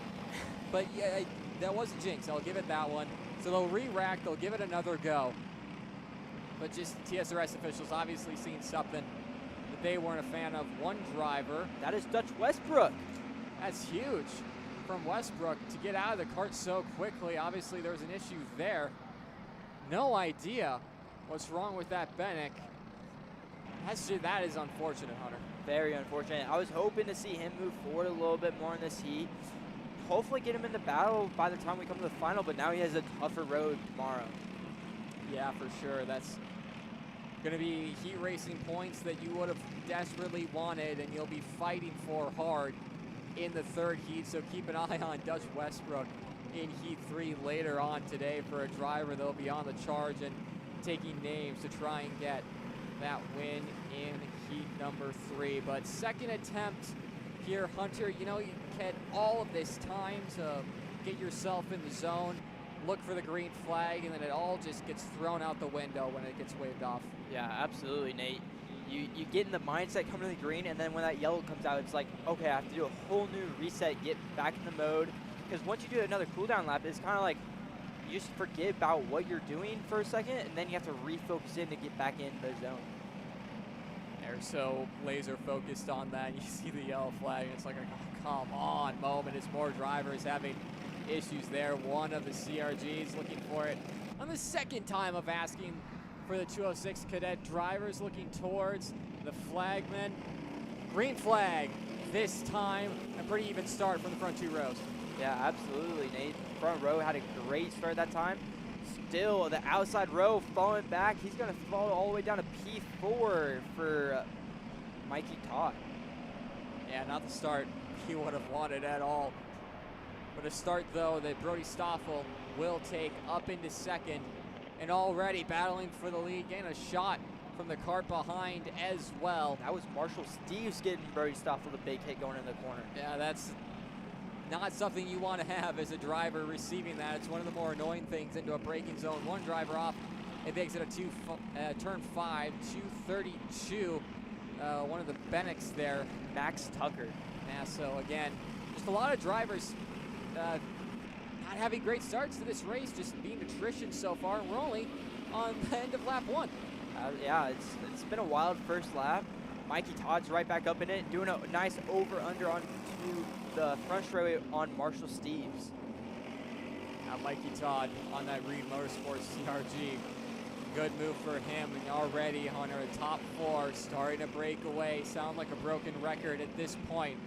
Speaker 4: but yeah, that was a jinx. I'll give it that one. So they'll re-rack, they'll give it another go. But just TSRS officials obviously seeing something that they weren't a fan of. One driver.
Speaker 3: That is Dutch Westbrook.
Speaker 4: That's huge from Westbrook to get out of the kart so quickly. Obviously there was an issue there. No idea what's wrong with that Bennick. That is unfortunate, Hunter.
Speaker 3: Very unfortunate. I was hoping to see him move forward a little bit more in this heat. Hopefully get him in the battle by the time we come to the final, but now he has a tougher road tomorrow.
Speaker 4: Yeah, for sure. That's going to be heat racing points that you would have desperately wanted and you'll be fighting for hard in the third heat, so keep an eye on Dutch Westbrook in Heat 3 later on today for a driver that'll be on the charge and taking names to try and get that win in Heat number 3. But second attempt here, Hunter, you know, you had all of this time to get yourself in the zone, look for the green flag, and then it all just gets thrown out the window when it gets waved off.
Speaker 3: Yeah, absolutely, Nate. You get in the mindset coming to the green, and then when that yellow comes out, it's like, okay, I have to do a whole new reset, get back in the mode. Because once you do another cooldown lap, it's kind of like you just forget about what you're doing for a second, and then you have to refocus in to get back in the zone.
Speaker 4: They're so laser focused on that. You see the yellow flag, and it's like a come on moment as more drivers having issues there. One of the CRGs looking for it on the second time of asking for the 206 Cadet drivers, looking towards the flagman. Green flag this time. A pretty even start from the front two rows.
Speaker 3: Yeah, absolutely, Nate. Front row had a great start that time. Still, the outside row falling back. He's going to fall all the way down to P4 for Mikey Todd.
Speaker 4: Yeah, not the start he would have wanted at all. But a start, though, that Brody Stoffel will take up into second. And already battling for the lead, getting a shot from the kart behind as well.
Speaker 3: That was Marshall Steves getting Brody Stoffel the big hit going in the corner.
Speaker 4: Yeah, that's not something you want to have as a driver receiving that. It's one of the more annoying things into a braking zone. One driver off, it makes it a turn 5, 232. One of the Bennecks there.
Speaker 3: Max Tucker.
Speaker 4: Yeah, so again, just a lot of drivers not having great starts to this race, just being attrition so far, and we're only on the end of lap 1.
Speaker 3: Yeah, it's been a wild first lap. Mikey Todd's right back up in it, doing a nice over-under onto the front straightaway on Marshall Steves.
Speaker 4: Now Mikey Todd on that Reed Motorsports CRG. Good move for him, and already Hunter at top 4, starting to break away. Sound like a broken record at this point.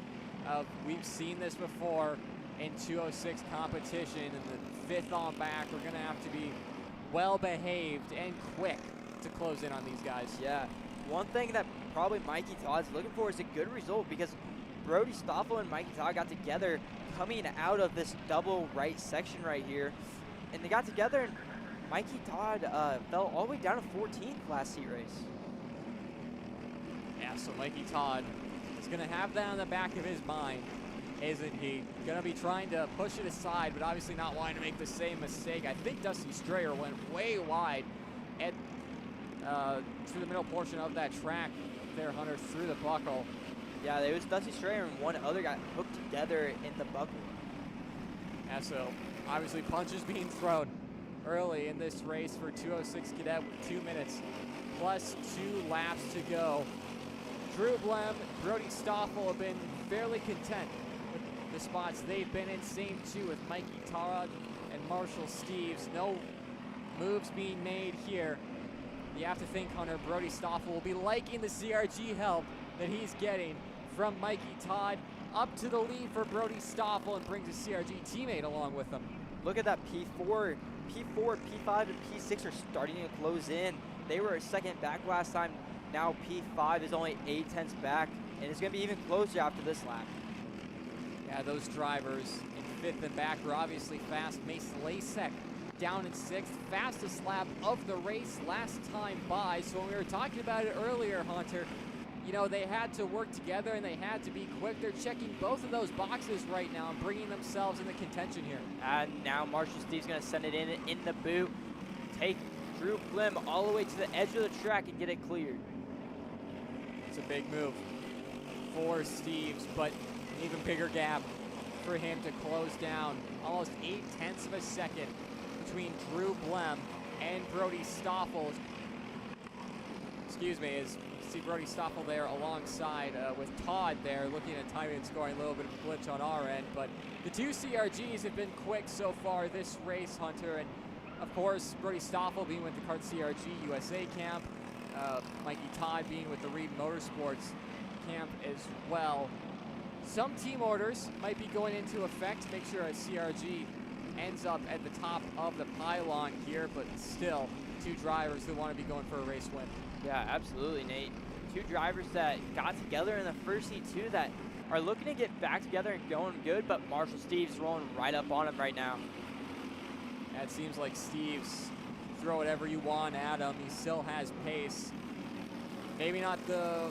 Speaker 4: We've seen this before in 206 competition, and the 5th on back, we're gonna have to be well behaved and quick to close in on these guys.
Speaker 3: Yeah, one thing that probably Mikey Todd's looking for is a good result, because Brody Stoffel and Mikey Todd got together coming out of this double right section right here, and they got together, and Mikey Todd fell all the way down to 14th last heat race.
Speaker 4: Yeah, so Mikey Todd is gonna have that on the back of his mind, isn't he? Gonna be trying to push it aside, but obviously not wanting to make the same mistake. I think Dusty Strayer went way wide at through the middle portion of that track there, Hunter, through the buckle.
Speaker 3: Yeah, there was Dusty Strayer and one other guy hooked together in the buckle.
Speaker 4: Yeah, so obviously punches being thrown early in this race for 206 Cadet with 2 minutes plus 2 laps to go. Drew Blem, Brody Stoffel have been fairly content with the spots they've been in. Same too with Mikey Todd and Marshall Steves. No moves being made here. You have to think, Hunter, Brody Stoffel will be liking the CRG help that he's getting from Mikey Todd. Up to the lead for Brody Stoffel, and brings a CRG teammate along with him.
Speaker 3: Look at that P4, P5, and P6 are starting to close in. They were second back last time. Now P5 is only 8/10 back, and it's going to be even closer after this lap.
Speaker 4: Yeah, those drivers in 5th and back were obviously fast. Mace Lasek down in 6th, fastest lap of the race last time by. So when we were talking about it earlier, Hunter, you know, they had to work together and they had to be quick. They're checking both of those boxes right now and bringing themselves into contention here.
Speaker 3: And now Marshall Steve's going to send it in the boot, take Drew Blim all the way to the edge of the track and get it cleared.
Speaker 4: It's a big move for Steves, but an even bigger gap for him to close down. Almost 8/10 of a second between Drew Blem and Brody Stoffel. Excuse me, as you see Brody Stoffel there alongside with Todd there, looking at timing and scoring. A little bit of a glitch on our end, but the 2 CRGs have been quick so far this race, Hunter, and of course Brody Stoffel being with the Kart CRG USA camp, Mikey Todd being with the Reed Motorsports camp as well. Some team orders might be going into effect to make sure a CRG ends up at the top of the pylon here, but still 2 drivers who want to be going for a race win.
Speaker 3: Yeah, absolutely, Nate. 2 drivers that got together in the first heat too that are looking to get back together and going good, but Marshall Steve's rolling right up on him right now.
Speaker 4: It seems like Steve's throw whatever you want at him. He still has pace. Maybe not the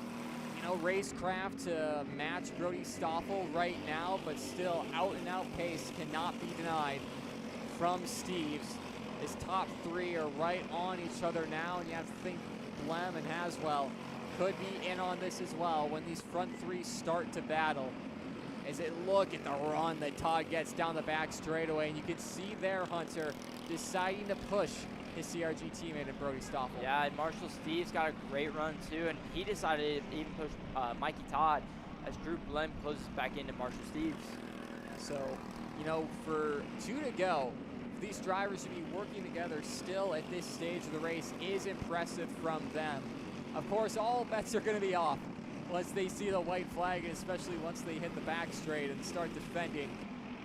Speaker 4: racecraft to match Brody Stoffel right now, but still out-and-out pace cannot be denied from Steve's. His top three are right on each other now, and you have to think Blem and Haswell could be in on this as well when these front three start to battle. As it look at the run that Todd gets down the back straightaway, and you can see there Hunter deciding to push his CRG teammate and Brody Stoffel.
Speaker 3: Yeah, and Marshall Steve's got a great run too, and he decided to even push Mikey Todd as Drew Blem closes back into Marshall Steve's.
Speaker 4: So, for 2 to go, for these drivers to be working together still at this stage of the race is impressive from them. Of course, all bets are going to be off once they see the white flag, and especially once they hit the back straight and start defending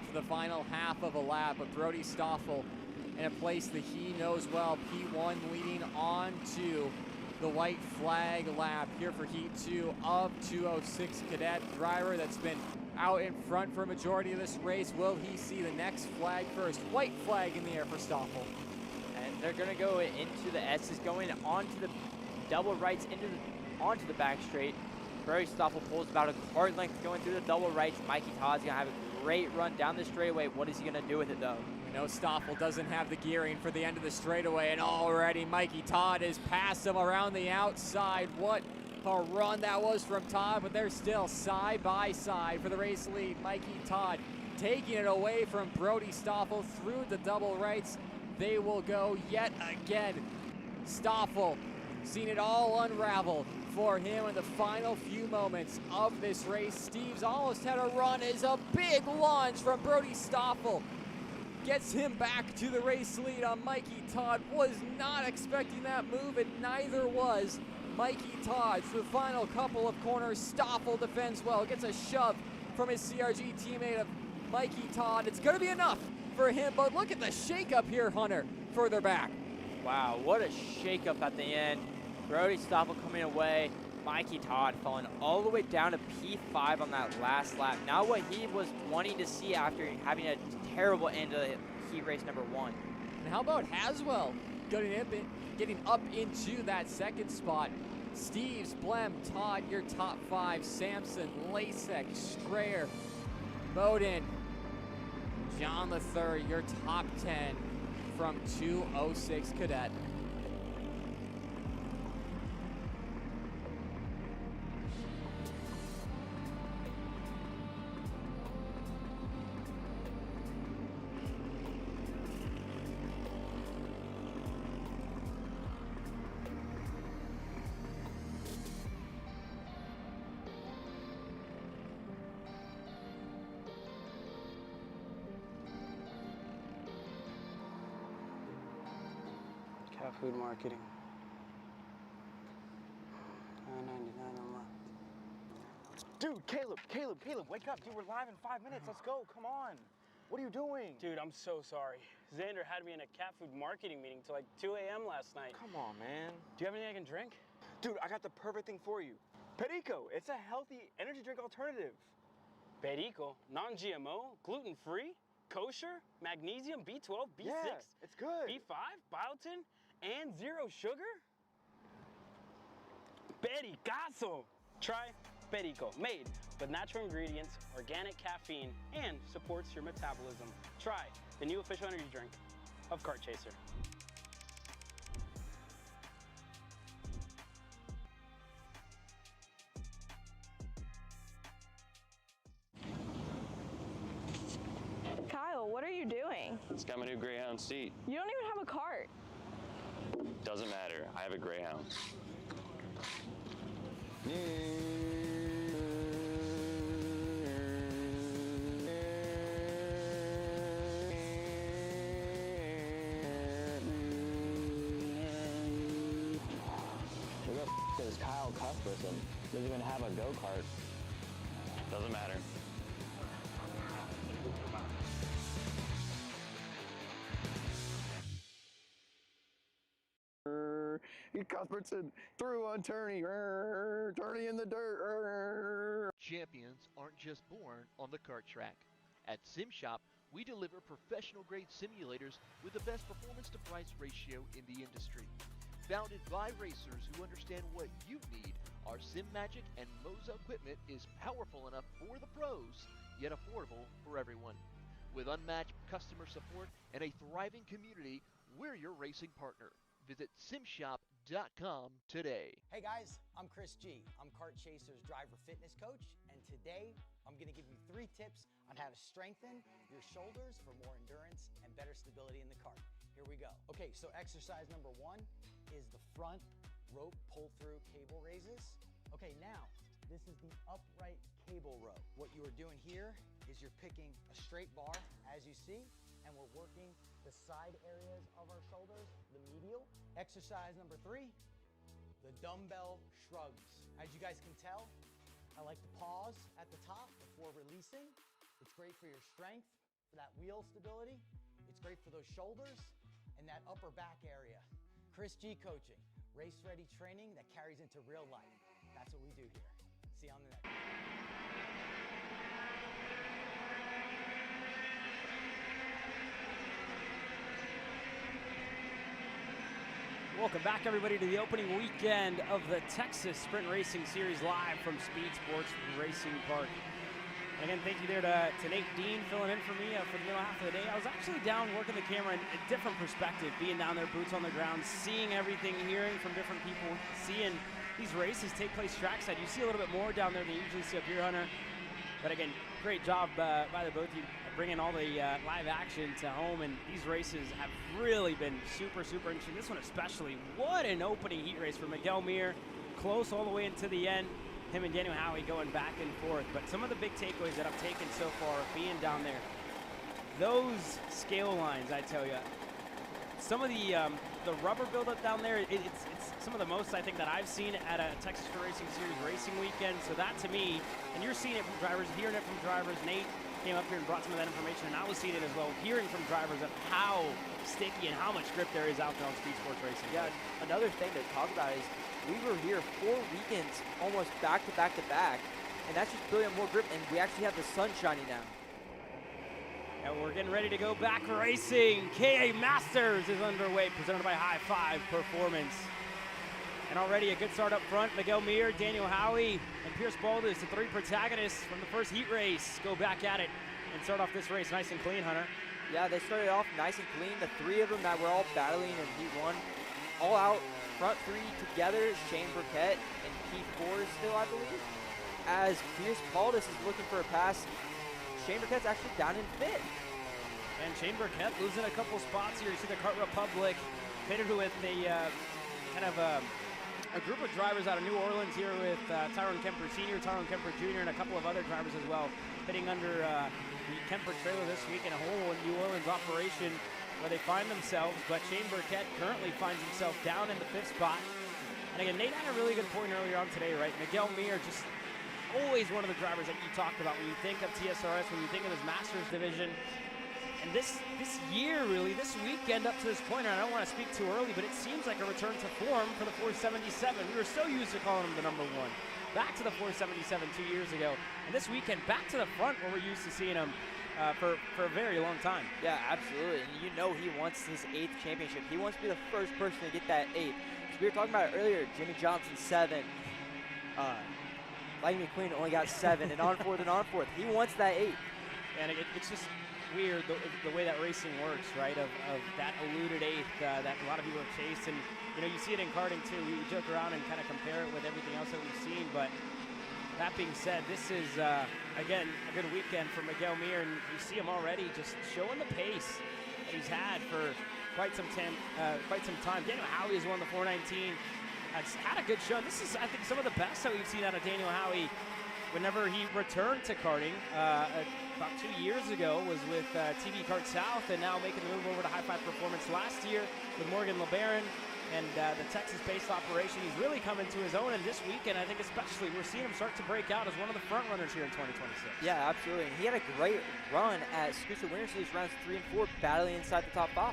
Speaker 4: for the final half of a lap. But Brody Stoffel in a place that he knows well, P1 leading on to the white flag lap here for Heat 2 of 206 Cadet. Driver that's been out in front for a majority of this race. Will he see the next flag first? White flag in the air for Stoffel.
Speaker 3: And they're going to go into the S's, going onto the double rights, onto the back straight. Brody Stoffel pulls about a hard length going through the double rights. Mikey Todd's going to have a great run down the straightaway. What is he going to do with it, though?
Speaker 4: We know Stoffel doesn't have the gearing for the end of the straightaway, and already Mikey Todd has passed him around the outside. What a run that was from Todd, but they're still side by side for the race lead. Mikey Todd taking it away from Brody Stoffel through the double rights. They will go yet again. Stoffel seen it all unravel for him in the final few moments of this race. Steve's almost had a run as a big launch from Brody Stoffel gets him back to the race lead on Mikey Todd. Was not expecting that move, and neither was Mikey Todd. For the final couple of corners, Stoffel defends well, gets a shove from his CRG teammate of Mikey Todd. It's going to be enough for him, but look at the shakeup here, Hunter, further back.
Speaker 3: Wow, what a shakeup at the end. Brody Stoffel coming away, Mikey Todd falling all the way down to P5 on that last lap. Not what he was wanting to see after having a terrible end of heat race number 1.
Speaker 4: And how about Haswell getting up into that second spot? Steves, Blem, Todd, your top 5. Sampson, Lasek, Strayer, Bowden, John the Third, your top 10 from 206 Cadet.
Speaker 24: Food marketing. $9.99 a month.
Speaker 15: Dude, Caleb, wake up. Dude, we're live in 5 minutes. Let's go. Come on. What are you doing?
Speaker 14: Dude, I'm so sorry. Xander had me in a cat food marketing meeting till like 2 a.m. last night.
Speaker 15: Come on, man.
Speaker 14: Do you have anything I can drink?
Speaker 15: Dude, I got the perfect thing for you. Perico. It's a healthy energy drink alternative.
Speaker 14: Perico? Non-GMO? Gluten-free? Kosher? Magnesium? B12? B6?
Speaker 15: Yeah, it's good.
Speaker 14: B5? Biotin? And 0 sugar? Pericazo! Try Perico, made with natural ingredients, organic caffeine, and supports your metabolism. Try the new official energy drink of Kart Chaser.
Speaker 18: Kyle, what are you doing?
Speaker 8: It's got my new Greyhound seat.
Speaker 18: You don't even have a cart.
Speaker 8: Doesn't matter. I have a Greyhound.
Speaker 1: Who the f is Kyle Cuthbertson? Doesn't even have a go-kart.
Speaker 8: Doesn't matter.
Speaker 5: Cuthbertson through on Turney. Turney in the dirt.
Speaker 6: Champions aren't just born on the kart track. At SimShop, we deliver professional-grade simulators with the best performance-to-price ratio in the industry. Founded by racers who understand what you need, our SimMagic and Moza equipment is powerful enough for the pros, yet affordable for everyone. With unmatched customer support and a thriving community, we're your racing partner. Visit simshop.com today.
Speaker 16: Hey guys, I'm Chris G. I'm Kart Chaser's driver fitness coach, and today I'm going to give you 3 tips on how to strengthen your shoulders for more endurance and better stability in the kart. Here we go. Okay, so exercise number 1 is the front rope pull-through cable raises. Okay, now this is the upright cable row. What you are doing here is you're picking a straight bar, as you see, and we're working the side areas of our shoulders, the medial. Exercise number 3, the dumbbell shrugs. As you guys can tell, I like to pause at the top before releasing. It's great for your strength, for that wheel stability. It's great for those shoulders and that upper back area. Chris G coaching, race-ready training that carries into real life. That's what we do here. See you on the next.
Speaker 14: Welcome back, everybody, to the opening weekend of the Texas Sprint Racing Series live from Speedsportz Racing Park. And again, thank you there to Nate Dean filling in for me for the middle half of the day. I was actually down working the camera in a different perspective, being down there, boots on the ground, seeing everything, hearing from different people, seeing these races take place trackside. You see a little bit more down there than you usually see up here, Hunter. But again, great job by the both of you bringing all the live action to home, and these races have really been super, super interesting. This one especially. What an opening heat race for Miguel Mir, close all the way into the end. Him and Daniel Howie going back and forth. But some of the big takeaways that I've taken so far being down there, those scale lines, I tell you, some of the rubber buildup down there, it's some of the most, I think, that I've seen at a Texas Sprint Racing Series racing weekend. So that, to me, and you're seeing it from drivers, hearing it from drivers. Nate came up here and brought some of that information, and I was seeing it as well, hearing from drivers of how sticky and how much grip there is out there on Speedsportz Racing.
Speaker 3: Yeah, another thing to talk about is we were here 4 weekends almost back to back to back, and that's just building more grip, and we actually have the sun shining now.
Speaker 14: And we're getting ready to go back racing. KA Masters is underway, presented by High Five Performance. And already a good start up front. Miguel Mir, Daniel Howie, and Pierce Baldus, the 3 protagonists from the first heat race, go back at it and start off this race nice and clean, Hunter.
Speaker 3: Yeah, they started off nice and clean. The 3 of them that were all battling in Heat 1, all out front 3 together. Shane Burkett and Keith Ford still, I believe. As Pierce Baldus is looking for a pass, Shane Burkett's actually down in 5th.
Speaker 14: And Shane Burkett losing a couple spots here. You see the Kart Republic pitted with a group of drivers out of New Orleans here with Tyrone Kemper Sr., Tyrone Kemper Jr., and a couple of other drivers as well, pitting under the Kemper trailer this week in a whole New Orleans operation where they find themselves. But Shane Burkett currently finds himself down in the 5th spot. And again, Nate had a really good point earlier on today, right? Miguel Mir, just always one of the drivers that you talked about when you think of TSRS, when you think of his Masters division. And this year, really, this weekend up to this point, and I don't want to speak too early, but it seems like a return to form for the 477. We were so used to calling him the #1. Back to the 477 2 years ago. And this weekend, back to the front where we're used to seeing him for a very long time.
Speaker 3: Yeah, absolutely. And you know he wants his 8th championship. He wants to be the first person to get that 8th. So we were talking about it earlier, Jimmy Johnson 7. Lightning McQueen only got 7, and on 4th and on 4th. He wants that 8th.
Speaker 14: And it's just weird the way that racing works, right? Of that eluded 8th that a lot of people have chased, and you know you see it in karting too. We joke around and kind of compare it with everything else that we've seen, but that being said, this is again a good weekend for Miguel Mir, and you see him already just showing the pace that he's had for quite some time. Daniel Howie has won the 419. Has had a good show. This is, I think, some of the best that we've seen out of Daniel Howie whenever he returned to karting about 2 years ago, was with TV Kart South, and now making the move over to High Five Performance last year with Morgan LeBaron and the Texas-based operation. He's really coming to his own, and this weekend, I think especially, we're seeing him start to break out as one of the front runners here in 2026.
Speaker 3: Yeah, absolutely. And he had a great run at Scooter Winter Series rounds 3 and 4, battling inside the top 5.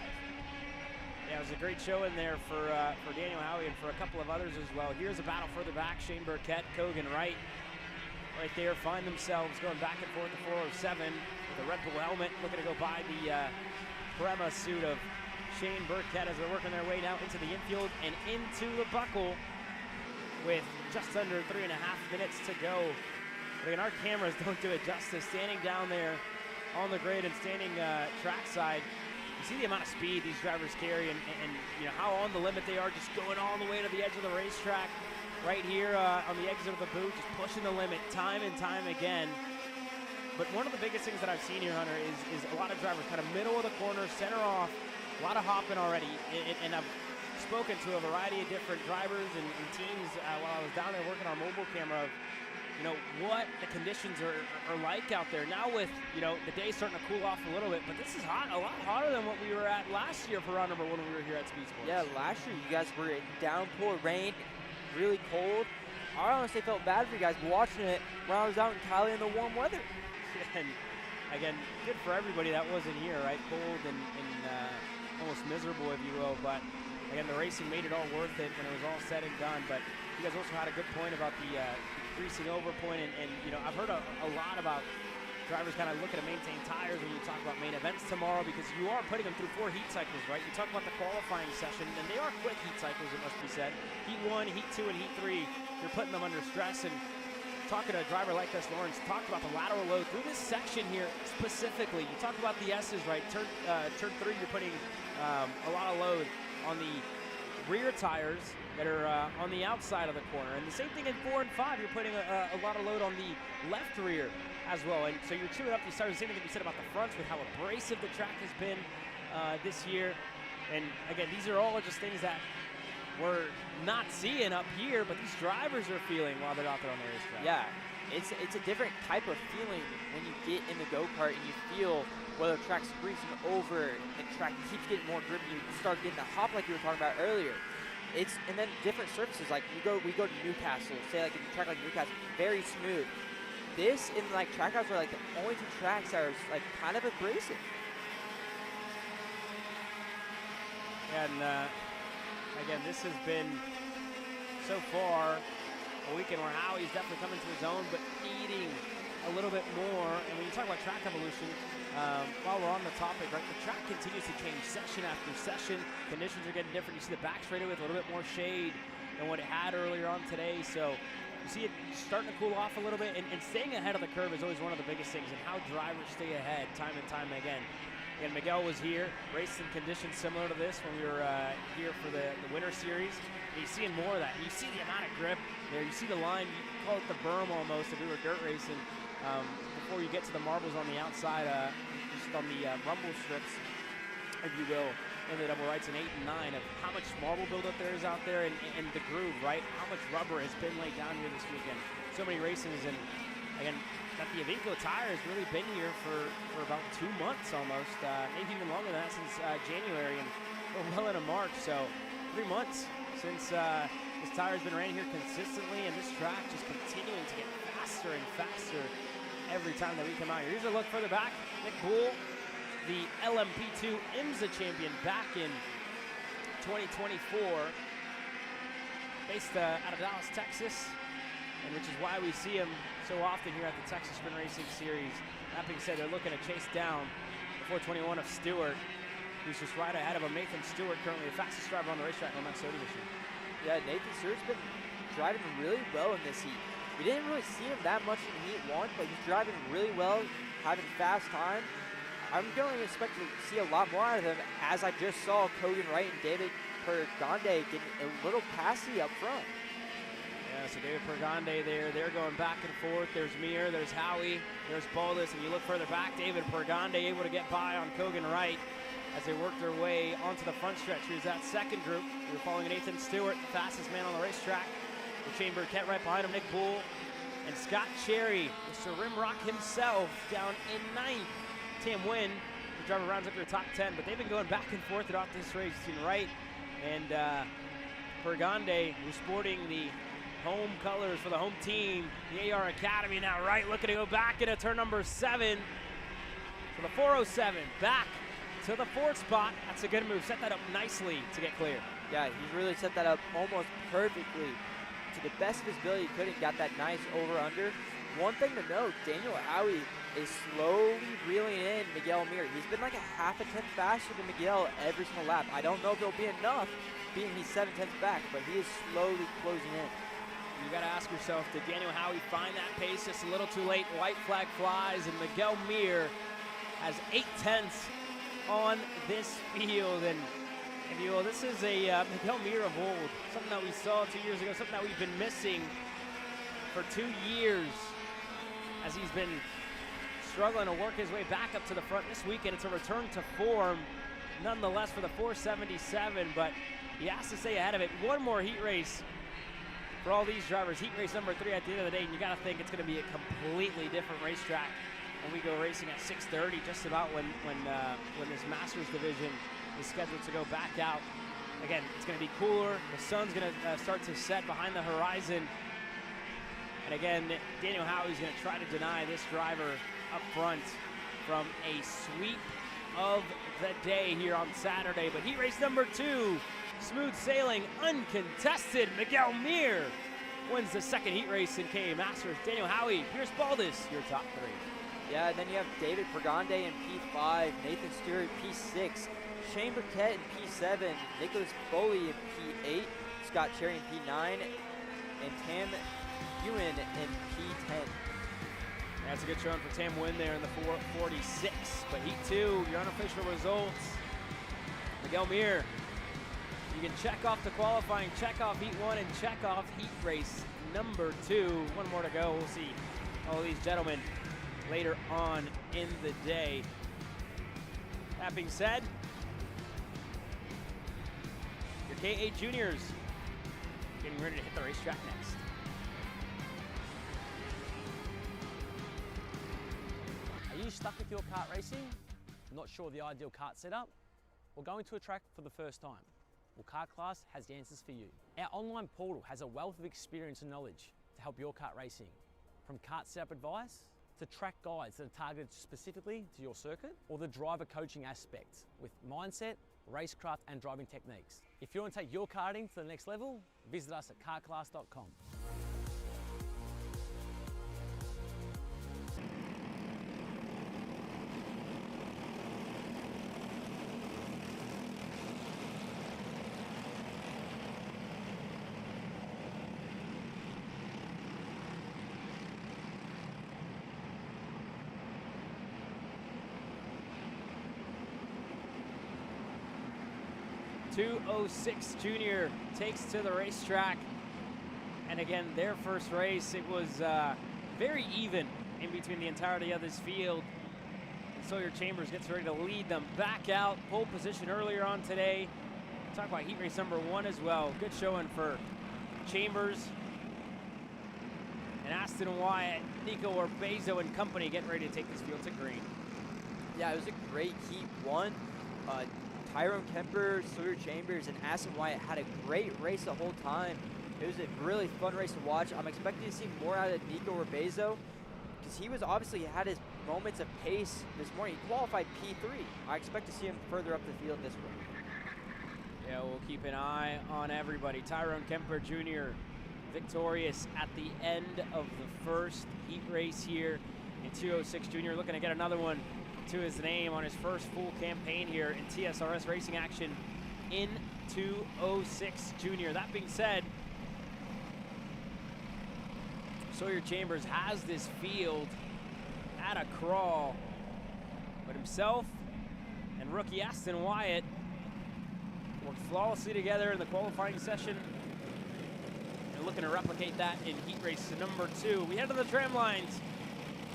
Speaker 14: Yeah, it was was a great show in there for Daniel Howie and for a couple of others as well. Here's a battle further back. Shane Burkett, Kogan Wright right there find themselves going back and forth to 407 with a Red Bull helmet, looking to go by the Prema suit of Shane Burkett as they're working their way now into the infield and into the buckle with just under 3.5 minutes to go. But again, our cameras don't do it justice. Standing down there on the grid and standing trackside, you see the amount of speed these drivers carry and you know how on the limit they are, just going all the way to the edge of the racetrack. Right here on the exit of the boot, just pushing the limit time and time again. But one of the biggest things that I've seen here, Hunter, is a lot of drivers kind of middle of the corner, center off, a lot of hopping already. And I've spoken to a variety of different drivers and teams while I was down there working our mobile camera of, you know, what the conditions are like out there. Now with, you know, the day starting to cool off a little bit, but this is hot, a lot hotter than what we were at last year for round number 1 when we were here at Speedsportz.
Speaker 3: Yeah, last year you guys were in downpour rain, really cold. I honestly felt bad for you guys watching it when I was out in Cali in the warm weather.
Speaker 14: And again, good for everybody that wasn't here, right? Cold and almost miserable, if you will. But again, the racing made it all worth it when it was all said and done. But you guys also had a good point about the greasing over point. And you know, I've heard a lot about drivers kind of looking to maintain tires when you talk about main events tomorrow, because you are putting them through 4 heat cycles, right? You talk about the qualifying session, and they are quick heat cycles, it must be said. Heat 1, Heat 2, and Heat 3, you're putting them under stress. And talking to a driver like this, Lawrence, talked about the lateral load through this section here specifically. You talk about the S's, right? Turn 3, you're putting a lot of load on the rear tires that are on the outside of the corner. And the same thing in 4 and 5, you're putting a lot of load on the left rear as well. And so you're chewing up these tires. The same thing you said about the fronts with how abrasive the track has been this year. And again, these are all just things that we're not seeing up here, but these drivers are feeling while they're out there on the racetrack.
Speaker 3: Yeah, it's a different type of feeling when you get in the go-kart and you feel whether the track's greasing over and the track keeps getting more grippy. You start getting the hop like you were talking about earlier. And then different surfaces, like we go to Newcastle, say like a track like Newcastle, very smooth. This and like track outs are like the only 2 tracks that are like kind of abrasive.
Speaker 14: And again, this has been so far a weekend where Howie's definitely coming to his own, but needing a little bit more. And when you talk about track evolution, while we're on the topic, right, the track continues to change session after session. Conditions are getting different. You see the back straighter with a little bit more shade than what it had earlier on today. So you see it starting to cool off a little bit, and staying ahead of the curve is always one of the biggest things, and how drivers stay ahead time and time again. And Miguel was here, raced in conditions similar to this when we were here for the Winter Series. And you're seeing more of that. You see the amount of grip there. You see the line. You call it the berm almost if we were dirt racing. Before you get to the marbles on the outside, just on the rumble strips, if you will, in the double rights in 8 and 9, of how much marble buildup there is out there, and the groove, right? How much rubber has been laid down here this weekend. So many races, and again, that the Avinco tire has really been here for about 2 months almost, maybe even longer than that, since January, and we're well into March, so 3 months since this tire's been ran here consistently, and this track just continuing to get faster and faster every time that we come out here. Here's a look further back. Nick Bull, the LMP2 IMSA champion back in 2024, based out of Dallas, Texas, and which is why we see him so often here at the Texas Sprint Racing Series. That being said, they're looking to chase down the 421 of Stewart, who's just right ahead of him. Nathan Stewart, currently the fastest driver on the racetrack on that Sody machine.
Speaker 3: Yeah, Nathan Stewart's been driving really well in this heat. We didn't really see him that much in Heat 1, but he's driving really well, having fast time. I'm going to expect to see a lot more out of him, as I just saw Kogan Wright and David Pergande getting a little passy up front.
Speaker 14: Yeah, so David Pergande there, they're going back and forth. There's Mir, there's Howie, there's Baldus, and you look further back, David Pergande able to get by on Kogan Wright as they work their way onto the front stretch. Here's that second group. We're following Nathan Stewart, the fastest man on the racetrack. The Shane Burkett right behind him, Nick Bull, and Scott Cherry, Mr. Rimrock himself, down in 9th. Tam Wynn, the driver rounds up their top 10, but they've been going back and forth throughout this race between Wright and Pergande, who's sporting the home colors for the home team, the AR Academy. Now Wright looking to go back into turn number 7. So the 407 back to the 4th spot. That's a good move. Set that up nicely to get clear.
Speaker 3: Yeah, he's really set that up almost perfectly. To the best of his ability, he could have got that nice over-under. One thing to note, Daniel Howie is slowly reeling in Miguel Mir. He's been like a half a tenth faster than Miguel every single lap. I don't know if it'll be enough, being he's 7 tenths back, but he is slowly closing in.
Speaker 14: You got to ask yourself, did Daniel Howie find that pace just a little too late? White flag flies, and Miguel Mir has 8 tenths on this field. And if you will, this is a Miguel Mir of old, something that we saw 2 years ago, something that we've been missing for 2 years as he's been struggling to work his way back up to the front. This weekend, it's a return to form, nonetheless, for the 477, but he has to stay ahead of it. One more heat race for all these drivers. Heat race number 3 at the end of the day, and you got to think it's going to be a completely different racetrack when we go racing at 6:30, just about when this Masters division is scheduled to go back out. Again, it's going to be cooler. The sun's going to start to set behind the horizon. And again, Daniel Howie's going to try to deny this driver up front from a sweep of the day here on Saturday. But heat race number 2, smooth sailing, uncontested. Miguel Mir wins the 2nd heat race in KA Masters. Daniel Howie, Pierce Baldus, your top 3.
Speaker 3: Yeah, and then you have David Pregande in P5, Nathan Stewart P6, Shane Burkett in P7, Nicholas Foley in P8, Scott Cherry in P9, and Tam Ewan in P10.
Speaker 14: That's a good showing for Tam Wynn there in the 446. But Heat 2, your unofficial results. Miguel Mir, you can check off the qualifying, check off Heat 1, and check off Heat race number 2. One more to go. We'll see all these gentlemen later on in the day. That being said, your KA juniors getting ready to hit the racetrack next.
Speaker 2: Are you stuck with your kart racing? Not sure the ideal kart setup? Or going to a track for the first time? Well, Kart Class has the answers for you. Our online portal has a wealth of experience and knowledge to help your kart racing. From kart setup advice to track guides that are targeted specifically to your circuit, or the driver coaching aspects with mindset, racecraft, and driving techniques. If you want to take your karting to the next level, visit us at kartclass.com.
Speaker 14: .206 Jr takes to the racetrack. And again, their first race, it was very even in between the entirety of this field. And Sawyer Chambers gets ready to lead them back out. Pole position earlier on today. Talk about heat race number 1 as well. Good showing for Chambers and Aston Wyatt, Nico Orbezo and company getting ready to take this field to green.
Speaker 3: Yeah, it was a great heat 1. Tyrone Kemper, Sawyer Chambers, and Aston Wyatt had a great race the whole time. It was a really fun race to watch. I'm expecting to see more out of Nico Orbezo because he was obviously had his moments of pace this morning. He qualified P3. I expect to see him further up the field this week.
Speaker 14: Yeah, we'll keep an eye on everybody. Tyrone Kemper Jr. victorious at the end of the first heat race here in 206 Jr. Looking to get another one to his name on his first full campaign here in TSRS racing action in 206 Jr. That being said, Sawyer Chambers has this field at a crawl, but himself and rookie Aston Wyatt worked flawlessly together in the qualifying session and looking to replicate that in heat race number 2. We head to the tram lines.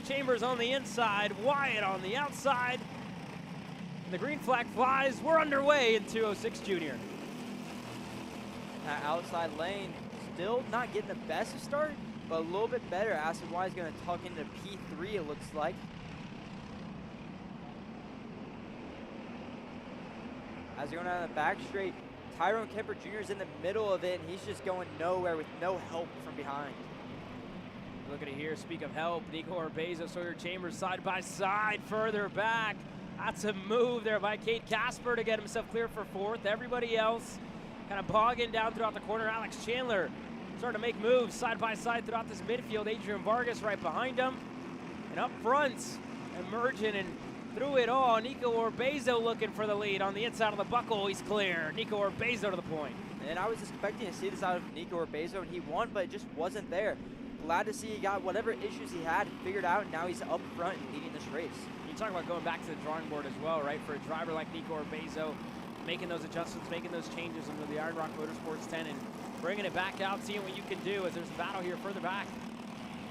Speaker 14: Chambers on the inside, Wyatt on the outside. And the green flag flies. We're underway in 206 Jr.
Speaker 3: That outside lane still not getting the best of start, but a little bit better. Aston Wyatt's going to tuck into P3, it looks like. As they're going down the back straight, Tyrone Kemper Jr. is in the middle of it, and he's just going nowhere with no help from behind.
Speaker 14: Look at it here. Speak of help, Nico Orbezo, Sawyer Chambers side by side, further back. That's a move there by Kate Casper to get himself clear for fourth. Everybody else kind of bogging down throughout the corner. Alex Chandler starting to make moves side by side throughout this midfield. Adrian Vargas right behind him. And up front, emerging and through it all, Nico Orbezo looking for the lead. On the inside of the buckle, he's clear. Nico Orbezo to the point.
Speaker 3: And I was expecting to see this out of Nico Orbezo, and he won, but it just wasn't there. Glad to see he got whatever issues he had figured out, and now he's up front and leading this race.
Speaker 14: You talk about going back to the drawing board as well, right? For a driver like Nico Orbezo, making those adjustments, making those changes under the Iron Rock Motorsports 10 and bringing it back out, seeing what you can do as there's a battle here further back.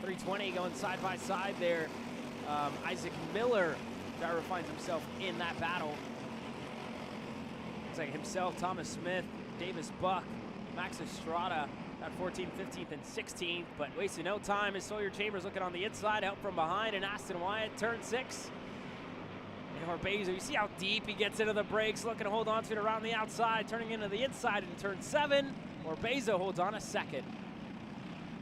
Speaker 14: 320 going side by side there. Isaac Miller, driver, finds himself in that battle. Looks like himself, Thomas Smith, Davis Buck, Max Estrada at 14th, 15th, and 16th, but wasting no time as Sawyer Chambers looking on the inside, help from behind, and Aston Wyatt, turn 6. And Orbezo, you see how deep he gets into the brakes, looking to hold on to it around the outside, turning into the inside in turn 7. Orbezo holds on a second.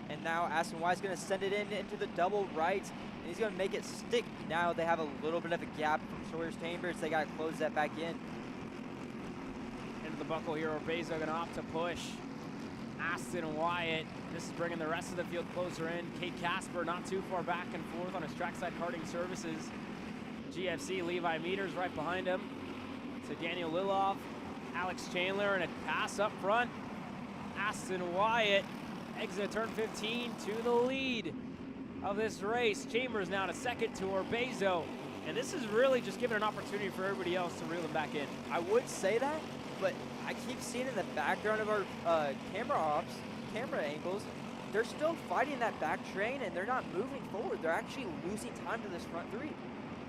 Speaker 3: And now Aston Wyatt's going to send it into the double right, and he's going to make it stick. Now they have a little bit of a gap from Sawyer Chambers. They got to close that back in.
Speaker 14: Into the buckle here, Orbezo going to opt to push. Aston Wyatt, this is bringing the rest of the field closer in. Kate Casper not too far back and forth on his trackside karting services. GFC, Levi Meters right behind him. So Daniel Liloff, Alex Chandler, and a pass up front. Aston Wyatt exit turn 15 to the lead of this race. Chambers now to second to Orbezo. And this is really just giving an opportunity for everybody else to reel them back in.
Speaker 3: I would say that, but I keep seeing in the background of our camera angles, they're still fighting that back train and they're not moving forward. They're actually losing time to this front 3.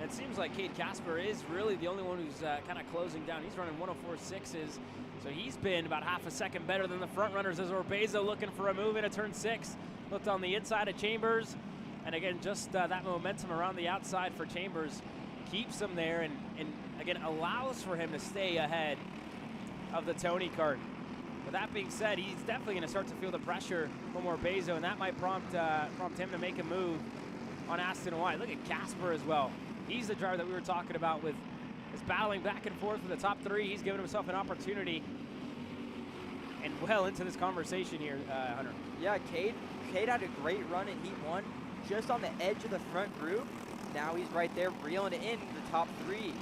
Speaker 14: And it seems like Kate Casper is really the only one who's kind of closing down. He's running 104.6s, so he's been about half a second better than the front runners as Orbezo looking for a move into turn 6. Looked on the inside of Chambers, and again, just that momentum around the outside for Chambers keeps him there and again, allows for him to stay ahead of the Tony Kart. With that being said, he's definitely going to start to feel the pressure from Orbezo, and that might prompt him to make a move on Aston Wyatt. Look at Casper as well. He's the driver that we were talking about is battling back and forth with the top 3. He's given himself an opportunity and well into this conversation here, Hunter.
Speaker 3: Yeah, Cade had a great run in Heat 1, just on the edge of the front group. Now he's right there reeling it in the top 3.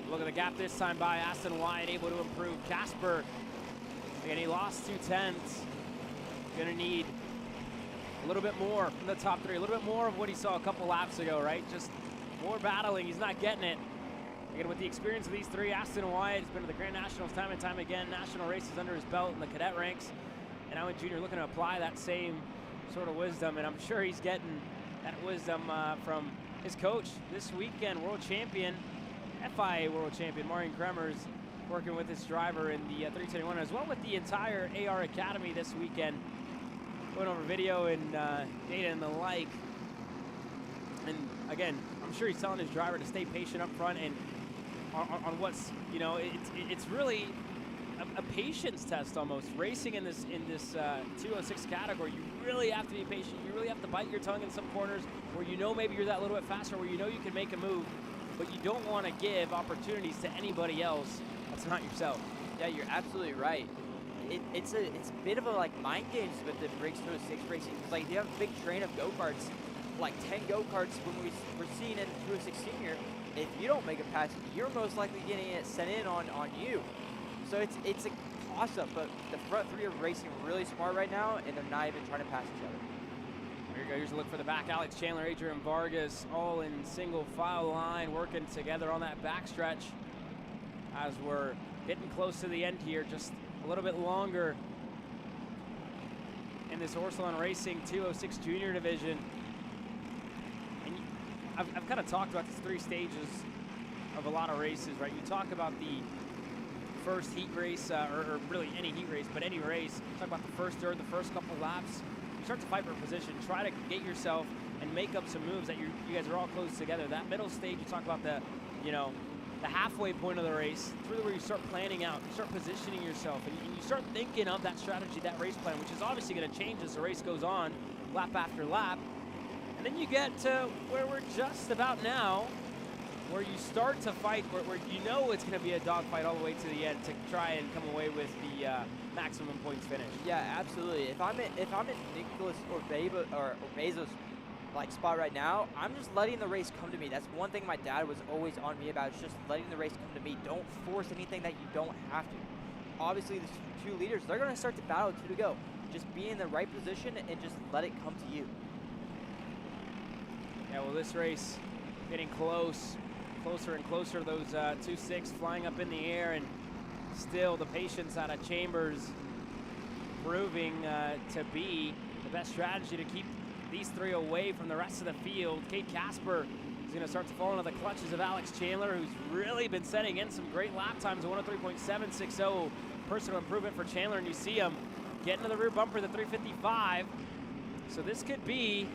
Speaker 14: Look at the gap this time by Aston Wyatt, able to improve. Casper, and he lost 2 tenths. Gonna need a little bit more from the top 3, a little bit more of what he saw a couple laps ago, right? Just more battling, he's not getting it. Again, with the experience of these 3, Aston Wyatt has been to the Grand Nationals time and time again, national races under his belt in the cadet ranks. And Owen Jr. looking to apply that same sort of wisdom, and I'm sure he's getting that wisdom from his coach this weekend, world champion, FIA world champion, Marian Kremers, working with his driver in the 321, as well with the entire AR Academy this weekend, going over video and data and the like. And again, I'm sure he's telling his driver to stay patient up front and on what's, you know, it's really a patience test almost. Racing in this 206 category, you really have to be patient. You really have to bite your tongue in some corners where you know maybe you're that little bit faster, where you know you can make a move, but you don't want to give opportunities to anybody else that's not yourself.
Speaker 3: Yeah, you're absolutely right. It's a bit of a like mind games with the Briggs 206 racing. It's like you have a big train of go-karts, like 10 go-karts when we were seeing in 206 Senior. If you don't make a pass, you're most likely getting it sent in on you. So it's a toss-up, but the front 3 are racing really smart right now, and they're not even trying to pass each other.
Speaker 14: Here you go, here's a look for the back. Alex Chandler, Adrian Vargas, all in single file line, working together on that backstretch as we're getting close to the end here, just a little bit longer in this Orsalon Racing 206 Junior Division. And I've kind of talked about these 3 stages of a lot of races, right? You talk about the first heat race, or really any heat race, but any race. Talk about the first third, the first couple laps. You start to fight for position, try to get yourself and make up some moves that you guys are all close together. That middle stage, you talk about the halfway point of the race, it's really where you start planning out, you start positioning yourself, and you start thinking of that strategy, that race plan, which is obviously going to change as the race goes on, lap after lap. And then you get to where we're just about now, where you start to fight, where you know it's going to be a dogfight all the way to the end to try and come away with the maximum points finish.
Speaker 3: Yeah, absolutely. If I'm in Nicholas or Bezos like spot right now, I'm just letting the race come to me. That's one thing my dad was always on me about, is just letting the race come to me. Don't force anything that you don't have to. Obviously, the 2 leaders, they're going to start to battle 2 to go. Just be in the right position and just let it come to you.
Speaker 14: Yeah, well, this race getting closer and closer. Those 2.6 flying up in the air, and still the patience out of Chambers proving to be the best strategy to keep these 3 away from the rest of the field. Kate Casper is going to start to fall into the clutches of Alex Chandler, who's really been setting in some great lap times. 103.760 personal improvement for Chandler, and you see him getting to the rear bumper, the 355. So this could be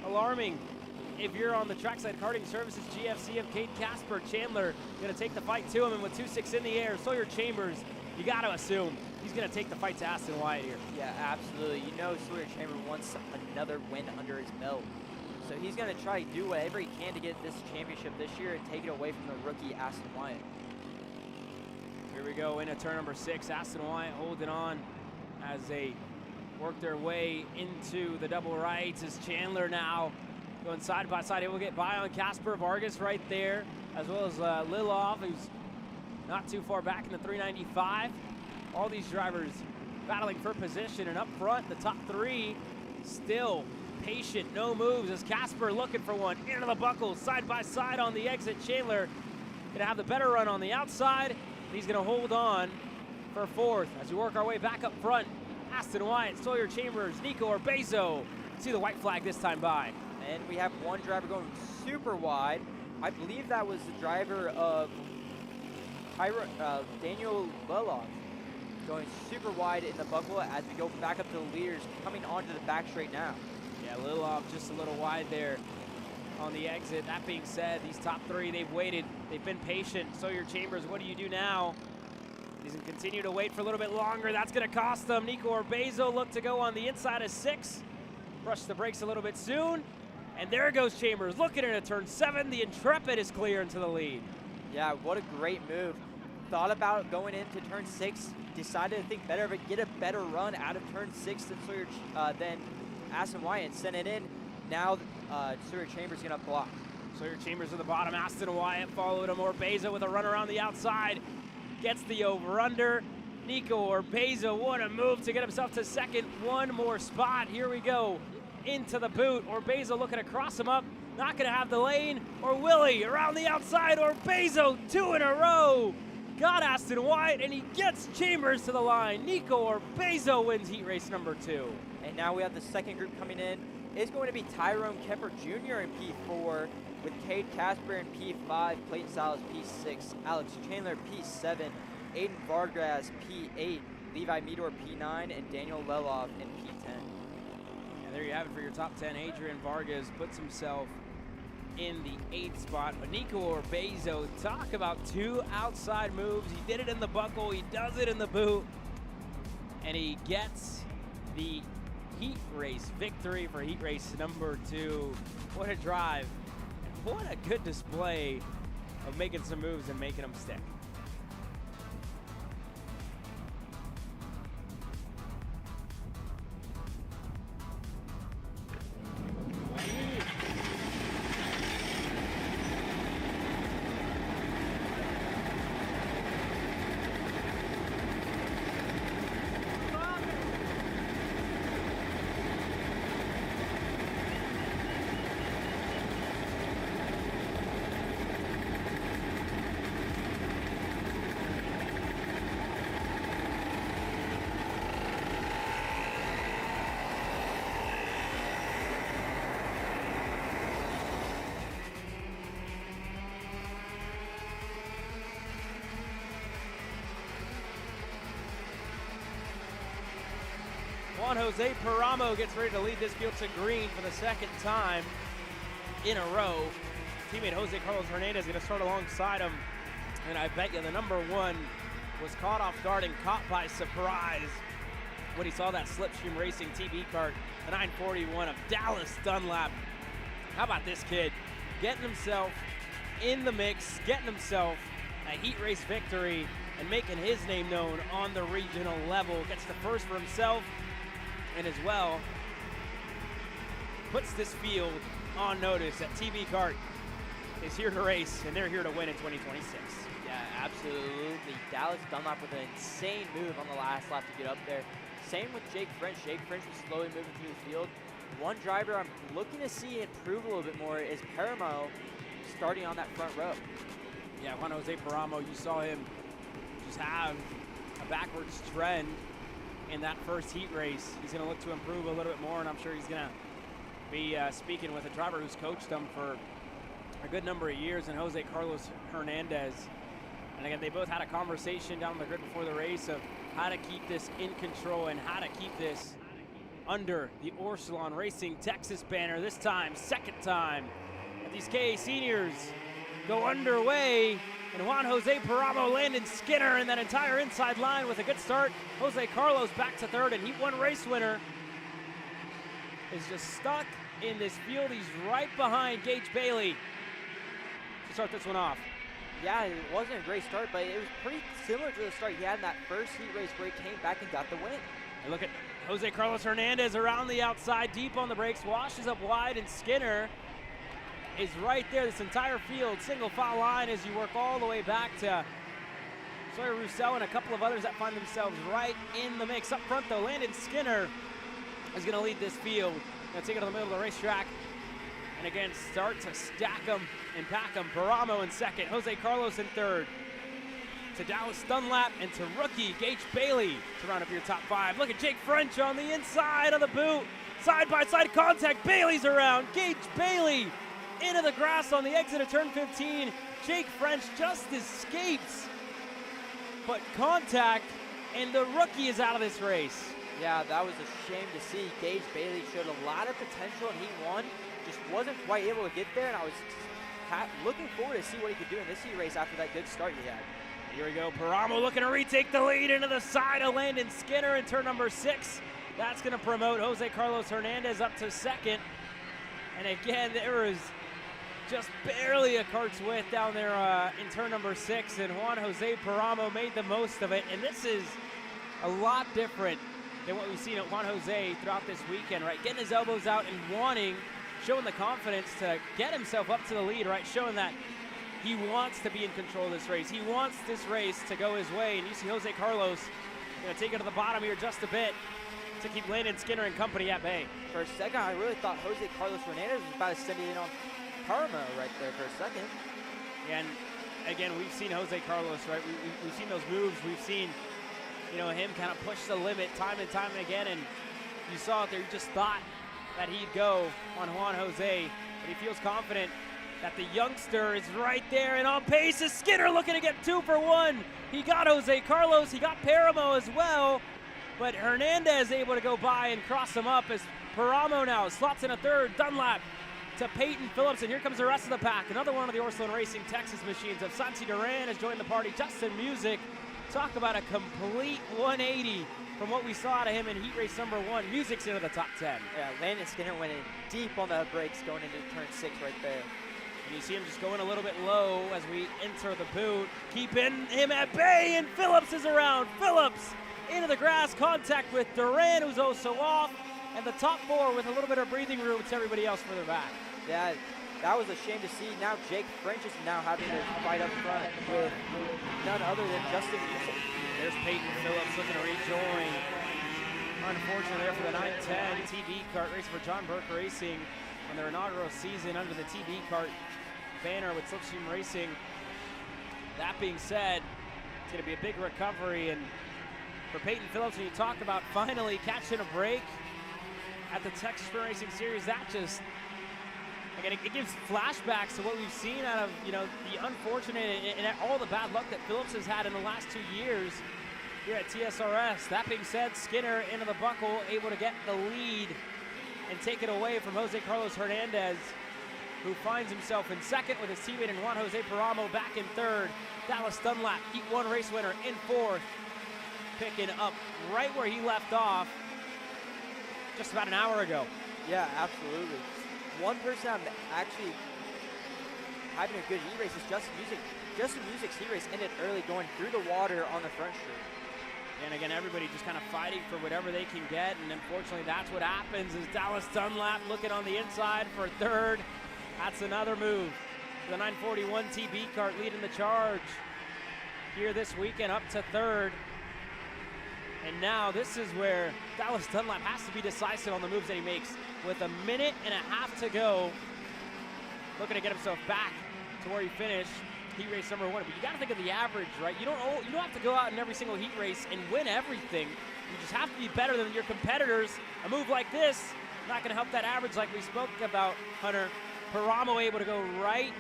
Speaker 14: alarming if you're on the Trackside Karting Services GFC of Kate Casper. Chandler going to take the fight to him, and with 2.6 in the air, Sawyer Chambers, you got to assume he's going to take the fight to Aston Wyatt here.
Speaker 3: Yeah, absolutely. You know Sawyer Chambers wants another win under his belt. So he's going to try to do whatever he can to get this championship this year and take it away from the rookie Aston Wyatt.
Speaker 14: Here we go into turn number 6. Aston Wyatt holding on as they work their way into the double rights, as Chandler now going side by side. He will get by on Casper. Vargas right there, as well as Lilov, who's not too far back in the 395. All these drivers battling for position, and up front, the top 3 still patient, no moves, as Casper looking for one into the buckle, side by side on the exit. Chandler gonna have the better run on the outside. He's gonna hold on for 4th as we work our way back up front. Aston Wyatt, Sawyer Chambers, Nico Orbezo. See the white flag this time by.
Speaker 3: And we have one driver going super wide. I believe that was the driver of Daniel Lilov, going super wide in the buckle as we go back up to the leaders, coming onto the back straight now.
Speaker 14: Yeah, Lilov just a little wide there on the exit. That being said, these top 3, they've waited. They've been patient. Sawyer Chambers, what do you do now? He's going to continue to wait for a little bit longer. That's going to cost them. Nico Orbezo look to go on the inside of 6. Brush the brakes a little bit soon. And there goes Chambers, looking into turn 7. The Intrepid is clear into the lead.
Speaker 3: Yeah, what a great move. Thought about going into turn 6, decided to think better of it, get a better run out of turn 6 than Aston Wyatt, sent it in. Now Sawyer Chambers gonna block.
Speaker 14: Sawyer Chambers at the bottom. Aston Wyatt followed him. Orbezo with a run around the outside. Gets the over-under. Nico Orbezo, what a move to get himself to 2nd. One more spot. Here we go. Into the boot. Orbezo looking to cross him up. Not going to have the lane. Or will he? Around the outside. Orbezo, 2 in a row. Got Aston Wyatt, and he gets Chambers to the line. Nico Orbezo wins heat race number 2.
Speaker 3: And now we have the second group coming in. It's going to be Tyrone Kemper Jr. in P4, with Cade Casper in P5, Clayton Salas P6, Alex Chandler P7, Aiden Vargas P8, Levi Meador P9, and Daniel Lelov in P10.
Speaker 14: And there you have it for your top 10. Adrian Vargas puts himself in the 8th spot. But Nico Orbezo, talk about 2 outside moves. He did it in the buckle, he does it in the boot, and he gets the heat race victory for heat race number 2. What a drive. What a good display of making some moves and making them stick. Juan Jose Paramo gets ready to lead this field to green for the 2nd time in a row. Teammate Jose Carlos Hernandez is going to start alongside him. And I bet you the number 1 was caught off guard and caught by surprise when he saw that Slipstream Racing TB kart, the 941 of Dallas Dunlap. How about this kid getting himself in the mix, getting himself a heat race victory and making his name known on the regional level. Gets the first for himself, and as well puts this field on notice that TB Kart is here to race, and they're here to win in 2026.
Speaker 3: Yeah, absolutely. Dallas Dunlap with an insane move on the last lap to get up there. Same with Jake French. Jake French was slowly moving through the field. One driver I'm looking to see improve a little bit more is Paramo, starting on that front row.
Speaker 14: Yeah, Juan Jose Paramo, you saw him just have a backwards trend in that first heat race. He's going to look to improve a little bit more, and I'm sure he's going to be speaking with a driver who's coached him for a good number of years, and Jose Carlos Hernandez. And again, they both had a conversation down on the grid before the race of how to keep this in control and how to keep this under the Orsalon Racing Texas banner. This time, second time, that these KA seniors go underway. And Juan Jose Paramo, Landon Skinner, and that entire inside line with a good start. Jose Carlos back to third, and Heat 1 race winner is just stuck in this field. He's right behind Gage Bailey to start this one off.
Speaker 3: Yeah, it wasn't a great start, but it was pretty similar to the start he had in that first heat race where he came back and got the win.
Speaker 14: And look at Jose Carlos Hernandez around the outside, deep on the brakes, washes up wide, and Skinner is right there. This entire field, single file line as you work all the way back to Sawyer Roussel and a couple of others that find themselves right in the mix. Up front, though, Landon Skinner is going to lead this field. Going to take it to the middle of the racetrack. And again, start to stack them and pack them. Paramo in second, Jose Carlos in third. To Dallas Dunlap and to rookie Gage Bailey to round up your top five. Look at Jake French on the inside of the boot. Side-by-side contact, Bailey's around. Gage Bailey into the grass on the exit of turn 15. Jake French just escapes, but contact, and the rookie is out of this race.
Speaker 3: Yeah, that was a shame to see. Gage Bailey showed a lot of potential in Heat 1, just wasn't quite able to get there, and I was looking forward to see what he could do in this heat race after that good start he had.
Speaker 14: Here we go, Paramo looking to retake the lead into the side of Landon Skinner in turn number 6. That's going to promote Jose Carlos Hernandez up to second. And again, there was just barely a cart's width down there in turn number 6, and Juan Jose Paramo made the most of it. And this is a lot different than what we've seen at Juan Jose throughout this weekend, right? Getting his elbows out and wanting, showing the confidence to get himself up to the lead, right? Showing that he wants to be in control of this race. He wants this race to go his way. And you see Jose Carlos going to take it to the bottom here just a bit to keep Landon Skinner and company at bay.
Speaker 3: For a second, I really thought Jose Carlos Hernandez was about to send it in on Paramo right there for a second.
Speaker 14: And again, we've seen Jose Carlos, right? We've seen those moves. We've seen, you know, him kind of push the limit time and time again. And you saw it there. You just thought that he'd go on Juan Jose, but he feels confident that the youngster is right there and on pace. Is Skinner looking to get 2 for 1. He got Jose Carlos. He got Paramo as well. But Hernandez able to go by and cross him up as Paramo now slots in a third. Dunlap to Peyton Phillips, and here comes the rest of the pack. Another one of the Orsalon Racing Texas machines of Santi Duran has joined the party. Justin Music, talk about a complete 180 from what we saw out of him in heat race number 1. Music's into the top 10.
Speaker 3: Yeah, Landon Skinner went in deep on the brakes going into turn 6 right there.
Speaker 14: And you see him just going a little bit low as we enter the boot, keeping him at bay, and Phillips is around. Phillips into the grass, contact with Duran, who's also off, and the top 4 with a little bit of breathing room to everybody else further back.
Speaker 3: Yeah, that was a shame to see. Now Jake French is now having to fight up front with none other than Justin Music.
Speaker 14: There's Peyton Phillips looking to rejoin. Unfortunately there for the 910 TB Kart race for John Burke Racing on their inaugural season under the TB Kart banner with Slipstream Racing. That being said, it's going to be a big recovery, and for Peyton Phillips, when you talk about finally catching a break at the Texas Sprint Racing Series, that just, again, it gives flashbacks to what we've seen out of, you know, the unfortunate and all the bad luck that Phillips has had in the last 2 years here at TSRS. That being said, Skinner into the buckle, able to get the lead and take it away from Jose Carlos Hernandez, who finds himself in second with his teammate in Juan Jose Paramo back in third. Dallas Dunlap, Heat 1 race winner, in fourth, picking up right where he left off just about an hour ago.
Speaker 3: Yeah, absolutely. One person I'm actually having a good heat race is Justin Music. Justin Music's heat race ended early, going through the water on the front straight.
Speaker 14: And again, everybody just kind of fighting for whatever they can get, and unfortunately that's what happens is Dallas Dunlap looking on the inside for third. That's another move. The 941 TB Kart leading the charge here this weekend up to third. And now this is where Dallas Dunlap has to be decisive on the moves that he makes. With a minute and a half to go, looking to get himself back to where he finished heat race number 1. But you got to think of the average, right? You don't have to go out in every single heat race and win everything. You just have to be better than your competitors. A move like this, not going to help that average like we spoke about, Hunter. Paramo able to go right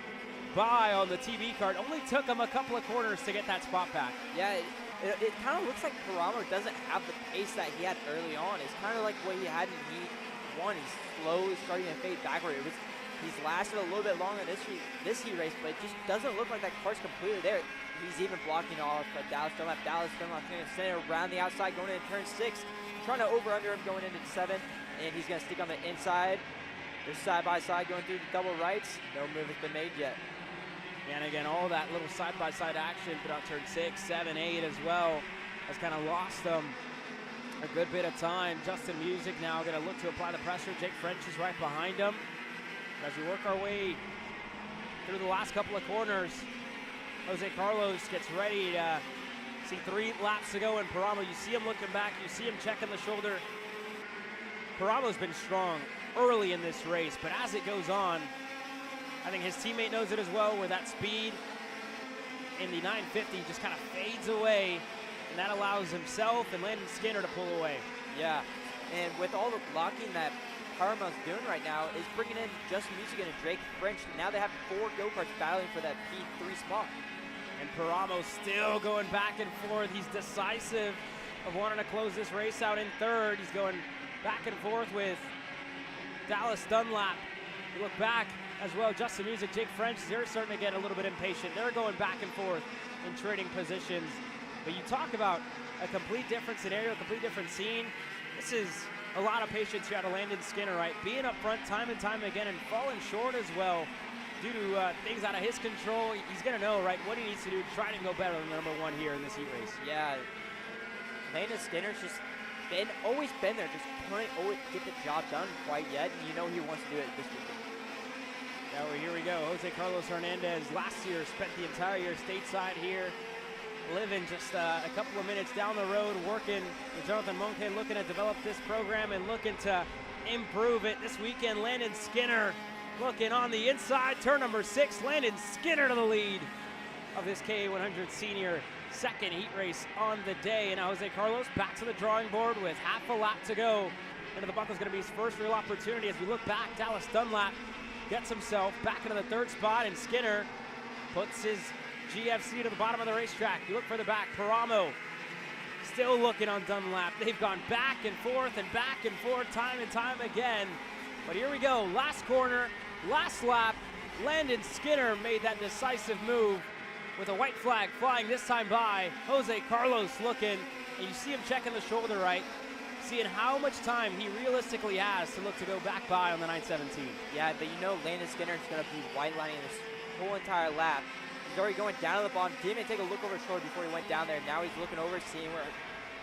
Speaker 14: by on the TB Kart. Only took him a couple of corners to get that spot back.
Speaker 3: Yeah, it kind of looks like Paramo doesn't have the pace that he had early on. It's kind of like what he had in Heat 1. He's slowly starting to fade backward. He's lasted a little bit longer this heat race, but it just doesn't look like that car's completely there. He's even blocking off Dallas Dunlap. Dallas Dunlap's going to send it around the outside going into turn 6. Trying to over-under him going into 7, and he's going to stick on the inside. They're side-by-side going through the double rights. No move has been made yet.
Speaker 14: And again, all that little side-by-side action throughout turn 6, 7, 8 as well has kind of lost them a good bit of time. Justin Music now going to look to apply the pressure. Jake French is right behind him. As we work our way through the last couple of corners, Jose Carlos gets ready to see 3 laps to go in Paramo. You see him looking back. You see him checking the shoulder. Paramo's been strong early in this race, but as it goes on, I think his teammate knows it as well, where that speed in the 950 just kind of fades away, and that allows himself and Landon Skinner to pull away.
Speaker 3: Yeah, and with all the blocking that Paramo's doing right now is bringing in Justin Music and Drake French. Now they have 4 go-karts battling for that P3 spot.
Speaker 14: And Paramo's still going back and forth. He's decisive of wanting to close this race out in third. He's going back and forth with Dallas Dunlap. You look back as well, Justin Music, Jake French, they're starting to get a little bit impatient. They're going back and forth in trading positions. But you talk about a complete different scenario, a complete different scene. This is a lot of patience here out of Landon Skinner, right? Being up front time and time again and falling short as well due to things out of his control. He's going to know, right, what he needs to do to try to go better than the number 1 here in this heat race.
Speaker 3: Yeah, Landon Skinner's just always been there, just couldn't always get the job done quite yet, and you know he wants to do it this weekend.
Speaker 14: Yeah, well, here we go. Jose Carlos Hernandez last year spent the entire year stateside here, living just a couple of minutes down the road, working with Jonathan Monke, looking to develop this program and looking to improve it. This weekend, Landon Skinner looking on the inside, turn number 6, Landon Skinner to the lead of this KA100 Sr second heat race on the day. And now Jose Carlos back to the drawing board with half a lap to go. Into the buckle is going to be his first real opportunity. As we look back, Dallas Dunlap gets himself back into the 3rd spot, and Skinner puts his GFC to the bottom of the racetrack. You look further back, Paramo still looking on Dunlap. They've gone back and forth time and time again. But here we go, last corner, last lap. Landon Skinner made that decisive move with a white flag flying this time by. Jose Carlos looking, and you see him checking the shoulder right, seeing how much time he realistically has to look to go back by on the 917.
Speaker 3: Yeah, but you know Landon Skinner is going to be white lining this whole entire lap. He's already going down to the bottom. Didn't even take a look over his shoulder before he went down there. Now he's looking over, seeing where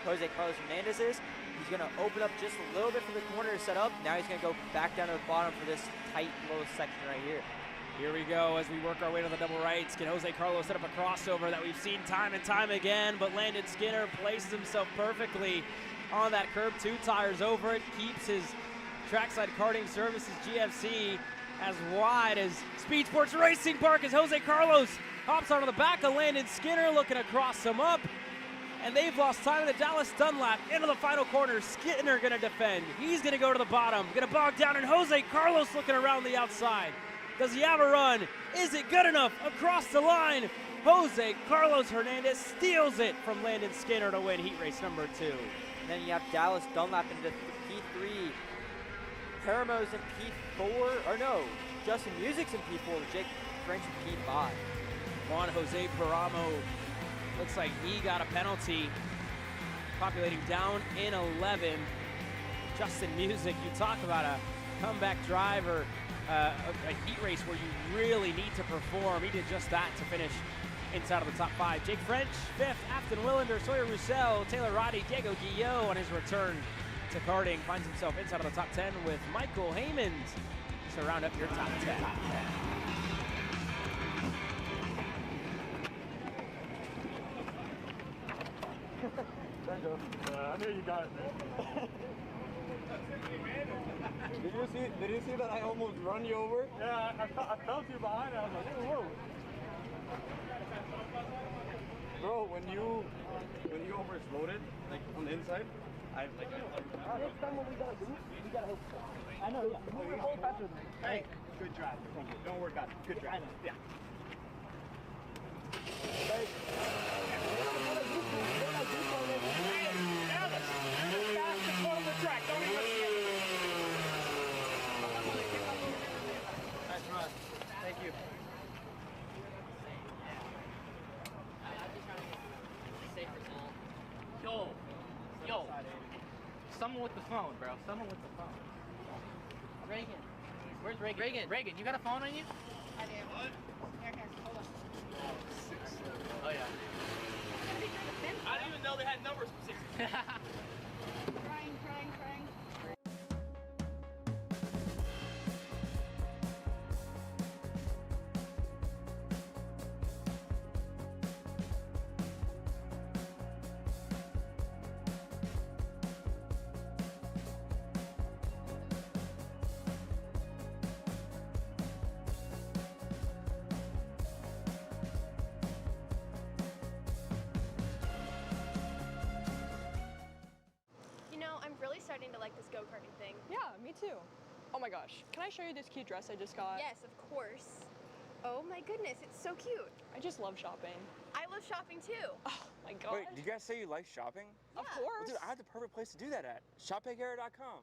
Speaker 3: Jose Carlos Hernandez is. He's going to open up just a little bit for the corner to set up. Now he's going to go back down to the bottom for this tight little section right here.
Speaker 14: Here we go as we work our way to the double rights. Can Jose Carlos set up a crossover that we've seen time and time again, but Landon Skinner places himself perfectly on that curb, 2 tires over it, keeps his Trackside Karting Services GFC as wide as Speedsportz Racing Park as Jose Carlos hops onto the back of Landon Skinner, looking to cross him up. And they've lost time to Dallas Dunlap into the final corner. Skinner gonna defend. He's gonna go to the bottom, gonna bog down, and Jose Carlos looking around the outside. Does he have a run? Is it good enough? Across the line, Jose Carlos Hernandez steals it from Landon Skinner to win heat race number 2.
Speaker 3: And then you have Dallas Dunlap into P3. Paramo's in P4, or no, Justin Music's in P4, Jake French in P5.
Speaker 14: Juan Jose Paramo, looks like he got a penalty, populating down in 11. Justin Music, you talk about a comeback driver, a heat race where you really need to perform. He did just that to finish inside of the top 5. Jake French, 5th. Afton Willander, Sawyer Roussel, Taylor Roddy, Diego Guillot on his return to karting finds himself inside of the top 10 with Michael Haymond to round up your top 10.
Speaker 22: I knew you got it, man. Did you see that I almost run you over? Yeah, I felt you behind. I was like, whoa. Bro, when you overexploded, like on the inside, I like. Next time what we gotta do, we gotta help. I know. Yeah. Move your whole faster than me. Hey, good drive. Thank you. Don't worry about it. Good drive. I know. Yeah. Hey. Thank you.
Speaker 7: Yo, someone with the phone, bro. Someone with the phone. Reagan. Where's Reagan? Reagan, you got a phone on you?
Speaker 19: I do. What? Here, hold on.
Speaker 7: Oh, yeah. I didn't even know they had numbers for 6.
Speaker 19: Crying. I'm really starting to like this go-karting thing.
Speaker 18: Yeah, me too. Oh my gosh, can I show you this cute dress I just got?
Speaker 19: Yes, of course. Oh my goodness, it's so cute.
Speaker 18: I just love shopping.
Speaker 19: I love shopping too.
Speaker 18: Oh my god.
Speaker 15: Wait, did you guys say you like shopping?
Speaker 18: Of course.
Speaker 15: Well, dude, I have the perfect place to do that at. ShopPayKara.com.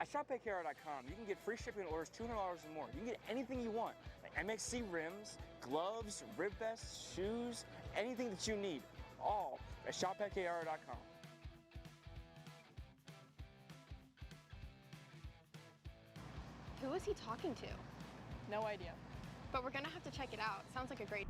Speaker 15: At ShopPayKara.com, you can get free shipping on orders $200 or more. You can get anything you want, like MXC rims, gloves, rib vests, shoes, anything that you need, all at ShopPayKara.com.
Speaker 19: Who is he talking to?
Speaker 18: No idea.
Speaker 19: But we're gonna have to check it out. Sounds like a great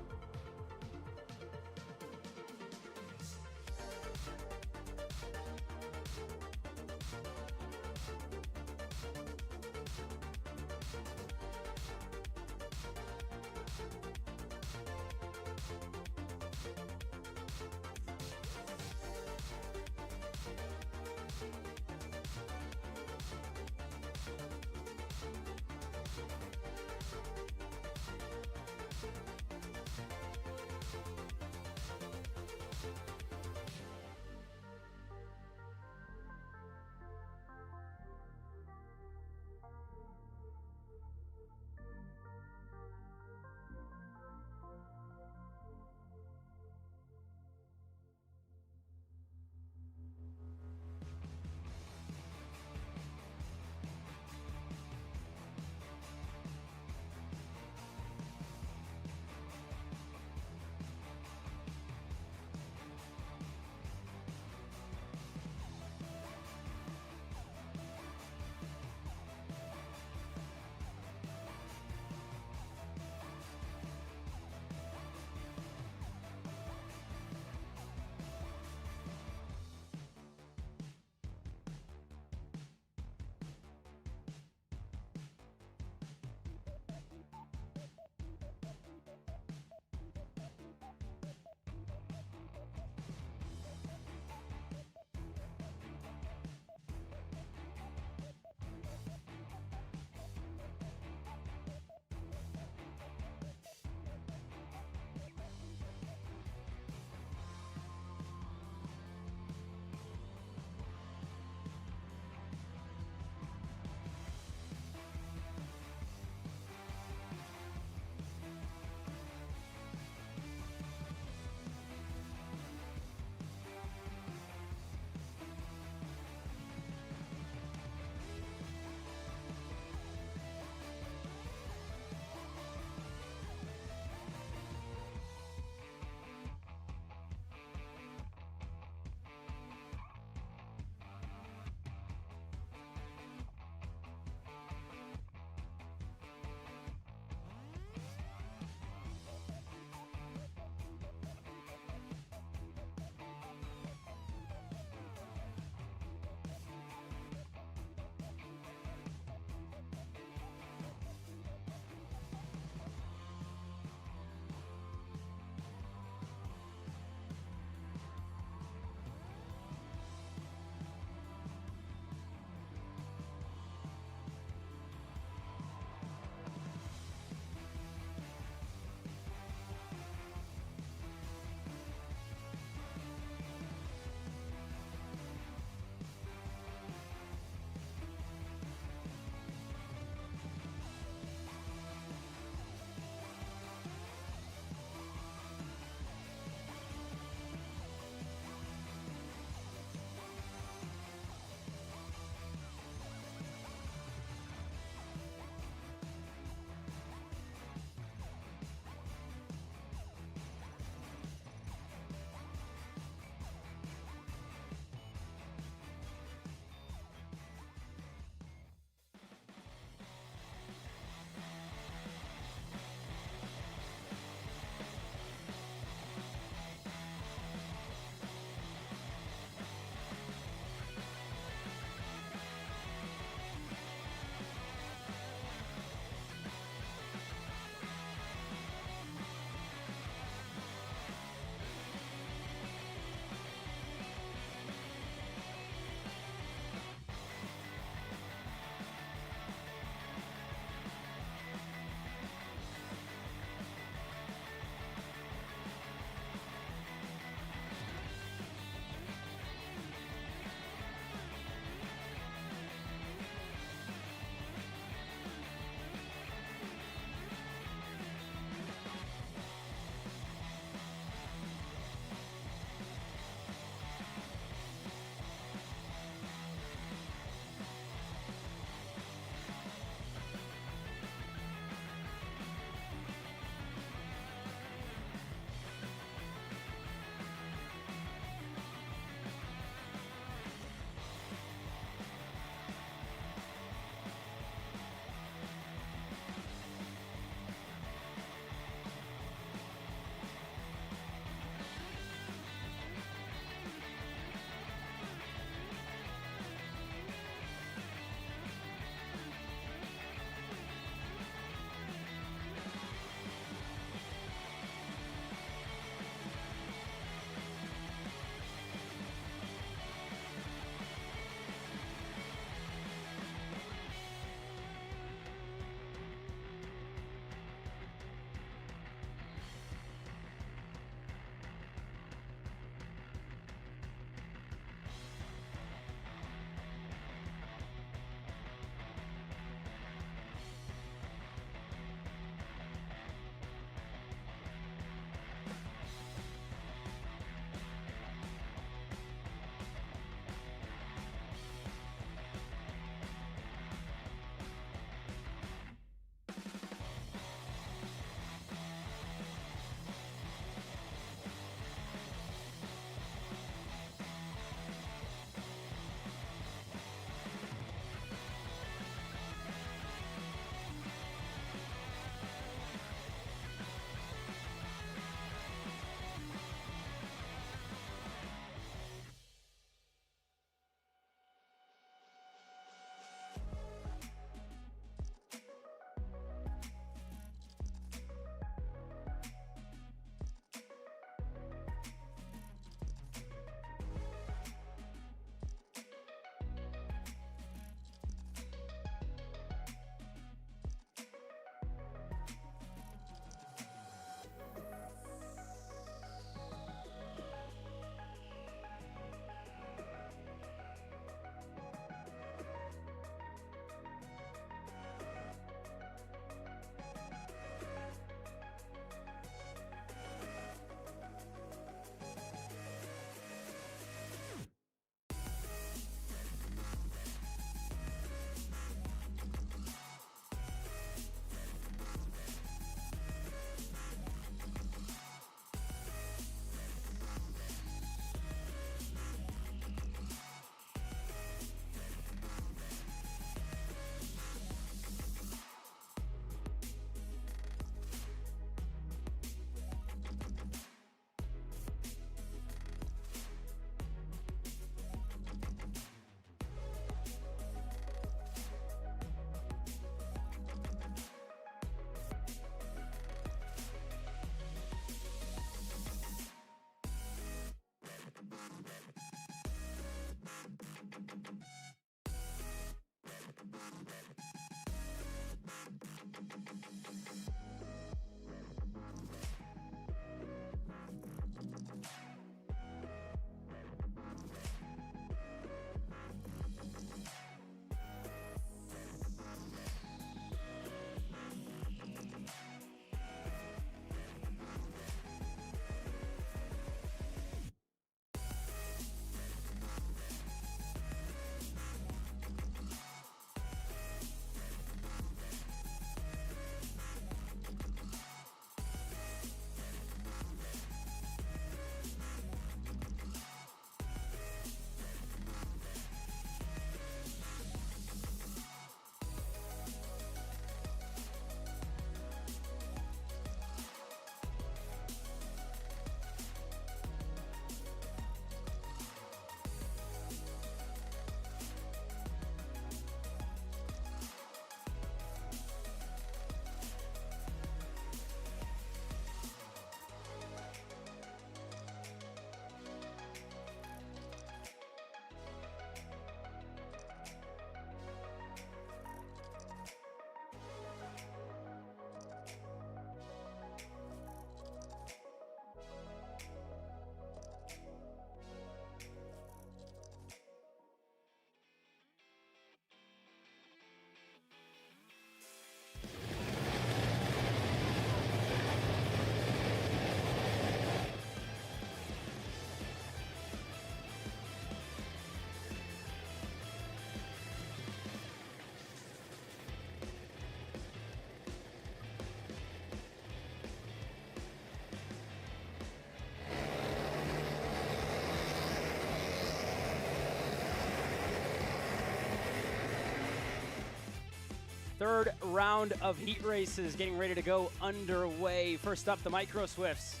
Speaker 14: third round of heat races getting ready to go underway. First up, the Micro Swifts.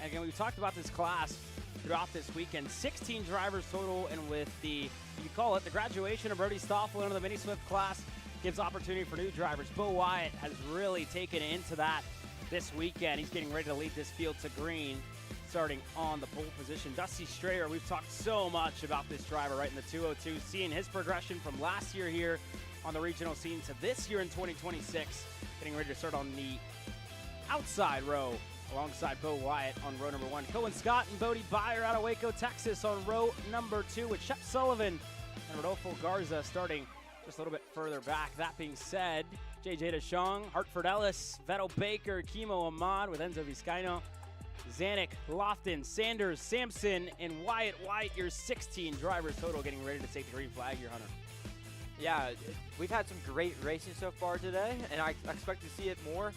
Speaker 14: And again, we've talked about this class throughout this weekend. 16 drivers total, and with the, you call it, the graduation of Brody Stoffel into the Mini Swift class gives opportunity for new drivers. Bo Wyatt has really taken into that this weekend. He's getting ready to lead this field to green, starting on the pole position. Dusty Strayer, we've talked so much about this driver right in the 202, seeing his progression from last year here on the regional scene to this year in 2026, getting ready to start on the outside row alongside Bo Wyatt on row number 1. Cohen Scott and Bodie Byer out of Waco, Texas on row number 2 with Shep Sullivan and Rodolfo Garza starting just a little bit further back. That being said, JJ DeShong, Hartford Ellis, Vettel Baker, Kimo Ahmad with Enzo Vizcaino, Zanuck, Lofton, Sanders, Sampson, and Wyatt White, your 16 drivers total getting ready to take the green flag here, Hunter.
Speaker 3: Yeah, we've had some great racing so far today, and I expect to see it more.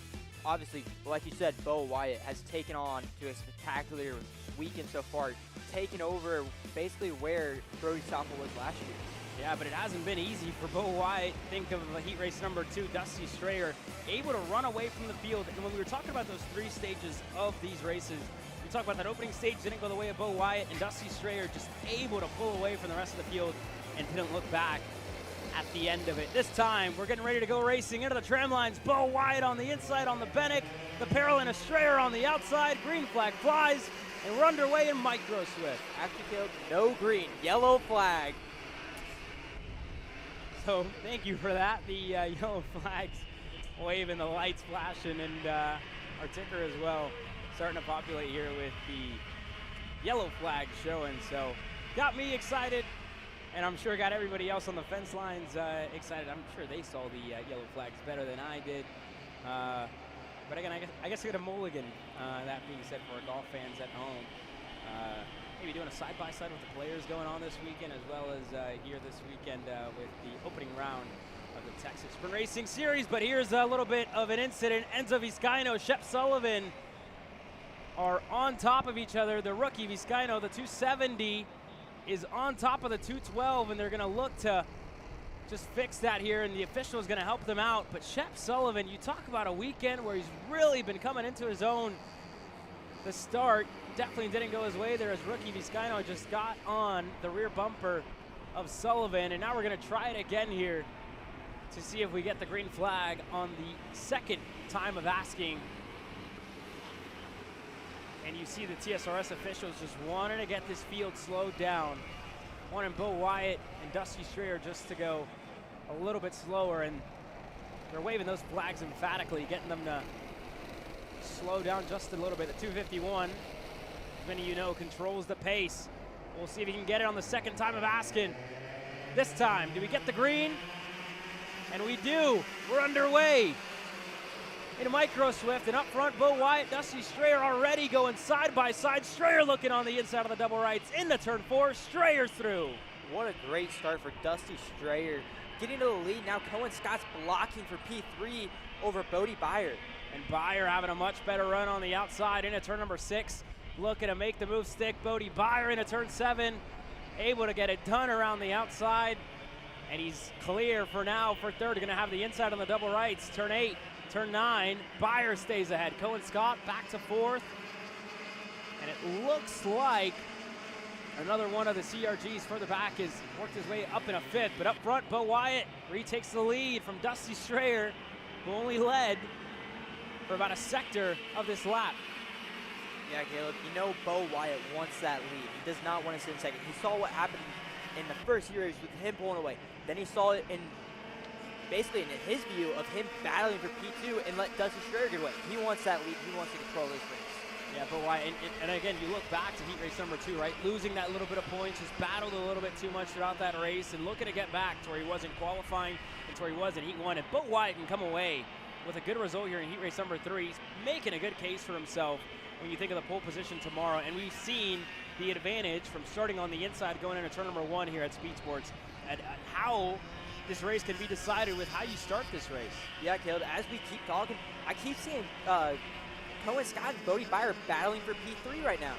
Speaker 3: Obviously, like you said, Bo Wyatt has taken on to a spectacular weekend so far, taking over basically where Brody Stoffel was last year.
Speaker 14: Yeah, but it hasn't been easy for Bo Wyatt. Think of heat race number 2, Dusty Strayer, able to run away from the field. And when we were talking about those 3 stages of these races, we talked about that opening stage didn't go the way of Bo Wyatt, and Dusty Strayer just able to pull away from the rest of the field and didn't look back at the end of it. This time, we're getting ready to go racing into the tram lines. Bo Wyatt on the inside on the Bennick, the Parolin Strayer on the outside. Green flag flies, and we're underway in Micro Swift.
Speaker 3: After killed, no green, yellow flag.
Speaker 14: So thank you for that. The yellow flags waving, the lights flashing, and our ticker as well starting to populate here with the yellow flag showing. So got me excited, and I'm sure got everybody else on the fence lines excited. I'm sure they saw the yellow flags better than I did. But again, I guess I get a mulligan, that being said, for our golf fans at home. Maybe doing a side-by-side with the players going on this weekend, as well as here this weekend with the opening round of the Texas Sprint Racing Series. But here's a little bit of an incident. Enzo Vizcaino, Shep Sullivan are on top of each other. The rookie Vizcaino, the 270, is on top of the 212, and they're going to look to just fix that here, and the official is going to help them out. But Shep Sullivan, you talk about a weekend where he's really been coming into his own. The start definitely didn't go his way there as rookie Vizcaino just got on the rear bumper of Sullivan, and now we're going to try it again here to see if we get the green flag on the second time of asking. And you see the TSRS officials just wanting to get this field slowed down, wanting Bo Wyatt and Dusty Strayer just to go a little bit slower, and they're waving those flags emphatically, getting them to slow down just a little bit. The 251, as many of you know, controls the pace. We'll see if he can get it on the second time of asking. This time, do we get the green? And we do. We're underway in a Micro Swift, and up front, Bo Wyatt, Dusty Strayer already going side by side. Strayer looking on the inside of the double rights into turn 4. Strayer through.
Speaker 3: What a great start for Dusty Strayer. Getting to the lead now. Cohen Scott's blocking for P3 over Bodie Byer.
Speaker 14: And Byer having a much better run on the outside into turn number 6. Looking to make the move stick. Bodie Byer into turn 7. Able to get it done around the outside. And he's clear for now for third. Going to have the inside on the double rights. Turn 8, turn 9. Byer stays ahead. Cohen Scott back to 4th. And it looks like another one of the CRGs further back has worked his way up in a 5th. But up front, Bo Wyatt retakes the lead from Dusty Strayer, who only led for about a sector of this lap.
Speaker 3: Yeah, Caleb, you know Bo Wyatt wants that lead. He does not want to sit in second. He saw what happened in the first series with him pulling away. Then he saw it in, basically in his view of him battling for P2 and let Dusty Strayer get away. He wants that lead. He wants to control this race.
Speaker 14: Yeah, Bo Wyatt, and again, you look back to heat race number 2, right? Losing that little bit of points, just battled a little bit too much throughout that race, and looking to get back to where he wasn't qualifying and to where he was in heat 1. And Bo Wyatt can come away with a good result here in heat race number 3. He's making a good case for himself when you think of the pole position tomorrow. And we've seen the advantage from starting on the inside going into turn number 1 here at Speedsportz, and how this race can be decided with how you start this race.
Speaker 3: Yeah, Caleb, as we keep talking, I keep seeing Cohen Scott and Bodie Byer battling for P3 right now.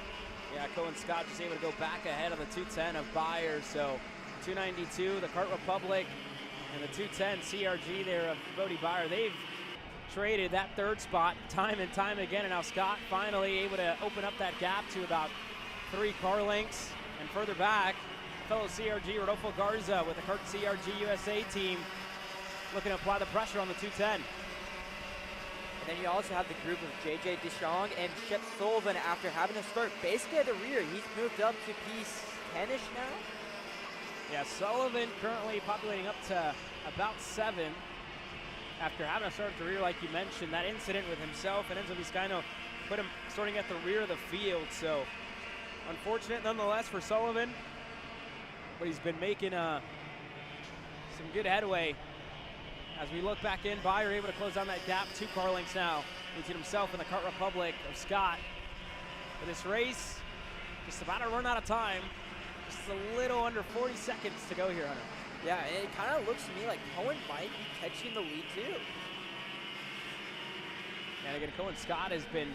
Speaker 14: Yeah, Cohen Scott just able to go back ahead of the 210 of Byer. So 292, the Kart Republic And the 210 CRG there of Bodie Byer, they've traded that third spot time and time again, and now Scott finally able to open up that gap to about 3 car lengths. And further back, fellow CRG Rodolfo Garza with the Kart CRG USA team looking to apply the pressure on the 210.
Speaker 3: And then you also have the group of JJ DeShong and Shep Sullivan after having to start basically at the rear. He's moved up to P10-ish now.
Speaker 14: Yeah, Sullivan currently populating up to about 7 after having to start at the rear like you mentioned. That incident with himself and Enzo Vizcaino put him starting at the rear of the field. So unfortunate nonetheless for Sullivan, but he's been making some good headway. As we look back in, Byer able to close down that gap, 2 car lengths now between himself and the Kart Republic of Scott. For this race, just about to run out of time. Just a little under 40 seconds to go here, Hunter.
Speaker 3: Yeah, it kind of looks to me like Cohen might be catching the lead too.
Speaker 14: And again, Cohen Scott has been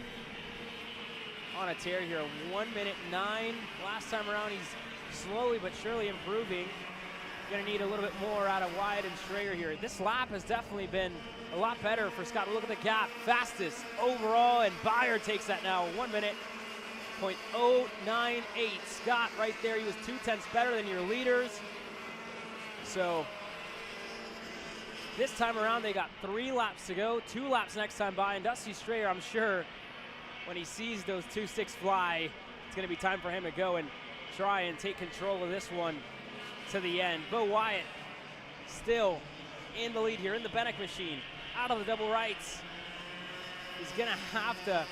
Speaker 14: on a tear here, 1:09. Last time around, he's slowly but surely improving. Gonna need a little bit more out of Wyatt and Strayer here. This lap has definitely been a lot better for Scott. Look at the gap, fastest overall, and Byer takes that now, 1:0.098. Scott right there, he was 2/10 better than your leaders. So this time around, they got 3 laps to go, 2 laps next time by, and Dusty Strayer, I'm sure, when he sees those 2.6 fly, it's gonna be time for him to go and try and take control of this one to the end. Bo Wyatt still in the lead here in the Bennick machine, out of the double rights. He's gonna have to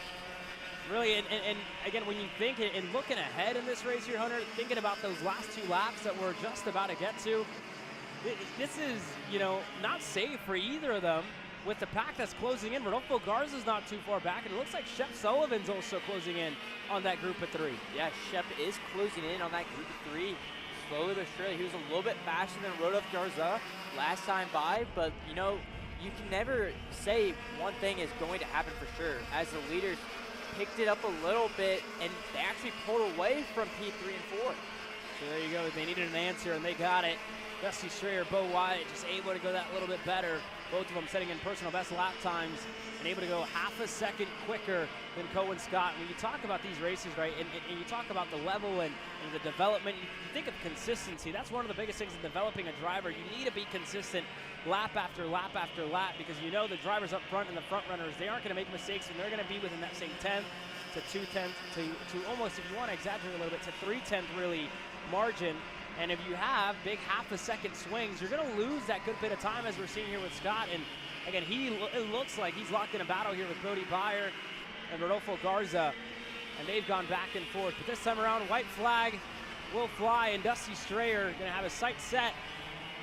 Speaker 14: really, and again, when you think and looking ahead in this race here, Hunter, thinking about those last 2 laps that we're just about to get to, this is, you know, not safe for either of them with the pack that's closing in. Rodolfo Garza's not too far back, and it looks like Shep Sullivan's also closing in on that group of 3.
Speaker 3: Yeah, Shep is closing in on that group of 3. Slowly but surely. He was a little bit faster than Rodolfo Garza last time by, but you know, you can never say one thing is going to happen for sure. As the leaders picked it up a little bit, and they actually pulled away from P3 and 4.
Speaker 14: So there you go. They needed an answer, and they got it. Dusty Strayer, Bo Wyatt just able to go that little bit better. Both of them setting in personal best lap times and able to go half a second quicker than Cohen Scott. When you talk about these races, right, and you talk about the level and the development, you think of consistency. That's one of the biggest things in developing a driver. You need to be consistent lap after lap after lap, because you know the drivers up front and the front runners, they aren't going to make mistakes, and they're going to be within that same 10th to 2/10 to almost, if you want to exaggerate a little bit, to 3/10 really margin. And if you have big half a second swings, you're going to lose that good bit of time, as we're seeing here with Scott. And again, it looks like he's locked in a battle here with Bodie Byer and Rodolfo Garza, and they've gone back and forth. But this time around, white flag will fly, and Dusty Strayer going to have his sights set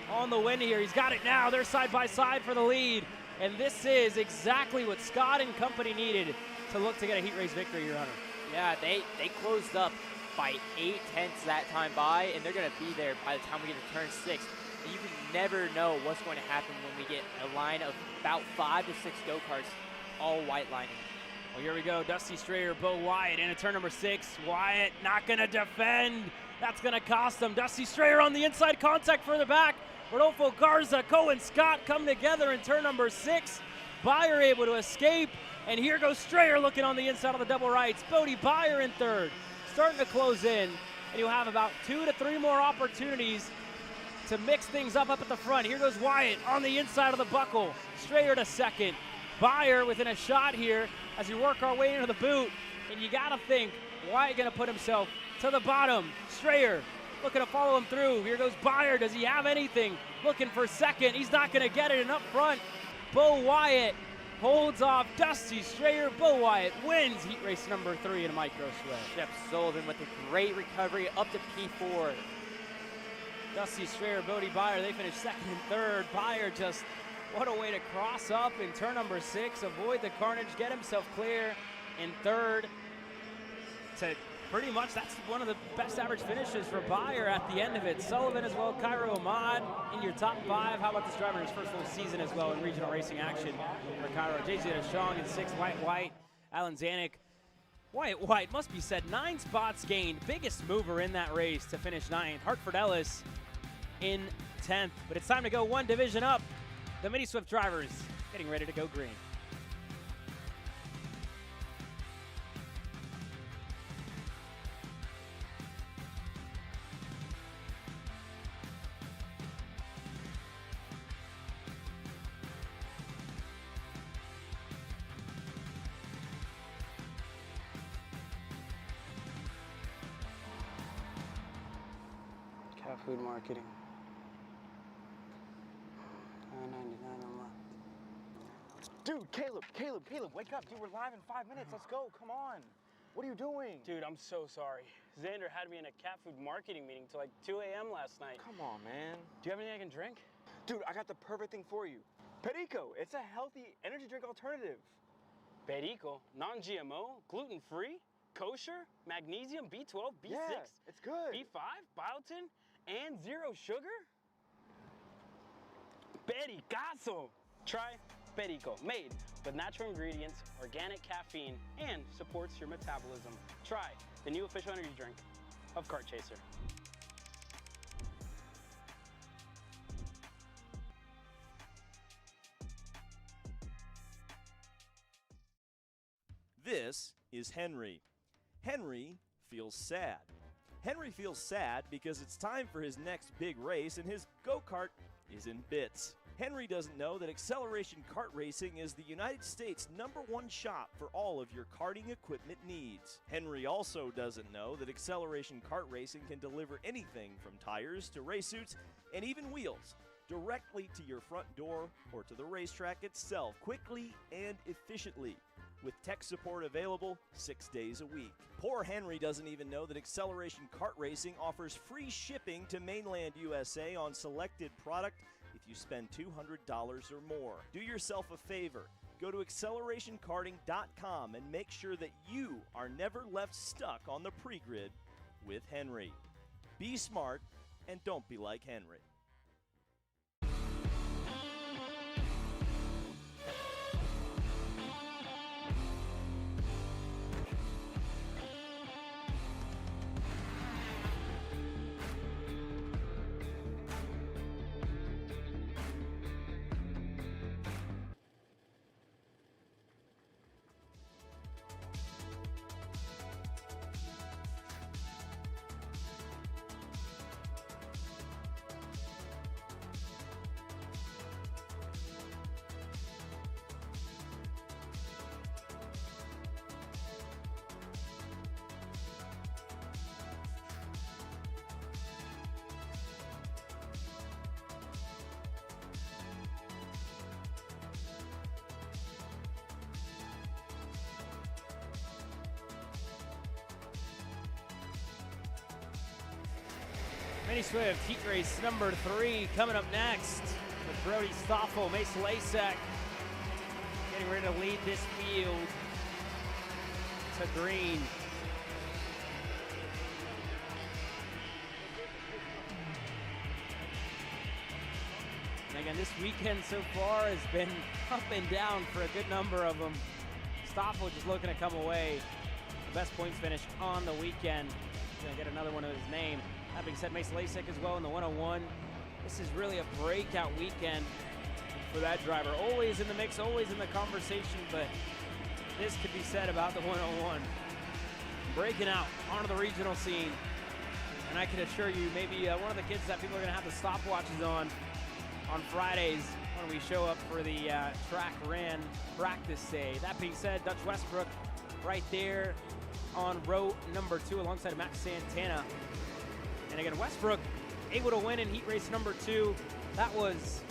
Speaker 14: on the win here. He's got it now. They're side by side for the lead, and this is exactly what Scott and company needed to look to get a heat race victory here, Hunter.
Speaker 3: Yeah, they closed up by 8/10 that time by, and they're going to be there by the time we get to turn 6. And you can never know what's going to happen when we get a line of about 5 to 6 go-karts, all white lining.
Speaker 14: Well, here we go. Dusty Strayer, Bo Wyatt into turn number 6. Wyatt not going to defend. That's going to cost him. Dusty Strayer on the inside, contact further back. Rodolfo Garza, Cohen Scott come together in turn number 6. Byer able to escape, and here goes Strayer looking on the inside of the double rights. Bodie Byer in third, starting to close in, and you'll have about 2 to 3 more opportunities to mix things up at the front. Here goes Wyatt on the inside of the buckle. Strayer to second. Byer within a shot here as we work our way into the boot, and you got to think Wyatt going to put himself to the bottom. Strayer looking to follow him through. Here goes Byer. Does he have anything? Looking for second. He's not going to get it, and up front, Bo Wyatt holds off Dusty Strayer. Bo Wyatt wins heat race number 3 in a micro sled.
Speaker 3: Shep Sullivan with a great recovery up to P4.
Speaker 14: Dusty Strayer, Bodie Byer, they finished second and third. Byer just, what a way to cross up in turn number 6, avoid the carnage, get himself clear in third. To pretty much, that's one of the best average finishes for Byer at the end of it. Sullivan as well, Cairo Ahmad in your top 5. How about this driver in his first full season as well in regional racing action for Cairo? JJ DeShong in 6th, Wyatt White, Alan Zanuck. Wyatt White, must be said, 9 spots gained, biggest mover in that race to finish 9th. Hartford Ellis in 10th. But it's time to go one division up. The Mini Swift drivers getting ready to go green.
Speaker 24: Cat food marketing. $9.99 a month.
Speaker 9: Dude, Caleb, wake up. Dude, we're live in 5 minutes. Let's go. Come on. What are you doing?
Speaker 14: Dude, I'm so sorry. Xander had me in a cat food marketing meeting till like 2 a.m. last night.
Speaker 9: Come on, man.
Speaker 14: Do you have anything I can drink?
Speaker 9: Dude, I got the perfect thing for you. Perico. It's a healthy energy drink alternative.
Speaker 14: Perico, non-GMO, gluten-free, kosher, magnesium, B12, B6,
Speaker 9: Yeah, it's good.
Speaker 14: B5, biotin, and zero sugar? Pericazo! Try Perico, made with natural ingredients, organic caffeine, and supports your metabolism. Try the new official energy drink of Kart Chaser.
Speaker 11: This is Henry. Henry feels sad. Henry feels sad because it's time for his next big race and his go-kart is in bits. Henry doesn't know that Acceleration Kart Racing is the United States' #1 shop for all of your karting equipment needs. Henry also doesn't know that Acceleration Kart Racing can deliver anything from tires to race suits and even wheels directly to your front door or to the racetrack itself quickly and efficiently, with tech support available 6 days a week. Poor Henry doesn't even know that Acceleration Kart Racing offers free shipping to mainland USA on selected product if you spend $200 or more. Do yourself a favor. Go to accelerationkarting.com and make sure that you are never left stuck on the pre-grid with Henry. Be smart and don't be like Henry.
Speaker 14: Mini Swift Heat Race number 3 coming up next with Brody Stoffel, Mace Lasek getting ready to lead this field to green. And again, this weekend so far has been up and down for a good number of them. Stoffel just looking to come away. The best points finish on the weekend. He's going to get another one of his name. That being said, Mace Lasek as well in the 101. This is really a breakout weekend for that driver. Always in the mix, always in the conversation, but this could be said about the 101. Breaking out onto the regional scene. And I can assure you, maybe one of the kids that people are going to have the stopwatches on Fridays when we show up for the track ran practice day. That being said, Dutch Westbrook right there on row number 2 alongside Max Santana. And again, Westbrook able to win in heat race number 2. That was,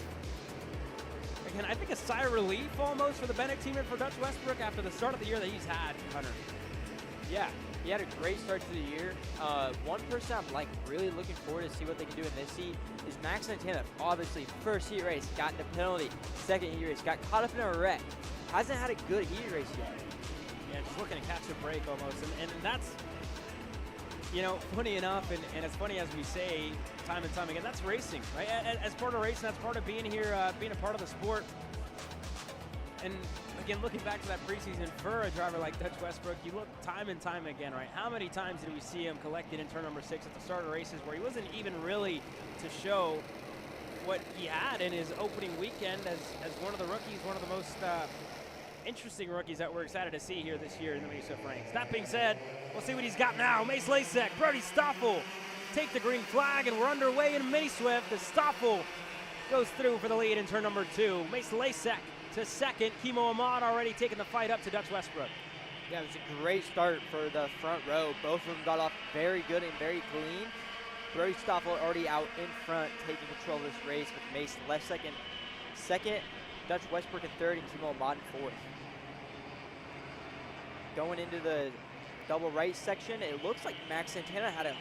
Speaker 14: again, I think a sigh of relief almost for the Bennett team and for Dutch Westbrook after the start of the year that he's had, Hunter.
Speaker 3: Yeah, he had a great start to the year. One person I'm like really looking forward to see what they can do in this heat is Max Santana. Obviously, first heat race, got in a penalty. Second heat race, got caught up in a wreck. Hasn't had a good heat race yet.
Speaker 14: Yeah, just looking to catch a break almost. And that's, you know, funny enough, and as funny as we say time and time again, that's racing, right? As part of racing, that's part of being here, being a part of the sport. And again, looking back to that preseason for a driver like Dutch Westbrook, you look time and time again, right? How many times did we see him collected in turn number 6 at the start of races where he wasn't even really to show what he had in his opening weekend as one of the rookies, one of the most interesting rookies that we're excited to see here this year in the Mini-Swift ranks. That being said, we'll see what he's got now. Mace Lasek, Brody Stoffel take the green flag, and we're underway in Mini-Swift as Stoffel goes through for the lead in turn number 2. Mace Lasek to second. Kimo Ahmad already taking the fight up to Dutch Westbrook.
Speaker 3: Yeah, it was a great start for the front row. Both of them got off very good and very clean. Brody Stoffel already out in front, taking control of this race with Mace Lasek in second, Dutch Westbrook in third, and Kimo Ahmad in fourth. Going into the double right section, it looks like Max Santana had a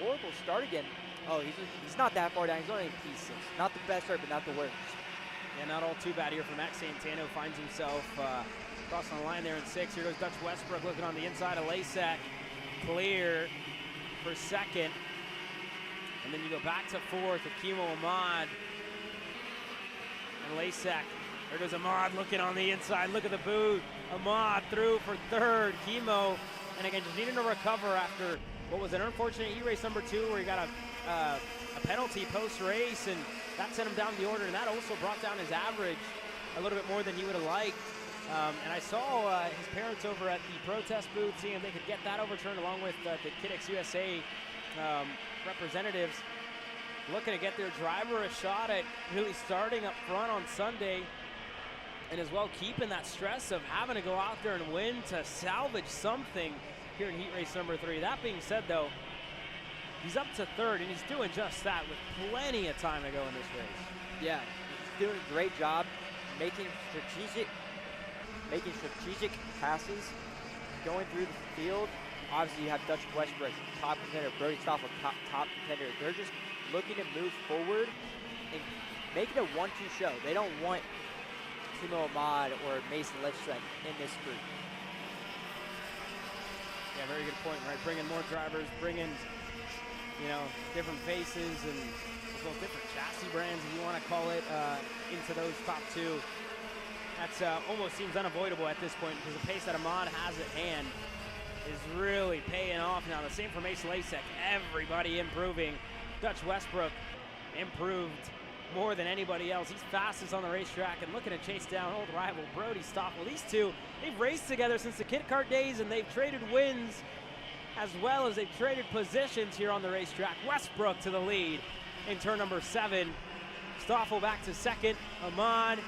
Speaker 3: horrible start again. Oh, he's not that far down. He's only in P6. Not the best start, but not the worst.
Speaker 14: Yeah, not all too bad here for Max Santana, who finds himself crossing the line there in 6. Here goes Dutch Westbrook looking on the inside of Lasek. Clear for second. And then you go back to fourth with Kimo Ahmad and Lasek. There goes Ahmad looking on the inside. Look at the boot. Ahmad through for third. Kimo, and again, just needing to recover after what was an unfortunate heat race number 2 where he got a penalty post-race, and that sent him down the order, and that also brought down his average a little bit more than he would have liked. And I saw his parents over at the protest booth, seeing if they could get that overturned, along with the KidX USA representatives, looking to get their driver a shot at really starting up front on Sunday, and as well keeping that stress of having to go out there and win to salvage something here in heat race number 3. That being said, though, he's up to third, and he's doing just that with plenty of time to go in this race.
Speaker 3: Yeah, he's doing a great job making strategic passes, going through the field. Obviously, you have Dutch Westbrook, top contender, Brody Stoffel, top contender. They're just looking to move forward and make it a 1-2 show. They don't want Kimo Ahmad or Mason Lasek in this group.
Speaker 14: Yeah, very good point, right? Bringing more drivers, bringing, different faces and as well different chassis brands, if you want to call it, into those top 2. That's almost seems unavoidable at this point, because the pace that Ahmad has at hand is really paying off now. The same for Mace Lasek. Everybody improving. Dutch Westbrook improved more than anybody else. He's fastest on the racetrack and looking to chase down old rival Brody Stoffel. These two, they've raced together since the Kid Kart days, and they've traded wins as well as they've traded positions here on the racetrack. Westbrook to the lead in turn number 7. Stoffel back to second. Ahmad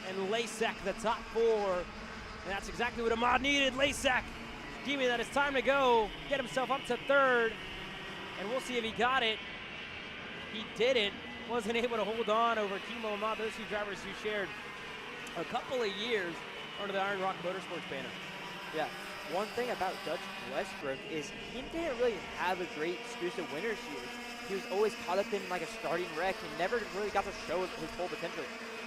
Speaker 14: and Lasek the top 4. And that's exactly what Ahmad needed. Lasek giving that it's time to go, get himself up to third, and we'll see if he got it. He didn't. Wasn't able to hold on over Kimo Ahmad. Those two drivers who shared a couple of years under the Iron Rock Motorsports banner.
Speaker 3: Yeah, one thing about Dutch Westbrook is he didn't really have a great series of winners here. He was always caught up in like a starting wreck and never really got to show his full potential.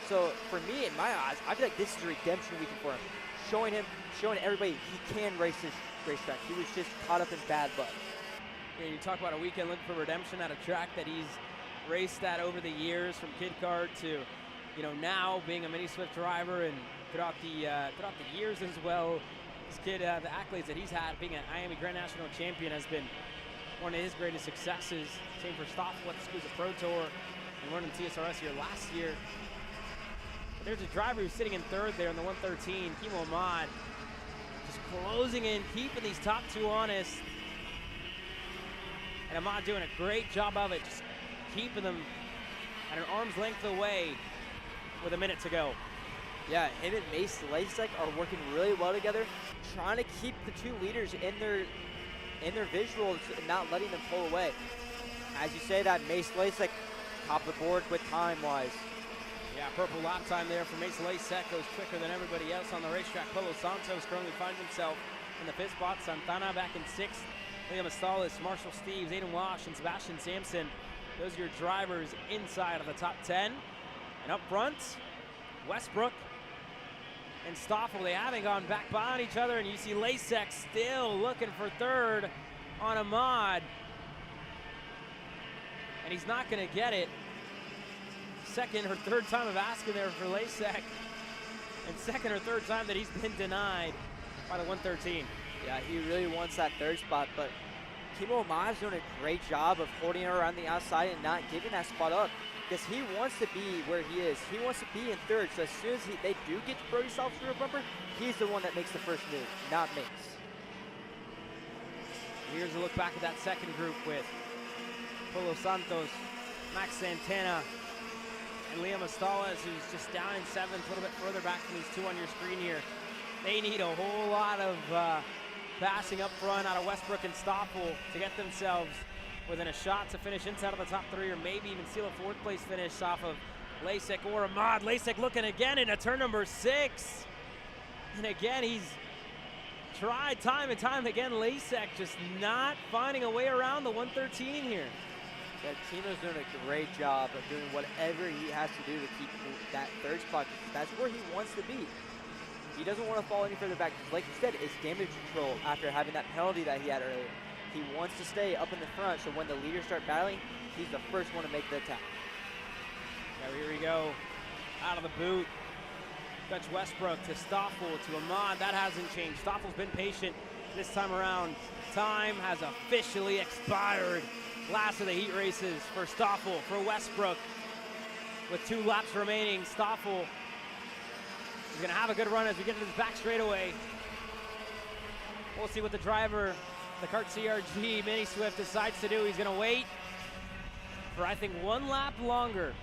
Speaker 3: So for me, in my eyes, I feel like this is a redemption weekend for him. Showing everybody he can race this racetrack. He was just caught up in bad luck.
Speaker 14: Yeah, you talk about a weekend looking for redemption at a track that he's raced at over the years, from Kid Kart to, now being a Mini Swift driver, and throughout the years as well. This kid, the accolades that he's had, being a Miami Grand National champion, has been one of his greatest successes. Same for Stoffel at the SCUSA Pro Tour and running TSRS here last year. But there's a driver who's sitting in third there in the 113, Kimo Ahmad, just closing in, keeping these top 2 honest. And Ahmad doing a great job of it, just keeping them at an arm's length away with a minute to go.
Speaker 3: Yeah, him and Mace Lasek are working really well together, trying to keep the 2 leaders in their visuals and not letting them pull away. As you say that, Mace Lasek top of the board with time-wise.
Speaker 14: Yeah, purple lap time there for Mace Lasek, goes quicker than everybody else on the racetrack. Polo Santos currently finds himself in the 5th spot. Santana back in 6th. Liam Estales, Marshall Steves, Aiden Walsh, and Sebastian Sampson. Those are your drivers inside of the top 10. And up front, Westbrook and Stoffel, they haven't gone back behind each other, and you see Lasek still looking for third on Ahmad. And he's not going to get it. Second or third time of asking there for Lasek, and second or third time that he's been denied by the 113.
Speaker 3: Yeah, he really wants that 3rd spot, but Kimo Ahmad's doing a great job of holding her around the outside and not giving that spot up. because he wants to be where he is. He wants to be in third, so as soon as they do get to Brody Stoffels' rear bumper, he's the one that makes the first move, not Mace.
Speaker 14: Here's a look back at that second group with Polo Santos, Max Santana, and Liam Estales, who's just down in 7th, a little bit further back from these two on your screen here. They need a whole lot of passing up front out of Westbrook and Stoffel to get themselves within a shot to finish inside of the top 3, or maybe even steal a 4th place finish off of Lasek or Ahmad. Lasek looking again into turn number 6. And again, he's tried time and time again. Lasek just not finding a way around the 113 here.
Speaker 3: Yeah, Timo's doing a great job of doing whatever he has to do to keep that 3rd spot. That's where he wants to be. He doesn't want to fall any further back. Like you said, it's damage control after having that penalty that he had earlier. He wants to stay up in the front, so when the leaders start battling, he's the first one to make the attack.
Speaker 14: Now here we go, out of the boot. Dutch Westbrook to Stoffel to Ahmad. That hasn't changed. Stoffel's been patient this time around. Time has officially expired. Last of the heat races for Stoffel, for Westbrook. With 2 laps remaining, Stoffel is going to have a good run as we get into this back straightaway. We'll see what the driver, the Kart CRG Mini Swift, decides to do. He's going to wait for, I think, 1 lap longer.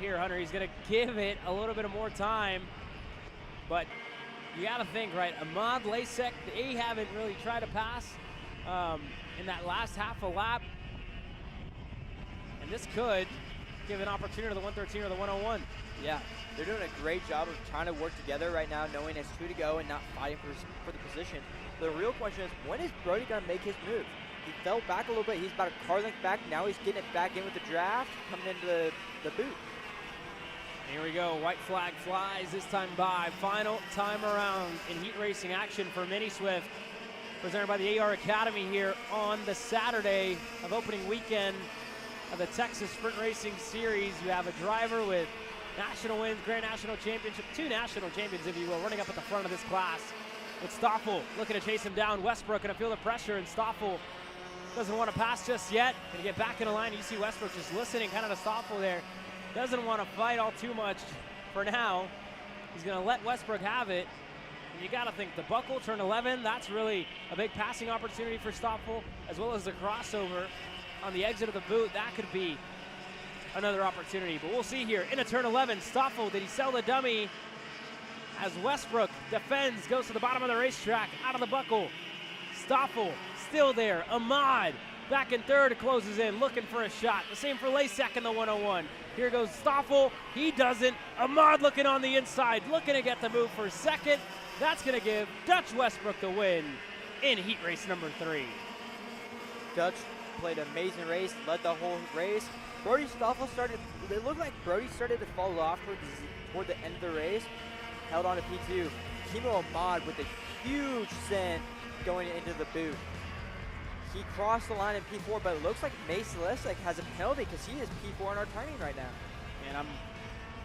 Speaker 14: Here, Hunter, he's going to give it a little bit of more time. But you got to think, right, Ahmad, Lasek, they haven't really tried to pass in that last half a lap. And this could give an opportunity to the 113 or the 101.
Speaker 3: Yeah, they're doing a great job of trying to work together right now, knowing it's 2 to go and not fighting for the position. The real question is, when is Brody going to make his move? He fell back a little bit. He's about a car length back. Now he's getting it back in with the draft, coming into the boot.
Speaker 14: Here we go, white flag flies this time by. Final time around in heat racing action for Mini Swift, presented by the AR Academy here on the Saturday of opening weekend of the Texas Sprint Racing Series. You have a driver with national wins, Grand National Championship, 2 national champions, if you will, running up at the front of this class. With Stoffel looking to chase him down. Westbrook going to feel the pressure, and Stoffel doesn't want to pass just yet. Going to get back in the line. You see Westbrook just listening kind of to Stoffel there. Doesn't want to fight all too much for now. He's going to let Westbrook have it. And you got to think the buckle, turn 11, that's really a big passing opportunity for Stoffel, as well as the crossover on the exit of the boot. That could be another opportunity, but we'll see here. Into turn 11, Stoffel, did he sell the dummy? As Westbrook defends, goes to the bottom of the racetrack, out of the buckle. Stoffel still there. Ahmad back in 3rd, closes in, looking for a shot. The same for Lasek in the 101. Here goes Stoffel, he doesn't. Ahmad looking on the inside, looking to get the move for 2nd. That's gonna give Dutch Westbrook the win in heat race number 3.
Speaker 3: Dutch played an amazing race, led the whole race. Brody Stoffel it looked like Brody started to fall off toward the end of the race. Held on to P2. Kimo Ahmad with a huge send going into the boot. He crossed the line in P4, but it looks like Mace Lasek has a penalty because he is P4 in our timing right now.
Speaker 14: And I'm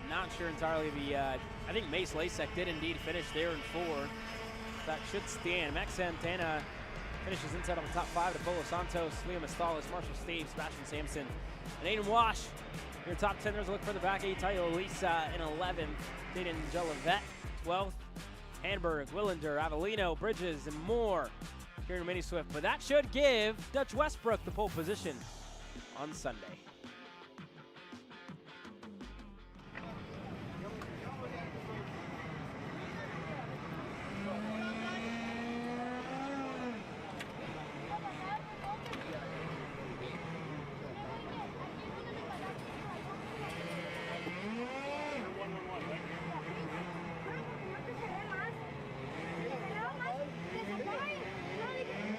Speaker 14: not sure entirely I think Mace Lasek did indeed finish there in 4. That should stand. Max Santana finishes inside of the top 5 to Polo Santos, Liam Estales, Marshall Steve, Sebastian Sampson, and Aiden Wash. Your top 10, there's a look further back. Tayo Elisa in 11th, Dayton Jolivet, 12th, Hamburg, Willender, Avellino, Bridges, and more here in Mini Swift. But that should give Dutch Westbrook the pole position on Sunday.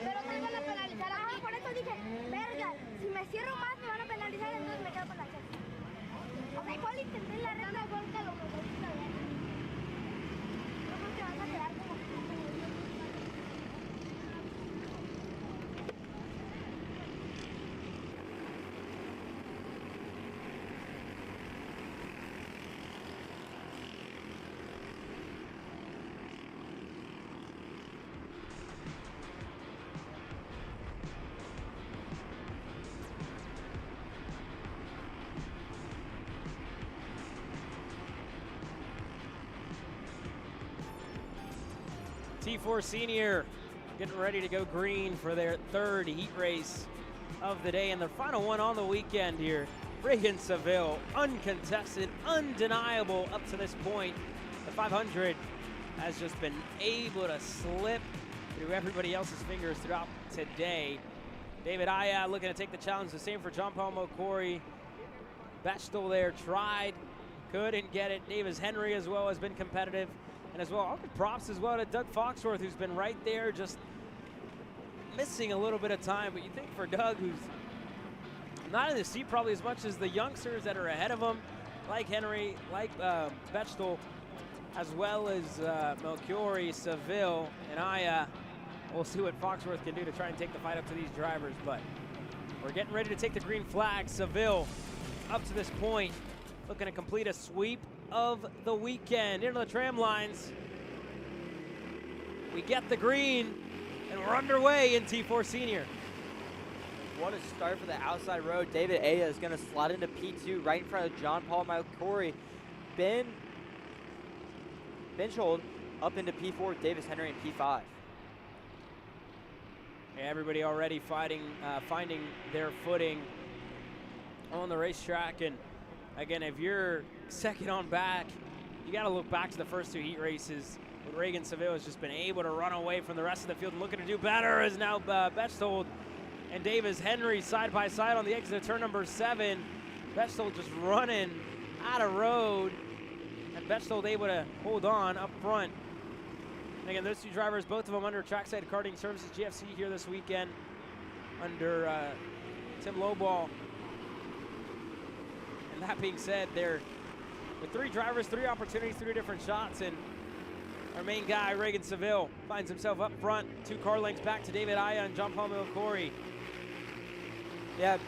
Speaker 19: Pero tengo la penalizar aquí, por eso dije, verga, si me cierro más me van a penalizar
Speaker 14: T4 Senior getting ready to go green for their third heat race of the day and the final one on the weekend here. Reagan Seville, uncontested, undeniable up to this point. The 500 has just been able to slip through everybody else's fingers throughout today. David Aya looking to take the challenge, the same for John Paul Mokori. Bechtel there tried, couldn't get it. Davis Henry as well has been competitive. And as well, I'll give props as well to Doug Foxworth, who's been right there, just missing a little bit of time. But you think for Doug, who's not in the seat probably as much as the youngsters that are ahead of him, like Henry, like Bechtel, as well as Melchiori, Seville, and Aya. We'll see what Foxworth can do to try and take the fight up to these drivers. But we're getting ready to take the green flag. Seville, up to this point, looking to complete a sweep of the weekend. Into the tram lines. We get the green, and we're underway in T4 Senior.
Speaker 3: What a start for the outside road. David Aya is going to slide into P2 right in front of John Paul Malcory. Ben Schold up into P4, Davis Henry in P5.
Speaker 14: Everybody already finding their footing on the racetrack. And again, if you're second on back, you got to look back to the first two heat races. Reagan Seville has just been able to run away from the rest of the field and looking to do better is now Bechtold and Davis Henry side by side on the exit of turn number 7. Bechtold just running out of road, and Bechtold able to hold on up front. And again, those two drivers, both of them under Trackside Karting Services GFC here this weekend under Tim Lowball. And that being said, they're with 3 drivers, 3 opportunities, 3 different shots, and our main guy, Reagan Seville, finds himself up front, 2 car lengths back to David Aya and John Paul Melcory.
Speaker 3: Yeah,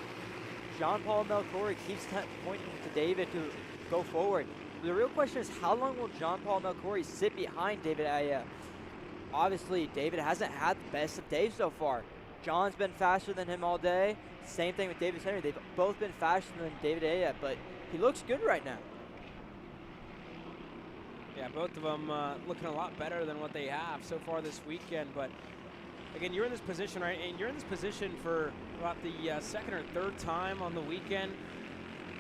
Speaker 3: John Paul Melcory keeps pointing to David to go forward. The real question is, how long will John Paul Melcory sit behind David Aya? Obviously, David hasn't had the best of days so far. John's been faster than him all day. Same thing with Davis Henry. They've both been faster than David Aya, but he looks good right now.
Speaker 14: Yeah, both of them looking a lot better than what they have so far this weekend. But again, you're in this position, right? And you're in this position for about the second or third time on the weekend.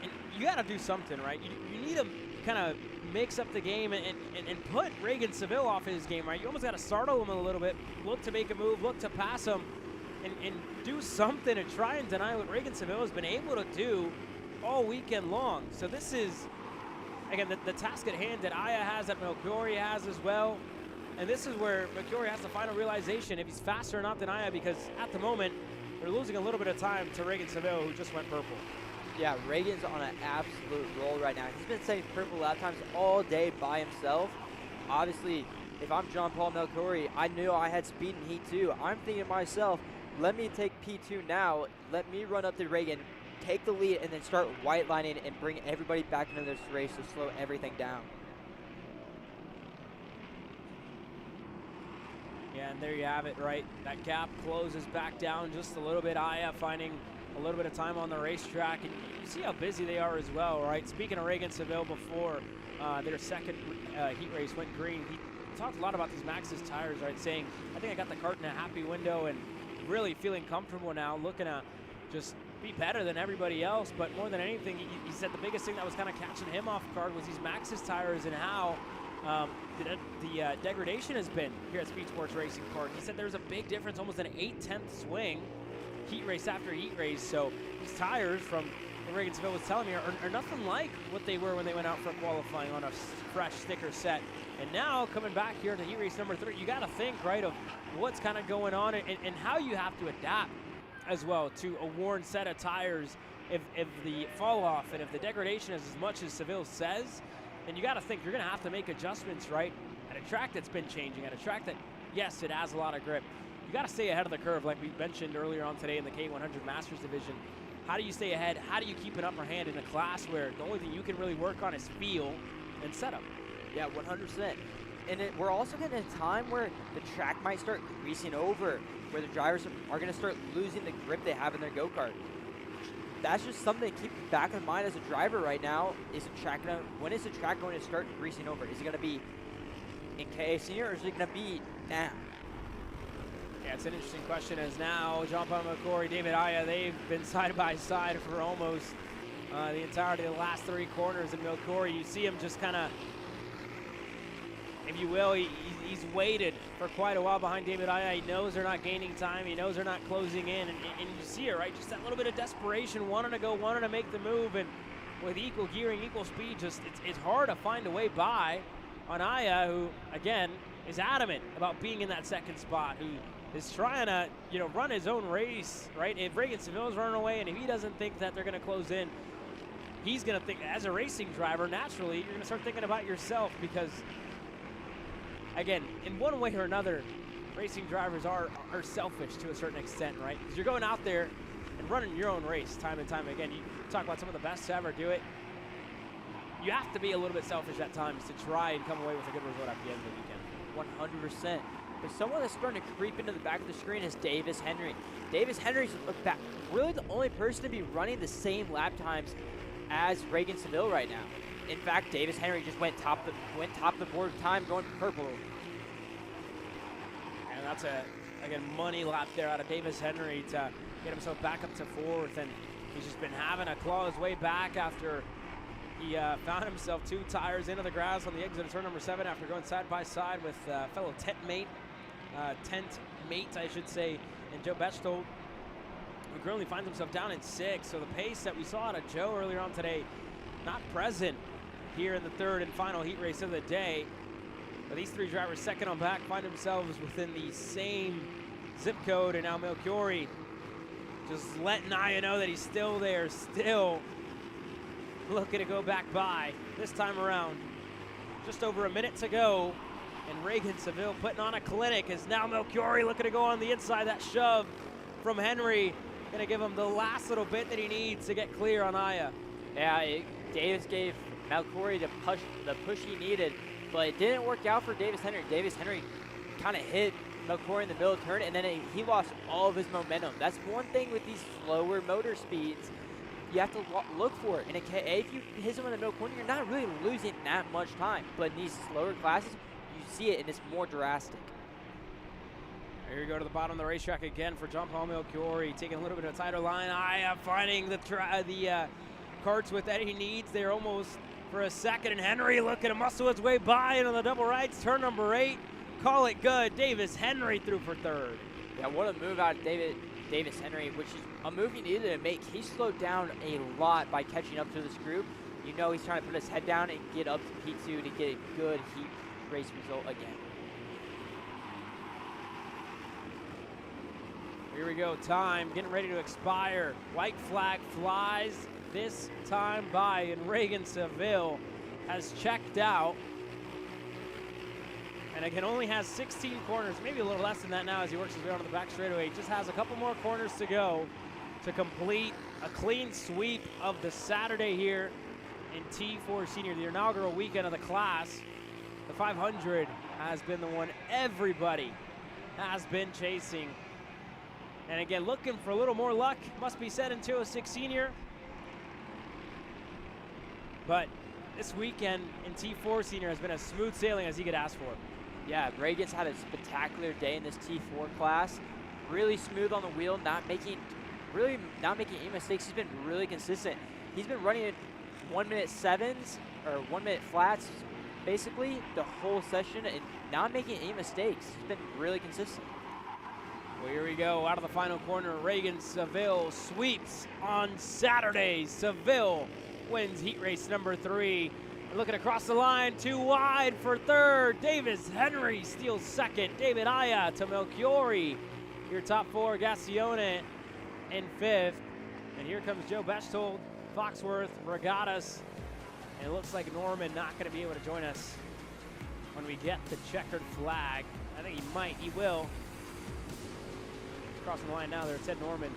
Speaker 14: And you got to do something, right? You need to kind of mix up the game and put Reagan Seville off his game, right? You almost got to startle him a little bit, look to make a move, look to pass him, and do something to try and deny what Reagan Seville has been able to do all weekend long. So this is, again, the task at hand that Aya has, that Melchiori has as well. And this is where Melchiori has the final realization if he's faster or not than Aya, because at the moment, they're losing a little bit of time to Reagan Seville, who just went purple.
Speaker 3: Yeah, Reagan's on an absolute roll right now. He's been saying purple lap times all day by himself. Obviously, if I'm John Paul Melcory, I knew I had speed in Heat 2. I'm thinking to myself, let me take P2 now. Let me run up to Reagan, take the lead, and then start white lining and bring everybody back into this race to slow everything down.
Speaker 14: Yeah, and there you have it, right? That gap closes back down just a little bit. Aya finding a little bit of time on the racetrack, and you see how busy they are as well, right? Speaking of Reagan Seville, before their second heat race went green, he talked a lot about these Maxxis tires, right? Saying, I think I got the kart in a happy window and really feeling comfortable now, looking to just be better than everybody else. But more than anything, he said the biggest thing that was kind of catching him off guard was these Maxxis tires and how the degradation has been here at Speedsportz Racing Kart. He said there's a big difference, almost an 8/10 swing, heat race after heat race. So these tires, from what Reagan Seville was telling me, are nothing like what they were when they went out for qualifying on a fresh sticker set. And now coming back here to heat race number 3, you got to think, right, of what's kind of going on and how you have to adapt as well to a worn set of tires. If the fall off and if the degradation is as much as Seville says, then you got to think you're going to have to make adjustments, right, at a track that's been changing, at a track that, yes, it has a lot of grip. You got to stay ahead of the curve, like we mentioned earlier on today in the KA100 Masters Division. How do you stay ahead? How do you keep an upper hand in a class where the only thing you can really work on is feel and setup?
Speaker 3: Yeah, 100%. And we're also getting a time where the track might start greasing over, where the drivers are going to start losing the grip they have in their go-kart. That's just something to keep back in mind as a driver right now. When is the track going to start greasing over? Is it going to be in KA Senior, or is it going to be now?
Speaker 14: Yeah, it's an interesting question as now Jean-Paul McCory, David Aya, they've been side by side for almost the entirety of the last 3 corners. And McCory, you see him just kind of, if you will, he's waited for quite a while behind David Aya. He knows they're not gaining time. He knows they're not closing in. And you see it, right? Just that little bit of desperation, wanting to go, wanting to make the move. And with equal gearing, equal speed, just it's hard to find a way by on Aya, who, again, is adamant about being in that second spot, who is trying to, run his own race, right? If Reagan Seville's running away and if he doesn't think that they're going to close in, he's going to think, as a racing driver, naturally, you're going to start thinking about yourself because, again, in one way or another, racing drivers are selfish to a certain extent, right? Because you're going out there and running your own race time and time again. You talk about some of the best to ever do it. You have to be a little bit selfish at times to try and come away with a good result at the end of the weekend.
Speaker 3: 100%. But someone that's starting to creep into the back of the screen is Davis Henry. Davis Henry's really the only person to be running the same lap times as Reagan Seville right now. In fact, Davis Henry just went top of the board of time, going purple.
Speaker 14: And that's again, money lap there out of Davis Henry to get himself back up to 4th, and he's just been having to claw his way back after he found himself 2 tires into the grass on the exit of turn number 7 after going side by side with fellow tent mate, I should say, and Joe Bechtold, who currently finds himself down in 6th. So the pace that we saw out of Joe earlier on today, not present here in the 3rd and final heat race of the day. But these 3 drivers second on back find themselves within the same zip code, and now Melchiori just letting Aya know that he's still there, still looking to go back by this time around. Just over a minute to go, and Reagan Seville putting on a clinic as now Melchiori looking to go on the inside. That shove from Henry going to give him the last little bit that he needs to get clear on Aya.
Speaker 3: Yeah, Davis gave Melchiori the push he needed, but it didn't work out for Davis Henry. Davis Henry kind of hit Melchiori in the middle of the turn, and then he lost all of his momentum. That's one thing with these slower motor speeds. You have to look for it. In a KA, if you hit someone in the middle corner, you're not really losing that much time. But in these slower classes, you see it, and it's more drastic.
Speaker 14: Here we go to the bottom of the racetrack again for Jean-Paul Melchiori, taking a little bit of a tighter line. Finding the karts with that he needs. They're almost for a second, and Henry looking to muscle his way by into the double rights. Turn number 8, call it good. Davis Henry through for 3rd.
Speaker 3: Yeah, what a move out of Davis Henry, which is a move he needed to make. He slowed down a lot by catching up to this group. You know he's trying to put his head down and get up to P2 to get a good heat race result again.
Speaker 14: Here we go, time getting ready to expire. White flag flies this time by, and Reagan Seville has checked out. And again, only has 16 corners, maybe a little less than that now as he works his way onto the back straightaway. He just has a couple more corners to go to complete a clean sweep of the Saturday here in T4 Senior, the inaugural weekend of the class. The 500 has been the one everybody has been chasing. And again, looking for a little more luck, must be said in 206 Senior. But this weekend in T4 Senior has been as smooth sailing as he could ask for.
Speaker 3: Yeah, Reagan's had a spectacular day in this T4 class. Really smooth on the wheel, not making any mistakes. He's been really consistent. He's been running at 1 minute 7s or 1 minute flats basically the whole session and not making any mistakes. He's been really consistent.
Speaker 14: Well, here we go, out of the final corner, Reagan Seville sweeps on Saturday. Seville wins heat race number 3. Looking across the line, 2 wide for 3rd. Davis Henry steals 2nd. David Aya to Melchiori. Your top 4, Gassione in 5th. And here comes Joe Bechtold, Foxworth, Regattas. And it looks like Norman not going to be able to join us when we get the checkered flag. I think he will. He's crossing the line now there, Ted Norman.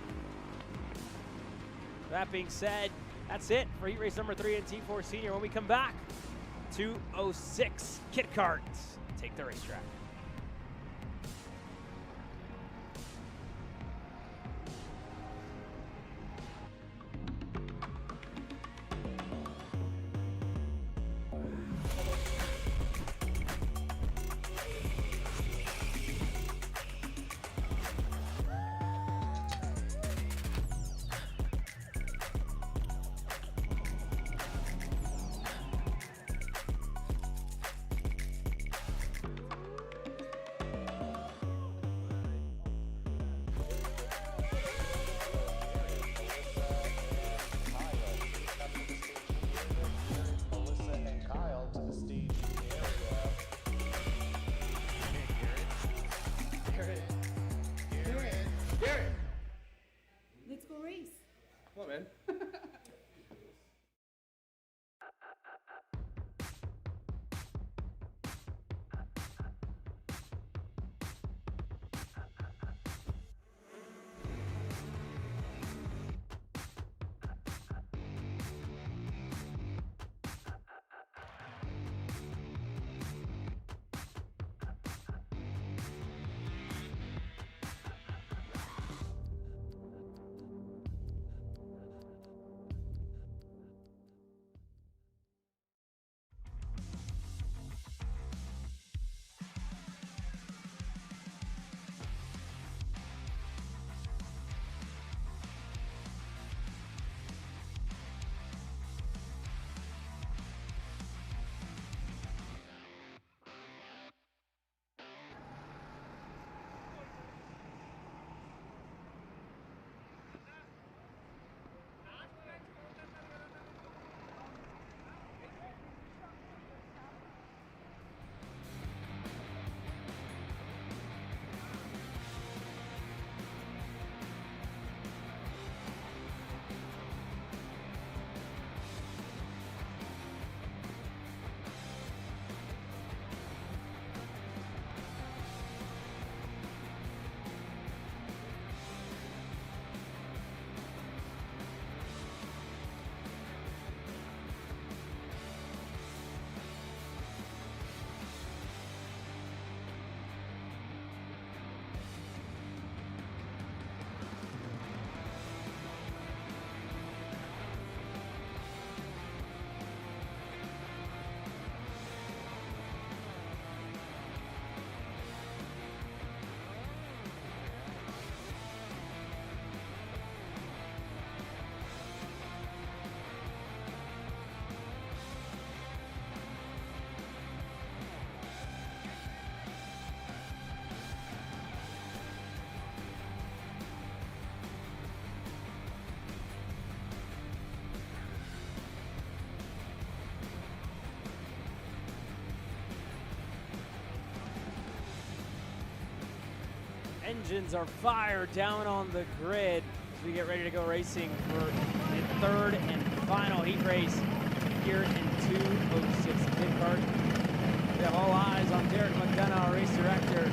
Speaker 14: That being said, that's it for heat race number 3 in T4 Senior. When we come back, 206 Kid Karts take the racetrack. engines are fired down on the grid as we get ready to go racing for the third and final heat race here in 206 Kid Kart. We have all eyes on Derek McDonough, our race director,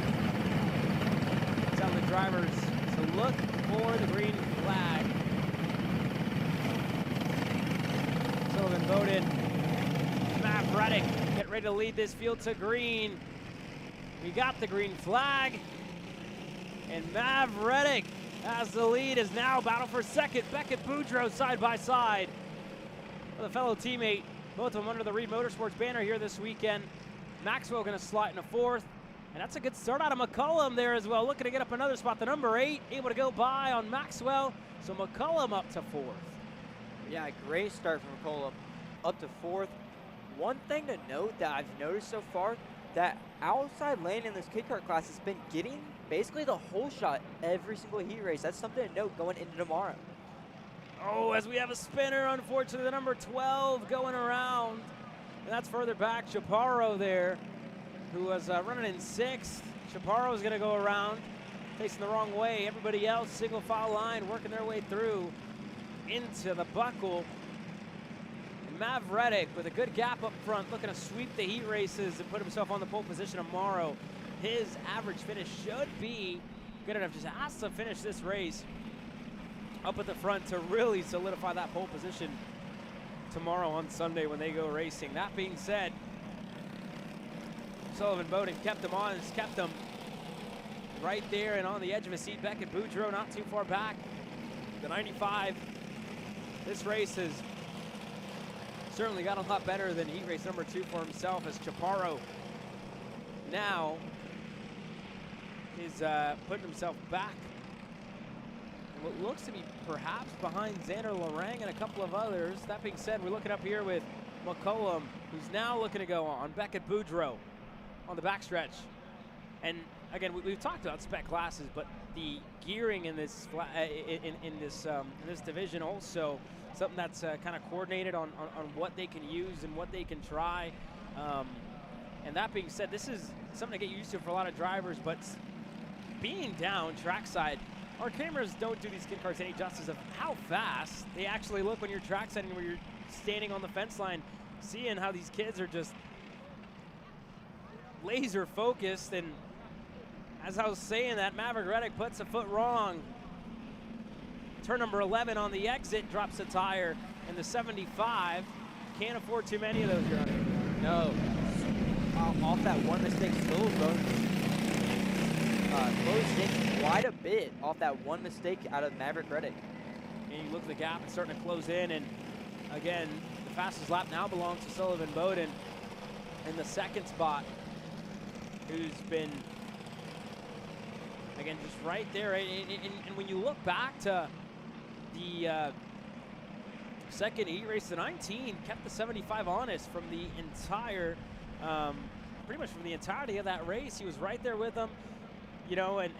Speaker 14: telling the drivers to look for the green flag. Sullivan Bowden, Matt Reddick get ready to lead this field to green. We got the green flag, and Mav Reddick has the lead, is now battle for second. Beckett Boudreau side by side with a fellow teammate, both of them under the Reed Motorsports banner here this weekend. Maxwell gonna slot into fourth, and that's a good start out of McCullum there as well, looking to get up another spot. The number 8 able to go by on Maxwell, so McCullum up to fourth.
Speaker 3: Yeah, great start from McCullum, up to fourth. One thing to note that I've noticed so far, that outside lane in this Kid Kart class has been getting basically the whole shot every single heat race. That's something to note going into tomorrow.
Speaker 14: Oh, as we have a spinner, unfortunately, the number 12 going around. And that's further back, Chaparro there, who was running in 6th. Chaparro's gonna go around, facing the wrong way. Everybody else, single file line, working their way through into the buckle. And Mav Reddick with a good gap up front, looking to sweep the heat races and put himself on the pole position tomorrow. His average finish should be good enough. Just has to finish this race up at the front to really solidify that pole position tomorrow on Sunday when they go racing. That being said, Sullivan Bowden kept him honest, kept him right there and on the edge of his seat. Beckett Boudreau not too far back. The 95. This race has certainly got a lot better than heat race number 2 for himself, as Chaparro now is putting himself back what looks to be perhaps behind Xander Lorang and a couple of others. That being said, we're looking up here with McCullum, who's now looking to go on. Beckett Boudreau on the backstretch. And again, we've talked about spec classes, but the gearing in this in this division also something that's kind of coordinated on what they can use and what they can try. And that being said, this is something to get used to for a lot of drivers, but being down trackside, our cameras don't do these Kid Karts any justice of how fast they actually look when you're trackside and where you're standing on the fence line, seeing how these kids are just laser focused. And as I was saying that, Maverick Reddick puts a foot wrong. Turn number 11 on the exit, drops a tire, and the 75 can't afford too many of those, Your Honor.
Speaker 3: No. Off that one mistake, Sullivan closed in quite a bit off that one mistake out of Maverick Reddick.
Speaker 14: And you look at the gap, it's starting to close in, and again, the fastest lap now belongs to Sullivan Bowden in the second spot, who's been, again, just right there. And when you look back to the second heat race, the 19 kept the 75 honest from the entire, pretty much from the entirety of that race. He was right there with them, you know, and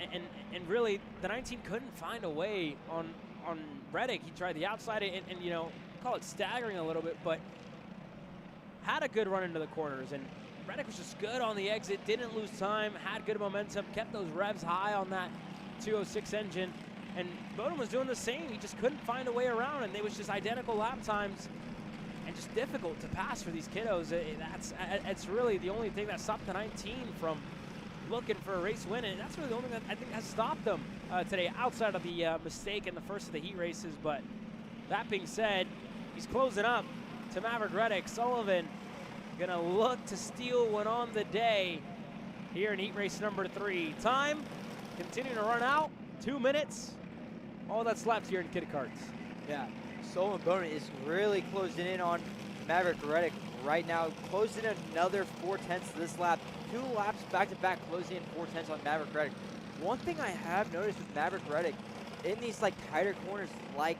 Speaker 14: really the 19 couldn't find a way on Reddick. He tried the outside and you know, call it staggering a little bit, but had a good run into the corners. And Reddick was just good on the exit, didn't lose time, had good momentum, kept those revs high on that 206 engine. And Bowden was doing the same. He just couldn't find a way around, and they was just identical lap times and just difficult to pass for these kiddos. It's really the only thing that stopped the 19 from looking for a race win, and that's really the only thing that I think has stopped them today, outside of the mistake in the first of the heat races. But that being said, he's closing up to Maverick Reddick. Sullivan gonna look to steal one on the day here in heat race number 3. Time continuing to run out, 2 minutes. All that's left here in Kid Karts.
Speaker 3: Yeah, Sullivan Bowden is really closing in on Maverick Reddick right now. Closing in another 4/10 this lap. 2 laps back-to-back, closing in 4/10 on Maverick Reddick. One thing I have noticed with Maverick Reddick, in these like tighter corners, like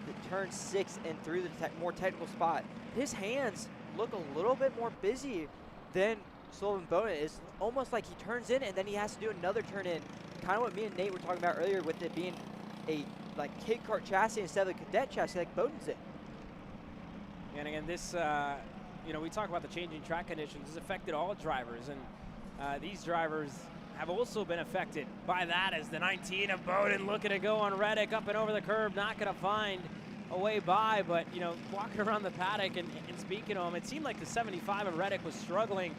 Speaker 3: the turn 6 and through the more technical spot, his hands look a little bit more busy than Sullivan Bowden. It's almost like he turns in and then he has to do another turn in. Kind of what me and Nate were talking about earlier with it being a like Kid Kart chassis instead of a Cadet chassis like Bowden's in.
Speaker 14: And again, this, you know, we talk about the changing track conditions. This affected all drivers, and these drivers have also been affected by that, as the 19 of Bowden looking to go on Reddick, up and over the curb, not going to find a way by, but, you know, walking around the paddock and speaking to him, it seemed like the 75 of Reddick was struggling.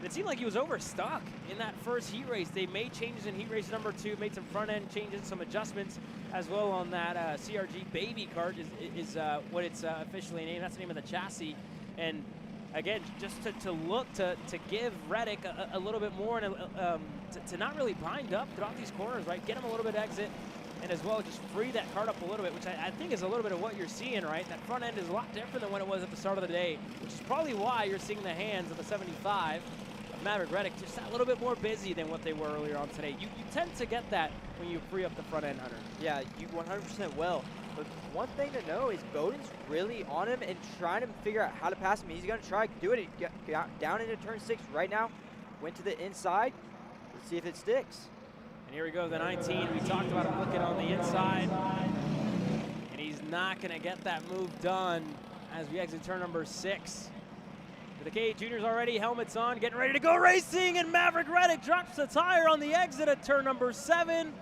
Speaker 14: It seemed like he was overstuck in that first heat race. They made changes in heat race number 2, made some front end changes, some adjustments as well on that CRG baby kart is what it's officially named. That's the name of the chassis. And again, just to look to give Reddick a little bit more and to not really bind up throughout these corners, right? Get him a little bit of exit, and as well just free that kart up a little bit, which I think is a little bit of what you're seeing, right? That front end is a lot different than what it was at the start of the day, which is probably why you're seeing the hands of the 75 of Maverick Reddick just a little bit more busy than what they were earlier on today. You tend to get that when you free up the front end, Hunter.
Speaker 3: Yeah, you 100% will. But one thing to know is Bowden's really on him and trying to figure out how to pass him. He's going to try to do it. He got down into turn 6 right now, went to the inside. Let's see if it sticks.
Speaker 14: And here we go, the 19. We talked about him looking on the inside. And he's not going to get that move done as we exit turn number 6. The KA Juniors already, helmets on, getting ready to go racing, and Maverick Reddick drops the tire on the exit at turn number 7.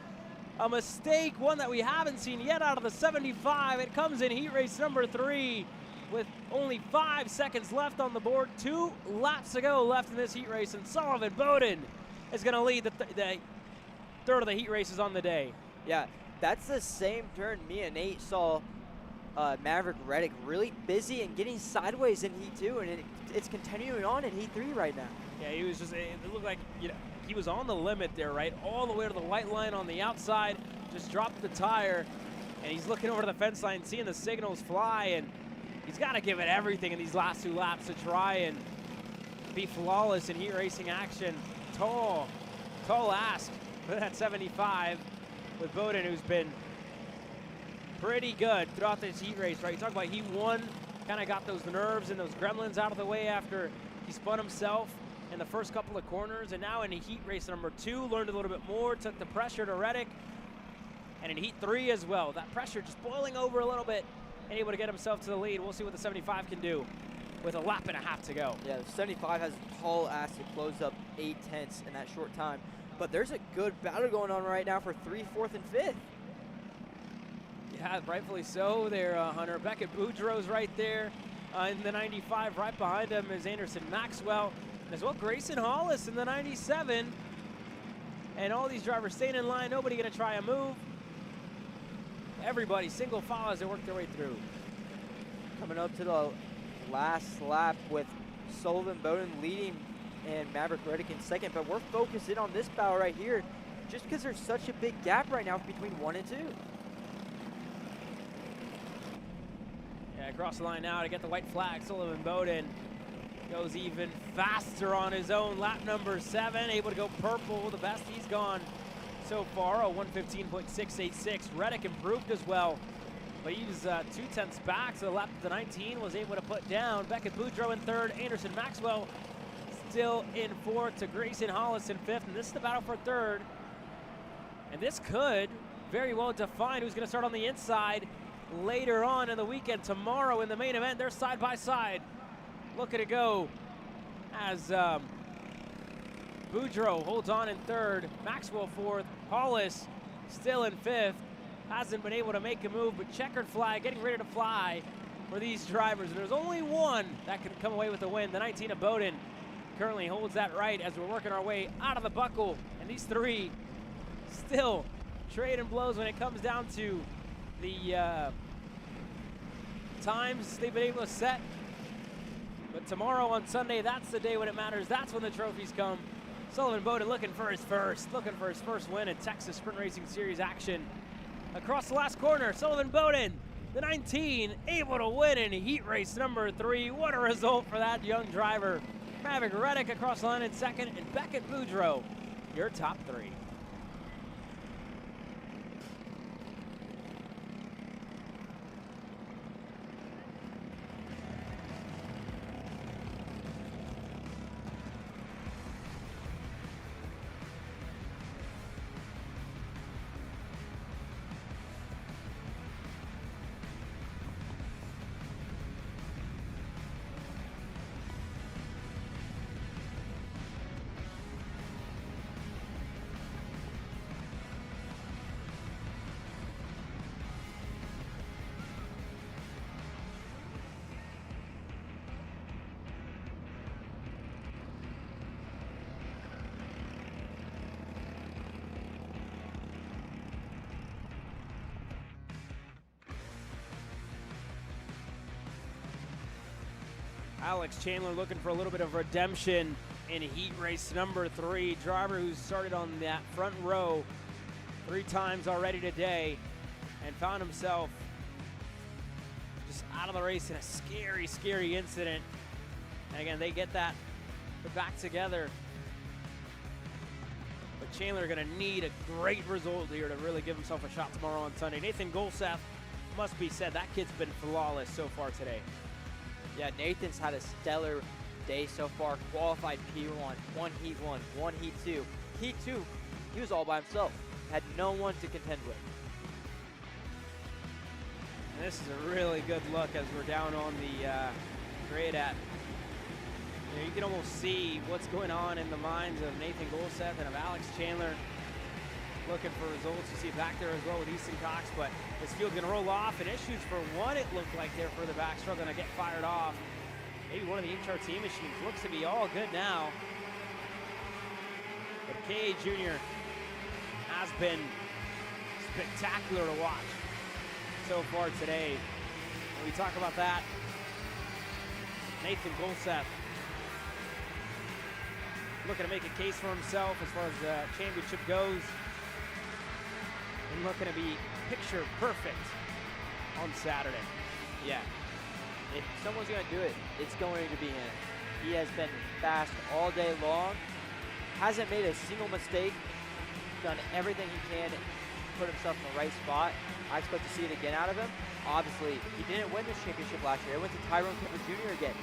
Speaker 14: A mistake, one that we haven't seen yet out of the 75. It comes in heat race number 3 with only 5 seconds left on the board. 2 laps to go left in this heat race, and Sullivan Bowden is going to lead the third of the heat races on the day.
Speaker 3: Yeah, that's the same turn me and Nate saw Maverick Reddick really busy and getting sideways in Heat 2, and it's continuing on in Heat 3 right now.
Speaker 14: Yeah, he was just, it looked like, you know, he was on the limit there, right? All the way to the white line on the outside, just dropped the tire, and he's looking over to the fence line, seeing the signals fly, and he's got to give it everything in these last 2 laps to try and be flawless in heat racing action. Tall ask for that 75 with Bowden, who's been pretty good throughout this heat race, right? You talk about Heat 1, kind of got those nerves and those gremlins out of the way after he spun himself in the first couple of corners, and now in heat race number 2, learned a little bit more, took the pressure to Reddick, and in Heat 3 as well. That pressure just boiling over a little bit, and able to get himself to the lead. We'll see what the 75 can do with a lap and a half to go.
Speaker 3: Yeah, the 75 has a tall ass to close up 8 tenths in that short time, but there's a good battle going on right now for 3, 4th, and 5th.
Speaker 14: Yeah, rightfully so there, Hunter. Beckett Boudreaux's right there in the 95. Right behind him is Anderson Maxwell. And as well, Grayson Hollis in the 97. And all these drivers staying in line. Nobody going to try a move. Everybody single file as they work their way through.
Speaker 3: Coming up to the last lap with Sullivan Bowden leading and Maverick Reddick in second. But we're focused in on this battle right here just because there's such a big gap right now between 1 and 2.
Speaker 14: Yeah, across the line now to get the white flag. Sullivan Bowden goes even faster on his own. Lap number 7, able to go purple, the best he's gone so far, a 1:15.686. Reddick improved as well, but he's 2 tenths back, so the lap to 19 was able to put down. Beckett Boudreaux in 3rd, Anderson Maxwell still in 4th, to Grayson Hollis in 5th, and this is the battle for 3rd. And this could very well define who's going to start on the inside later on in the weekend. Tomorrow in the main event, they're side by side, looking to go as Boudreaux holds on in 3rd, Maxwell 4th, Hollis still in 5th. Hasn't been able to make a move, but checkered flag getting ready to fly for these drivers. And there's only one that can come away with the win. The 19 of Bowden currently holds that right as we're working our way out of the buckle. And these 3 still trading blows when it comes down to the times they've been able to set. But tomorrow on Sunday, that's the day when it matters. That's when the trophies come. Sullivan Bowden looking for his first win in Texas Sprint Racing Series action. Across the last corner, Sullivan Bowden, the 19, able to win in heat race number 3. What a result for that young driver. Maverick Reddick across the line in 2nd, and Beckett Boudreaux, your top 3. Alex Chandler looking for a little bit of redemption in heat race number 3. Driver who started on that front row 3 times already today and found himself just out of the race in a scary, scary incident. And again, they get that back together. But Chandler going to need a great result here to really give himself a shot tomorrow on Sunday. Nathan Golseth, must be said, that kid's been flawless so far today.
Speaker 3: Yeah, Nathan's had a stellar day so far. Qualified P1, one Heat 1, one Heat 2. Heat 2, he was all by himself. Had no one to contend with.
Speaker 14: And this is a really good look as we're down on the grid at. You can almost see what's going on in the minds of Nathan Golseth and of Alex Chandler. Looking for results. You see back there as well with Easton Cox, but this field's gonna roll off, and issues for one, it looked like they're further back, struggling to get fired off. Maybe one of the HRT machines looks to be all good now. But KA Jr has been spectacular to watch so far today. When we talk about that, Nathan Golseth looking to make a case for himself as far as the championship goes, and looking to be picture perfect on Saturday.
Speaker 3: Yeah, if someone's going to do it, it's going to be him. He has been fast all day long, hasn't made a single mistake, done everything he can to put himself in the right spot. I expect to see it again out of him. Obviously, he didn't win this championship last year. It went to Tyrone Kemper Jr. again.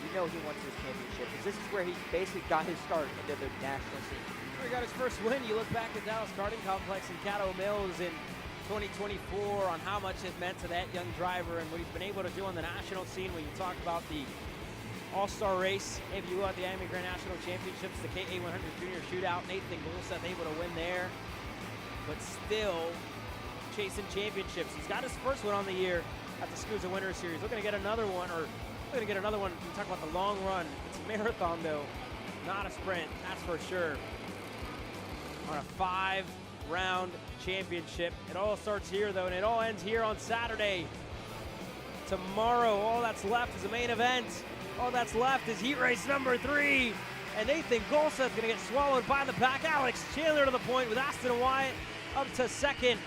Speaker 3: You know he wants this championship, because this is where he basically got his start into the national scene.
Speaker 14: He got his first win. You look back at Dallas Karting Complex in Caddo Mills in 2024 on how much it meant to that young driver and what he's been able to do on the national scene. When you talk about the All-Star race, maybe you go at the Miami Grand National Championships, the KA100 Jr Shootout, Nathan Golseth able to win there, but still chasing championships. He's got his first one on the year at the SCUSA Winter Series. Looking to get another one, or looking to get another one. You talk about the long run. It's a marathon though, not a sprint, that's for sure. On a 5-round championship. It all starts here though, and it all ends here on Saturday. Tomorrow, all that's left is the main event. All that's left is heat race number 3. And Nathan Golseth gonna get swallowed by the pack. Alex Chandler to the point with Aston Wyatt up to second.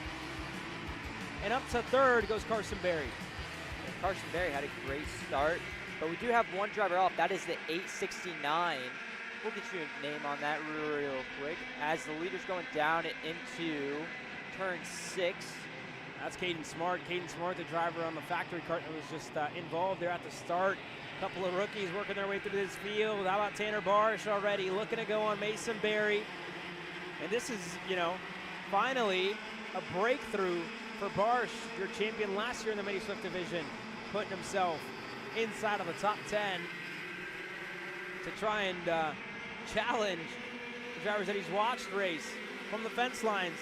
Speaker 14: And up to third goes Carson Berry.
Speaker 3: And Carson Berry had a great start, but we do have one driver off. That is the 869. We'll get you a name on that real quick. As the leader's going down into turn 6.
Speaker 14: That's Caden Smart. Caden Smart, the driver on the factory kart that was just involved there at the start. A couple of rookies working their way through this field. How about Tanner Barsh already looking to go on Mason Berry? And this is, you know, finally a breakthrough for Barsh, your champion last year in the Mini Swift division, putting himself inside of the top 10 to try and challenge the drivers that he's watched race from the fence lines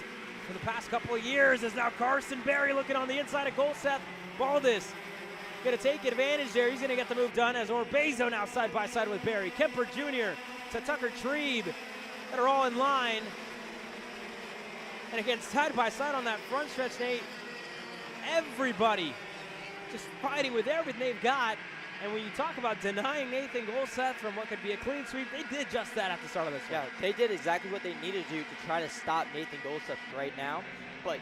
Speaker 14: for the past couple of years. Is now Carson Berry looking on the inside of Golseth. Baldus going to take advantage there. He's going to get the move done as Orbezo now side by side with Berry. Kemper Jr. to Tucker Trebe that are all in line. And again, side by side on that front stretch, Nate, everybody just fighting with everything they've got. And when you talk about denying Nathan Golseth from what could be a clean sweep, they did just that at the start of this one.
Speaker 3: Yeah, they did exactly what they needed to do to try to stop Nathan Golseth right now. But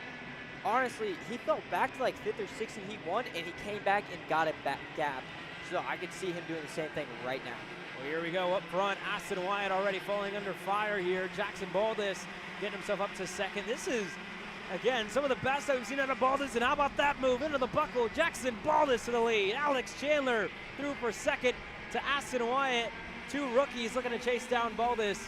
Speaker 3: honestly, he fell back to like 5th or 6th in Heat 1, and he came back and got it back gap. So I could see him doing the same thing right now.
Speaker 14: Well, here we go up front. Aston Wyatt already falling under fire here. Jackson Baldus getting himself up to second. This is, again, some of the best that we've seen out of Baldus. And how about that move into the buckle? Jackson Baldus to the lead. Alex Chandler through for second to Aston Wyatt. 2 rookies looking to chase down Baldus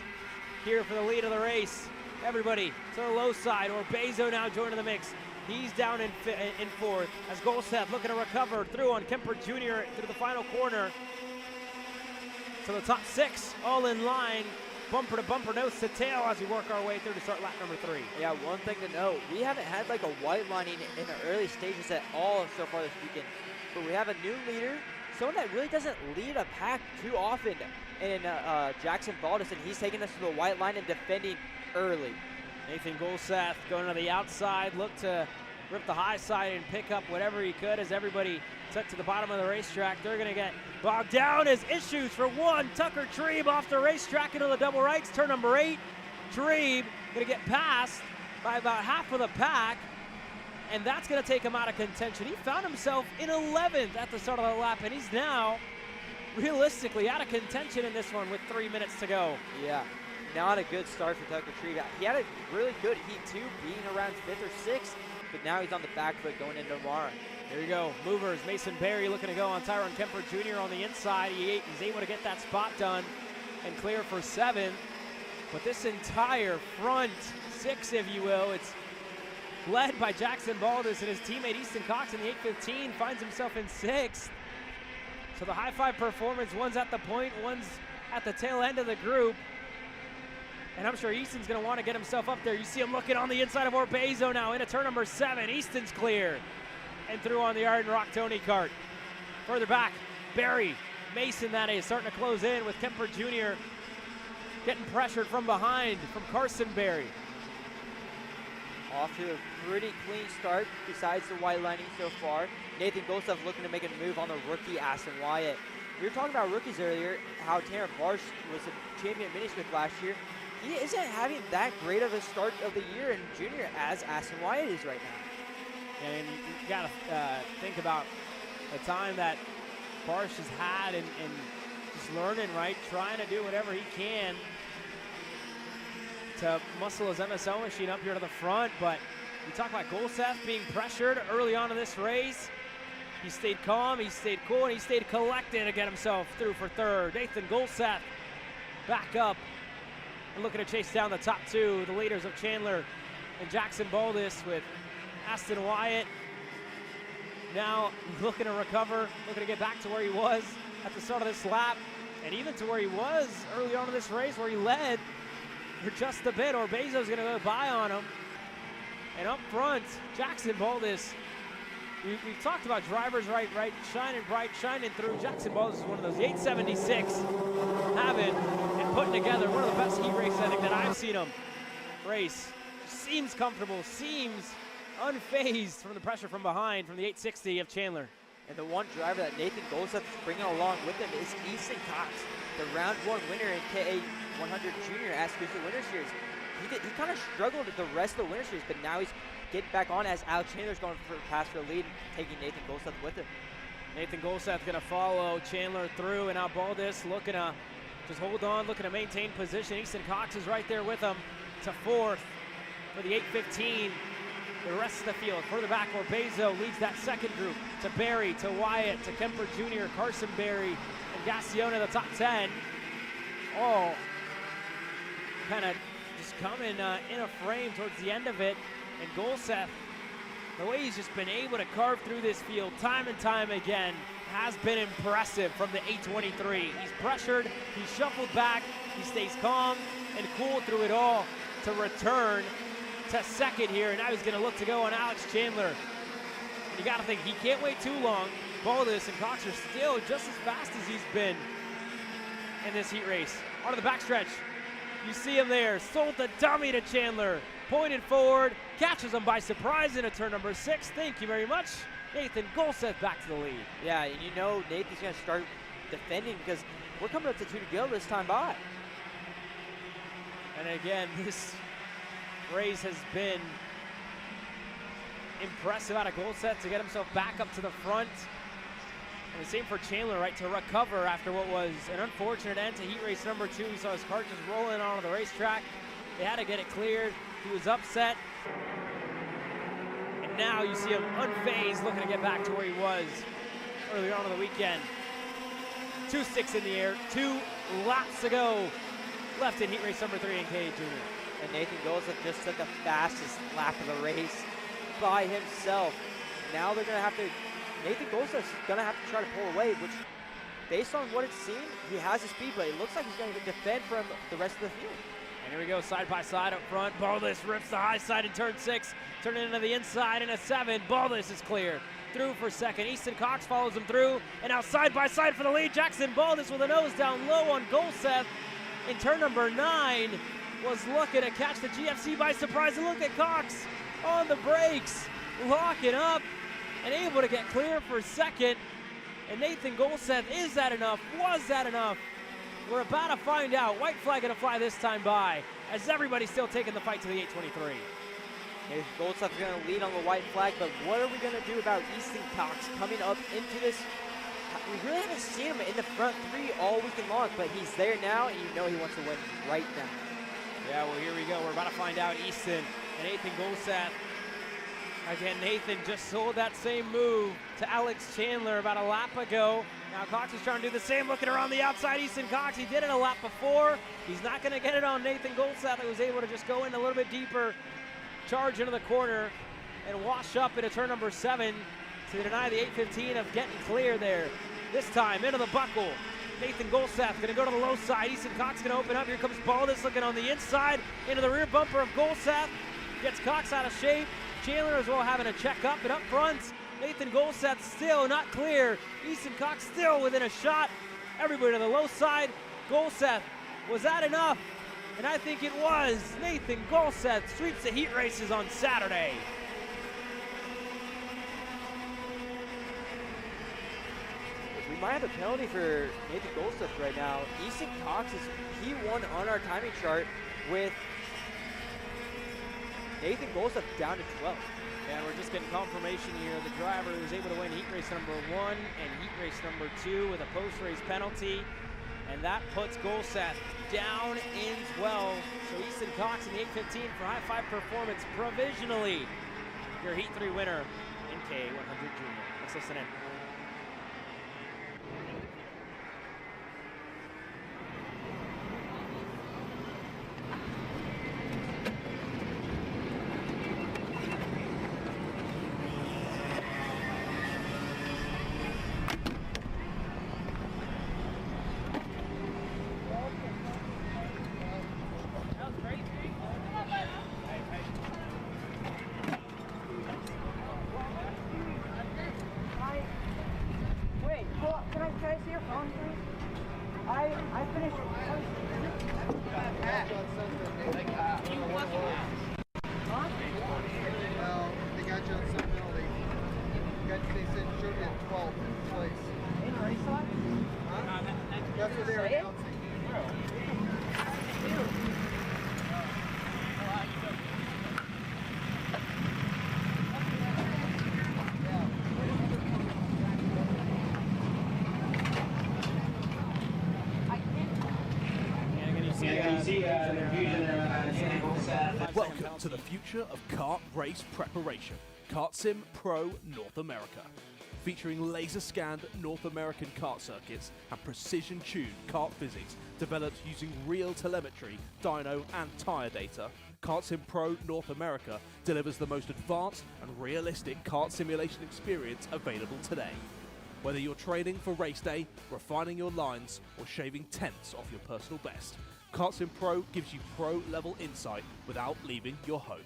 Speaker 14: here for the lead of the race. Everybody to the low side. Orbezo now joining the mix. He's down in 4th as Golseth looking to recover through on Kemper Jr. through the final corner. So the top 6 all in line. Bumper to bumper, nose to tail as we work our way through to start lap number 3.
Speaker 3: Yeah, one thing to note, we haven't had like a white lining in the early stages at all so far this weekend. But we have a new leader, someone that really doesn't lead a pack too often in Jackson Baldus, and he's taking us to the white line and defending early.
Speaker 14: Nathan Golseth going to the outside, look to rip the high side and pick up whatever he could as everybody took to the bottom of the racetrack. They're going to get bogged down as issues for one. Tucker Trebe off the racetrack into the double rights. Turn number 8. Trebe going to get passed by about half of the pack, and that's going to take him out of contention. He found himself in 11th at the start of the lap, and he's now realistically out of contention in this one with 3 minutes to go.
Speaker 3: Yeah, not a good start for Tucker Trebe. He had a really good heat too, being around 5th or 6th, but now he's on the back foot going into tomorrow.
Speaker 14: Here we go, movers. Mason Berry looking to go on Tyrone Kemper Jr. on the inside. He's able to get that spot done and clear for 7th. But this entire front 6, if you will, it's led by Jackson Baldus, and his teammate Easton Cox in the 8:15 finds himself in 6th. So the high five performance, one's at the point, one's at the tail end of the group. And I'm sure Easton's going to want to get himself up there. You see him looking on the inside of Orbezo now into turn number 7. Easton's clear and through on the Arden Rock Tony kart. Further back, Barry, Mason that is, starting to close in with Kemper Jr. getting pressured from behind from Carson Berry.
Speaker 3: Off to a pretty clean start besides the white lining so far. Nathan Goldstuff looking to make a move on the rookie Aston Wyatt. We were talking about rookies earlier, how Tanner Barsh was a champion mini-Smith last year. He isn't having that great of a start of the year in junior as Aston Wyatt is right now.
Speaker 14: And you got to think about the time that Barsh has had and just learning, right? Trying to do whatever he can to muscle his MSO machine up here to the front. But we talk about Golseth being pressured early on in this race. He stayed calm, he stayed cool, and he stayed collected to get himself through for 3rd. Nathan Golseth back up and looking to chase down the top 2, the leaders of Chandler and Jackson Baldus, with Aston Wyatt now looking to recover, looking to get back to where he was at the start of this lap, and even to where he was early on in this race where he led for just a bit. Orbezo's going to go by on him. And up front, Jackson Baldus. We've talked about drivers right, shining bright, shining through. Jackson Baldus is one of those. The 876 having and putting together one of the best heat races I think that I've seen him race. Seems comfortable, seems unfazed from the pressure from behind from the 860 of Chandler.
Speaker 3: And the one driver that Nathan Golseth is bringing along with him is Easton Cox, the round 1 winner in KA100 Jr Ascoosa Winter Series. He kind of struggled at the rest of the Winter Series, but now he's getting back on as Alex Chandler's going for a pass for a lead and taking Nathan Golseth with him.
Speaker 14: Nathan Golseth going to follow Chandler through, and now Baldus looking to just hold on, looking to maintain position. Easton Cox is right there with him to 4th for the 815. The rest of the field further back, Orbezo leads that second group to Barry, to Wyatt, to Kemper Jr., Carson Berry, and Gassione, the top 10. All kind of just coming in a frame towards the end of it. And Golseth, the way he's just been able to carve through this field time and time again has been impressive from the 823. He's pressured, he's shuffled back, he stays calm and cool through it all to return to 2nd here. And now he's going to look to go on Alex Chandler. And you got to think he can't wait too long. Baldus and Cox are still just as fast as he's been in this heat race. Onto the backstretch. You see him there, sold the dummy to Chandler, pointed forward, catches him by surprise into turn number 6. Thank you very much. Nathan Golseth back to the lead.
Speaker 3: Yeah, and you know Nathan's going to start defending because we're coming up to 2 to go this time by.
Speaker 14: And again, this race has been impressive out of Golseth to get himself back up to the front. And the same for Chandler, right, to recover after what was an unfortunate end to heat race number 2. We saw his kart just rolling onto the racetrack. They had to get it cleared. He was upset. And now you see him unfazed, looking to get back to where he was earlier on in the weekend. 2 sticks in the air, 2 laps to go left in heat race number 3 in KA Jr.
Speaker 3: And Nathan Golseth just took the fastest lap of the race by himself. Now they're going to have to, Nathan Golseth's going to have to try to pull away, which, based on what it's seen, he has the speed, but it looks like he's going to defend from the rest of the field.
Speaker 14: And here we go, side by side up front. Baldus rips the high side in turn 6, turning into the inside in a 7. Baldus is clear. Through for 2nd. Easton Cox follows him through, and now side by side for the lead. Jackson Baldus with a nose down low on Golseth in turn number 9. Was looking to catch the GFC by surprise. And look at Cox on the brakes. locking up and able to get clear for second. And Nathan Golseth, is that enough? Was that enough? We're about to find out. White flag going to fly this time by, as everybody's still taking the fight to the 823.
Speaker 3: Okay, Goldseth's going to lead on the white flag, but what are we going to do about Easton Cox coming up into this? We really haven't seen him in the front three all weekend long, but he's there now, and you know he wants to win right now.
Speaker 14: Yeah, well, here we go. We're about to find out Easton and Nathan Golseth. Again, Nathan just sold that same move to Alex Chandler about a lap ago. Now Cox is trying to do the same, looking around the outside. Easton Cox, he did it a lap before. He's not going to get it on Nathan Golseth, who was able to just go in a little bit deeper, charge into the corner, and wash up into turn number 7 to deny the 815 of getting clear there. This time, into the buckle. Nathan Golseth going to go to the low side. Easton Cox going to open up. Here comes Baldus looking on the inside, into the rear bumper of Golseth. Gets Cox out of shape. Chandler as well having a check up, and up front, Nathan Golseth still not clear. Easton Cox still within a shot. Everybody to the low side. Golseth, was that enough? And I think it was. Nathan Golseth sweeps the heat races on Saturday.
Speaker 3: We might have a penalty for Nathan Golseth right now. Easton Cox is P1 on our timing chart with Nathan Golseth down to 12.
Speaker 14: And we're just getting confirmation here. The driver who was able to win heat race number 1 and heat race number 2 with a post-race penalty. And that puts Golseth down in 12. So Easton Cox in the 815 for high 5 performance provisionally. Your Heat 3 winner in KA100 Jr. Let's listen in.
Speaker 11: Welcome to the future of kart race preparation. Kart Sim Pro North America. Featuring laser-scanned North American kart circuits and precision-tuned kart physics developed using real telemetry, dyno and tyre data, Kart Sim Pro North America delivers the most advanced and realistic kart simulation experience available today. Whether you're training for race day, refining your lines, or shaving tenths off your personal best, Kart Sim Pro gives you pro-level insight without leaving your home.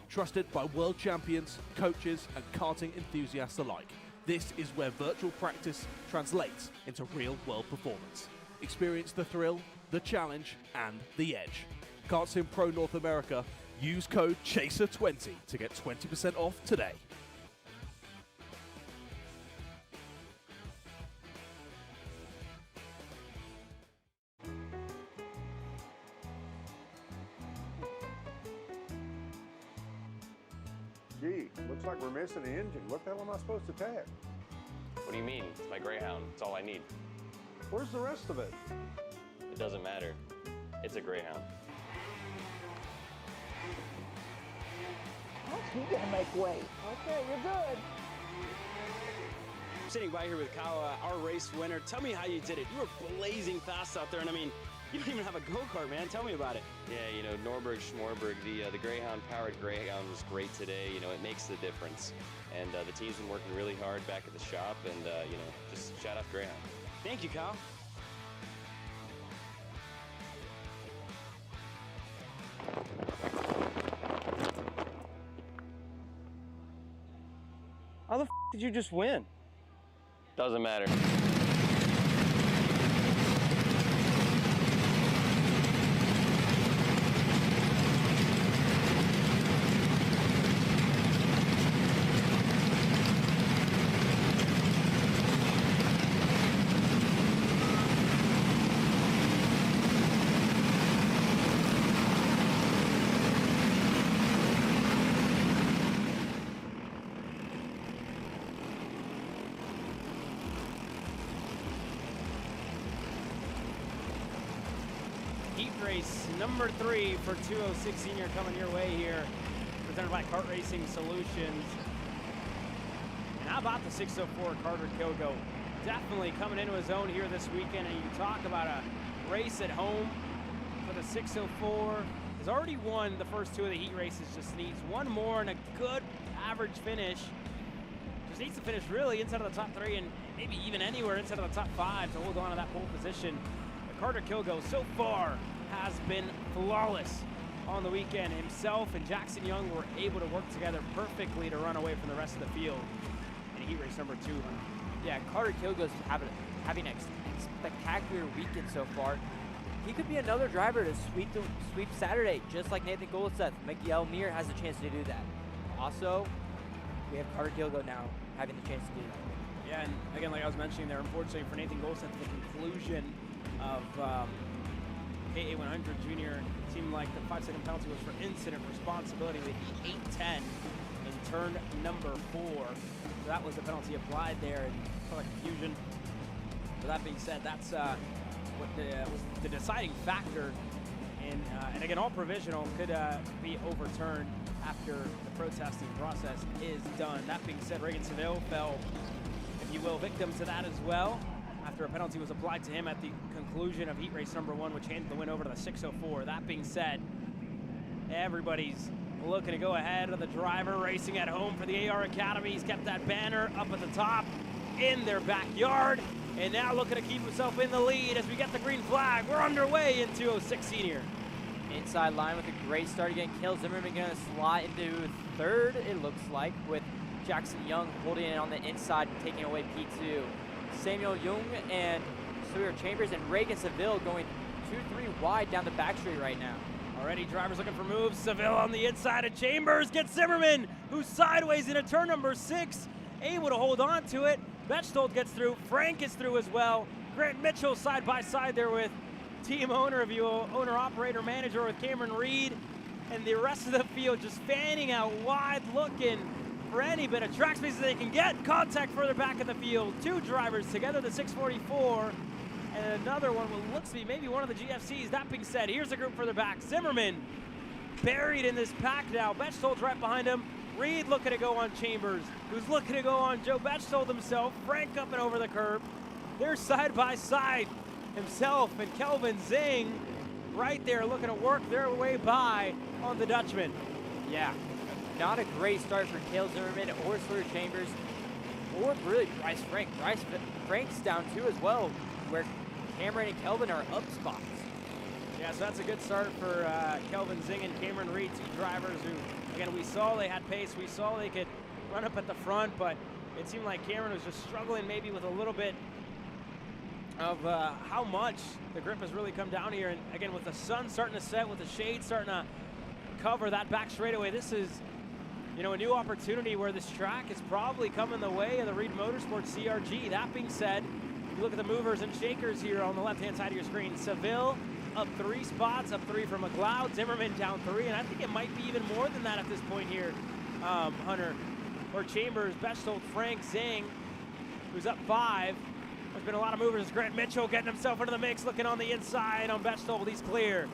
Speaker 11: Trusted by world champions, coaches, and karting enthusiasts alike, this is where virtual practice translates into real-world performance. Experience the thrill, the challenge, and the edge. Kart Sim Pro North America. Use code CHASER20 to get 20% off today.
Speaker 10: Gee, looks like we're missing the engine. What the hell am I supposed to tag?
Speaker 8: What do you mean? It's my Greyhound. It's all I need.
Speaker 10: Where's the rest of it?
Speaker 8: It doesn't matter. It's a Greyhound.
Speaker 1: He's gonna make weight. Okay, you're good.
Speaker 12: I'm sitting by here with Kyle, our race winner. Tell me how you did it. You were blazing fast out there, and I mean, you don't even have a go-kart, man. Tell me about it.
Speaker 8: Yeah, you know, Norberg, Schmorberg, the Greyhound-powered Greyhound was great today. You know, it makes the difference. And the team's been working really hard back at the shop, and, you know, just shout out Greyhound.
Speaker 12: Thank you, Kyle.
Speaker 3: How the f did you just win?
Speaker 8: Doesn't matter.
Speaker 14: race number 3 for 206 Senior coming your way here, presented by Kart Racing Solutions. And how about the 604 Carter Kilgo? Definitely coming into his own here this weekend, and you talk about a race at home for the 604. Has already won the first 2 of the heat races, just needs one more and a good average finish. Just needs to finish really inside of the top 3 and maybe even anywhere inside of the top 5 to hold on to that pole position. But Carter Kilgo so far has been flawless on the weekend. Himself and Jackson Young were able to work together perfectly to run away from the rest of the field in heat race number 2.
Speaker 3: Yeah, Carter Kilgo's having a spectacular weekend so far. He could be another driver to sweep Saturday, just like Nathan Goldseth. Mickey Elmire has a chance to do that. Also, we have Carter Kilgo now having the chance to do that.
Speaker 14: Yeah, and again, like I was mentioning there, unfortunately for Nathan Goldseth, the conclusion of KA100 Jr. seemed like the 5-second penalty was for incident responsibility with the 810 in turn number 4. So that was the penalty applied there, and felt like confusion. With that being said, that's what was the deciding factor, and again, all provisional could be overturned after the protesting process is done. That being said, Reagan Seville fell, if you will, victim to that as well, after a penalty was applied to him at the conclusion of heat race number 1, which handed the win over to the 604. That being said, everybody's looking to go ahead of the driver racing at home for the AR Academy. He's kept that banner up at the top in their backyard, and now looking to keep himself in the lead as we get the green flag. We're underway in 206 Senior.
Speaker 3: Inside line with a great start again. Cale Zimmerman going to slide into 3rd, it looks like, with Jackson Young holding it on the inside and taking away P2. Samuel Jung and Sawyer Chambers and Reagan Seville going 2-3 wide down the back straight right now.
Speaker 14: Already drivers looking for moves. Seville on the inside of Chambers gets Zimmerman, who's sideways into turn number 6, able to hold on to it. Bechtold gets through, Frank is through as well. Grant Mitchell side by side there with team owner, if you will, owner, operator, manager with Cameron Reed, and the rest of the field just fanning out wide, looking for any bit of track space that they can get. Contact further back in the field. 2 drivers together, the 644, and another one what looks to be maybe one of the GFCs. That being said, here's a group further back. Zimmerman buried in this pack now. Bechtold's right behind him. Reed looking to go on Chambers, who's looking to go on Joe Bechtold himself. Frank up and over the curb. They're side by side. Himself and Kelvin Zing right there looking to work their way by on the Dutchman.
Speaker 3: Yeah, not a great start for Cale Zimmerman or Sawyer Chambers, or really Bryce Frank. Bryce Frank's down 2 as well, where Cameron and Kelvin are up spots.
Speaker 14: Yeah, so that's a good start for Kelvin Zing and Cameron Reed, 2 drivers who, again, we saw they had pace. We saw they could run up at the front, but it seemed like Cameron was just struggling maybe with a little bit of how much the grip has really come down here. And again, with the sun starting to set, with the shade starting to cover that back straightaway, this is, you know, a new opportunity where this track is probably coming the way of the Reed Motorsports CRG. That being said, you look at the movers and shakers here on the left-hand side of your screen. Seville up 3 spots, up 3 for McLeod. Zimmerman down 3, and I think it might be even more than that at this point here, Hunter. Or Chambers, Bechtold, Frank, Zing, who's up 5. There's been a lot of movers. Grant Mitchell getting himself into the mix, looking on the inside on Bechtold. He's clear.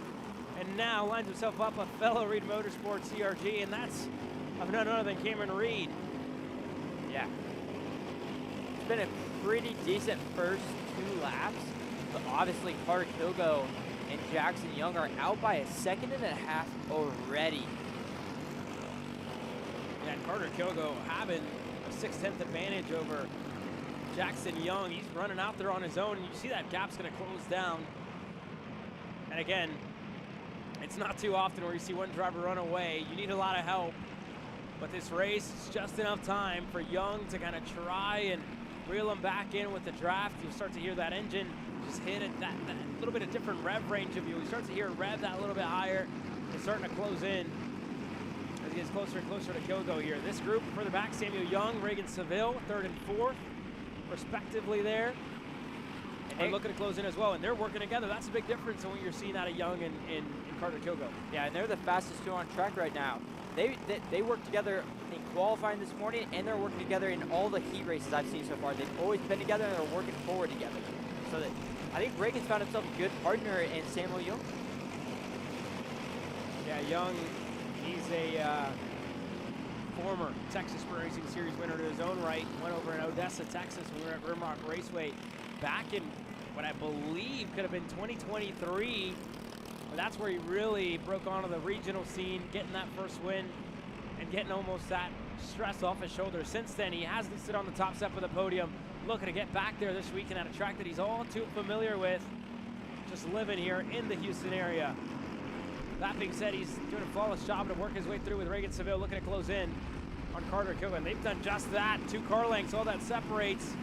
Speaker 14: And now lines himself up a fellow Reed Motorsports CRG, and that's none other than Cameron Reed.
Speaker 3: Yeah. It's been a pretty decent first 2 laps, but obviously Carter Kilgo and Jackson Young are out by 1.5 seconds already.
Speaker 14: Yeah, Carter Kilgo having a 6/10 advantage over Jackson Young. He's running out there on his own, and you see that gap's going to close down. And again, it's not too often where you see one driver run away. You need a lot of help. But this race is just enough time for Young to kind of try and reel him back in with the draft. You'll start to hear that engine just hit it, that little bit of different rev range of you. You start to hear it rev that little bit higher. It's starting to close in as he gets closer and closer to Kilgo here. This group further back, Samuel Young, Reagan Seville, 3rd and 4th, respectively there. And they're looking to close in as well, and they're working together. That's a big difference in what you're seeing out of Young and Carter Kilgo.
Speaker 3: Yeah, and they're the fastest 2 on track right now. They work together in qualifying this morning, and they're working together in all the heat races I've seen so far. They've always been together, and they're working forward together. So that I think Reagan's found himself a good partner in Samuel Young.
Speaker 14: Yeah, Young, he's a former Texas Sprint Racing Series winner in his own right. Went over in Odessa, Texas when we were at Rimrock Raceway back in what I believe could have been 2023. But that's where he really broke onto the regional scene, getting that first win and getting almost that stress off his shoulders. Since then, he has to sit on the top step of the podium, looking to get back there this weekend at a track that he's all too familiar with, just living here in the Houston area. That being said, he's doing a flawless job to work his way through with Reagan Seville looking to close in on Carter Kilgo. And they've done just that. 2 car lengths, all that separates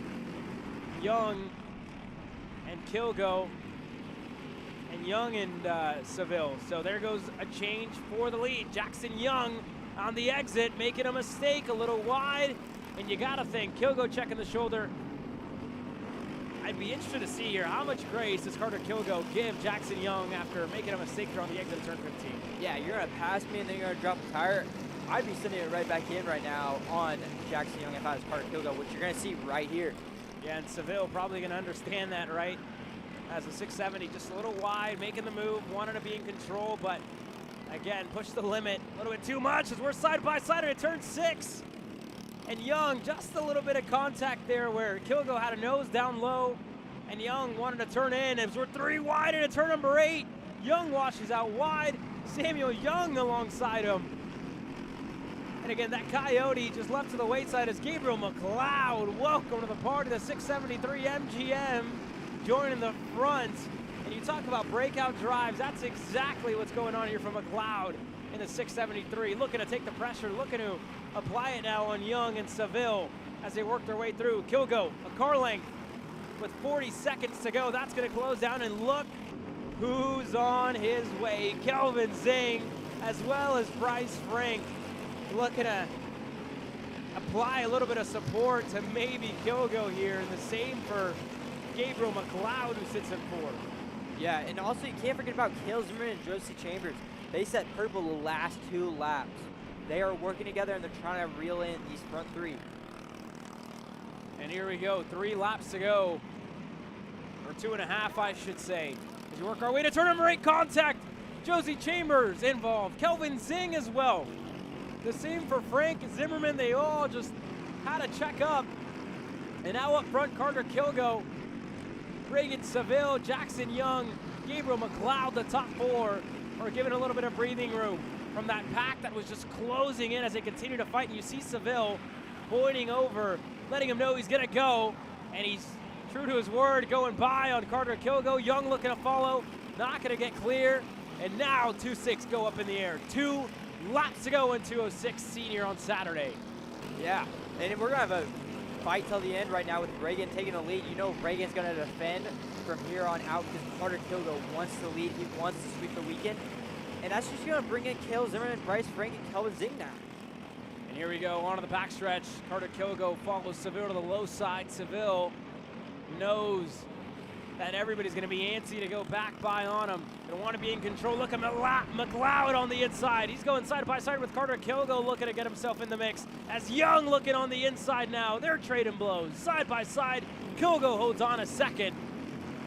Speaker 14: Young and Kilgo, and Young and Seville. So there goes a change for the lead. Jackson Young on the exit, making a mistake, a little wide, and you gotta think, Kilgo checking the shoulder. I'd be interested to see here how much grace does Carter Kilgo give Jackson Young after making a mistake here on the exit of turn 15.
Speaker 3: Yeah, you're gonna pass me and then you're gonna drop a tire. I'd be sending it right back in right now on Jackson Young if I was Carter Kilgo, which you're gonna see right here.
Speaker 14: Yeah, and Seville probably gonna understand that, right? As a 670, just a little wide, making the move, wanted to be in control, but again, push the limit a little bit too much as we're side by side at turn 6. And Young, just a little bit of contact there where Kilgo had a nose down low and Young wanted to turn in as we're 3 wide into turn number 8. Young washes out wide, Samuel Young alongside him. And again, that Coyote just left to the wayside as Gabriel McLeod, welcome to the party, the 673 MGM joining the front. And you talk about breakout drives, that's exactly what's going on here from McLeod in the 673. Looking to take the pressure, looking to apply it now on Young and Seville as they work their way through. Kilgo, a car length with 40 seconds to go. That's going to close down, and look who's on his way. Kelvin Zing, as well as Bryce Frank, looking to apply a little bit of support to maybe Kilgo here. And the same for Gabriel McLeod, who sits in 4th.
Speaker 3: Yeah, and also you can't forget about Cale Zimmerman and Josie Chambers. They set purple the last 2 laps. They are working together and they're trying to reel in these front 3.
Speaker 14: And here we go, 3 laps to go, or 2.5, I should say. As we work our way to turn number 8, contact. Josie Chambers involved, Kelvin Zing as well. The same for Frank Zimmerman. They all just had to check up. And now up front, Carter Kilgo, Reagan Seville, Jackson Young, Gabriel McLeod, the top 4 are given a little bit of breathing room from that pack that was just closing in as they continue to fight. And you see Seville pointing over, letting him know he's gonna go, and he's true to his word, going by on Carter Kilgo. Young looking to follow, not gonna get clear, and now 2.6 go up in the air. 2 laps to go in 2.06 Senior on Saturday.
Speaker 3: Yeah, and we're gonna have a fight till the end right now with Reagan taking the lead. You know Reagan's gonna defend from here on out because Carter Kilgo wants to lead. He wants to sweep the weekend. And that's just gonna bring in Cale Zimmerman, Bryce Frank, and Kelvin Zing now.
Speaker 14: And here we go, onto the backstretch. Carter Kilgo follows Seville to the low side. Seville knows that everybody's going to be antsy to go back by on him. Going to want to be in control. Look at McLeod on the inside. He's going side by side with Carter Kilgo, looking to get himself in the mix. As Young looking on the inside now. They're trading blows. Side by side, Kilgo holds on a second.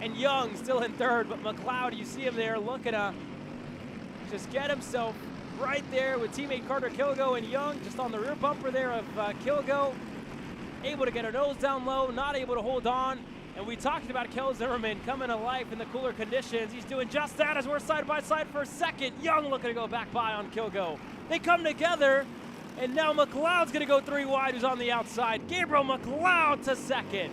Speaker 14: And Young still in 3rd, but McLeod, you see him there looking to just get himself right there with teammate Carter Kilgo, and Young just on the rear bumper there of Kilgo. Able to get her nose down low, not able to hold on. And we talked about Kel Zimmerman coming to life in the cooler conditions. He's doing just that as we're side by side for a second. Young looking to go back by on Kilgo. They come together, and now McLeod's going to go 3 wide, who's on the outside. Gabriel McLeod to 2nd.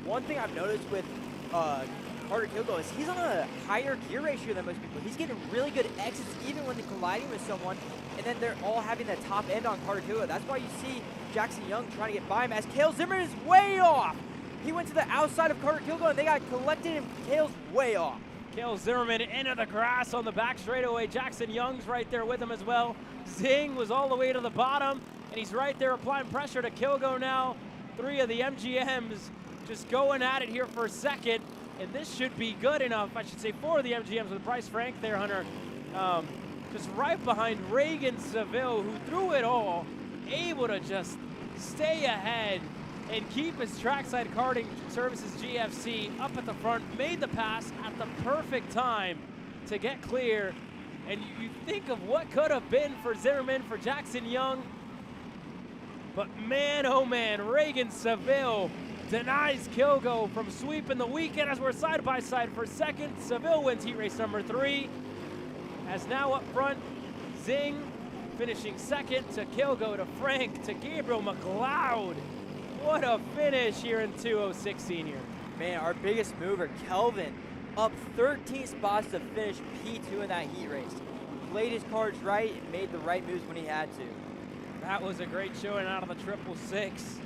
Speaker 3: One thing I've noticed with Carter Kilgo is he's on a higher gear ratio than most people. He's getting really good exits even when they're colliding with someone, and then they're all having the top end on Carter Kilgo. That's why you see Jackson Young trying to get by him as Cale Zimmerman is way off. He went to the outside of Carter Kilgo and they got collected and Cale's way off.
Speaker 14: Cale Zimmerman into the grass on the back straightaway. Jackson Young's right there with him as well. Zing was all the way to the bottom, and he's right there applying pressure to Kilgo now. 3 of the MGMs just going at it here for a second, and this should be good enough. I should say 4 of the MGMs with Bryce Frank there, Hunter. Just right behind Reagan Seville, who threw it all, able to just stay ahead and keep his trackside karting services GFC up at the front, made the pass at the perfect time to get clear And you think of what could have been for Zimmerman, for Jackson Young. But man, oh man, Reagan Seville denies Kilgo from sweeping the weekend as we're side by side for second. Seville wins heat race number 3. As now up front, Zing finishing second to Kilgo to Frank to Gabriel McLeod. What a finish here in 206 Senior.
Speaker 3: Man, our biggest mover, Kelvin, up 13 spots to finish P2 in that heat race. Played his cards right and made the right moves when he had to.
Speaker 14: That was a great showing out of the 666.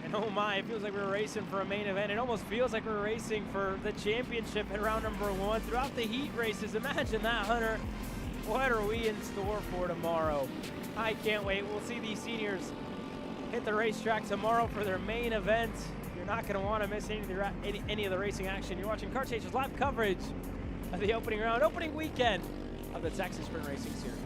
Speaker 14: And oh my, it feels like we were racing for a main event. It almost feels like we were racing for the championship in round number 1 throughout the heat races. Imagine that, Hunter. What are we in store for tomorrow? I can't wait. We'll see these seniors hit the racetrack tomorrow for their main event. You're not going to want to miss any of the racing action. You're watching Kart Chasers live coverage of the opening weekend of the Texas Sprint Racing Series.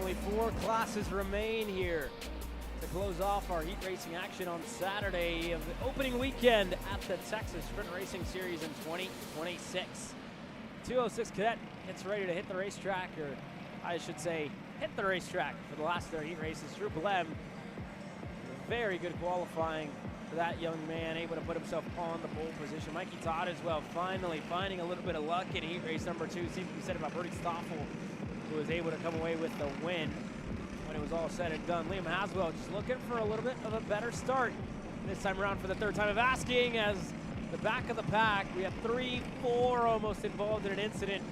Speaker 14: Only 4 classes remain here to close off our heat racing action on Saturday of the opening weekend at the Texas Sprint Racing Series in 2026. 206 Cadet gets ready to hit the racetrack, or I should say hit the racetrack for the last of their heat races. Drew Blem, very good qualifying for that young man, able to put himself on the pole position. Mikey Todd as well, finally finding a little bit of luck in heat race number 2. See what we said about Bertie Stoffel, who was able to come away with the win when it was all said and done. Liam Haswell just looking for a little bit of a better start this time around for the 3rd time of asking, as the back of the pack, we have 3, 4 almost involved in an incident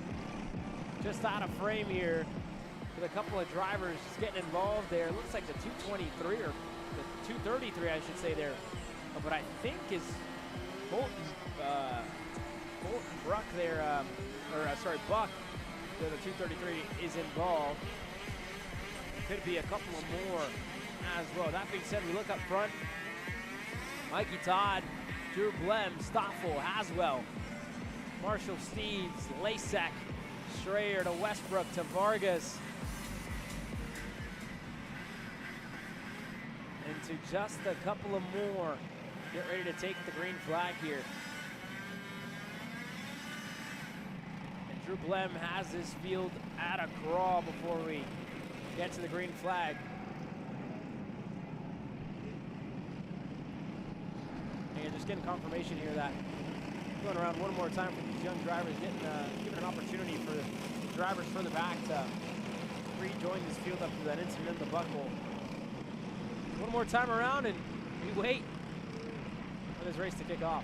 Speaker 14: just out of frame here, with a couple of drivers just getting involved there. It looks like the 223 or the 233, I should say there, but I think is Bolton Buck there, Buck. The 233 is involved. Could be a couple of more as well. That being said, we look up front. Mikey Todd, Drew Blem, Stoffel, Haswell, Marshall Steves, Lasek, Schrayer to Westbrook to Vargas. And to just a couple of more. Get ready to take the green flag here. Drew Blem has this field at a crawl before we get to the green flag. And just getting confirmation here that going around one more time for these young drivers, giving an opportunity for the drivers further back to rejoin this field after that incident in the buckle. One more time around and we wait for this race to kick off.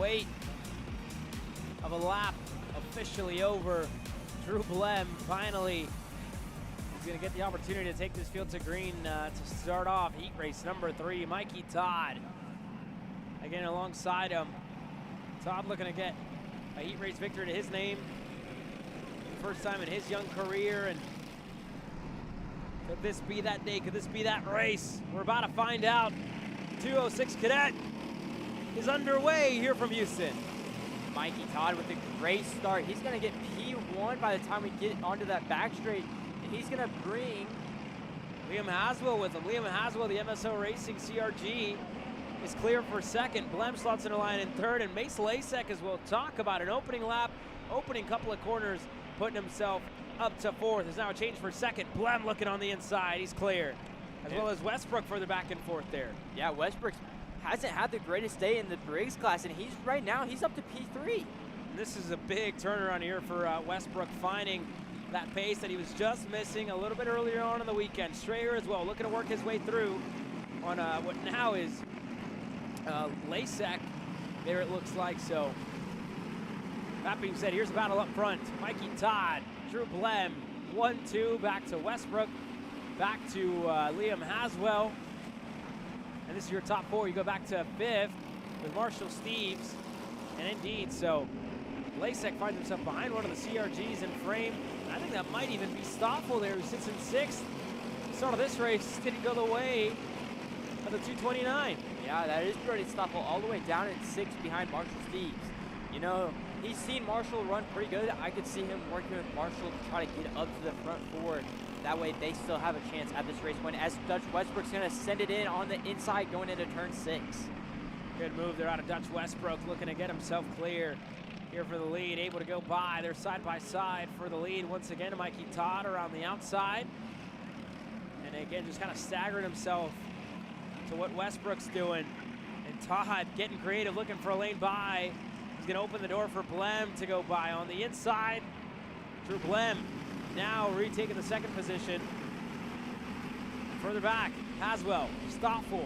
Speaker 14: wait of a lap officially over. Drew Blem finally is going to get the opportunity to take this field to green to start off heat race number 3. Mikey Todd again alongside him. Todd looking to get a heat race victory to his name. First time in his young career, and could this be that day? Could this be that race? We're about to find out. 206 Cadet is underway here from Houston.
Speaker 3: Mikey Todd with a great start. He's going to get P1 by the time we get onto that back straight, and he's going to bring
Speaker 14: Liam Haswell with him. Liam Haswell, the MSO Racing CRG, is clear for second. Blem slots in a line in third, and Mace Lasek, as we'll talk about, an opening lap, opening couple of corners, putting himself up to fourth. There's now a change for second. Blem looking on the inside. He's clear. As well as Westbrook further back and forth there.
Speaker 3: Yeah, Westbrook hasn't had the greatest day in the Briggs class, and he's right now, he's up to P3.
Speaker 14: And this is a big turnaround here for Westbrook, finding that pace that he was just missing a little bit earlier on in the weekend. Strayer as well, looking to work his way through on what now is Lasek there, it looks like. So that being said, here's a battle up front. Mikey Todd, Drew Blem, 1-2, back to Westbrook, back to Liam Haswell. And this is your top 4. You go back to 5th with Marshall Steves. And indeed, so Lasek finds himself behind one of the CRGs in frame. I think that might even be Stoffel there, who sits in 6th. The start of this race didn't go the way of the 229.
Speaker 3: Yeah, that is Brody Stoffel all the way down in 6th behind Marshall Steves. You know, he's seen Marshall run pretty good. I could see him working with Marshall to try to get up to the front 4. That way they still have a chance at this race win, as Dutch Westbrook's going to send it in on the inside going into turn 6.
Speaker 14: Good move there out of Dutch Westbrook, looking to get himself clear here for the lead, able to go by. They're side by side for the lead once again. Mikey Todd around the outside. And again, just kind of staggering himself to what Westbrook's doing. And Todd getting creative, looking for a lane by. He's going to open the door for Blem to go by on the inside. Drew Blem now retaking the second position. Further back, Haswell, Stoffel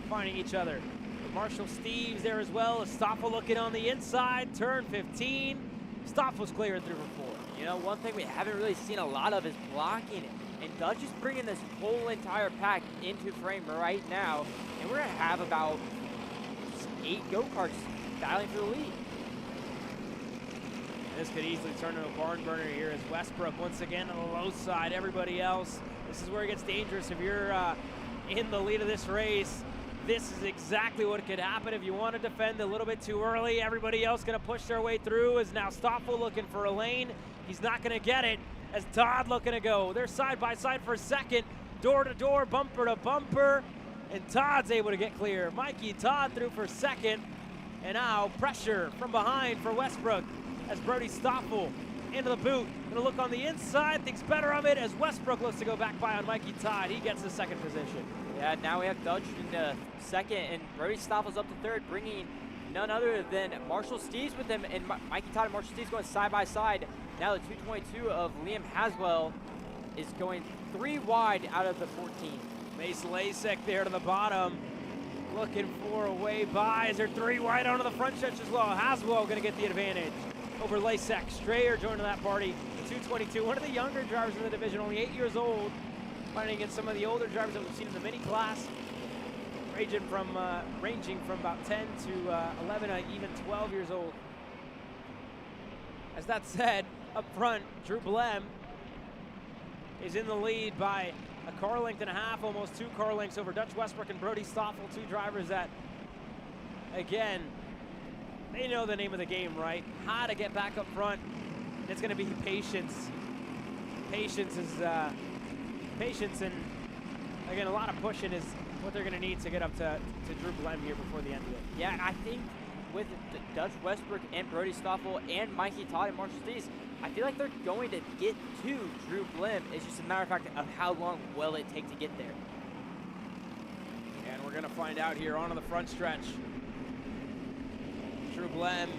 Speaker 14: finding each other. With Marshall Steves there as well. Stoffel looking on the inside, turn 15. Stoffel's clear through for 4.
Speaker 3: You know, one thing we haven't really seen a lot of is blocking it. And Dutch is bringing this whole entire pack into frame right now. And we're going to have about 8 go-karts battling for the lead.
Speaker 14: This could easily turn into a barn burner here as Westbrook once again on the low side. Everybody else, this is where it gets dangerous. If you're in the lead of this race, this is exactly what could happen if you want to defend a little bit too early. Everybody else going to push their way through. Is now Stoffel looking for a lane. He's not going to get it as Todd looking to go. They're side by side for second, door to door, bumper to bumper, and Todd's able to get clear. Mikey Todd through for second, and now pressure from behind for Westbrook as Brody Stoffel into the boot. Gonna look on the inside, thinks better of it as Westbrook looks to go back by on Mikey Todd. He gets the second position.
Speaker 3: Yeah, now we have Dutch in second, and Brody Stoffel's up to third, bringing none other than Marshall Steves with him, and Mikey Todd and Marshall Steves going side by side. Now the 222 of Liam Haswell is going 3 wide out of the 14.
Speaker 14: Mace Lasek there to the bottom, looking for a way by. Is there 3 wide onto the front stretch as well? Haswell gonna get the advantage over Lasek. Strayer joining that party, 222. One of the younger drivers in the division, only 8 years old, fighting against some of the older drivers that we've seen in the mini class, ranging from about 10 to 11, even 12 years old. As that said, up front, Drew Blem is in the lead by a car length and a half, almost 2 car lengths over Dutch Westbrook and Brody Stoffel, 2 drivers that, again, they know the name of the game, right? How to get back up front. And it's going to be patience. Patience and, again, a lot of pushing is what they're going to need to get up to Drew Blem here before the end of it.
Speaker 3: Yeah, I think with Dutch Westbrook and Brody Stoffel and Mikey Todd and Marshall Steves, I feel like they're going to get to Drew Blem. It's just a matter of fact of how long will it take to get there.
Speaker 14: And we're going to find out here onto the front stretch. Drew Blem,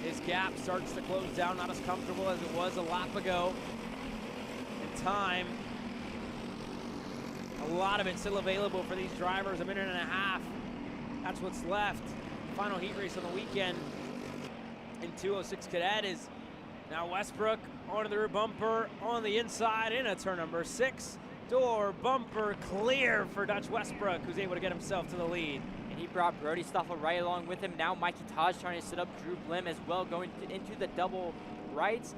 Speaker 14: his gap starts to close down, not as comfortable as it was a lap ago. And time, a lot of it still available for these drivers, 1.5 minutes. That's what's left. final heat race of the weekend in 206 Cadet is now Westbrook onto the rear bumper on the inside into turn number 6. Door bumper clear for Dutch Westbrook, who's able to get himself to the lead.
Speaker 3: And he brought Brody Stoffel right along with him. Now Mikey Taj trying to set up Drew Blim as well, going into the double rights.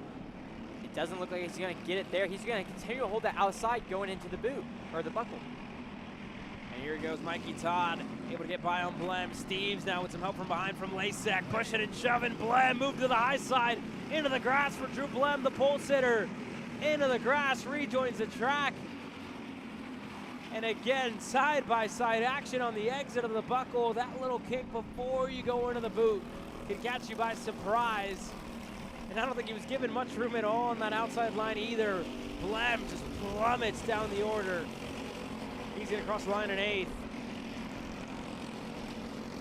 Speaker 3: It doesn't look like he's going to get it there. He's going to continue to hold that outside going into the boot, or the buckle.
Speaker 14: And here goes Mikey Todd, able to get by on Blem. Steves now with some help from behind from Lasek, pushing and shoving. Blem moved to the high side, into the grass for Drew Blem, the pole sitter. Into the grass, rejoins the track. And again, side-by-side action on the exit of the buckle. That little kick before you go into the boot can catch you by surprise. And I don't think he was given much room at all on that outside line either. Blem just plummets down the order. He's going to cross the line in 8th.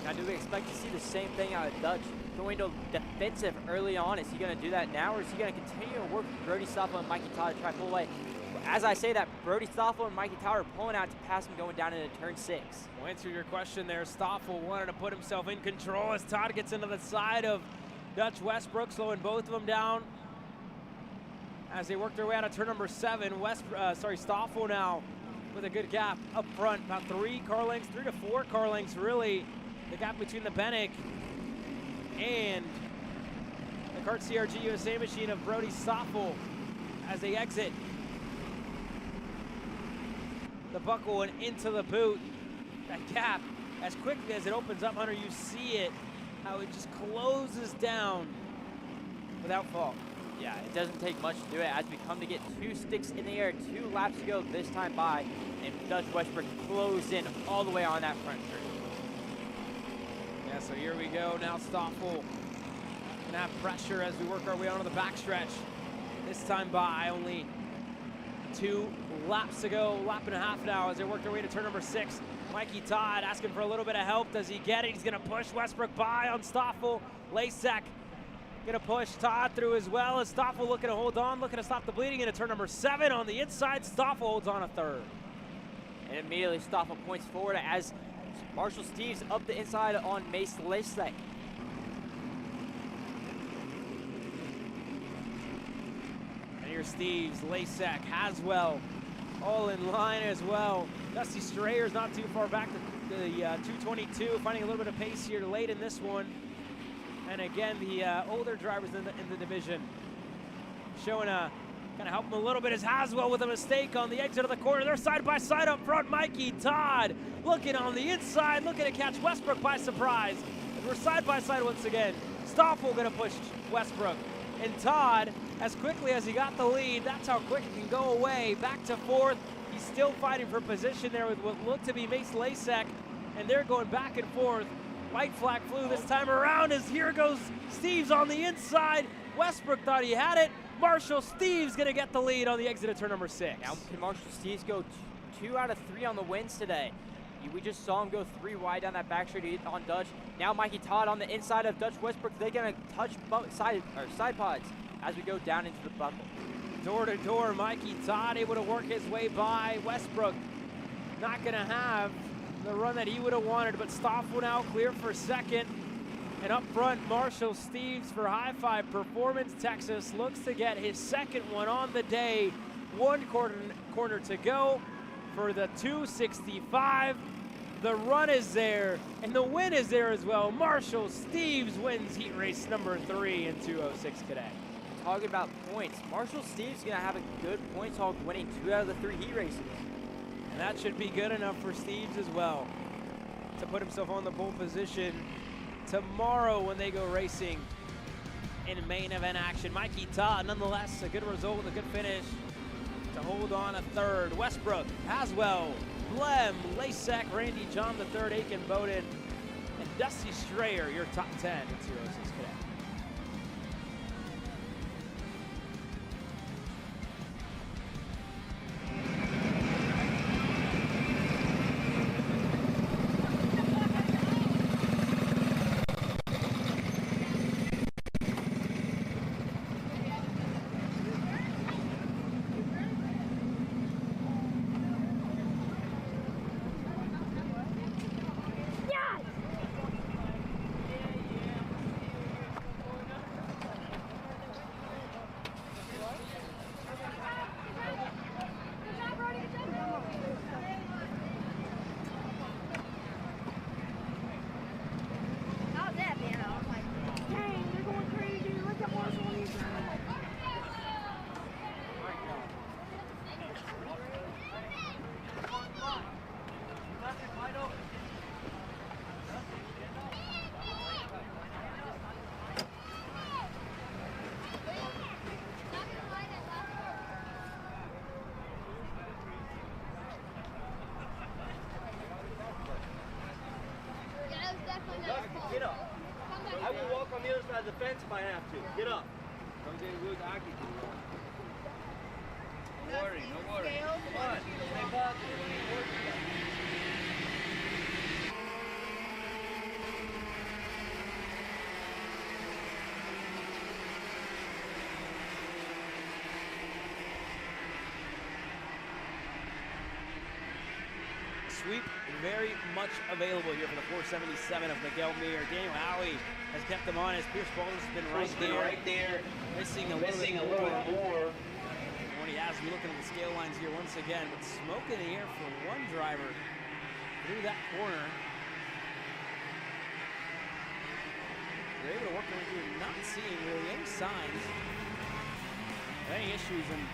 Speaker 3: Now, do we expect to see the same thing out of Dutch? Going to defensive early on. Is he going to do that now, or is he going to continue to work with Brody Stoffel and Mikey Todd to try to pull away? As I say that, Brody Stoffel and Mikey Todd are pulling out to pass him going down into turn 6.
Speaker 14: Well, answer your question there. Stoffel wanted to put himself in control as Todd gets into the side of Dutch Westbrook, slowing both of them down as they work their way out of turn number 7. Stoffel now with a good gap up front, about 3 to 4 car lengths really, the gap between the Bennick and the Kart CRG USA machine of Brody Stoffel as they exit the buckle and into the boot. That gap, as quickly as it opens up, Hunter, you see it, how it just closes down without fault.
Speaker 3: Yeah, it doesn't take much to do it as we come to get 2 sticks in the air, 2 laps to go this time by, and Dutch Westbrook closed in all the way on that front turn.
Speaker 14: Yeah, so here we go. Now Stoffel gonna have pressure as we work our way onto the backstretch. This time by only 2 laps to go, lap and a half now as they work their way to turn number 6. Mikey Todd asking for a little bit of help. Does he get it? He's gonna push Westbrook by on Stoffel. Lasek gonna push Todd through as well as Stoffel looking to hold on, looking to stop the bleeding into turn number 7 on the inside. Stoffel holds on a 3rd.
Speaker 3: And immediately Stoffel points forward as Marshall Steves up the inside on Mace Lasek.
Speaker 14: And here's Steves, Lasek, Haswell, all in line as well. Dusty Strayer's not too far back to the 222, finding a little bit of pace here late in this one. And again, the older drivers in the division showing kind of help him a little bit as Haswell with a mistake on the exit of the corner. They're side by side up front. Mikey Todd looking on the inside, looking to catch Westbrook by surprise. And we're side by side once again. Stoffel gonna push Westbrook. And Todd, as quickly as he got the lead, that's how quick it can go away. Back to 4th. He's still fighting for position there with what looked to be Mace Lasek, and they're going back and forth. White flag flew this time around as here goes Steves on the inside. Westbrook thought he had it. Marshall Steves gonna get the lead on the exit of turn number 6.
Speaker 3: Now can Marshall Steves go 2 out of 3 on the wins today? We just saw him go 3 wide down that backstretch on Dutch. Now Mikey Todd on the inside of Dutch Westbrook. They're gonna touch side pods as we go down into the buckle.
Speaker 14: Door to door, Mikey Todd able to work his way by. Westbrook not gonna have the run that he would have wanted, but Stoffel now clear for 2nd. And up front, Marshall Steves for High Five Performance Texas looks to get his 2nd one on the day. 1 corner to go for the 265. The run is there, and the win is there as well. Marshall Steves wins heat race number 3 in 206 Cadet.
Speaker 3: Talking about points, Marshall Steves gonna have a good points haul, winning 2 out of the 3 heat races.
Speaker 14: And that should be good enough for Steves as well to put himself on the pole position tomorrow when they go racing in main event action. Mikey Todd, nonetheless, a good result with a good finish to hold on a 3rd. Westbrook, Haswell, Blem, Lasek, Randy John the 3rd, Aiken Bowden, and Dusty Strayer, your top 10 in 206 Cadet.
Speaker 22: the fence if I have to. Get up.
Speaker 12: Don't worry, no worry. Come on, stay positive.
Speaker 14: Sweep very much available here for the 477 of Miguel Mir. Daniel Howie has kept them on as Pierce Baldwin has been right there, missing a little bit more. When he has to be looking at the scale lines here once again, but smoke in the air for one driver through that corner. They're able to work their way through, not seeing really any signs of any issues, and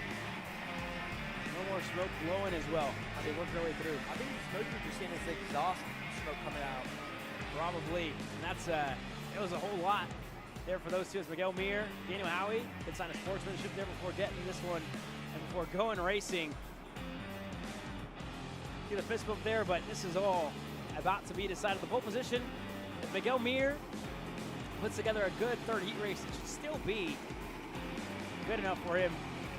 Speaker 14: no more smoke blowing as well. They work their way through.
Speaker 3: I think the smoke you're just seeing is the exhaust smoke coming out.
Speaker 14: Probably, and that's it was a whole lot there for those two. As Miguel Mir, Daniel Howie, good sign of sportsmanship there before getting this one and before going racing. See the fist bump there, but this is all about to be decided. The pole position, if Miguel Mir puts together a good third heat race, it should still be good enough for him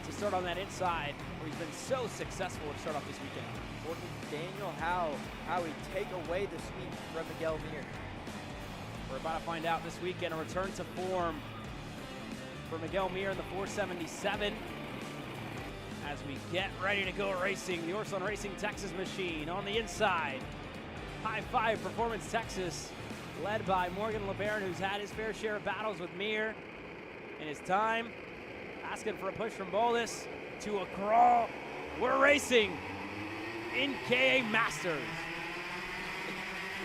Speaker 14: to start on that inside, where he's been so successful to start off this weekend.
Speaker 3: Or can Daniel Howie take away the sweep from Miguel Mir?
Speaker 14: We're about to find out this weekend. A return to form for Miguel Mir in the 477 as we get ready to go racing. The Orson Racing Texas machine on the inside. High Five Performance Texas, led by Morgan LeBaron, who's had his fair share of battles with Mir in his time. Asking for a push from Baldus to a crawl. We're racing in KA Masters.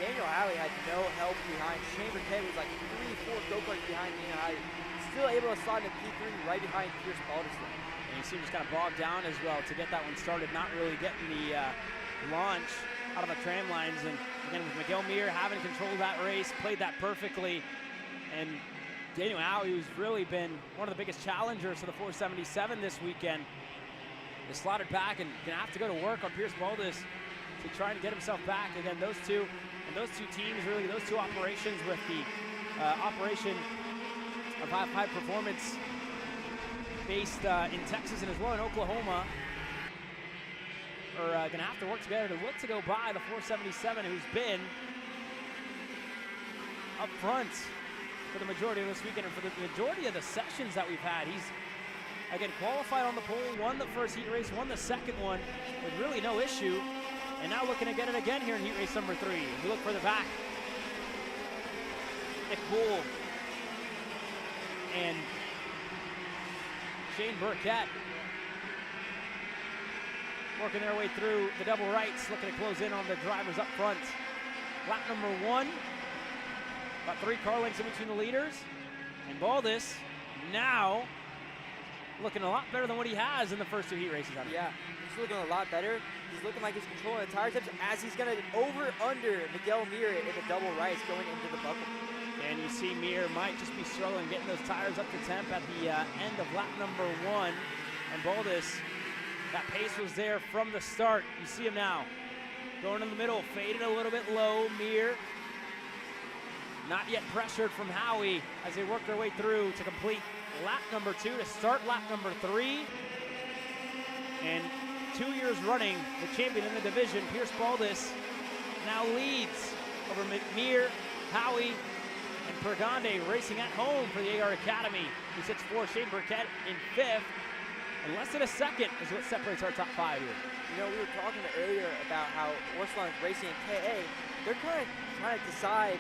Speaker 3: Daniel Howie had no help behind. Shane Burkett was like 3-4 go-karts behind Daniel Howie. Still able to slide in P3 right behind Pierce Baldus.
Speaker 14: And you see him just kind of bogged down as well to get that one started, not really getting the launch out of the tram lines. And again, with Miguel Mir having control of that race, played that perfectly. And Daniel Howie, who's really been one of the biggest challengers to the 477 this weekend, is slotted back and gonna have to go to work on Pierce Baldus to try to get himself back. Again, those two teams, really those two operations, with the operation of high performance based in Texas and as well in Oklahoma, are gonna have to work together to look to go by the 477, who's been up front for the majority of this weekend and for the majority of the sessions that we've had. He's, again, qualified on the pole, won the first heat race, won the second one with really no issue, and now looking to get it again here in heat race number 3. If you look further back, Nick Poole and Shane Burkett working their way through the double rights, looking to close in on the drivers up front. Lap number 1. About 3 car lengths in between the leaders. And Baldus now looking a lot better than what he has in the first 2 heat races.
Speaker 3: Yeah, he's looking a lot better. He's looking like he's controlling the tire tips as he's going to under Miguel Mir in the double rights going into the buckle.
Speaker 14: And you see Mir might just be struggling getting those tires up to temp at the end of lap number 1. And Baldus, that pace was there from the start. You see him now going in the middle, faded a little bit low. Mir not yet pressured from Howie as they work their way through to complete lap number 2 to start lap number 3. And 2 years running, the champion in the division, Pierce Baldus, now leads over Mir, Howie, and Pergande racing at home for the AR Academy, who sits 4th. Shane Burkett in 5th. And less than a second is what separates our top 5 here.
Speaker 3: You know, we were talking earlier about how Orson Racing and KA, they're kind of trying to decide,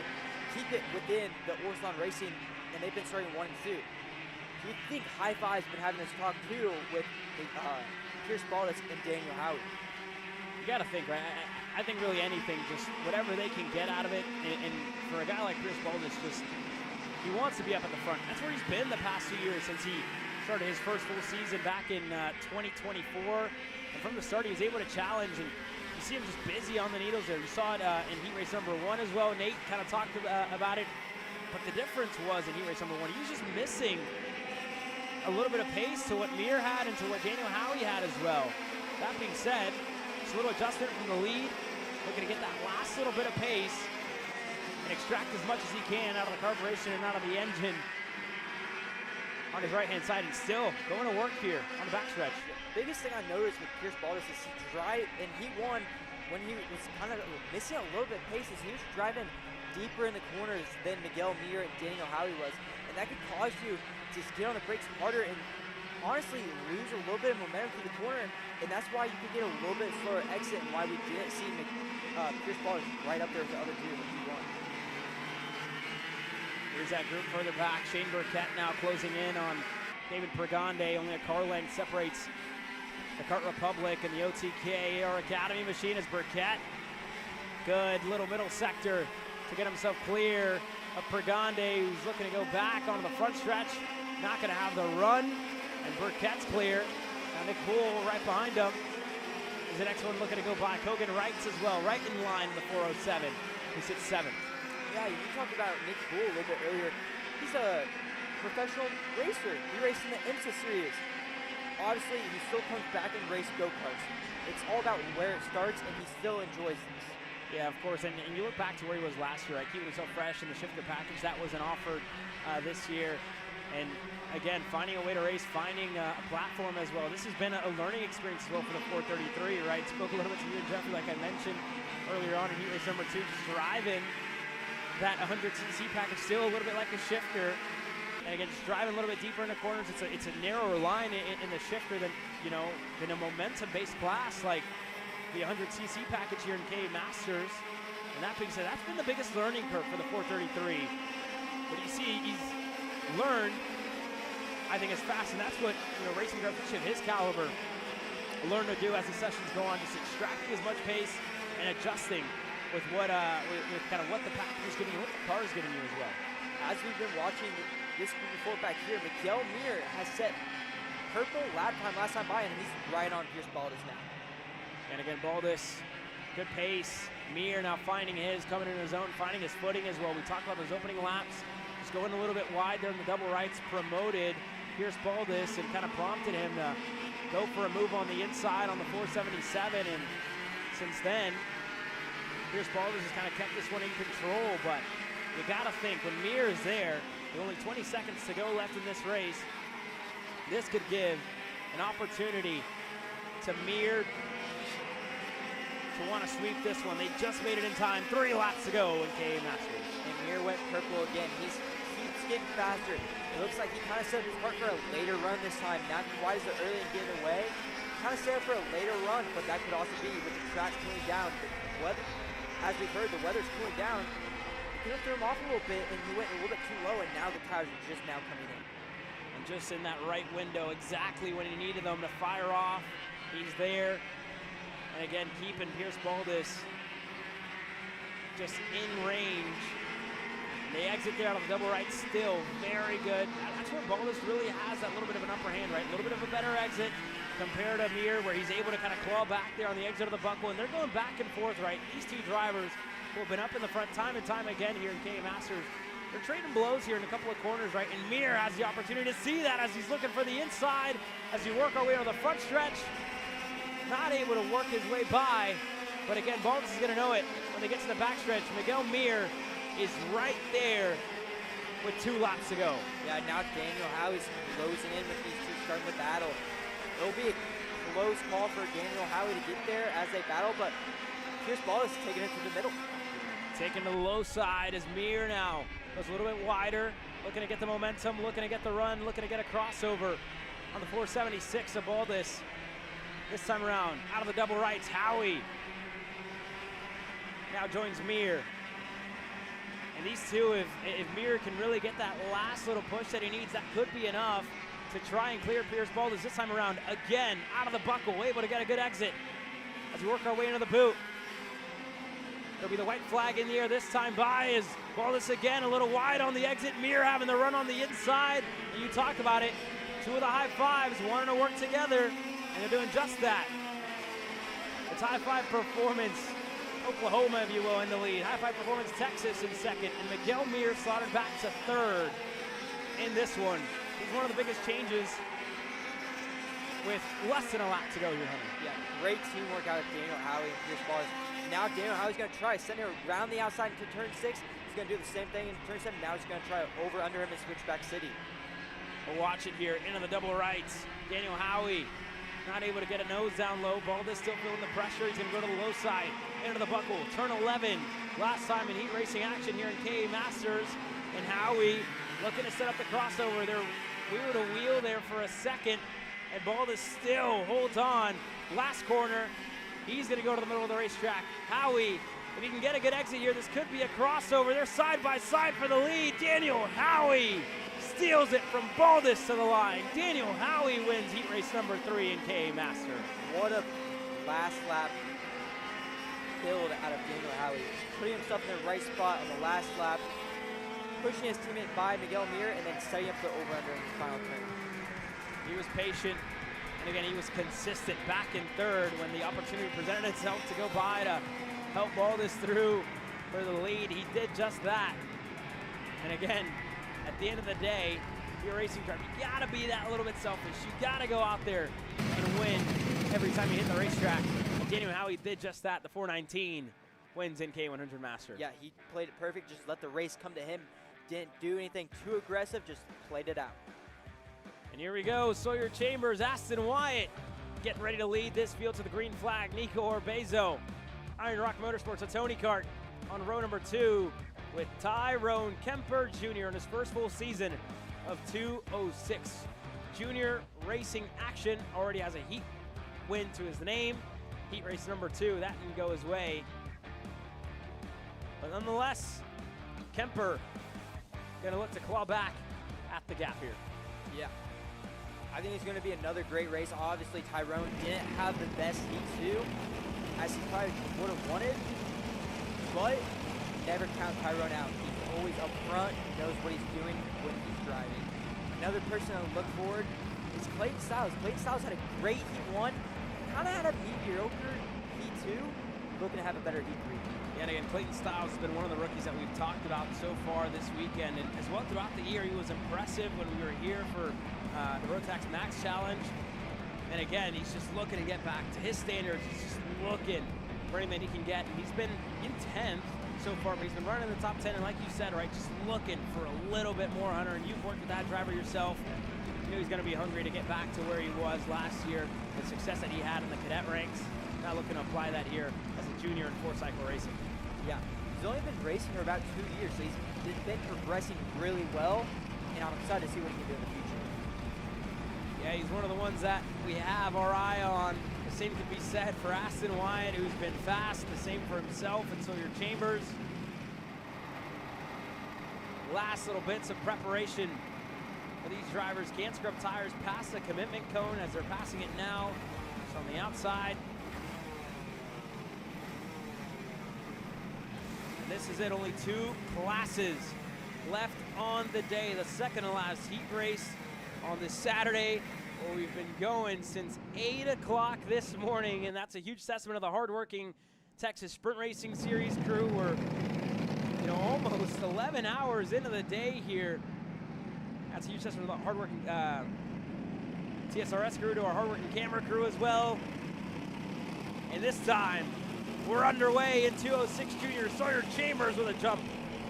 Speaker 3: keep it within the Orson Racing, and they've been starting 1 and 2. Do you think High Five's been having this talk too with Pierce Baldus and Daniel Howie?
Speaker 14: You got to think, right? I think really anything, just whatever they can get out of it. And for a guy like Pierce Baldus, just he wants to be up at the front. That's where he's been the past 2 years since he started his first full season back in 2024. And from the start, he was able to challenge, and you see him just busy on the needles there. You saw it in heat race number 1 as well. Nate kind of talked about it. But the difference was in heat race number 1, he was just missing a little bit of pace to what Mir had and to what Daniel Howie had as well. That being said, just a little adjustment from the lead, looking to get that last little bit of pace and extract as much as he can out of the carburation and out of the engine on his right-hand side and still going to work here on the backstretch.
Speaker 3: Biggest thing I noticed with Pierce Baldus is he won when he was kind of missing a little bit of pace. He was driving deeper in the corners than Miguel Mir and Daniel Howie was, and that could cause you to get on the brakes harder and honestly lose a little bit of momentum through the corner, and that's why you could get a little bit slower exit and why we didn't see Pierce Baldus right up there with the other two in Q1.
Speaker 14: Here's that group further back. Shane Burkett now closing in on David Pregande. Only a car length separates the Kart Republic and the OTKR Academy machine as Burkett. Good little middle sector to get himself clear of Pregande, who's looking to go back onto the front stretch. Not going to have the run, and Burkett's clear. Now Nick Poole right behind him is the next one looking to go by. Kogan Wrights as well, right in line in the 407. He sits 7th.
Speaker 3: Yeah, you talked about Nick Poole a little bit earlier. He's a professional racer. He raced in the IMSA series. Obviously, he still comes back and races go-karts. It's all about where it starts, and he still enjoys this.
Speaker 14: Yeah, of course, and you look back to where he was last year, right? Keeping himself fresh in the shifter package that wasn't offered this year. And again, finding a way to race, finding a platform as well. This has been a learning experience as well for the 433, right? Spoke a little bit to you and Jeffrey, like I mentioned earlier on in heat race number 2, just driving that 100cc package still a little bit like a shifter, and again just driving a little bit deeper in the corners. It's a narrower line in the shifter than than a momentum-based class like the 100cc package here in KA Masters. And that being said, that's been the biggest learning curve for the 433. But you see, he's learned, I think, as fast, and that's what racing drivers of his caliber learn to do as the sessions go on, just extracting as much pace and adjusting with what with kind of what the package is giving you, what the car is giving you as well.
Speaker 3: As we've been watching this group before back here, Miguel Mir has set purple lap time last time by, and he's right on Pierce Baldus now.
Speaker 14: And again, Baldus, good pace. Mir now finding his, coming into his own, finding his footing as well. We talked about those opening laps, just going a little bit wide there in the double rights, promoted Pierce Baldus and kind of prompted him to go for a move on the inside on the 477, and since then, Pierce Baldus has kind of kept this one in control, but you gotta think when Mir is there, with only 20 seconds to go left in this race, this could give an opportunity to Mir to want to sweep this one. They just made it in time, 3 laps to go in KA Masters.
Speaker 3: And Mir went purple again. He keeps getting faster. It looks like he kind of set his part for a later run this time, not quite as early and getting away. Kind of set it for a later run, but that could also be with the track cooling down. The weather, as we've heard, the weather's cooling down. It could have threw him off a little bit, and he went a little bit too low, and now the tires are just now coming in.
Speaker 14: And just in that right window, exactly when he needed them to fire off, he's there. And again, keeping Pierce Baldus just in range. They exit there out of the double right, still very good. That's where Baldus really has that little bit of an upper hand, right? A little bit of a better exit compared to Mir, where he's able to kind of claw back there on the exit of the buckle, and they're going back and forth, right? These two drivers who have been up in the front time and time again here in KA Masters, they're trading blows here in a couple of corners, right? And Mir has the opportunity to see that as he's looking for the inside, as we work our way on the front stretch. Not able to work his way by, but again, Baldus is gonna know it when they get to the backstretch. Miguel Mir is right there with 2 laps to go.
Speaker 3: Yeah, now Daniel Howie's closing in with these two starting the battle. It'll be a close call for Daniel Howie to get there as they battle, but Pierce Baldus is taking it to the middle.
Speaker 14: Taking the low side as Mir now goes a little bit wider, looking to get the momentum, looking to get the run, looking to get a crossover on the 476 of Baldus. This time around, out of the double rights, Howie now joins Mir. And these two, if Mir can really get that last little push that he needs, that could be enough to try and clear Pierce Baldus this time around. Again, out of the buckle, able to get a good exit as we work our way into the boot. There'll be the white flag in the air this time by as Baldus again a little wide on the exit. Mir having the run on the inside. And you talk about it, 2 of the high fives wanting to work together, and they're doing just that. It's High Five Performance Oklahoma, if you will, in the lead. High Five Performance Texas in second, and Miguel Mir slotted back to 3rd in this one. He's one of the biggest changes with less than a lap to go here, honey.
Speaker 3: Yeah, great teamwork out of Daniel Howie and Pierce Baldus. Now Daniel Howie's going to try sending it around the outside into turn 6. He's going to do the same thing in turn 7. Now he's going to try over under him in Switchback City.
Speaker 14: We'll watch it here into the double rights. Daniel Howie not able to get a nose down low. Baldas still feeling the pressure. He's going to go to the low side, into the buckle, turn 11. Last time in heat racing action here in KA Masters. And Howie looking to set up the crossover. They're wheel to wheel there for a second. And Baldas still holds on. Last corner. He's going to go to the middle of the racetrack. Howie, if he can get a good exit here, this could be a crossover. They're side by side for the lead. Daniel Howie steals it from Baldas to the line. Daniel Howie wins heat race number 3 in KA Masters.
Speaker 3: What a last lap build out of Daniel Howie. Putting himself in the right spot on the last lap, pushing his teammate by Miguel Mir, and then setting up the over-under in the final turn.
Speaker 14: He was patient, and again, he was consistent back in third when the opportunity presented itself to go by to help Baldas through for the lead. He did just that. And again, at the end of the day, if you're a racing driver, you gotta be that little bit selfish. You gotta go out there and win every time you hit the racetrack. And Daniel Howie did just that. The 419 wins in KA100 Masters.
Speaker 3: Yeah, he played it perfect. Just let the race come to him. Didn't do anything too aggressive, just played it out.
Speaker 14: And here we go, Sawyer Chambers, Aston Wyatt getting ready to lead this field to the green flag. Nico Orbezo, Iron Rock Motorsports, a Tony Kart on row number 2 with Tyrone Kemper Jr. in his first full season of 206. Junior racing action, already has a heat win to his name. Heat race number 2, that didn't go his way. But nonetheless, Kemper gonna look to claw back at the gap here.
Speaker 3: Yeah. I think it's going to be another great race. Obviously, Tyrone didn't have the best heat 2, as he probably would have wanted, but never count Tyrone out. He's always up front, knows what he's doing when he's driving. Another person I look forward is Clayton Styles. Clayton Styles had a great heat 1, kind of had a mediocre heat 2, looking to have a better heat 3.
Speaker 14: And again, Clayton Styles has been one of the rookies that we've talked about so far this weekend, and as well throughout the year. He was impressive when we were here for the Rotax Max Challenge. And again, he's just looking to get back to his standards. He's just looking for anything he can get. And he's been in 10th so far, but he's been running in the top 10. And like you said, right, just looking for a little bit more, Hunter. And you've worked with that driver yourself. You know he's going to be hungry to get back to where he was last year, the success that he had in the cadet ranks. Now looking to apply that here as a junior in 4-cycle racing.
Speaker 3: Yeah, he's only been racing for about 2 years, so he's been progressing really well, and I'm excited to see what he can do in the future.
Speaker 14: Yeah, he's one of the ones that we have our eye on. The same can be said for Aston Wyatt, who's been fast. The same for himself and Sawyer Chambers. Last little bits of preparation for these drivers. Can't scrub tires past the commitment cone as they're passing it now. It's on the outside. And this is it, only 2 classes left on the day. The second to last heat race on this Saturday, where we've been going since 8 o'clock this morning, and that's a huge testament of the hardworking Texas Sprint Racing Series crew. We're, you know, almost 11 hours into the day here. That's a huge testament of the hardworking TSRS crew, to our hardworking camera crew as well. And this time, we're underway in 206 Jr. Sawyer Chambers with a jump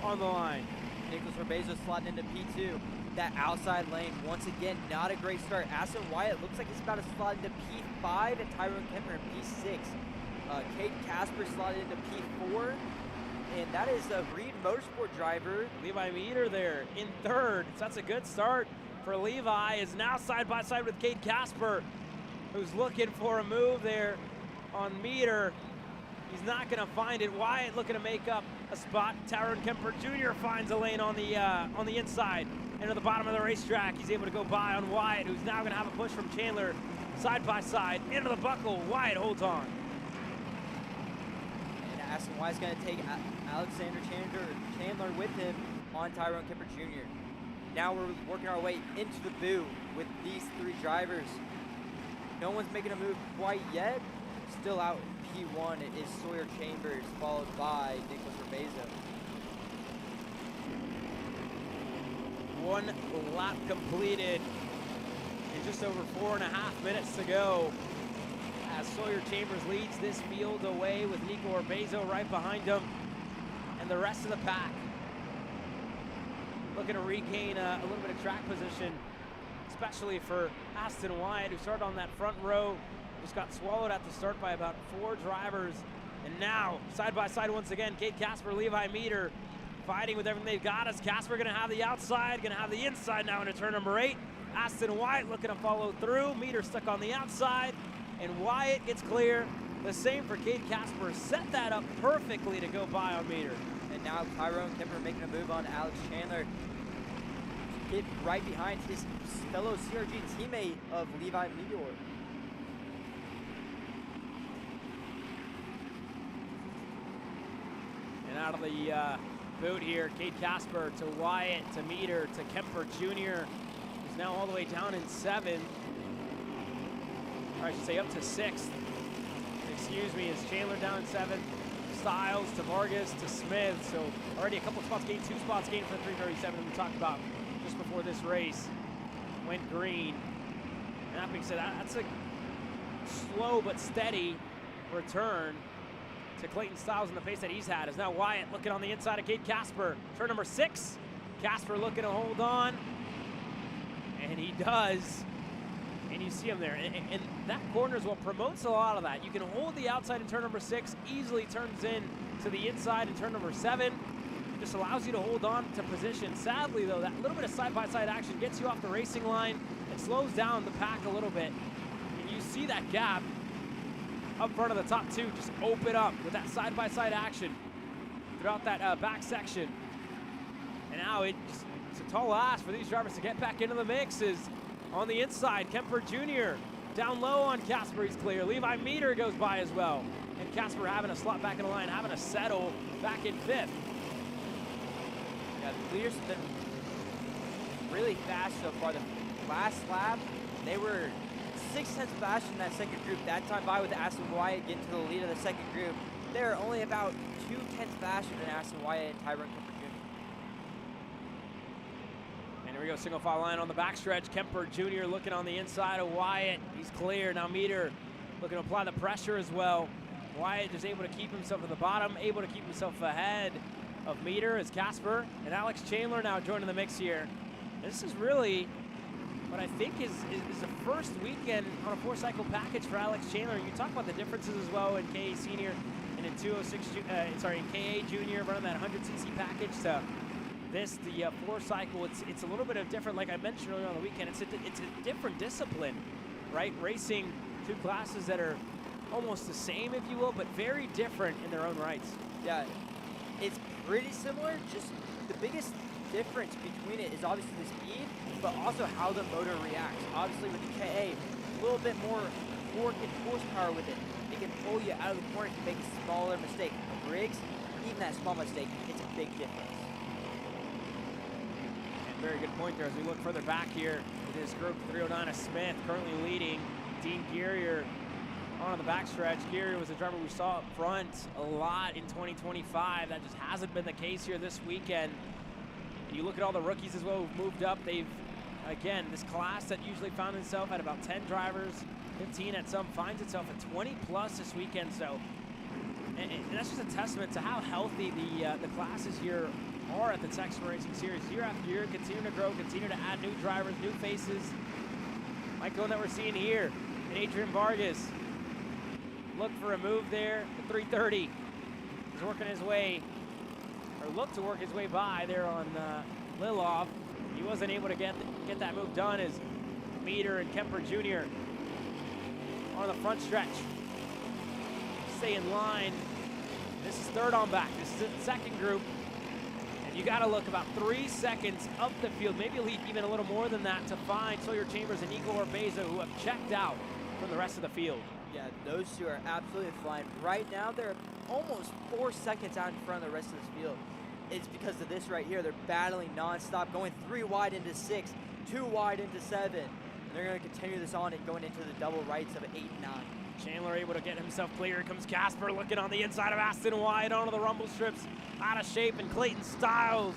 Speaker 14: on the line.
Speaker 3: Nicholas Orbezo slotting into P2. That outside lane, once again, not a great start. Aston Wyatt looks like he's about to slot into P5, and Tyrone Kemper in P6. Cade Casper slotted into P4, and that is a Reed Motorsport driver.
Speaker 14: Levi Meter there in 3rd. So that's a good start for Levi. Is now side by side with Cade Casper, who's looking for a move there on Meter. He's not going to find it. Wyatt looking to make up a spot. Tyrone Kemper Jr. finds a lane on the inside. Into the bottom of the racetrack. He's able to go by on Wyatt, who's now going to have a push from Chandler side by side. Into the buckle. Wyatt holds on.
Speaker 3: And Aston Wyatt's going to take Alexander Chandler with him on Tyrone Kemper Jr. Now we're working our way into the boo with these 3 drivers. No one's making a move quite yet. Still out in P1 is Sawyer Chambers, followed by Nicholas Orbezo.
Speaker 14: 1 lap completed in just over 4.5 minutes to go, as Sawyer Chambers leads this field away with Nico Orbezo right behind him, and the rest of the pack looking to regain a little bit of track position especially for Aston Wyatt, who started on that front row, just got swallowed at the start by about 4 drivers. And now, side by side once again, Kate Casper, Levi Meter, fighting with everything they've got. As Casper gonna have the outside, gonna have the inside now into turn number 8. Aston Wyatt looking to follow through. Meter stuck on the outside, and Wyatt gets clear. The same for Kate Casper. Set that up perfectly to go by on Meter.
Speaker 3: And now Tyrone Kemper making a move on Alex Chandler. Get right behind his fellow CRG teammate of Levi Meteor.
Speaker 14: And out of the boot here, Kate Casper to Wyatt, to Meter, to Kemper Jr. He's now all the way down in 7th. Or I should say up to 6th. Excuse me, is Chandler down in 7th. Styles to Vargas to Smith. So already a couple spots gained, 2 spots gained for the 337 that we talked about just before this race. Went green. And that being said, that's a slow but steady return to Clayton Styles and the pace that he's had. Is now Wyatt looking on the inside of Kate Casper. Turn number 6. Casper looking to hold on. And he does. And you see him there. And that corner is what promotes a lot of that. You can hold the outside in turn number 6, easily turns in to the inside in turn number 7. Just allows you to hold on to position. Sadly, though, that little bit of side-by-side action gets you off the racing line. It slows down the pack a little bit. And you see that gap up front of the top 2 just open up with that side-by-side action throughout that back section. And now it's a tall ask for these drivers to get back into the mix. Is on the inside, Kemper Jr. down low on Casper, he's clear. Levi Meter goes by as well. And Casper having a slot back in the line, having a settle back in 5th.
Speaker 3: Yeah, the leaders have been really fast so far. The last lap, they were 6/10 faster in that second group. That time by with Aston Wyatt getting to the lead of the second group. They're only about 2/10 faster than Aston Wyatt and Tyrone Kemper Jr.
Speaker 14: And here we go, single file line on the backstretch. Kemper Jr. looking on the inside of Wyatt. He's clear. Now Meter looking to apply the pressure as well. Wyatt is able to keep himself at the bottom, able to keep himself ahead of Meter as Casper. And Alex Chandler now joining the mix here. This is really what I think is the first weekend on a 4-cycle package for Alex Chandler. You talk about the differences as well in KA Senior and in 206, in KA Junior running that 100cc package to this, the 4-cycle. It's a little bit of different, like I mentioned earlier on the weekend. It's a different discipline, right? Racing 2 classes that are almost the same, if you will, but very different in their own rights.
Speaker 3: Yeah, it's pretty similar. Just the biggest difference between it is obviously the speed, but also how the motor reacts. Obviously with the KA, a little bit more torque and horsepower with it. It can pull you out of the corner to make a smaller mistake. The Briggs, even that small mistake, it's a big difference.
Speaker 14: And very good point there as we look further back here with this group. 309 of Smith currently leading. Dean Gearier on the backstretch. Gearier was a driver we saw up front a lot in 2025. That just hasn't been the case here this weekend. You look at all the rookies as well who've moved up. They've, again, this class that usually found itself at about 10 drivers, 15 at some, finds itself at 20 plus this weekend. So, and that's just a testament to how healthy the classes here are at the Texas Racing Series. Year after year, continue to grow, continue to add new drivers, new faces. Like the one that we're seeing here, and Adrian Vargas. Look for a move there, the 330. He's working his way, or looked to work his way by there on Liloff. He wasn't able to get that move done as Meter and Kemper Jr. on the front stretch. Stay in line. This is 3rd on back. This is the second group. And you got to look about 3 seconds up the field, maybe even a little more than that, to find Sawyer Chambers and Nico Orbezo, who have checked out from the rest of the field.
Speaker 3: Yeah, those 2 are absolutely flying. Right now, they're almost 4 seconds out in front of the rest of this field. It's because of this right here. They're battling nonstop, going 3 wide into 6, 2 wide into 7. And they're going to continue this on and going into the double rights of 8 and 9.
Speaker 14: Chandler able to get himself clear. Here comes Casper looking on the inside of Aston Wyatt onto the rumble strips. Out of shape, and Clayton Styles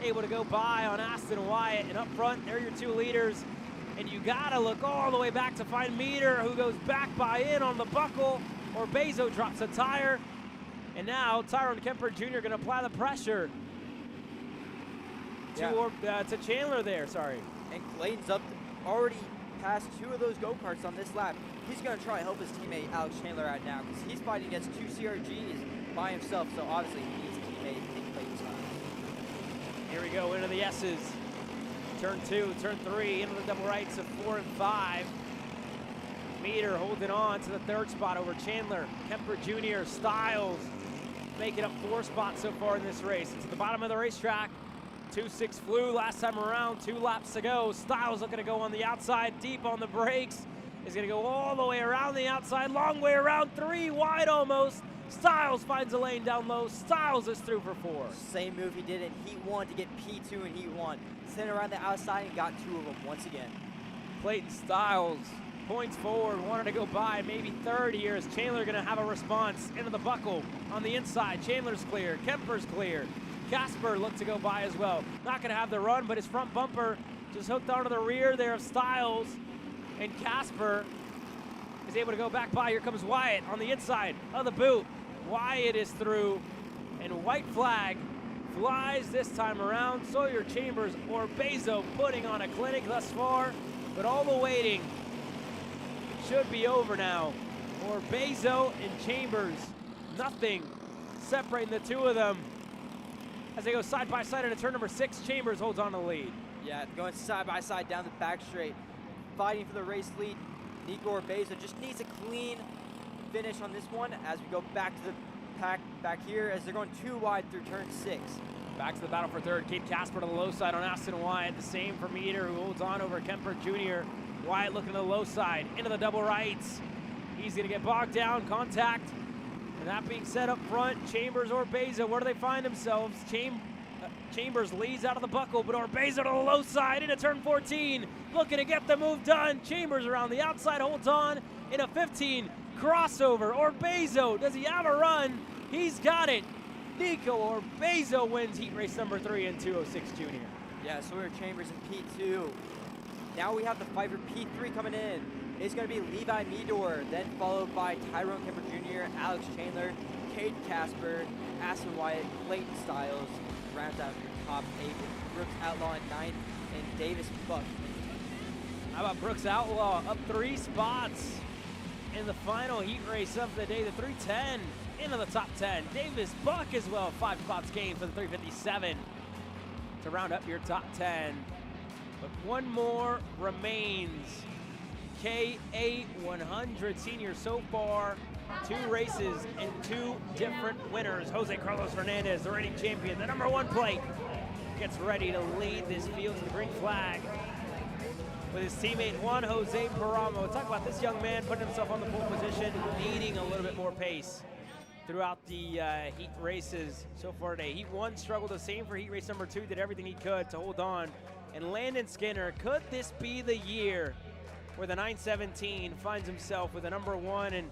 Speaker 14: able to go by on Aston Wyatt. And up front, there are your 2 leaders. And you got to look all the way back to find Meter, who goes back by in on the buckle. Orbezo drops a tire. And now Tyrone Kemper Jr. going to apply the pressure to Chandler there, sorry.
Speaker 3: And Clayton's up already passed 2 of those go-karts on this lap. He's going to try to help his teammate Alex Chandler right now because he's fighting against 2 CRGs by himself, so obviously he needs a teammate in play time.
Speaker 14: Here we go into the S's. Turn 2, turn 3, into the double rights of 4 and 5. Meter holding on to the 3rd spot over Chandler. Kemper Jr., Styles making up 4 spots so far in this race. It's at the bottom of the racetrack. 2-6 flew last time around, 2 laps to go. Styles looking to go on the outside, deep on the brakes. Is gonna go all the way around the outside, long way around, 3 wide almost. Styles finds a lane down low. Styles is through for 4.
Speaker 3: Same move he did in Heat 1 to get P2 in Heat 1. Sent around the outside and got 2 of them once again.
Speaker 14: Clayton Styles points forward, wanted to go by, maybe 3rd here. Is Chandler gonna have a response into the buckle on the inside? Chandler's clear, Kemper's clear. Casper looked to go by as well. Not gonna have the run, but his front bumper just hooked onto the rear there of Styles. And Casper is able to go back by. Here comes Wyatt on the inside of the boot. Wyatt is through, and white flag flies this time around. Sawyer Chambers or Bezo putting on a clinic thus far, but all the waiting should be over now. Or Bezo and Chambers, nothing separating the 2 of them. As they go side by side into turn number 6, Chambers holds on to the lead.
Speaker 3: Yeah, going side by side down the back straight, fighting for the race lead. Nico Orbezo just needs a clean finish on this one as we go back to the pack back here as they're going 2 wide through turn 6.
Speaker 14: Back to the battle for 3rd. Kate Casper to the low side on Aston Wyatt. The same for Meter, who holds on over Kemper Jr. Wyatt looking to the low side, into the double rights. He's going to get bogged down, contact. And that being said up front, Chambers or Bezo, where do they find themselves? Chambers leads out of the buckle, but Orbezo to the low side into turn 14. Looking to get the move done. Chambers around the outside, holds on in a 15 crossover. Orbezo, does he have a run? He's got it. Nico Orbezo wins heat race number 3 in 206 Jr.
Speaker 3: Yeah, Sawyer Chambers in P2. Now we have the fight for P3 coming in. It's going to be Levi Meador, then followed by Tyrone Kemper Jr., Alex Chandler, Cade Casper, Aston Wyatt, Clayton Styles, rounds out your top 8 with Brooks Outlaw in 9th and Davis Buck.
Speaker 14: How about Brooks Outlaw up 3 spots in the final heat race of the day, the 310 into the top 10. Davis Buck as well, 5 spots gained for the 357 to round up your top 10. But one more remains. KA100 Sr so far, 2 races and 2 different winners. Jose Carlos Hernandez, the reigning champion, the number 1 plate, gets ready to lead this field to the green flag with his teammate Juan Jose Paramo. Talk about this young man putting himself on the pole position, needing a little bit more pace throughout the heat races so far today. Heat 1 struggled, the same for heat race number 2, did everything he could to hold on. And Landon Skinner, could this be the year where the 917 finds himself with a number 1? And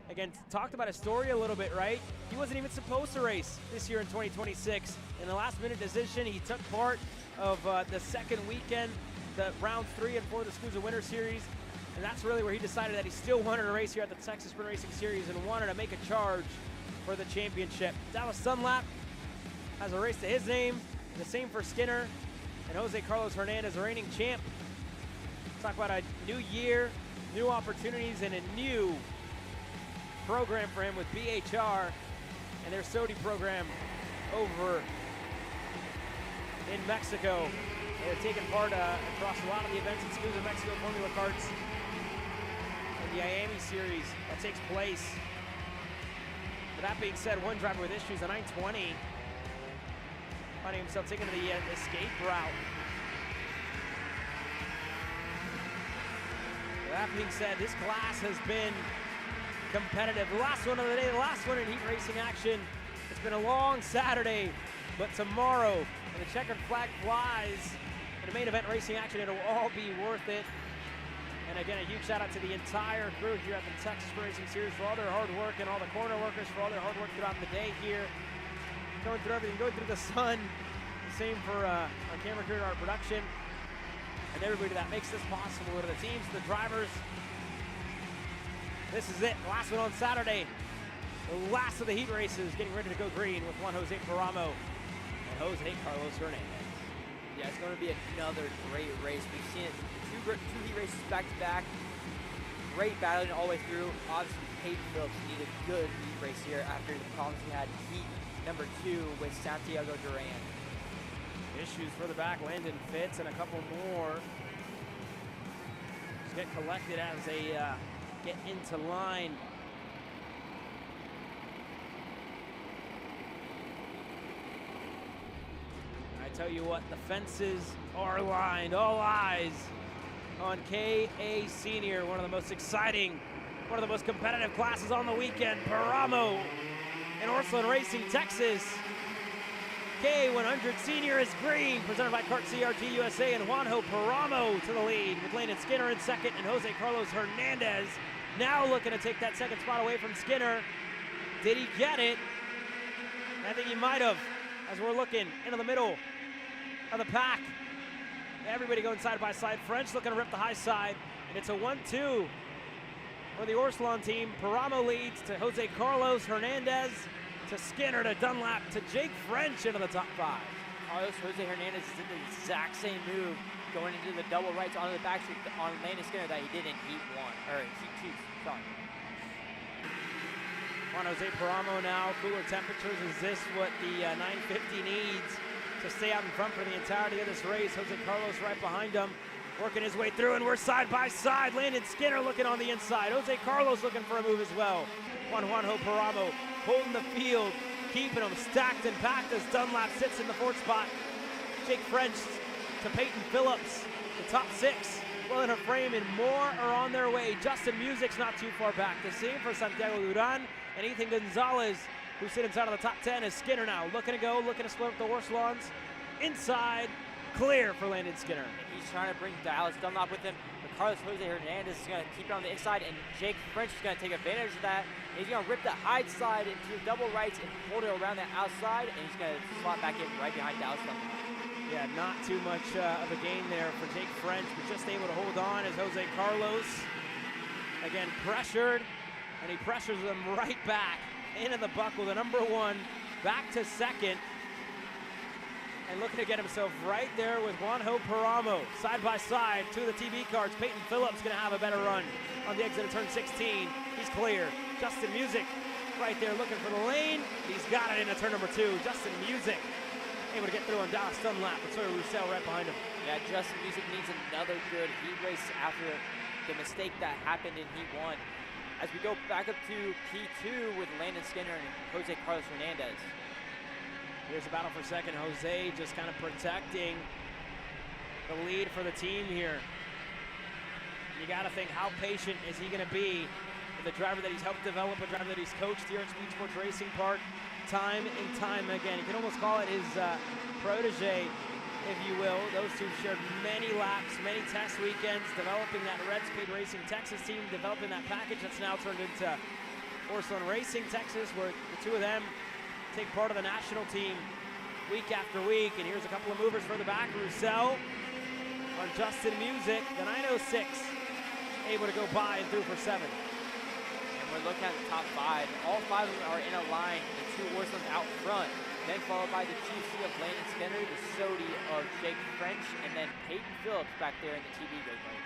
Speaker 14: again, talked about his story a little bit, right? He wasn't even supposed to race this year in 2026. In the last minute decision, he took part of the second weekend, the rounds 3 and 4 of the SCUSA Winter Series. And that's really where he decided that he still wanted to race here at the Texas Sprint Racing Series and wanted to make a charge for the championship. Dallas Sunlap has a race to his name. The same for Skinner and Jose Carlos Hernandez, the reigning champ. Talk about a new year, new opportunities, and a new program for him with BHR and their SODI program over in Mexico. They're taking part across a lot of the events in SCUSA Mexico Formula Karts and the Miami Series that takes place. But that being said, one driver with issues, a 920, finding himself taking to the escape route. That being said, this class has been competitive. The last one of the day, the last one in heat racing action. It's been a long Saturday, but tomorrow, when the checkered flag flies in the main event racing action, it'll all be worth it. And again, a huge shout out to the entire crew here at the Texas Racing Series for all their hard work, and all the corner workers for all their hard work throughout the day here. Going through everything, going through the sun. The same for our camera crew and our production. And everybody that makes this possible, to the teams, the drivers. This is it, last one on Saturday. The last of the heat races, getting ready to go green with Juan Jose Paramo and Jose Carlos Hernandez.
Speaker 3: Yeah, it's going to be another great race. We've seen it 2 two heat races back to back. Great battling all the way through. Obviously, Peyton Phillips needed a good heat race here after the problems he had in heat number 2 with Santiago Duran.
Speaker 14: Issues for the back. Landon Fitz and a couple more. Just get collected as they get into line. I tell you what, the fences are lined. All eyes on KA Senior, one of the most exciting, one of the most competitive classes on the weekend. Paramo in Orslyn Racing, Texas. KA100 Sr is green, presented by Kart CRT USA, and Juanjo Paramo to the lead with Landon Skinner in second and Jose Carlos Hernandez now looking to take that second spot away from Skinner. Did he get it? I think he might have, as we're looking into the middle of the pack. Everybody going side by side. French looking to rip the high side, and it's a 1-2 for the Orslon team. Paramo leads to Jose Carlos Hernandez, to Skinner, to Dunlap, to Jake French into the top 5.
Speaker 3: Carlos Jose Hernandez is in the exact same move going into the double rights onto the backstreet on Landon Skinner that he did in Heat 1, or Heat 2, sorry.
Speaker 14: Juan Jose Paramo now, cooler temperatures. Is this what the 950 needs to stay out in front for the entirety of this race? Jose Carlos right behind him, working his way through, and we're side by side. Landon Skinner looking on the inside. Jose Carlos looking for a move as well. Juanjo Paramo holding the field, keeping them stacked and packed as Dunlap sits in the 4th spot. Jake French to Peyton Phillips, the top 6. Well in a frame, and more are on their way. Justin Music's not too far back. The same for Santiago Duran and Ethan Gonzalez, who sit inside of the top 10, as Skinner now looking to go, looking to split up the Orslons. Inside, clear for Landon Skinner.
Speaker 3: And he's trying to bring Dallas Dunlap with him. But Carlos Jose Hernandez is going to keep it on the inside, and Jake French is going to take advantage of that. He's going to rip the high side into double rights and hold it around the outside, and he's going to slot back in right behind Dallas Dunlap.
Speaker 14: Yeah, not too much of a gain there for Jake French, but just able to hold on as Jose Carlos, again, pressured, and he pressures them right back into the buckle, the number 1, back to second, and looking to get himself right there with Juanjo Paramo, side by side to the TV cards. Peyton Phillips gonna have a better run on the exit of turn 16. He's clear. Justin Music right there looking for the lane. He's got it into turn number 2. Justin Music able to get through on Dallas Dunlap with Sawyer Roussel right behind him.
Speaker 3: Yeah, Justin Music needs another good heat race after the mistake that happened in Heat 1. As we go back up to P2 with Landon Skinner and Jose Carlos Hernandez.
Speaker 14: Here's a battle for second. Jose just kind of protecting the lead for the team here. You got to think, how patient is he going to be with a driver that he's helped develop, a driver that he's coached here at Speedsportz Racing Park time and time again. You can almost call it his protege, if you will. Those two shared many laps, many test weekends, developing that Red Speed Racing Texas team, developing that package that's now turned into Orslyn Racing Texas, where the two of them take part of the national team week after week. And here's a couple of movers for the back. Roussel on Justin Music, the 906, able to go by and through for 7.
Speaker 3: And we're looking at the top 5. All 5 of them are in a line, the 2 Orslons out front. Then followed by the GC of Landon Skinner, the Sodi of Jake French, and then Peyton Phillips back there in the TV grid mode.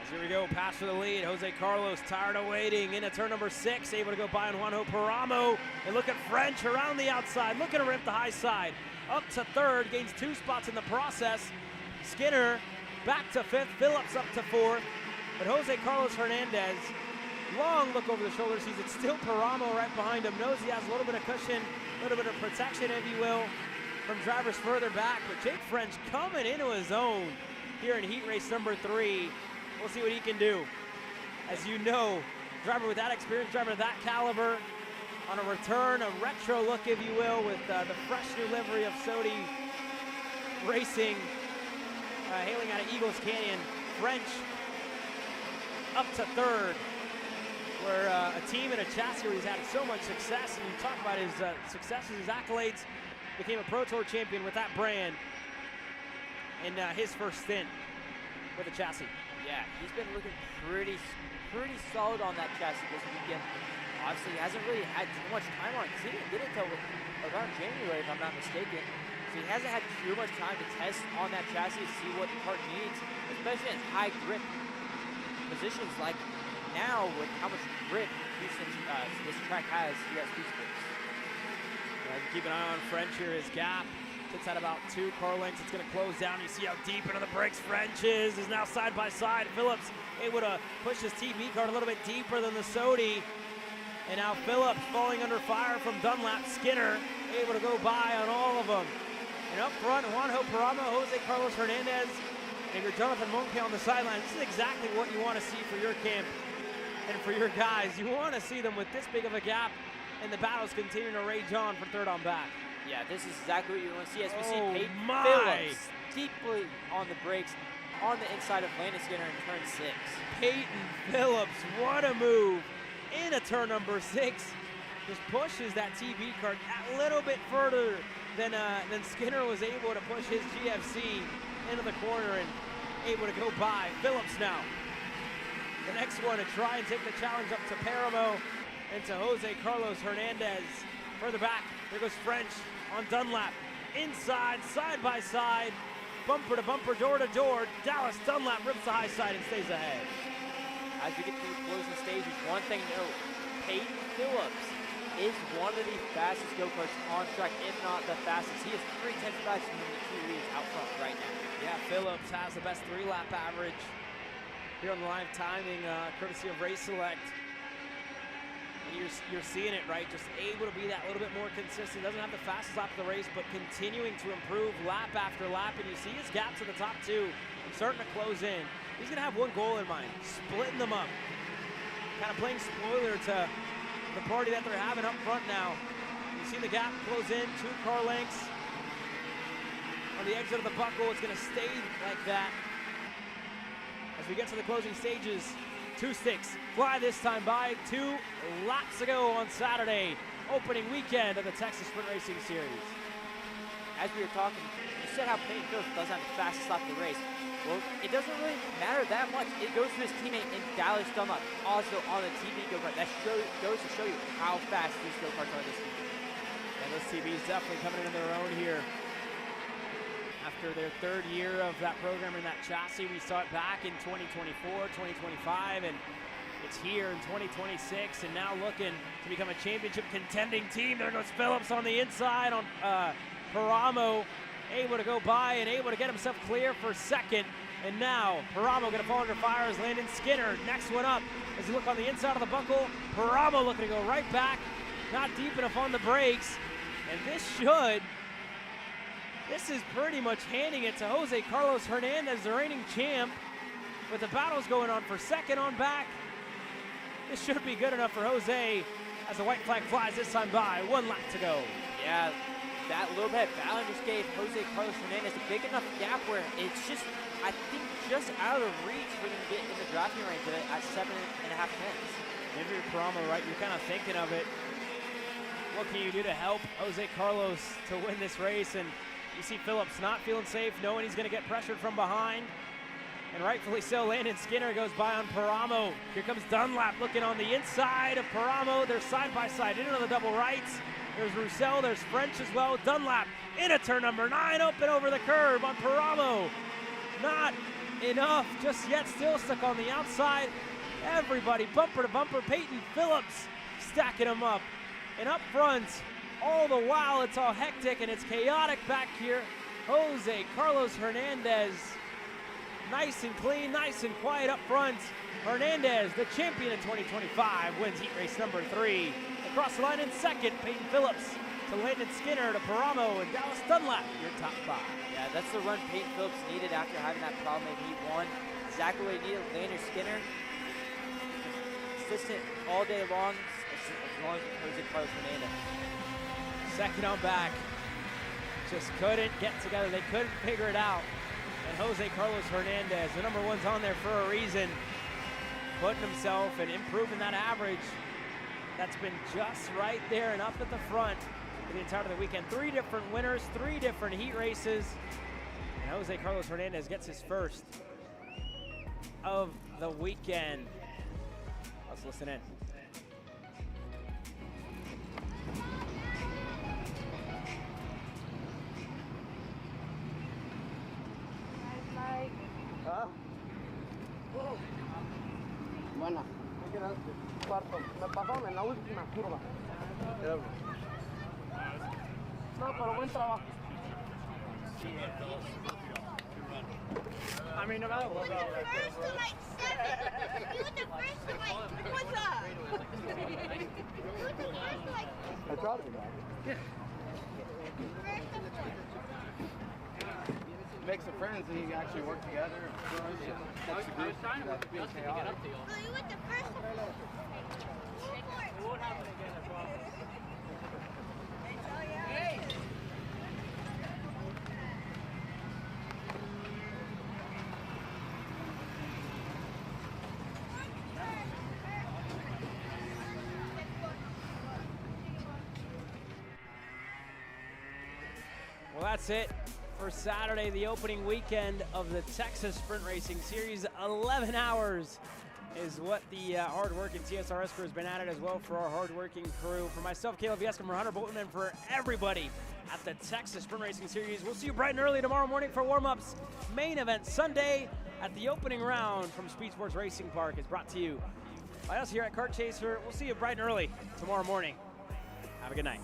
Speaker 14: As here we go, pass for the lead. Jose Carlos tired of waiting into turn number 6, able to go by on Juanjo Paramo. And look at French around the outside, looking to rip the high side. Up to 3rd, gains 2 spots in the process. Skinner back to 5th, Phillips up to 4th. But Jose Carlos Hernandez, long look over the shoulder, sees it's still Paramo right behind him, knows he has a little bit of cushion, a little bit of protection, if you will, from drivers further back. But Jake French coming into his own here in heat race number 3. We'll see what he can do. As you know, driver with that experience, driver of that caliber, on a return, a retro look, if you will, with the fresh new livery of Sodi Racing, hailing out of Eagles Canyon. French up to 3rd, where a team and a chassis where he's had so much success, and you talk about his successes, his accolades, became a Pro Tour champion with that brand in his first stint with the chassis.
Speaker 3: Yeah, he's been looking pretty solid on that chassis this weekend. Obviously, he hasn't really had too much time on it because he didn't get it until around January, if I'm not mistaken. So he hasn't had too much time to test on that chassis to see what the kart needs, especially in high grip positions like now with how much grip this track has here at Speedsportz.
Speaker 14: Keep an eye on French here. His gap sits at about 2 car lengths. It's going to close down. You see how deep into the brakes French is now side by side. Phillips able to push his TB kart a little bit deeper than the Sodi. And now Phillips falling under fire from Dunlap. Skinner able to go by on all of them. And up front, Juanjo Paramo, Jose Carlos Hernandez, and your Jonathan Monke on the sideline. This is exactly what you want to see for your camp and for your guys. You want to see them with this big of a gap, and the battles continuing to rage on for third on back.
Speaker 3: Yeah, this is exactly what you want to see as we see Peyton
Speaker 14: my.
Speaker 3: Phillips deeply on the brakes on the inside of Landon Skinner in turn 6.
Speaker 14: Peyton Phillips, what a move into turn number 6. Just pushes that TB kart a little bit further than Skinner was able to push his GFC into the corner and able to go by. Phillips now. The next one to try and take the challenge up to Paramo and to Jose Carlos Hernandez. Further back, there goes French on Dunlap. Inside, side by side, bumper to bumper, door to door. Dallas Dunlap rips the high side and stays ahead.
Speaker 3: As we get to the closing stages, one thing to note, Peyton Phillips is one of the fastest go-karts on track, if not the fastest. He is 3/10 faster than the 2 leaders out front right now.
Speaker 14: Yeah, Phillips has the best 3-lap average here on the live timing, courtesy of Race Select. And you're seeing it, right? Just able to be that little bit more consistent. Doesn't have the fastest lap of the race, but continuing to improve lap after lap. And you see his gap to the top 2 starting to close in. He's going to have one goal in mind, splitting them up. Kind of playing spoiler to the party that they're having up front now. You see the gap close in, 2 car lengths. On the exit of the buckle, it's going to stay like that. As we get to the closing stages, 2 sticks fly this time by. 2 laps ago on Saturday, opening weekend of the Texas Sprint Racing Series.
Speaker 3: As we were talking, you said how Peyton Phillips doesn't have the fastest lap of the race. Well, it doesn't really matter that much. It goes to his teammate in Dallas Dunlap, also on the TB go-kart. That goes to show you how fast these go-karts are this weekend.
Speaker 14: And this TB is definitely coming into their own here. After their 3rd year of that program and that chassis, we saw it back in 2024, 2025, and it's here in 2026, and now looking to become a championship contending team. There goes Phillips on the inside on Paramo, able to go by and able to get himself clear for 2nd. And now Paramo going to fall under fire as Landon Skinner. Next one up as you look on the inside of the buckle. Paramo looking to go right back, not deep enough on the brakes. And this is pretty much handing it to Jose Carlos Hernandez, the reigning champ, with the battles going on for 2nd on back. This should be good enough for Jose as the white flag flies this time by. 1 lap to go.
Speaker 3: Yeah, that little bit of balance just gave Jose Carlos Hernandez a big enough gap where it's just, I think, just out of reach for him to get in the drafting range at 7.5 tenths.
Speaker 14: Maybe you're Paramo, right? You're kind of thinking of it. What can you do to help Jose Carlos to win this race? And you see Phillips not feeling safe, knowing he's going to get pressured from behind. And rightfully so, Landon Skinner goes by on Paramo. Here comes Dunlap looking on the inside of Paramo. They're side by side into the double rights. There's Roussel, there's French as well. Dunlap into turn number 9, up and over the curb on Paramo. Not enough just yet, still stuck on the outside. Everybody bumper to bumper. Peyton Phillips stacking them up. And up front, all the while it's all hectic and it's chaotic back here. Jose Carlos Hernandez, nice and clean, nice and quiet up front. Hernandez, the champion in 2025, wins heat race number 3. Across the line in 2nd, Peyton Phillips to Landon Skinner to Paramo and Dallas Dunlap, your top 5.
Speaker 3: Yeah, that's the run Peyton Phillips needed after having that problem in heat 1. Exactly what he needed. Landon Skinner, consistent all day long, as long as Jose Carlos Hernandez.
Speaker 14: 2nd on back. Just couldn't get together. They couldn't figure it out. And Jose Carlos Hernandez, the number 1's on there for a reason, putting himself and improving that average. That's been just right there and up at the front for the entirety of the weekend. 3 different winners, 3 different heat races. And Jose Carlos Hernandez gets his first of the weekend. Let's listen in.
Speaker 24: harto. Me pasó en la última curva. No, pero buen trabajo. I mean, no matter what.
Speaker 19: You were the first to like 7. You were the first to like, what's up? You were the first to like.
Speaker 5: I thought about it.
Speaker 24: Yeah.
Speaker 22: Make some friends and you can actually work together. That's the group. That's being chaotic.
Speaker 19: No, you were the first to.
Speaker 7: It won't happen again, I promise.
Speaker 19: Hey!
Speaker 14: Well, that's it for Saturday, the opening weekend of the Texas Sprint Racing Series. 11 hours is what the hard-working TSRS crew has been at it as well for our hard-working crew. For myself, Caleb Vieska, from Hunter Bolton, and for everybody at the Texas Sprint Racing Series. We'll see you bright and early tomorrow morning for warm-ups. Main event Sunday at the opening round from Speedsportz Racing Park is brought to you by us here at Kart Chaser. We'll see you bright and early tomorrow morning. Have a good night.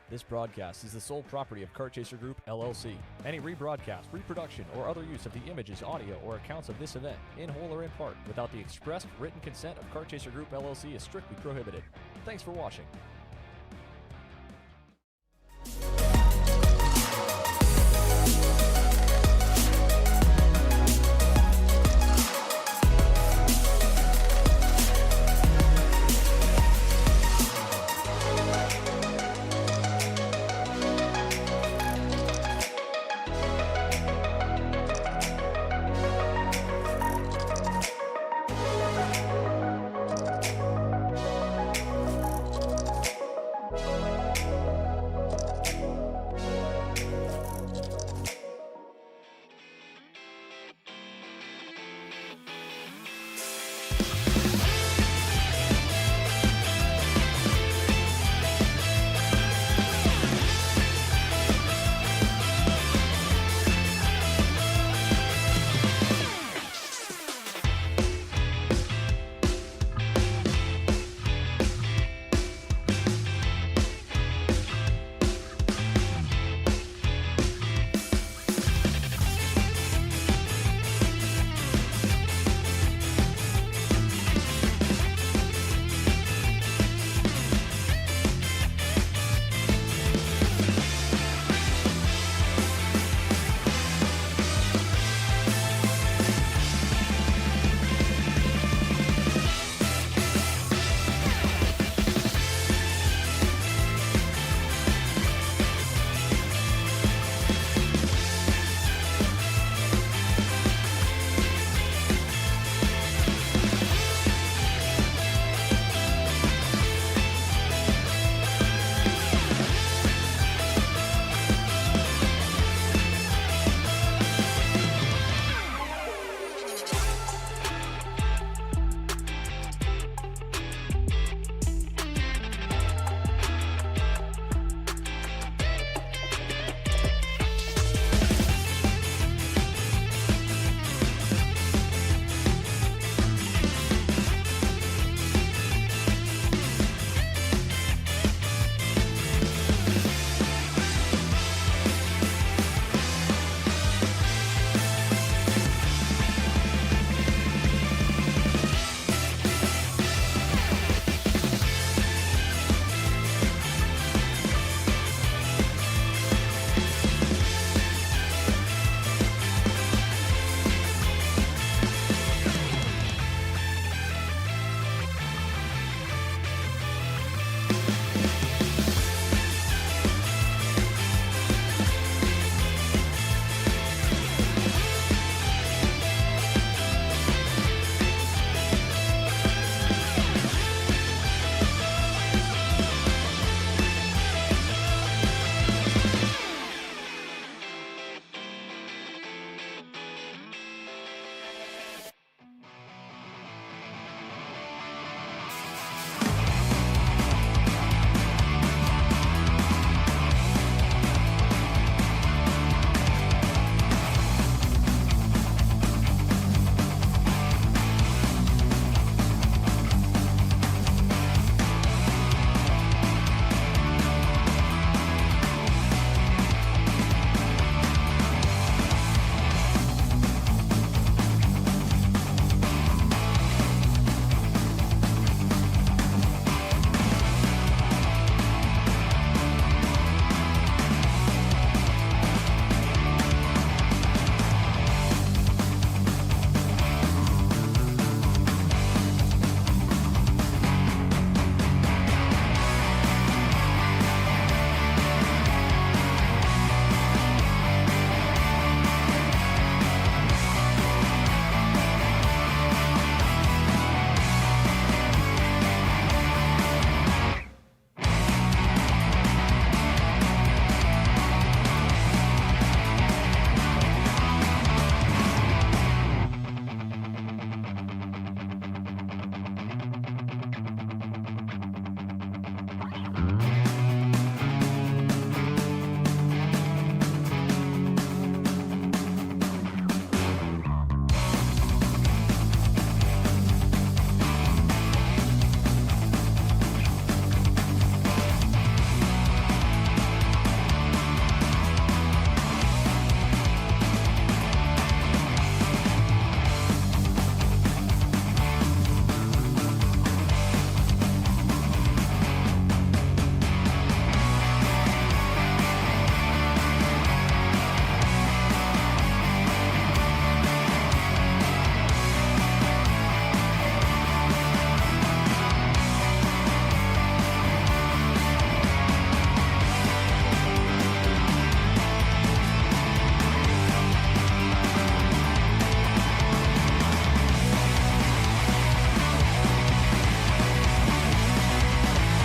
Speaker 11: This broadcast is the sole property of Kart Chaser Group, LLC. Any rebroadcast, reproduction, or other use of the images, audio, or accounts of this event, in whole or in part, without the expressed written consent of Kart Chaser Group, LLC is strictly prohibited. Thanks for watching.